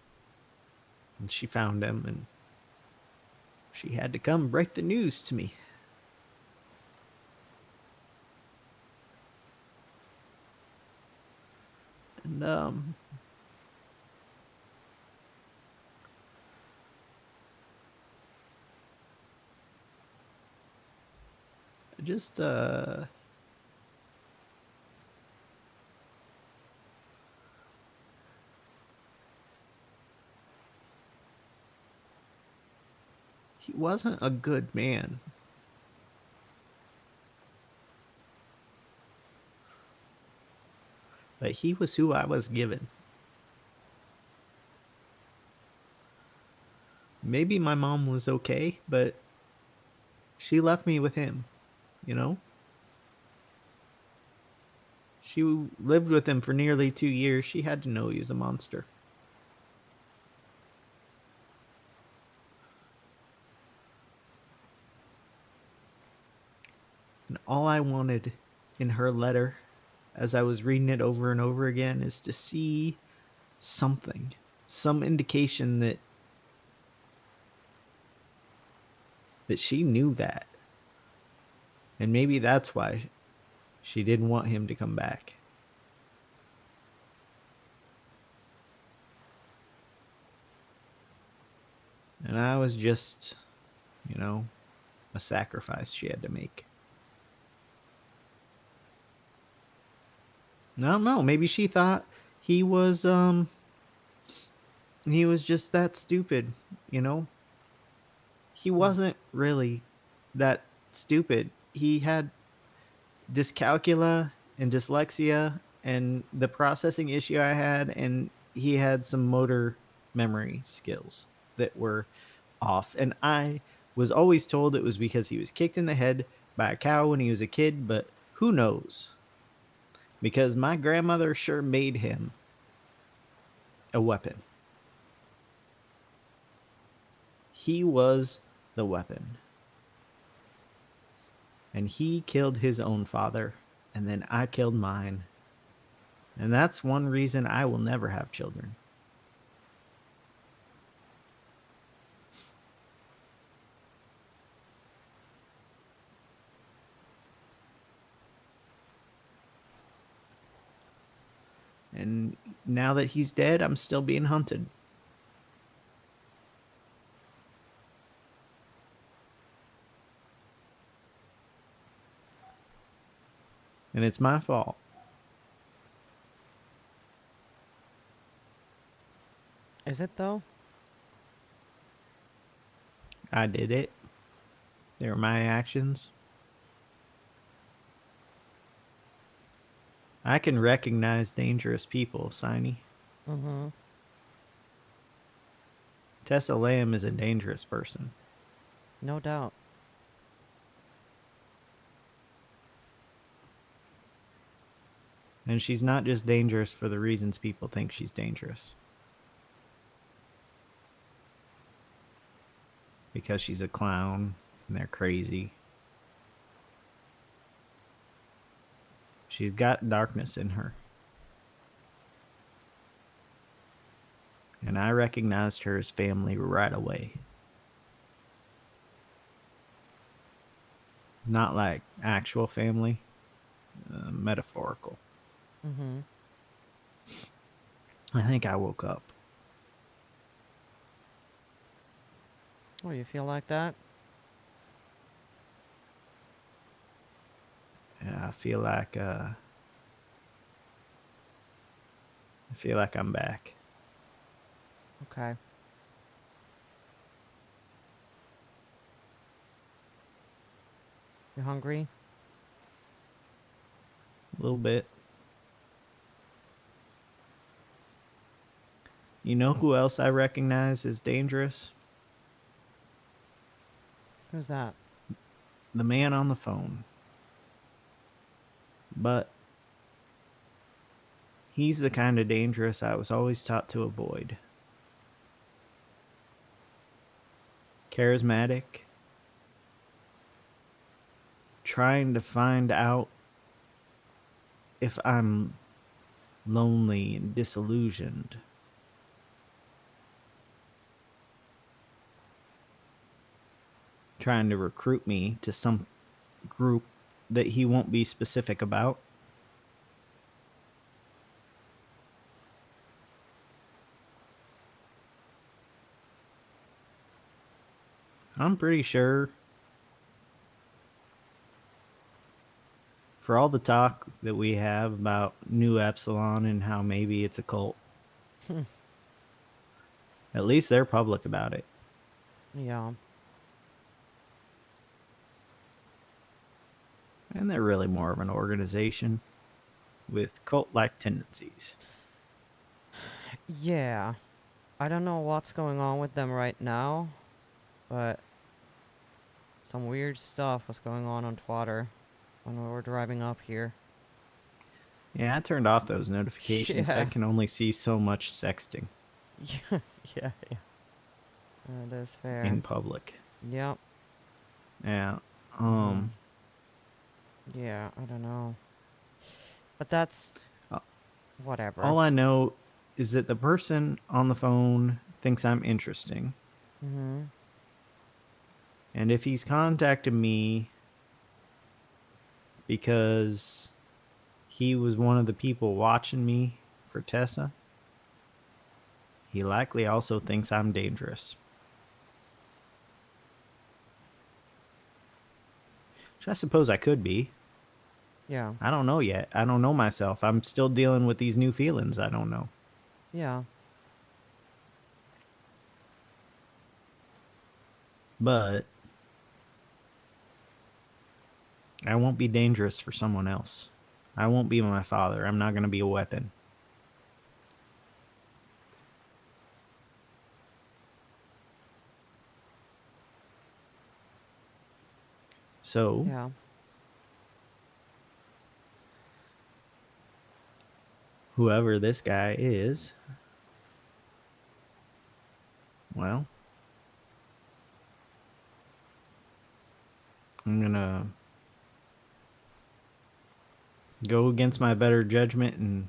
and she found him, and she had to come break the news to me. And, just, he wasn't a good man. But he was who I was given. Maybe my mom was okay, but she left me with him, you know? She lived with him for nearly 2 years. She had to know he was a monster. And all I wanted in her letter, as I was reading it over and over again, is to see something, some indication that she knew that. And maybe that's why she didn't want him to come back. And I was just, a sacrifice she had to make. I don't know. Maybe she thought he was just that stupid, He wasn't really that stupid. He had dyscalculia and dyslexia and the processing issue I had, and he had some motor memory skills that were off. And I was always told it was because he was kicked in the head by a cow when he was a kid, but who knows? Because my grandmother sure made him a weapon. He was the weapon. And he killed his own father, and then I killed mine. And that's one reason I will never have children. And now that he's dead, I'm still being hunted. And it's my fault. Is it though? I did it. They were my actions. I can recognize dangerous people, Saini. Mm-hmm. Tessa Lamb is a dangerous person. No doubt. And she's not just dangerous for the reasons people think she's dangerous. Because she's a clown and they're crazy. She's got darkness in her. And I recognized her as family right away. Not like actual family, metaphorical. Mm-hmm. I think I woke up. Oh, you feel like that? Yeah, I feel like feel like I'm back. Okay. You hungry? A little bit. You know who else I recognize as dangerous? Who's that? The man on the phone. But he's the kind of dangerous I was always taught to avoid. Charismatic. Trying to find out if I'm lonely and disillusioned. Trying to recruit me to some group that he won't be specific about. I'm pretty sure for all the talk that we have about New Epsilon and how maybe it's a cult, at least they're public about it. Yeah. And they're really more of an organization with cult-like tendencies. Yeah. I don't know what's going on with them right now, but some weird stuff was going on Twitter when we were driving up here. Yeah, I turned off those notifications. I Yeah. can only see so much sexting Yeah, yeah. That is fair. in public. Yep. Yeah. Yeah, I don't know. But that's whatever. All I know is that the person on the phone thinks I'm interesting. Mm-hmm. And if he's contacted me because he was one of the people watching me for Tessa, he likely also thinks I'm dangerous. Which I suppose I could be. Yeah. I don't know yet. I don't know myself. I'm still dealing with these new feelings I don't know. Yeah. But I won't be dangerous for someone else. I won't be my father. I'm not going to be a weapon. So, yeah. Whoever this guy is, well, I'm going to go against my better judgment and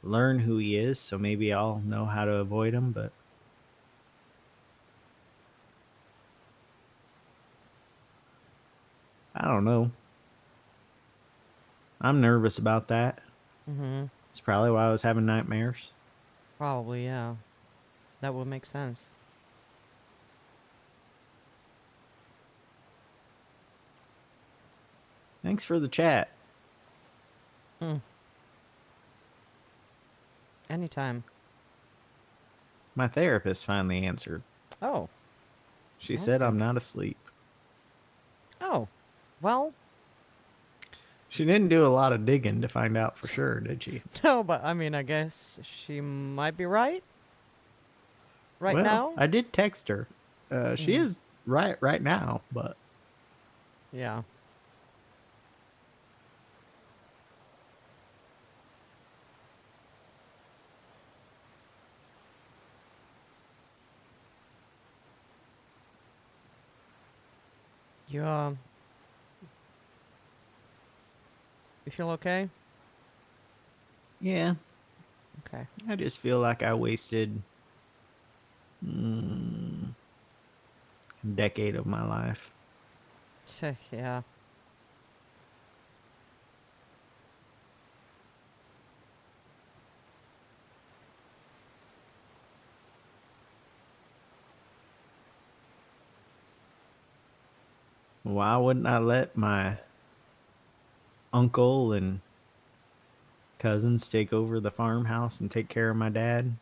learn who he is, so maybe I'll know how to avoid him, but I don't know. I'm nervous about that. Mm-hmm. It's probably why I was having nightmares. Probably, yeah. That would make sense. Thanks for the chat. Anytime. My therapist finally answered. Oh. She That's said good. I'm not asleep. Oh. Well. She didn't do a lot of digging to find out for sure, did she? No, but I mean, I guess she might be right. Right well, now? I did text her. She Mhm. is right now, but Yeah. You you feel okay? yeah. Okay. I just feel like I wasted a decade of my life. Yeah. Why wouldn't I let my uncle and cousins take over the farmhouse and take care of my dad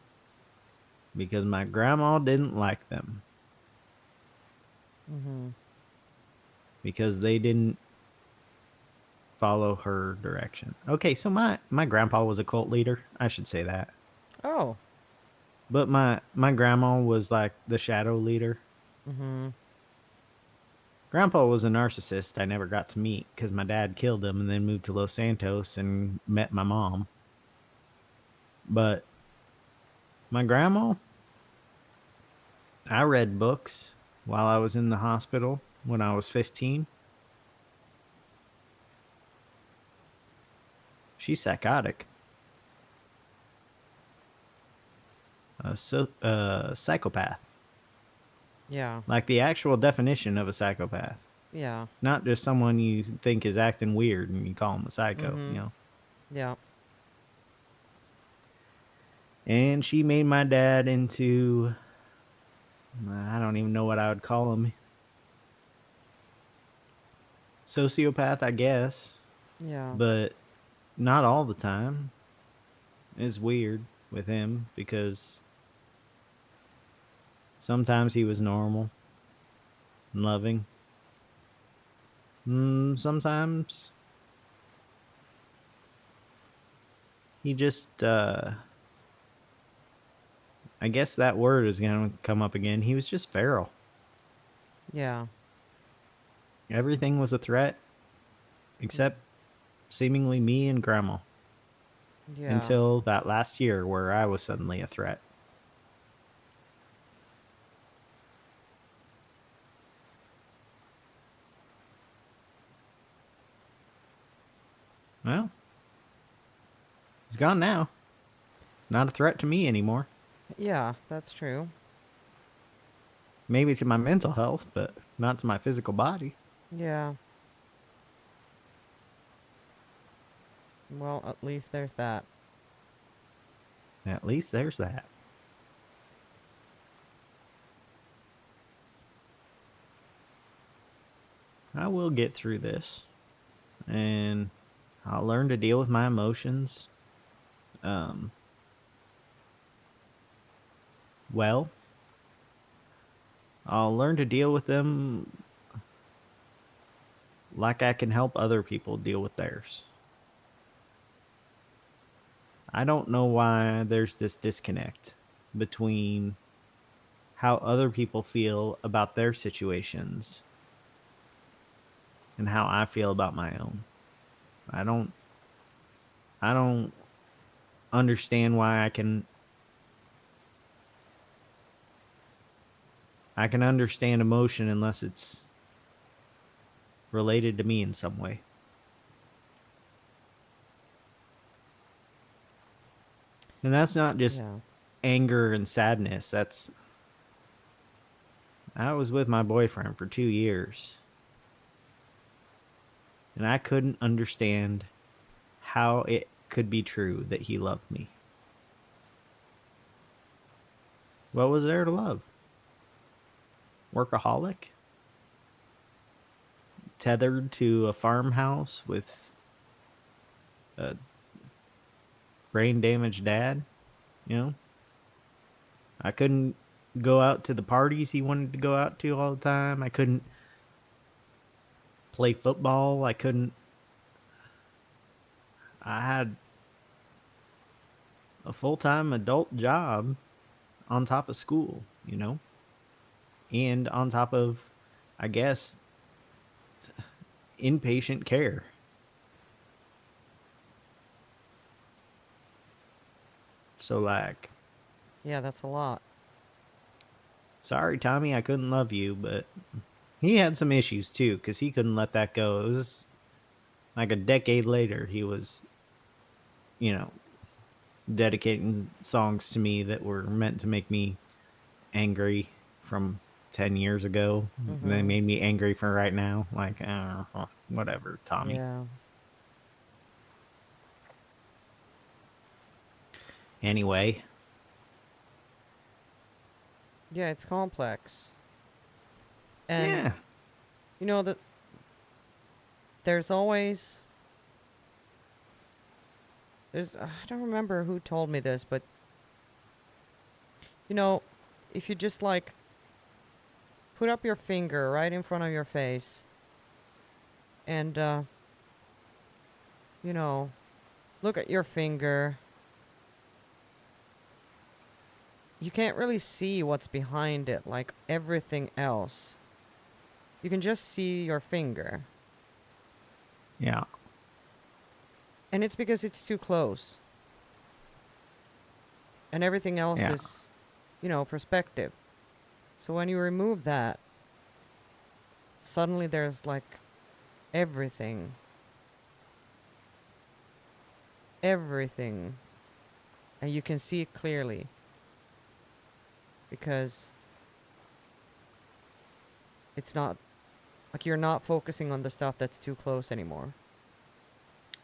because my grandma didn't like them Mm-hmm. because they didn't follow her direction. Okay, so my grandpa was a cult leader. I should say that. Oh. But my grandma was like the shadow leader. Mm-hmm. Grandpa was a narcissist I never got to meet because my dad killed him and then moved to Los Santos and met my mom. But my grandma, I read books while I was in the hospital when I was 15. She's psychotic. Psychopath. Yeah. Like the actual definition of a psychopath. Yeah. Not just someone you think is acting weird and you call him a psycho, Mm-hmm. you know. Yeah. And she made my dad into, I don't even know what I would call him. Sociopath, I guess. Yeah. But not all the time. It's weird with him because sometimes he was normal and loving. Sometimes he just, I guess that word is going to come up again. He was just feral. Yeah. Everything was a threat except seemingly me and grandma. Yeah. Until that last year where I was suddenly a threat. Well, he's gone now. Not a threat to me anymore. Yeah, that's true. Maybe to my mental health, but not to my physical body. Yeah. Well, at least there's that. At least there's that. I will get through this. And I'll learn to deal with my emotions. Well, I'll learn to deal with them like I can help other people deal with theirs. I don't know why there's this disconnect between how other people feel about their situations and how I feel about my own. I don't understand why I can understand emotion unless it's related to me in some way. And that's not just anger and sadness. I was with my boyfriend for 2 years. And I couldn't understand how it could be true that he loved me. What was there to love? Workaholic? Tethered to a farmhouse with a brain damaged dad, you know? I couldn't go out to the parties he wanted to go out to all the time. I couldn't play football. I had a full-time adult job on top of school, you know? And on top of, I guess, inpatient care. So, like, Yeah, that's a lot. sorry, Tommy, I couldn't love you, but he had some issues too, because he couldn't let that go. It was like a decade later, he was, you know, dedicating songs to me that were meant to make me angry from 10 years ago. They made me angry for right now. Like, whatever, Tommy. Yeah. Anyway. Yeah, it's complex. And yeah. You know that there's always I don't remember who told me this, but you know, if you just like put up your finger right in front of your face and you know, look at your finger, you can't really see what's behind it like everything else. You can just see your finger. Yeah. And it's because it's too close. And everything else Yeah. is, you know, perspective. So when you remove that, suddenly there's like everything. Everything. And you can see it clearly. Because it's not, like you're not focusing on the stuff that's too close anymore.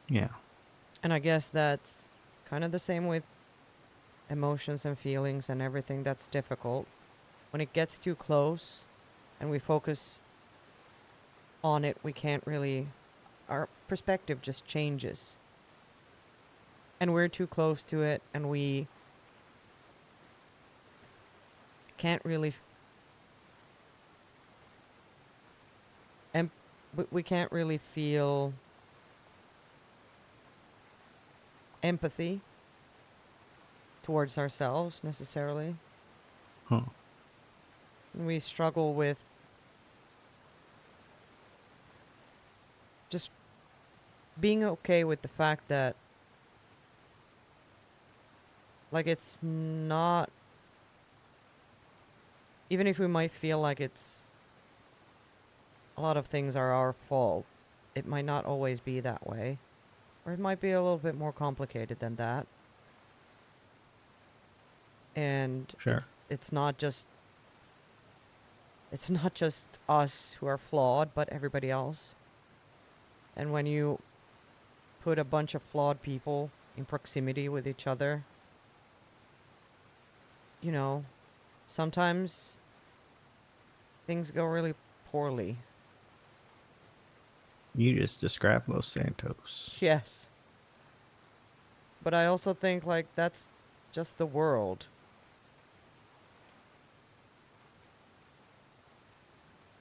Yeah. And I guess that's kind of the same with emotions and feelings and everything that's difficult. When it gets too close and we focus on it, we can't really, our perspective just changes. And we're too close to it and we can't really, we can't really feel empathy towards ourselves necessarily. Huh. We struggle with just being okay with the fact that like it's not, even if we might feel like it's a lot of things are our fault, it might not always be that way. Or it might be a little bit more complicated than that. And Sure. it's not just us who are flawed, but everybody else. And when you put a bunch of flawed people in proximity with each other, you know, sometimes things go really poorly. You just described Los Santos. Yes. But I also think, like, that's just the world.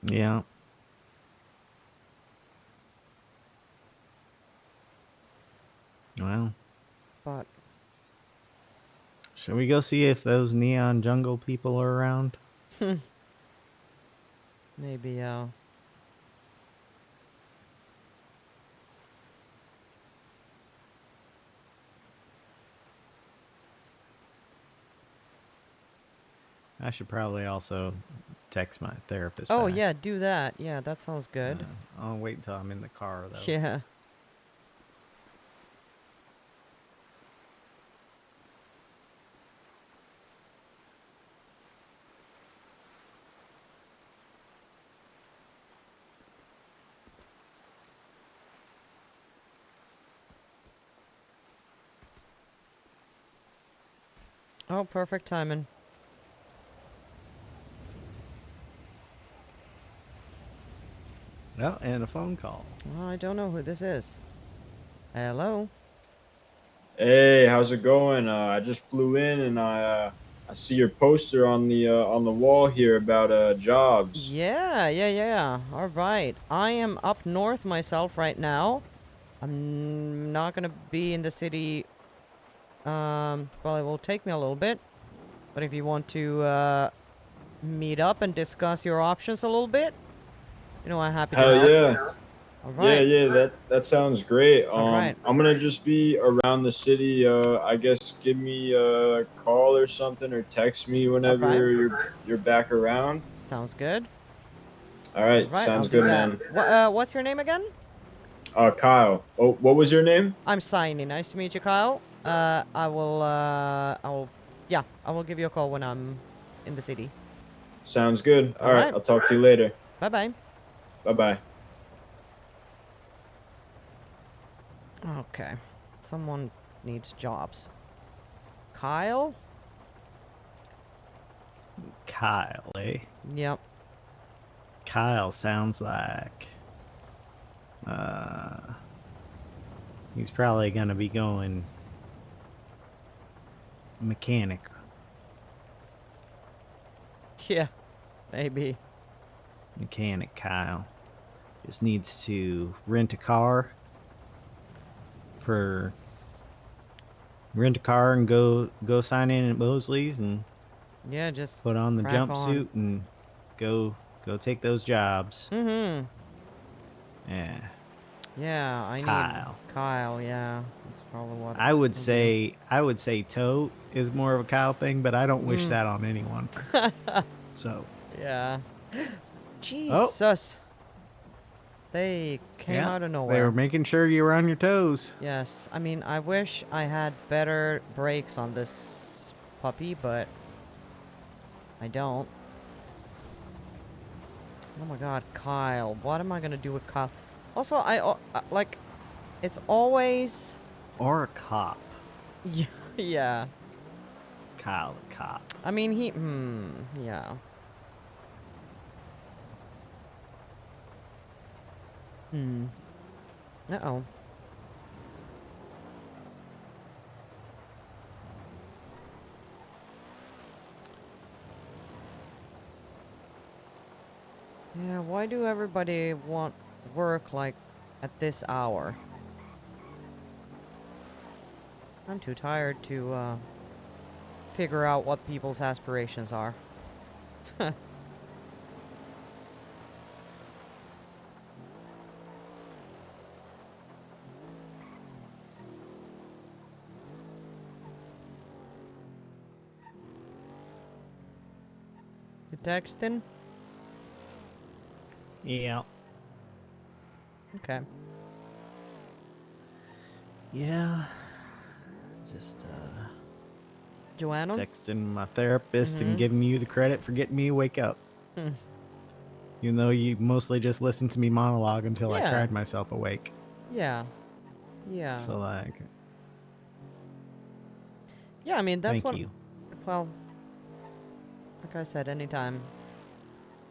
Yeah. Well. But should we go see if those neon jungle people are around? maybe, I should probably also text my therapist. oh, back. yeah, do that. Yeah, that sounds good. I'll wait until I'm in the car, though. Yeah. Oh, perfect timing. Oh, and a phone call. I don't know who this is. Hello? Hey, how's it going? I just flew in and I see your poster on the wall here about jobs. Yeah. All right. I am up north myself right now. I'm not gonna be in the city. Well, it will take me a little bit. But if you want to meet up and discuss your options a little bit, you know, I'm happy to Hell help. yeah. All right. Yeah, that sounds great. All right. I'm gonna just be around the city. I guess give me a call or something, or text me whenever you're back around. Sounds good. All right, All right, sounds I'll do good, that. man. What's your name again? Kyle. Oh, what was your name? I'm Saini. Nice to meet you, Kyle. I will give you a call when I'm in the city. Sounds good. All All right, right. I'll talk to you later. Bye-bye. Bye-bye. Okay. Someone needs jobs. Kyle? Kyle, eh? Yep. Kyle sounds like he's probably gonna be going mechanic. Yeah, maybe. Mechanic Kyle just needs to rent a car and go sign in at Mosley's and Yeah, just put on the crack on. jumpsuit and go take those jobs. Mm-hmm. Yeah. Yeah, I Kyle. need Kyle. Yeah, that's probably what I would it'll be. say Tote is more of a Kyle thing, but I don't wish Mm. that on anyone. So Yeah. Oh. Jesus. They came yeah, out of they nowhere. were making sure you were on your toes. Yes, I mean, I wish I had better brakes on this puppy, but I don't. Oh my god, Kyle. What am I gonna do with Kyle? Also, like, it's always... Or a cop. Yeah. Yeah. Kyle the cop. I mean, yeah. Uh-oh. Yeah, why do everybody want work, like, at this hour? I'm too tired to, figure out what people's aspirations are. You texting? Yeah. Okay. Yeah. Just Joanna? texting my therapist and Mhm. giving you the credit for getting me to wake up. Hmm. Even though you mostly just listened to me monologue until I Yeah. cried myself awake. Yeah. Yeah. So like, Yeah, I mean, that's thank what... you. Well, like I said, anytime.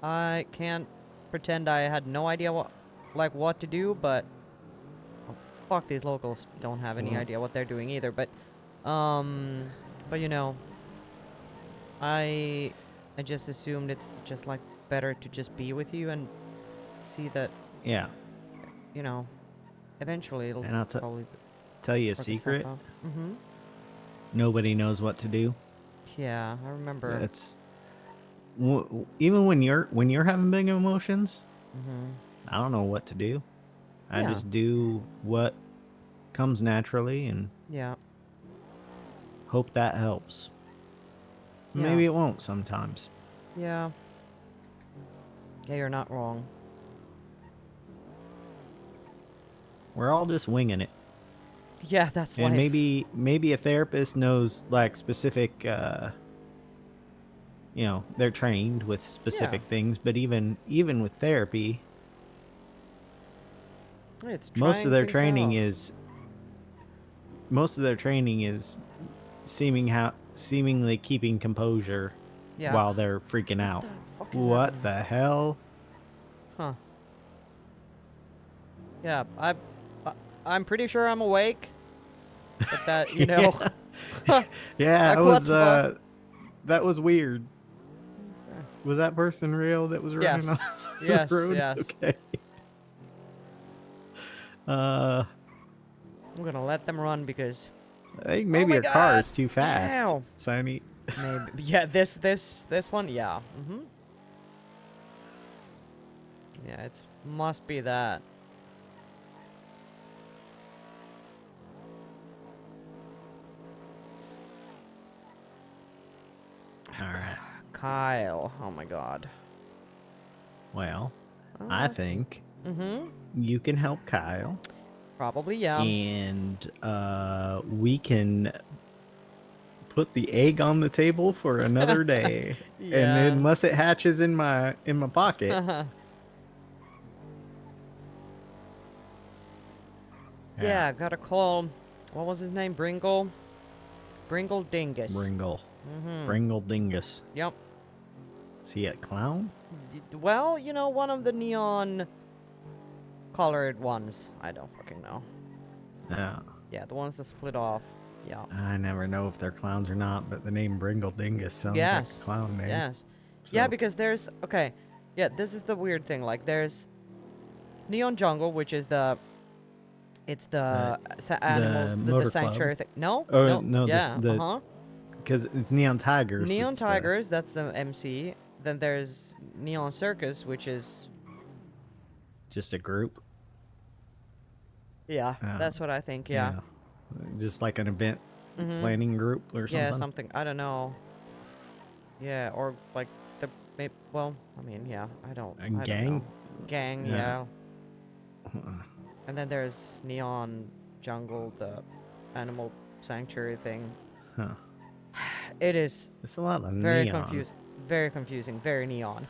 I can't pretend I had no idea what to do, but... well, fuck, these locals don't have any Well- idea what they're doing either, but... But you know... I just assumed it's just, like, better to just be with you and see that... Yeah. You know, eventually it'll And I'll probably... tell you a work itself secret. out. Mm-hmm. Nobody knows what to do. Yeah, I remember. It's even when you're having big emotions. Mhm. I don't know what to do. I Yeah. just do what comes naturally and Yeah. hope that helps. Yeah. Maybe it won't sometimes. Yeah. Yeah, you're not wrong. We're all just winging it. Yeah, that's And life. maybe a therapist knows like specific they're trained with specific things, but even with therapy, It's most of their trying training things is seemingly keeping composure Yeah. while they're freaking out. fuck is What happening? the hell? Huh. Yeah, I'm pretty sure I'm awake. But that, you know. Yeah, Like, it what was the fuck? that was weird. Was that person real that was running on Yes. the Yes, road? yes. Okay. I'm gonna let them run because... I think maybe my your car God! is too fast. Ow! Saini. Maybe. Yeah, this one, yeah. Mm-hmm. Yeah, it must be that. Alright. Kyle. Oh my god. Well, Oh, I let's see. think Mm-hmm. you can help Kyle. Probably, yeah. And we can put the egg on the table for another day. And Yeah. unless it hatches in my pocket. Yeah, gotta call... What was his name? Bringle? Bringle Dingus. Bringle. Mm-hmm. Bringle Dingus. Yep. Is he a clown? Well, you know, one of the neon colored ones. I don't fucking know. Yeah. Yeah, the ones that split off. Yeah. I never know if they're clowns or not, but the name Bringle Dingus sounds like a clown name. Yes. Yeah, So- because there's okay. Yeah, this is the weird thing. Like, there's Neon Jungle, which is the animals, the Motor sanctuary Club. thing. No, Oh no, yeah, the uh-huh. because it's Neon Tigers. Neon it's Tigers, that's the MC. Then there's Neon Circus, which is just a group. yeah, that's what I think. Yeah. Just like an event Mhm. planning group or something. Yeah, something. I don't know. Yeah, or like the well, I mean, yeah, I don't know. gang? Gang, Yeah. yeah. And then there's Neon Jungle, the animal sanctuary thing. Huh. It is It's a lot of very neon. confusing. Very confusing. Very neon.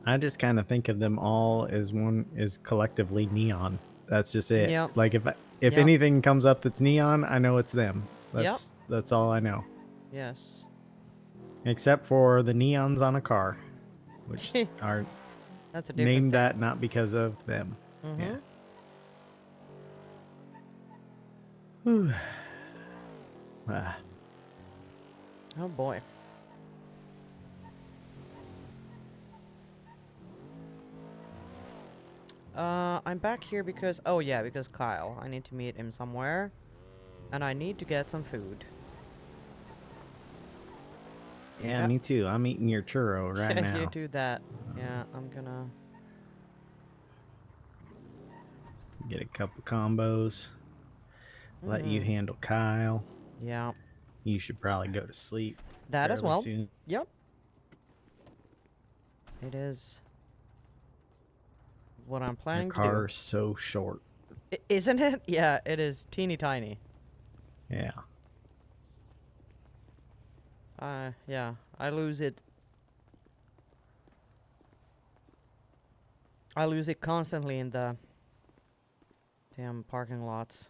I just kind of think of them all as one is collectively neon. That's just it. Yep. Like if Yep. anything comes up that's neon, I know it's them. Yep. That's all I know. Yes. Except for the neons on a car, which are That's a different named thing. that not because of them. Yeah. Mhm. Whew. Ah. Oh boy. I'm back here because because Kyle. I need to meet him somewhere, and I need to get some food. Yeah, me too. I'm eating your churro right Yeah, now. you do that. Yeah, I'm gonna. Get a couple combos. Let you Mhm. handle Kyle. Yeah. You should probably go to sleep. That as fairly well. soon. Yep. It is what I'm Your planning to do. car's so short. Isn't it? Yeah, it is teeny tiny. Yeah. Yeah, I lose it. I lose it constantly in the damn parking lots.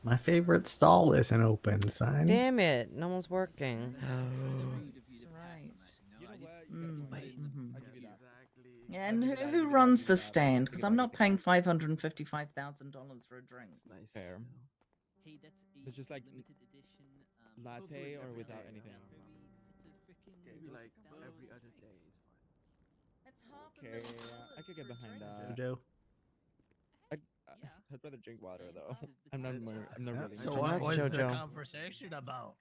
My favorite stall isn't open, Saini. Damn it, no one's working. Yeah, and who runs the stand? Because I'm not paying $555,000 for a drink. Nice. Fair. It's just like latte or without anything. Maybe like every other day is fine. It's half Okay, I could get behind that. Joe. I'd rather drink water though. I'm not really. So much what into was it. the conversation about?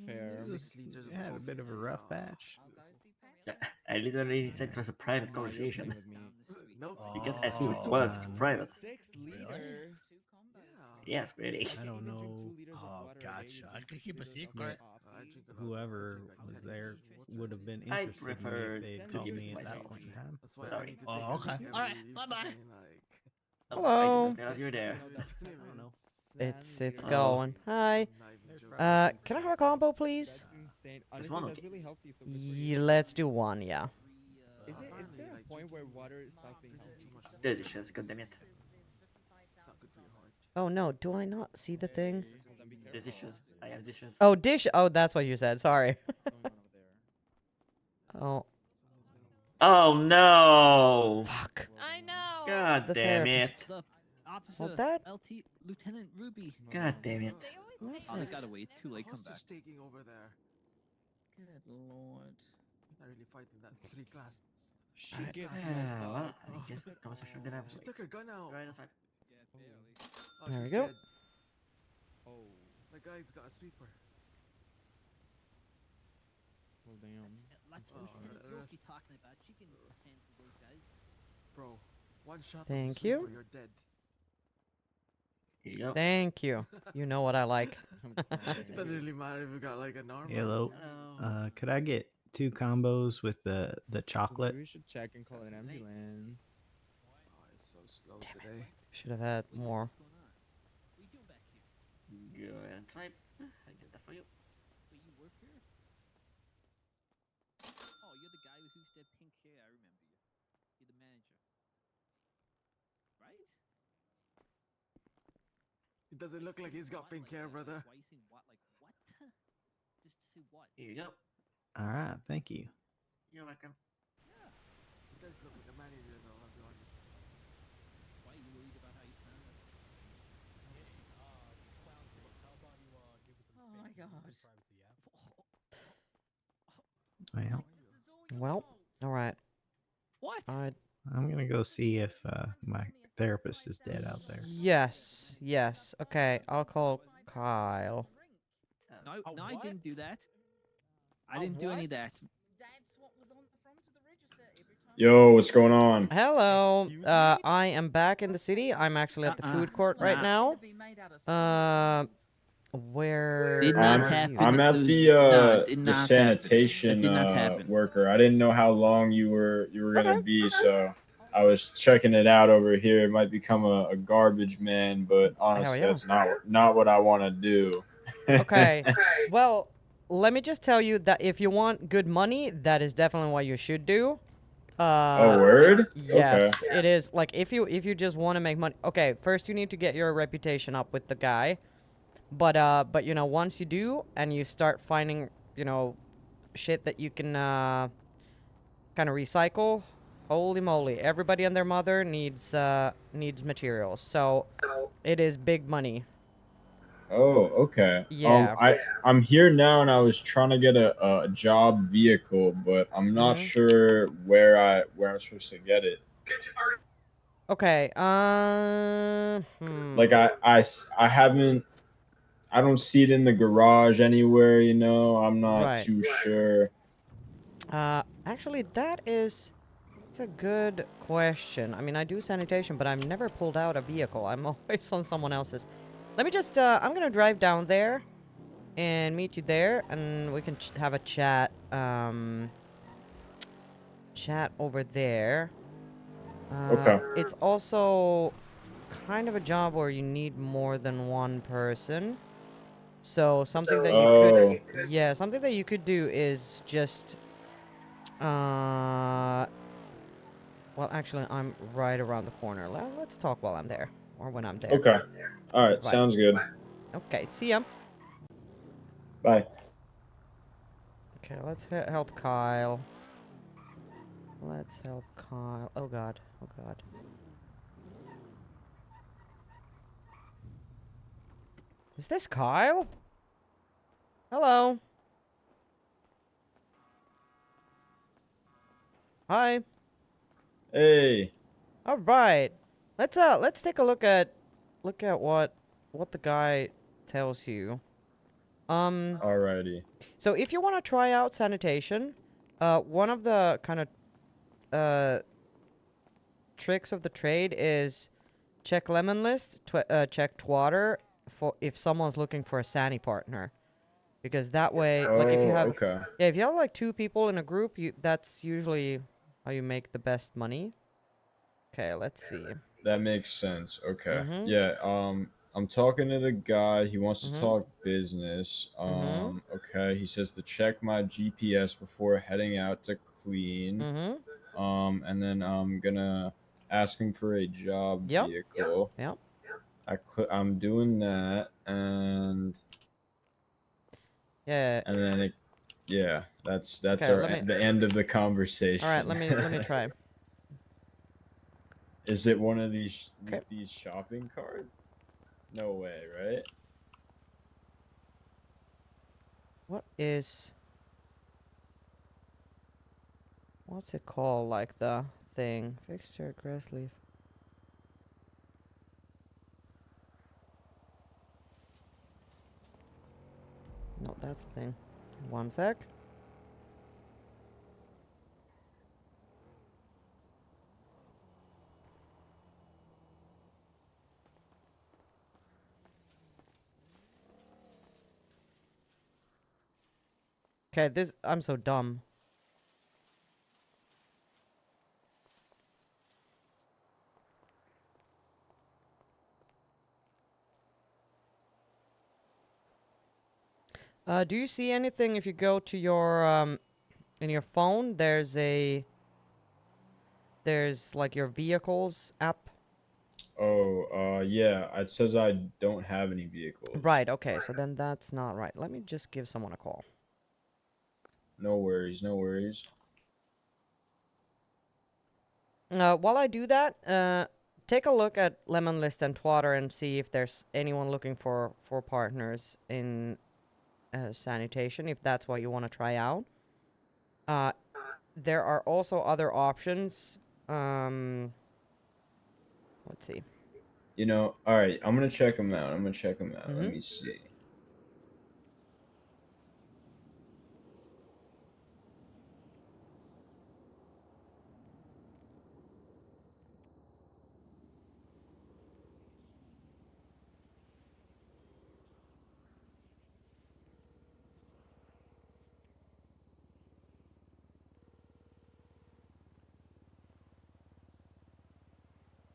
Fair. You had a bit of a rough patch. I literally said it was a private conversation. No, You can't ask me what it was. It's private. 6 liters. Yes, really. I don't know. Oh, gotcha. I could keep a secret. Whoever was there would have been I interested in me prefer if they to called keep me at that myself. point in time. Sorry. Oh, okay. All right. Bye-bye. Hello. I didn't realize you were there. I don't know. It's Oh. going. Hi. Can I have a combo, please? Just one. Let's do one, yeah. Is there a point where water stops being healthy? Delicious, goddammit. Oh no, do I not see the thing? The dishes. I have dishes. Oh, dish. Oh, that's what you said. Sorry. Oh. Oh no! Fuck. I know. God The damn therapist. it! Officer Well, that. LT Lieutenant Ruby. God damn it! Oh, they gotta wait. It's too late. Come back. Taking over there. Good lord. Not really fighting that 3 class. She Alright, gives well, I guess the conversation gonna have She took her gun out. right outside. There we she's go. dead. Oh, the guy's got a sweeper. Well, damn. Let's Lieutenant Yorkie talking about. She can handle those guys. Bro, one shot. Thank of the you. sweeper, you're dead. Here you go. Thank you. You know what I like. It doesn't really matter if you got like an armor. Hello. Could I get 2 combos with the chocolate? Maybe we should check and call an ambulance. Oh, it's so slow today. Should have had more. Go ahead and type. I did that for you. Wait, you work here? Oh, you're the guy who's the pink hair. I remember you. You're the manager. Right? It doesn't look like he's got pink hair, brother. Twice in what? Like, what? Just to say what? Here you go. All right, thank you. You're welcome. does look like a manager, though. I'll be honest. Why are you worried about how you sound? That's Oh my god. Well, all right. What? I'm gonna go see if my therapist is dead out there. Yes, yes. Okay, I'll call Kyle. no, no, I didn't do that. I didn't do any of that. Yo, what's going on? Hello. I am back in the city. I'm actually at the food court right now. Where Did not are happen. you? I'm at Those- no, it did the not happen. sanitation That did not happen. worker. I didn't know how long you were gonna Okay, be, so I was checking it out over here. It might become a garbage man, but honestly, yeah. that's not what I want to do. Okay. Well, let me just tell you that if you want good money, that is definitely what you should do. Oh, word? Yes, Okay. it is. Like if you just want to make money. Okay, first you need to get your reputation up with the guy. But you know, once you do and you start finding, you know, shit that you can kind of recycle, holy moly, everybody and their mother needs materials. So it is big money. Oh, okay. Yeah. I'm here now, and I was trying to get a job vehicle, but I'm not sure where I'm supposed to get it. Okay. Like I haven't. I don't see it in the garage anywhere. You know, I'm not Right. too sure. Actually, it's a good question. I mean, I do sanitation, but I've never pulled out a vehicle. I'm always on someone else's. Let me just, I'm gonna drive down there and meet you there, and we can have a chat, chat over there. Okay. It's also kind of a job where you need more than one person. So something that you could, yeah, something that you could do is just, well, actually, I'm right around the corner. Let's talk while I'm there, or when I'm there. Okay. All right. Right. Sounds good. Okay, see ya. Bye. Okay, let's help Kyle. Let's help Kyle. Oh god. Oh god. Is this Kyle? Hello. Hi. Hey. All right. Let's take a look at what the guy tells you. Alrighty. So if you want to try out sanitation, one of the kind of tricks of the trade is check lemon list, check twatter for if someone's looking for a sani partner, because that way, like if you have, okay. yeah, if you have like 2 people in a group, that's usually how you make the best money. Okay, let's see. That makes sense. Okay. Mhm. Yeah. I'm talking to the guy. He wants to Mhm. talk business. Mhm. Okay. He says to check my GPS before heading out to clean. Mhm. And then I'm gonna ask him for a job vehicle. Yep. I'm doing that, and Yeah. and then yeah, that's Okay, the end of the conversation. All right, let me try. Is it one of these Okay. with these shopping carts? No way, right? What's it called, like the thing? Fixture, grass leaf. No, that's the thing. One sec. Okay, I'm so dumb. Do you see anything if you go to your, in your phone, there's like your vehicles app? Oh, yeah. It says I don't have any vehicles. Right, okay, so then that's not right. Let me just give someone a call. No worries, no worries. While I do that, take a look at Lemon List and Twatter and see if there's anyone looking for partners in sanitation, if that's what you want to try out. There are also other options. Let's see. You know, all right. I'm gonna check them out. Let Mhm. me see.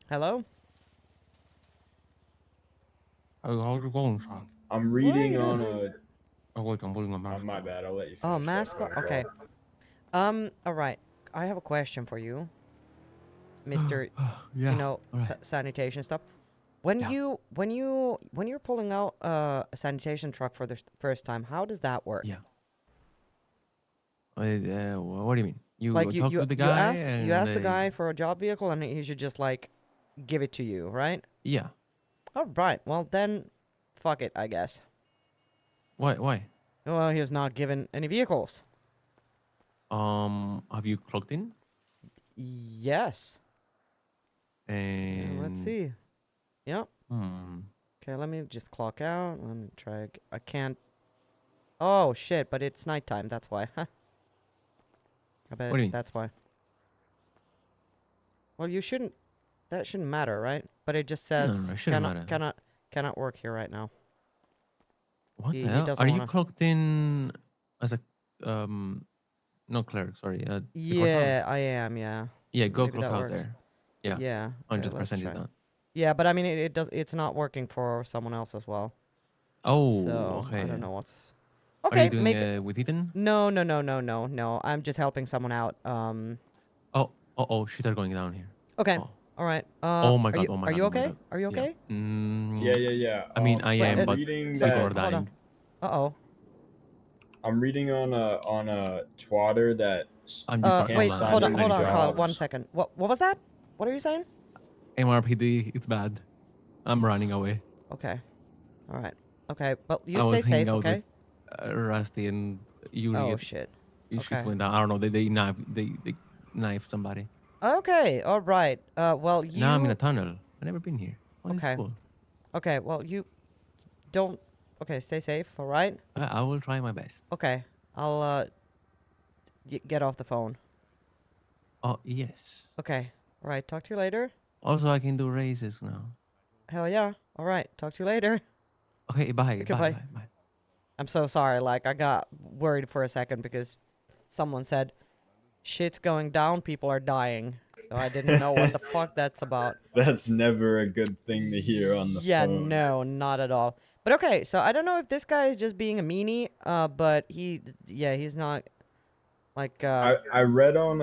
Hello? How's it going, son? I'm What are reading you on doing? a. Oh wait, I'm putting my mask My on. bad. I'll let you Oh, finish that mask. phone call. Okay. All right. I have a question for you, Mister. Yeah. You know, all right. sanitation stuff. When Yeah. you're pulling out a sanitation truck for the first time, how does that work? Yeah. What do you mean? You Like talk to the guy and you ask the they... guy for a job vehicle and he should just like give it to you, right? Yeah. All right. Well then, fuck it, I guess. Why? Why? Well, he's not given any vehicles. Have you clocked in? Yes. And Let's see. Yep. Hmm. Okay, let me just clock out. Let me try. I can't. Oh shit! But it's nighttime. That's why. I bet What do you mean? that's why. Well, you shouldn't. That shouldn't matter, right? But it just No, says it shouldn't matter. cannot work here right now. What the He hell? doesn't Are you wanna. clocked in as a no clerk? Sorry, the courthouse. Yeah, I am. Yeah. Yeah, go Maybe clock that out works. there. Yeah. Yeah. Okay, let's 100% is try. done. Yeah, but I mean, it does. It's not working for someone else as well. Oh, So I okay. don't know what's. Are you Okay, doing maybe. with Ethan? No, no, no, no, no, no. I'm just helping someone out. Oh, shit are going down here. Okay. Oh. All right. Oh my god, oh my Are god, you oh my okay? god. Are you Yeah. okay? Yeah. I mean, I Wait, am, but reading people that. are dying. Uh-oh. I'm reading on a Twatter that I'm just you talking can't Wait, about sign hold on, into Kyle. jobs. 1 second. What was that? What are you saying? MRPD, it's bad. I'm running away. Okay. All right. Okay, but you I stay was hanging safe, out okay? with Rusty and Yuri. Oh shit. Shit Okay. went down. I don't know. They knifed somebody. Okay. All right. Well, Now I'm in a you. tunnel. I've never been here. Oh, this is Okay. cool. Okay. Well, you don't. Okay. Stay safe. All right. I will try my best. Okay. I'll get off the phone. Oh yes. Okay. All right. Talk to you later. Also, I can do races now. Hell yeah. All right. Talk to you later. Okay, bye, Okay, bye, bye. bye, bye. I'm so sorry. Like, I got worried for a second because someone said, shit's going down, people are dying. So I didn't know what the fuck that's about. That's never a good thing to hear on the Yeah, phone. no, not at all. But okay, so I don't know if this guy is just being a meanie, but he's not, like, I read on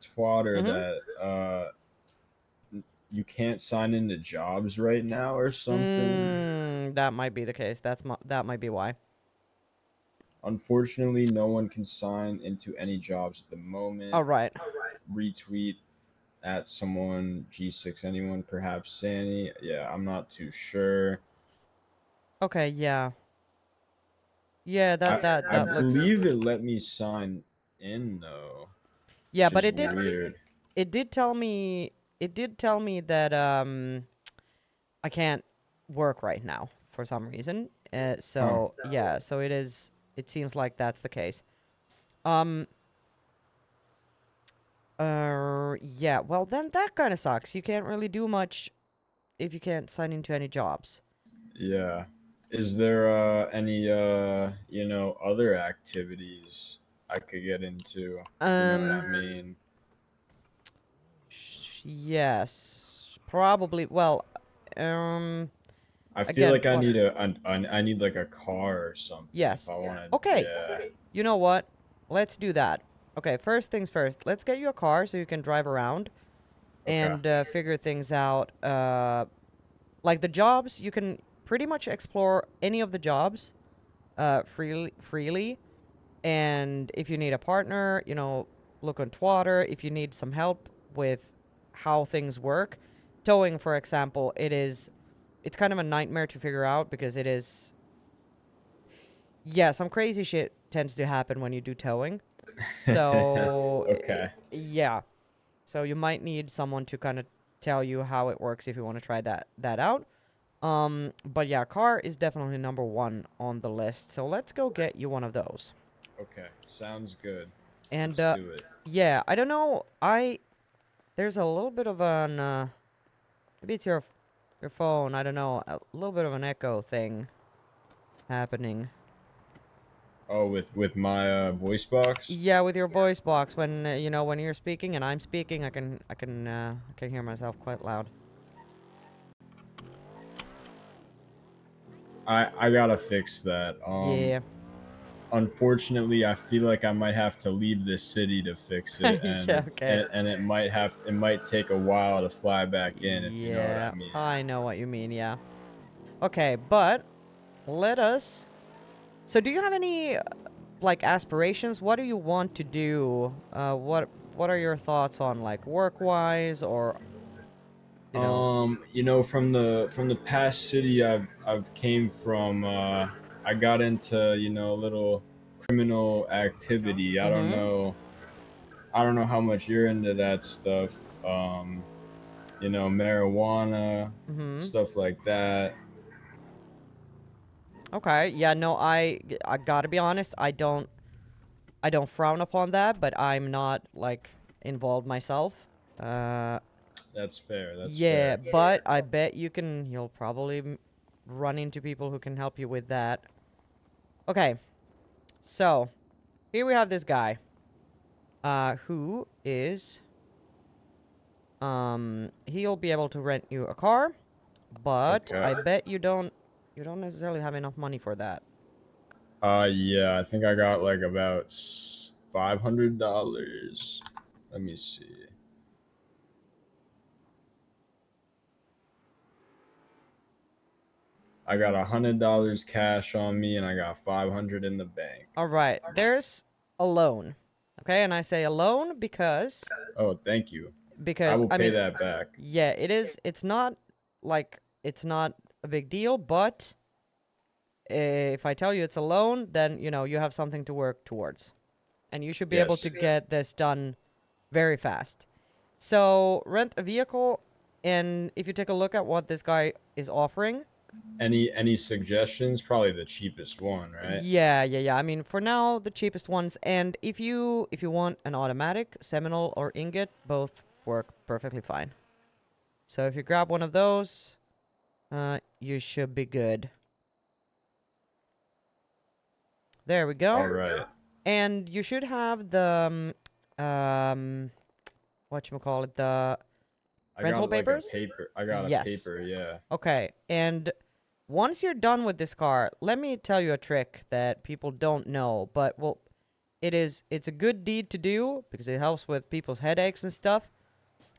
Twitter Mhm. that you can't sign into jobs right now or something. That might be the case. That might be why. Unfortunately, no one can sign into any jobs at the moment. All right. Retweet at someone, G6 anyone, perhaps Saini. Yeah, I'm not too sure. Okay, yeah. Yeah, that I looks. believe it let me sign in though. Yeah, which but is it did. weird. It did tell me. It did tell me that I can't work right now for some reason. So yeah, so it is. It seems like that's the case. Yeah. Well, then that kind of sucks. You can't really do much if you can't sign into any jobs. Yeah. Is there any other activities I could get into? You know what I mean? Yes, probably. Well, I feel again, like I what- need I need like a car or something. Yes. If I want to. Okay. Yeah. You know what? Let's do that. Okay, first things first. Let's get you a car so you can drive around and figure things out. Like the jobs, you can pretty much explore any of the jobs freely. And if you need a partner, look on Twitter. If you need some help with how things work. Towing, for example, it's kind of a nightmare to figure out because it is. Yeah, some crazy shit tends to happen when you do towing. So Okay. yeah, so you might need someone to kind of tell you how it works if you want to try that out. But yeah, car is definitely number 1 on the list. So let's go get you one of those. Okay, sounds good. And Let's do it. yeah, I don't know. There's a little bit of an maybe it's your phone. I don't know. A little bit of an echo thing happening. Oh, with my voice box. Yeah, with your voice box when you know when you're speaking and I'm speaking, I can hear myself quite loud. I gotta fix that. Yeah. Unfortunately, I feel like I might have to leave this city to fix it, and Yeah, okay. and it might take a while to fly back in, if you know what I Yeah, mean. I know what you mean. Yeah. Okay, but let us. So, do you have any like aspirations? What do you want to do? What are your thoughts on like work-wise or you know? From the past city I've came from, I got into, a little criminal activity. I don't know how much you're into that stuff. Marijuana, stuff like that. Okay. Yeah. No. I gotta be honest. I don't frown upon that, but I'm not like involved myself. That's fair. That's Yeah, fair. but I bet you'll probably run into people who can help you with that. Okay, so here we have this guy, who is, he'll be able to rent you a car, but Okay. I bet you don't necessarily have enough money for that. Yeah, I think I got like about $500. Let me see. I got $100 cash on me, and I got 500 in the bank. All right, there's a loan, okay, and I say a loan because Oh, thank you. I will I pay mean, that back. yeah, it is. It's not like it's not a big deal, but if I tell you it's a loan, then you know you have something to work towards, and you should be able Yes. to get this done very fast. So rent a vehicle, and if you take a look at what this guy is offering, Any suggestions? Probably the cheapest one, right? yeah. I mean, for now, the cheapest ones, and if you want an automatic, Seminole or Ingot, both work perfectly fine. So if you grab one of those, you should be good. There we go. All right. And you should have the whatchamacallit, the rental papers? I got Yes. a paper, yeah. Okay, and once you're done with this car, let me tell you a trick that people don't know, but well, it's a good deed to do because it helps with people's headaches and stuff.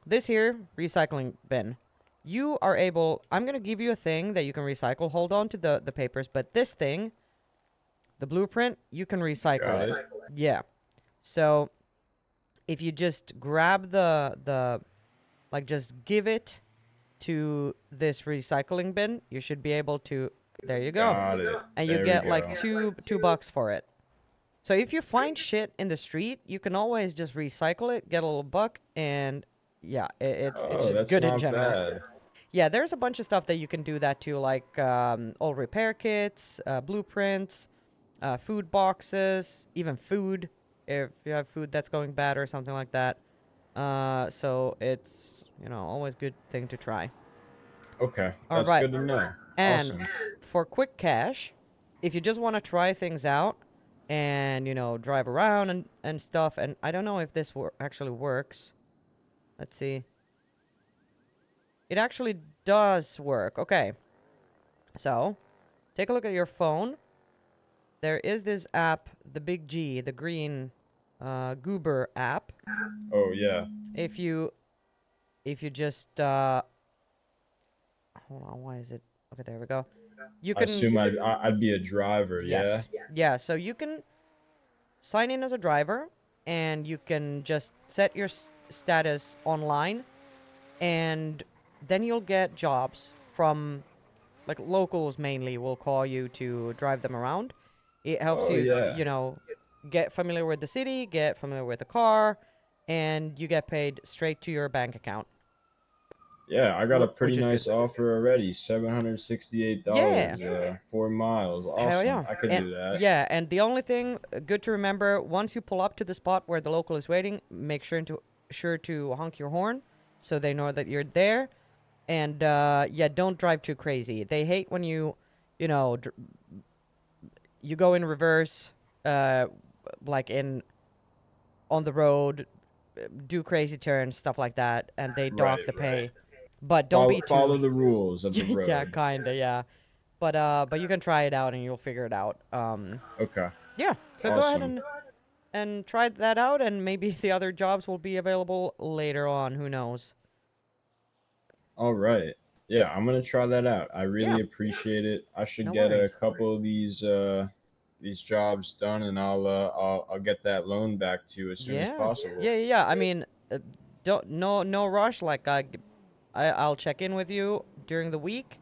This here recycling bin, you are able. I'm gonna give you a thing that you can recycle. Hold on to the papers, but this thing, the blueprint, you can recycle Got it. it. Yeah. So if you just grab the like just give it to this recycling bin, you should be able to. There you go. Got it. And you There we get like go. two bucks for it. So if you find shit in the street, you can always just recycle it, get a little buck, and yeah, it's Oh, just that's good in not general. bad. Yeah, there's a bunch of stuff that you can do that too, like old repair kits, blueprints, food boxes, even food if you have food that's going bad or something like that. So it's always good thing to try. Okay, All that's right. good to know. And Awesome. for quick cash, if you just want to try things out and drive around and stuff, and I don't know if this actually works. Let's see. It actually does work. Okay. So, take a look at your phone. There is this app, the Big G, the green Goober app. Oh yeah. If you just hold on, why is it? Okay, there we go. You I can assume I'd be a driver, yes. yeah? Yeah, so you can sign in as a driver and you can just set your status online and then you'll get jobs from, like, locals mainly will call you to drive them around. It helps Oh you, yeah. you know, get familiar with the city, get familiar with the car, and you get paid straight to your bank account. Yeah, I got a pretty Which is good. nice offer already. $768. Yeah. 4 miles. Hell Awesome. yeah. I could and, do that. Yeah, and the only thing good to remember, once you pull up to the spot where the local is waiting, make sure to honk your horn so they know that you're there. And yeah, don't drive too crazy. They hate when you know, you go in reverse, like on the road, do crazy turns, stuff like that, and they dock Right, the right. pay. But don't be too. Follow the rules of the road. Yeah, kinda, yeah. But you can try it out and you'll figure it out. Okay. Yeah. So go ahead Awesome. and try that out, and maybe the other jobs will be available later on. Who knows? All right. Yeah, I'm gonna try that out. I really Yeah. appreciate it. I should No get a worries. couple of these jobs done, and I'll get that loan back to you as soon as Yeah. possible. Yeah. I mean, no rush. Like I'll check in with you during the week,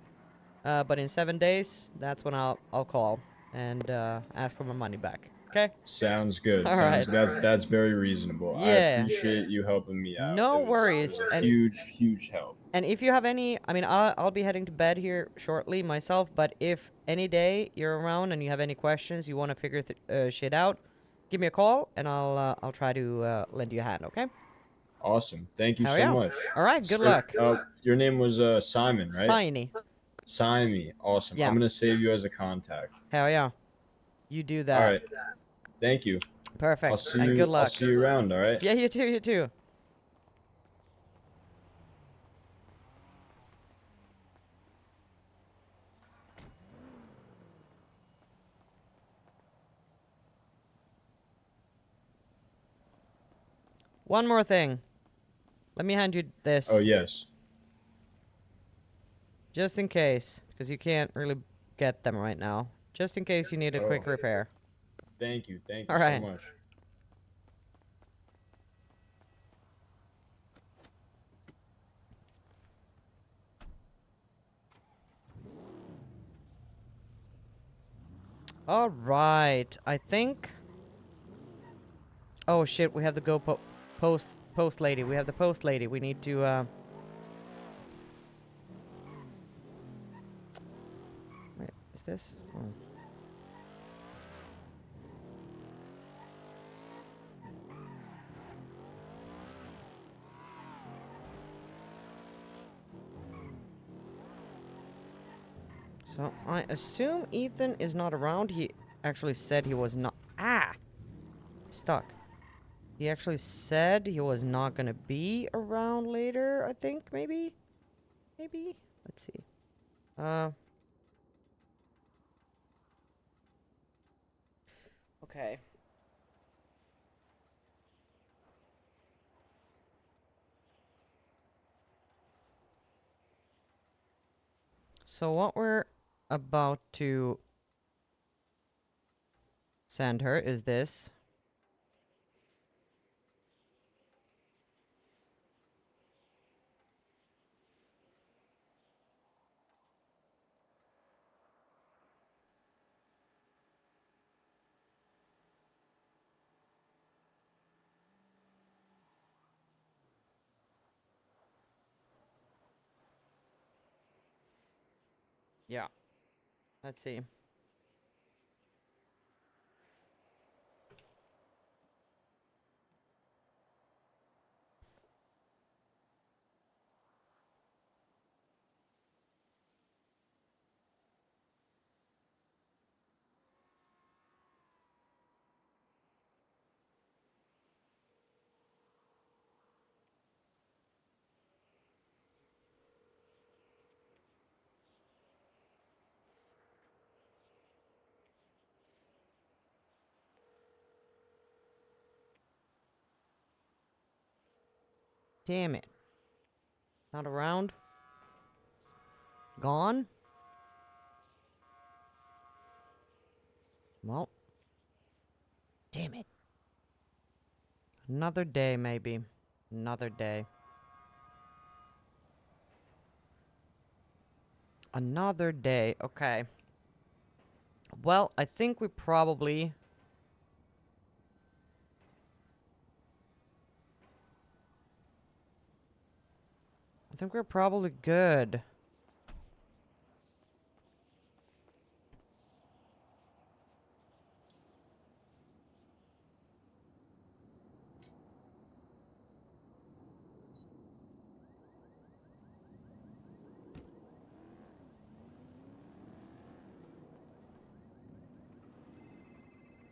but in 7 days, that's when I'll call and ask for my money back. Okay. Sounds good. All Sounds right. that's very reasonable. I Yeah. appreciate you helping me out. No It worries. was And huge help. And if you have any, I mean, I'll be heading to bed here shortly myself, but if any day you're around and you have any questions, you want to figure shit out, give me a call and I'll try to lend you a hand, okay? Awesome. Thank you Hell so yeah. much. All right, good Sir, luck. your name was Simon, right? Saini. Saini. Awesome. Yeah. I'm gonna save you as a contact. Hell yeah. You do that. All right. Thank you. Perfect. I'll see And you. good luck. I'll see you around. All right. Yeah, you too, you too. One more thing. Let me hand you this. Oh yes. Just in case, because you can't really get them right now. Just in case you need a quick repair. Thank you. Thank you All right. so much. All right. I think. Oh shit! We have the post lady. We have the post lady. We need to. Wait, is this? Oh. So I assume Ethan is not around. He actually said he was not. Ah, stuck. He actually said he was not gonna be around later. I think maybe. Let's see. Okay. So what we're about to send her is this. Yeah. Let's see. Damn it. Not around? Gone? Well. Damn it. Another day, maybe. Another day. Another day. Okay. Well, I think we probably... I think we're probably good.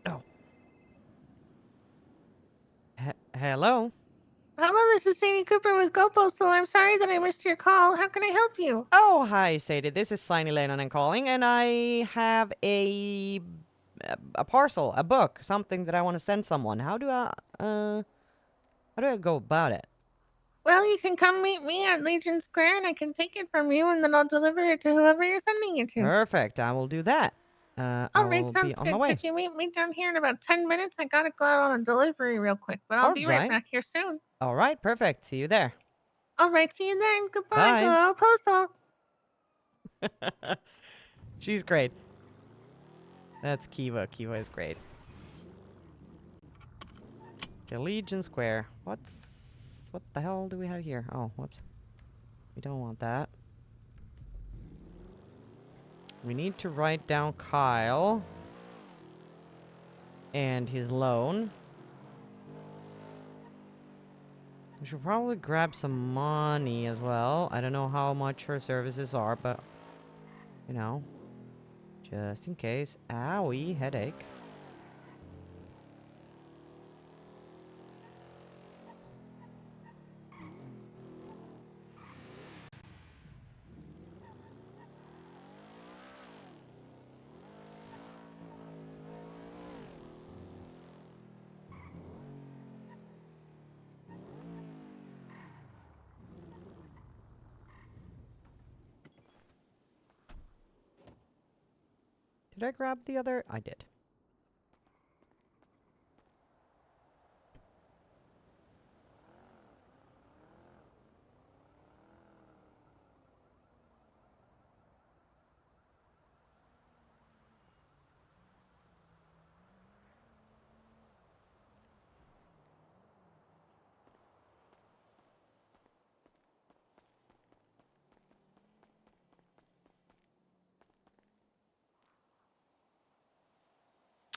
Oh. Hello? Hello, this is Saini Cooper with GoPostal. I'm sorry that I missed your call. How can I help you? Oh, hi, Sadie. This is Saini Leinonen calling, and I have a parcel, a book, something that I want to send someone. How do I go about it? Well, you can come meet me at Legion Square and I can take it from you and then I'll deliver it to whoever you're sending it to. Perfect. I will do that. I Alright, will sounds be on good. my way. Could you meet me down here in about 10 minutes? I gotta go out on a delivery real quick, but I'll be right back here soon. All right, perfect. See you there. Alright, see you then. Goodbye, Bye. Go Postal. She's great. That's Kiva. Kiva is great. The Legion Square. What the hell do we have here? Oh, whoops. We don't want that. We need to write down Kyle and his loan. We should probably grab some money as well. I don't know how much her services are, but you know, just in case. Owie, headache. Did I grab the other? I did.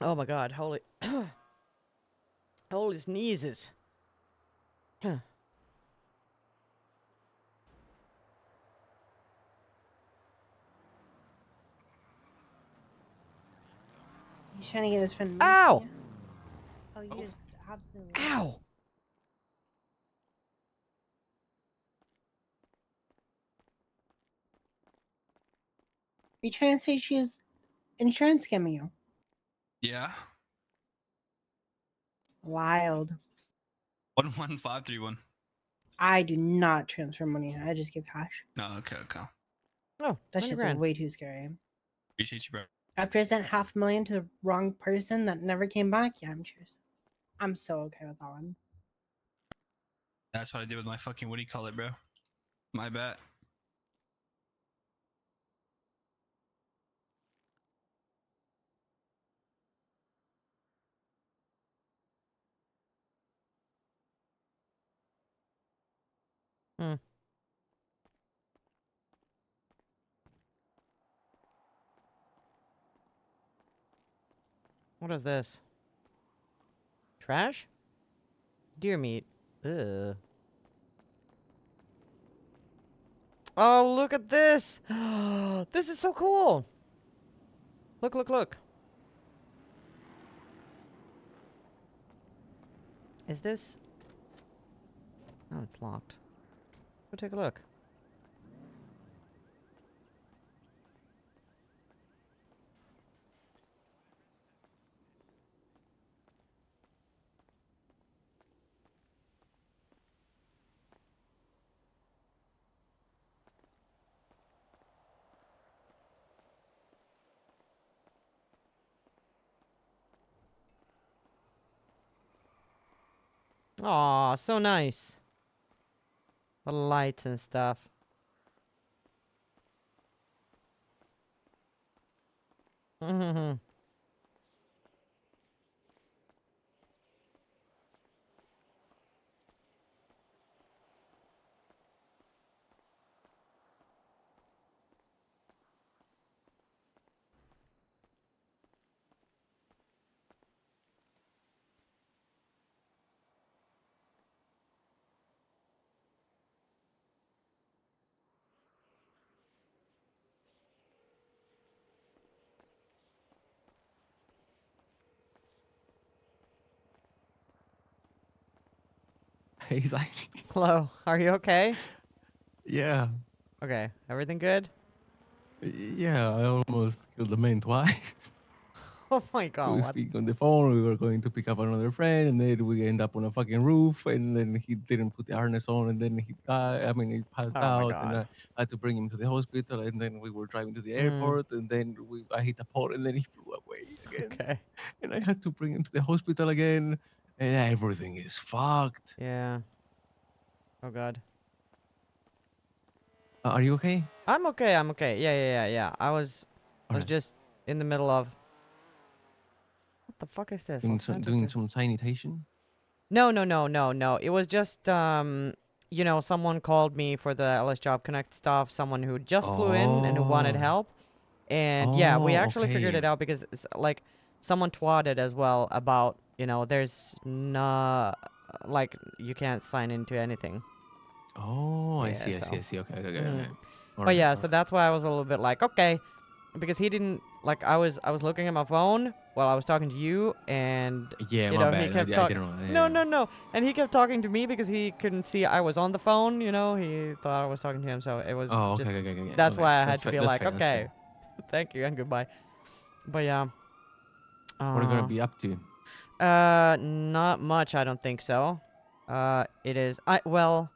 Oh my god, holy... holy sneezes. He's trying to get his friend. Ow! Oh, you just absolutely. Ow! You trying to say she's insurance scamming you? Yeah. Wild. 11531. I do not transfer money. I just give cash. No, okay, okay. Oh, That 20 shit's grand. way too scary. Appreciate you, bro. After I sent $500,000 to the wrong person that never came back, yeah, I'm sure. I'm so okay with that one. That's what I did with my fucking, what do you call it, bro? My bad. Hmm. What is this? Trash? Deer meat. Ugh. Oh, look at this! This is so cool! Look, look, look. Is this... Oh, it's locked. Go take a look. Aw, so nice. The lights and stuff. Hey, Saini. Hello. Are you okay? Yeah. Okay. Everything good? Yeah, I almost killed the man twice. Oh my We god. were What? speaking on the phone. We were going to pick up another friend, and then we end up on a fucking roof. And then he didn't put the harness on, and then he died. I mean, he passed Oh my out, and god. I had to bring him to the hospital. And then we were driving to the Mm. airport, and then I hit a pole, and then he flew away again. Okay. And I had to bring him to the hospital again, and everything is fucked. Yeah. Oh god. Are you okay? I'm okay. I'm okay. Yeah. I was Alright. just in the middle of. What the fuck is this? Doing Los some, Santos doing to- some sanitation? No. It was just you know, someone called me for the LS Job Connect stuff. Someone who just flew in and who wanted Oh. help. And yeah, we Oh, actually figured okay. it out because it's like someone twatted as well about, you know, there's no like you can't sign into anything. Oh, I Yeah, see. so. Okay. Mhm. But Alright, yeah, so alright. that's why I was a little bit like, okay, because he didn't like I was looking at my phone while I was talking to you, and Yeah, you my know he bad. kept I talking. didn't know. No, and he kept talking to me because he couldn't see I was on the phone. You know, he thought I was talking to him, so it was Oh, just okay. that's Okay. why I had That's to fair. be That's like, fair. That's okay, fair. thank you and goodbye. But yeah. What are you gonna be up to? Not much. I don't think so. It is. Well,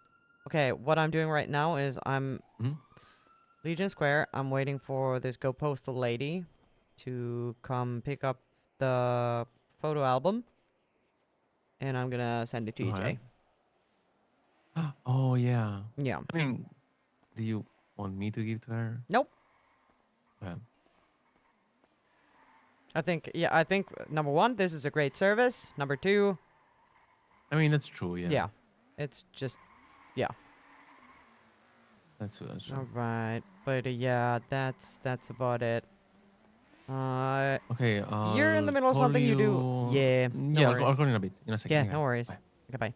okay. What I'm doing right now is I'm Mhm. Legion Square. I'm waiting for this Go Postal lady to come pick up the photo album, and I'm gonna send it to Alright. EJ. Oh yeah. Yeah. I mean, do you want me to give to her? Nope. Yeah. I think. Yeah. I think number one, this is a great service. Number two. I mean, that's true. Yeah. Yeah. It's just. Yeah. That's true. All right. But yeah, that's about it. Okay. You're in the I'll middle of call something you do. you. Yeah, no Yeah, worries. I'll call you in a bit. In a second. Yeah, Hang no on. worries. Bye. Goodbye.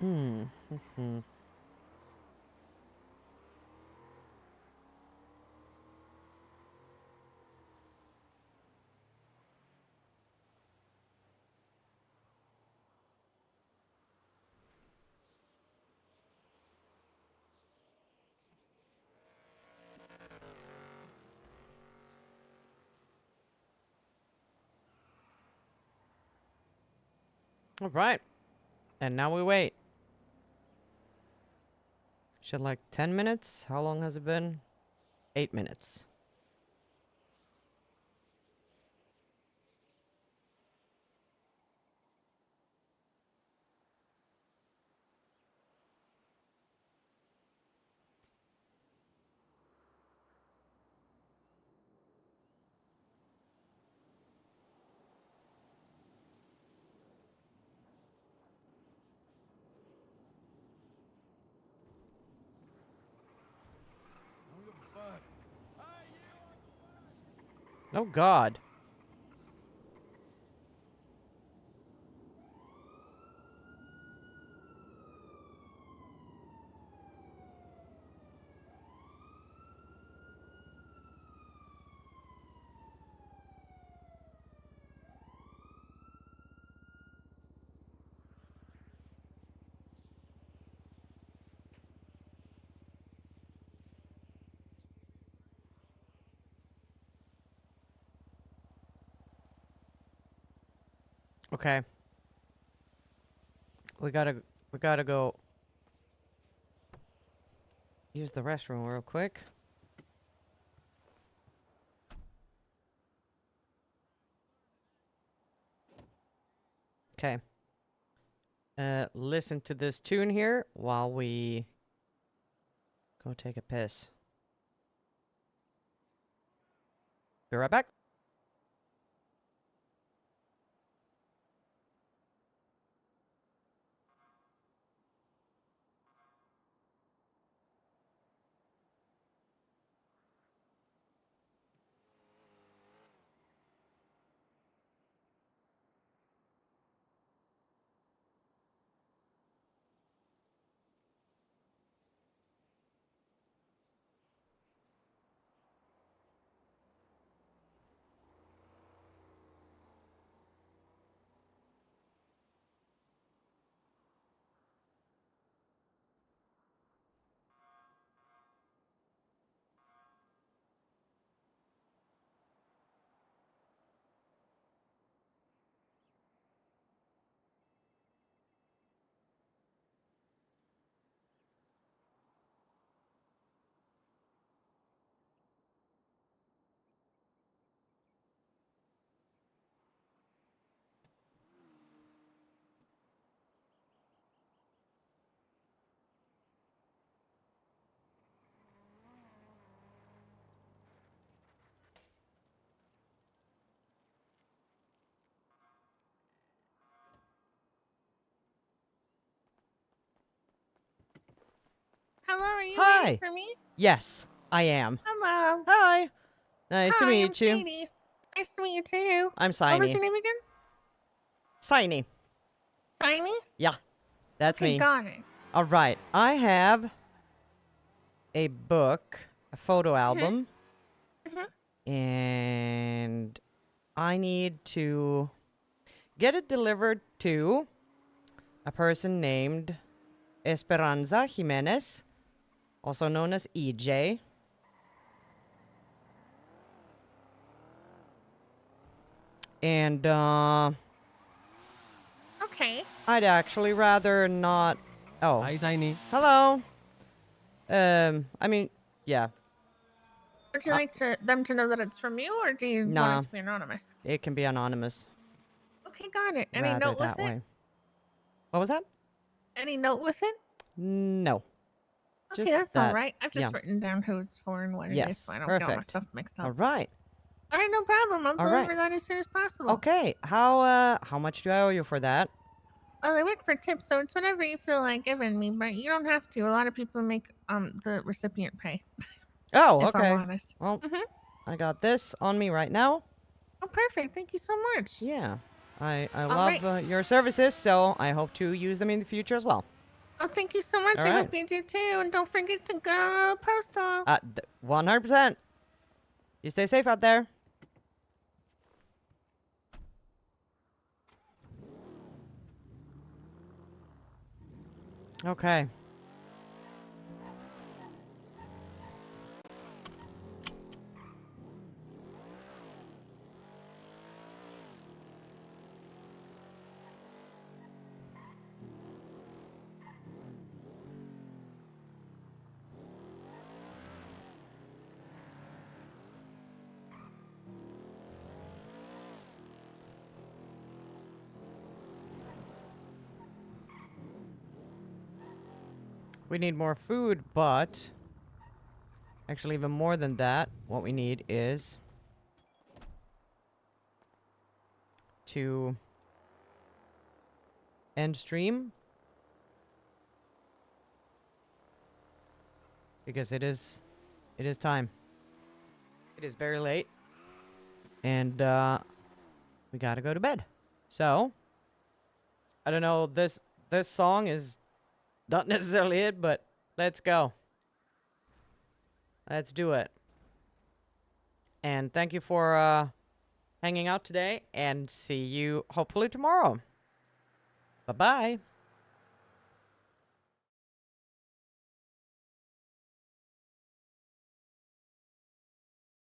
Hmm. All right. And now we wait. Should like 10 minutes? How long has it been? 8 minutes. Oh God. Okay. We gotta go. use the restroom real quick. Okay. Listen to this tune here while we go take a piss. Be right back. Hello, are you Hi. waiting for me? Yes, I am. Hello. Hi. Nice to Hi, meet I'm you. Sadie. Nice to meet you too. I'm What was Saini. your name again? Saini. Saini? Yeah, that's Okay, me. got it. All right. I have a book, a photo album, and I need to get it delivered to a person named Esperanza Jimenez, also known as EJ. And, Okay. I'd actually rather not... Oh. Hi, Saini. Hello. I mean, yeah. Would you like them to know that it's from you, or do you Nah. want it to be anonymous? It can be anonymous. Okay, got it. Any Rather note with that it? way. What was that? Any note with it? No. Okay, Just that's all that. right. I've just Yeah. written down who it's for and what it is, Yes, so I don't get all my perfect. stuff mixed up. All right. All right, no problem. I'll All deliver right. that as soon as possible. Okay. How much do I owe you for that? Well, I work for tips, so it's whatever you feel like giving me, but you don't have to. A lot of people make the recipient pay. Oh, if okay. I'm honest. Well, I got this on me right now. Oh, perfect. Thank you so much. Yeah. I All love right. your services, so I hope to use them in the future as well. Oh, thank you so much. All I right. hope you do too. And don't forget to go postal. 100%. You stay safe out there. Okay. We need more food, but actually even more than that, what we need is to end stream because it is time. It is very late and we gotta go to bed. So I don't know, this song is not necessarily it, but let's go. Let's do it. And thank you for hanging out today, and see you hopefully tomorrow. Bye-bye.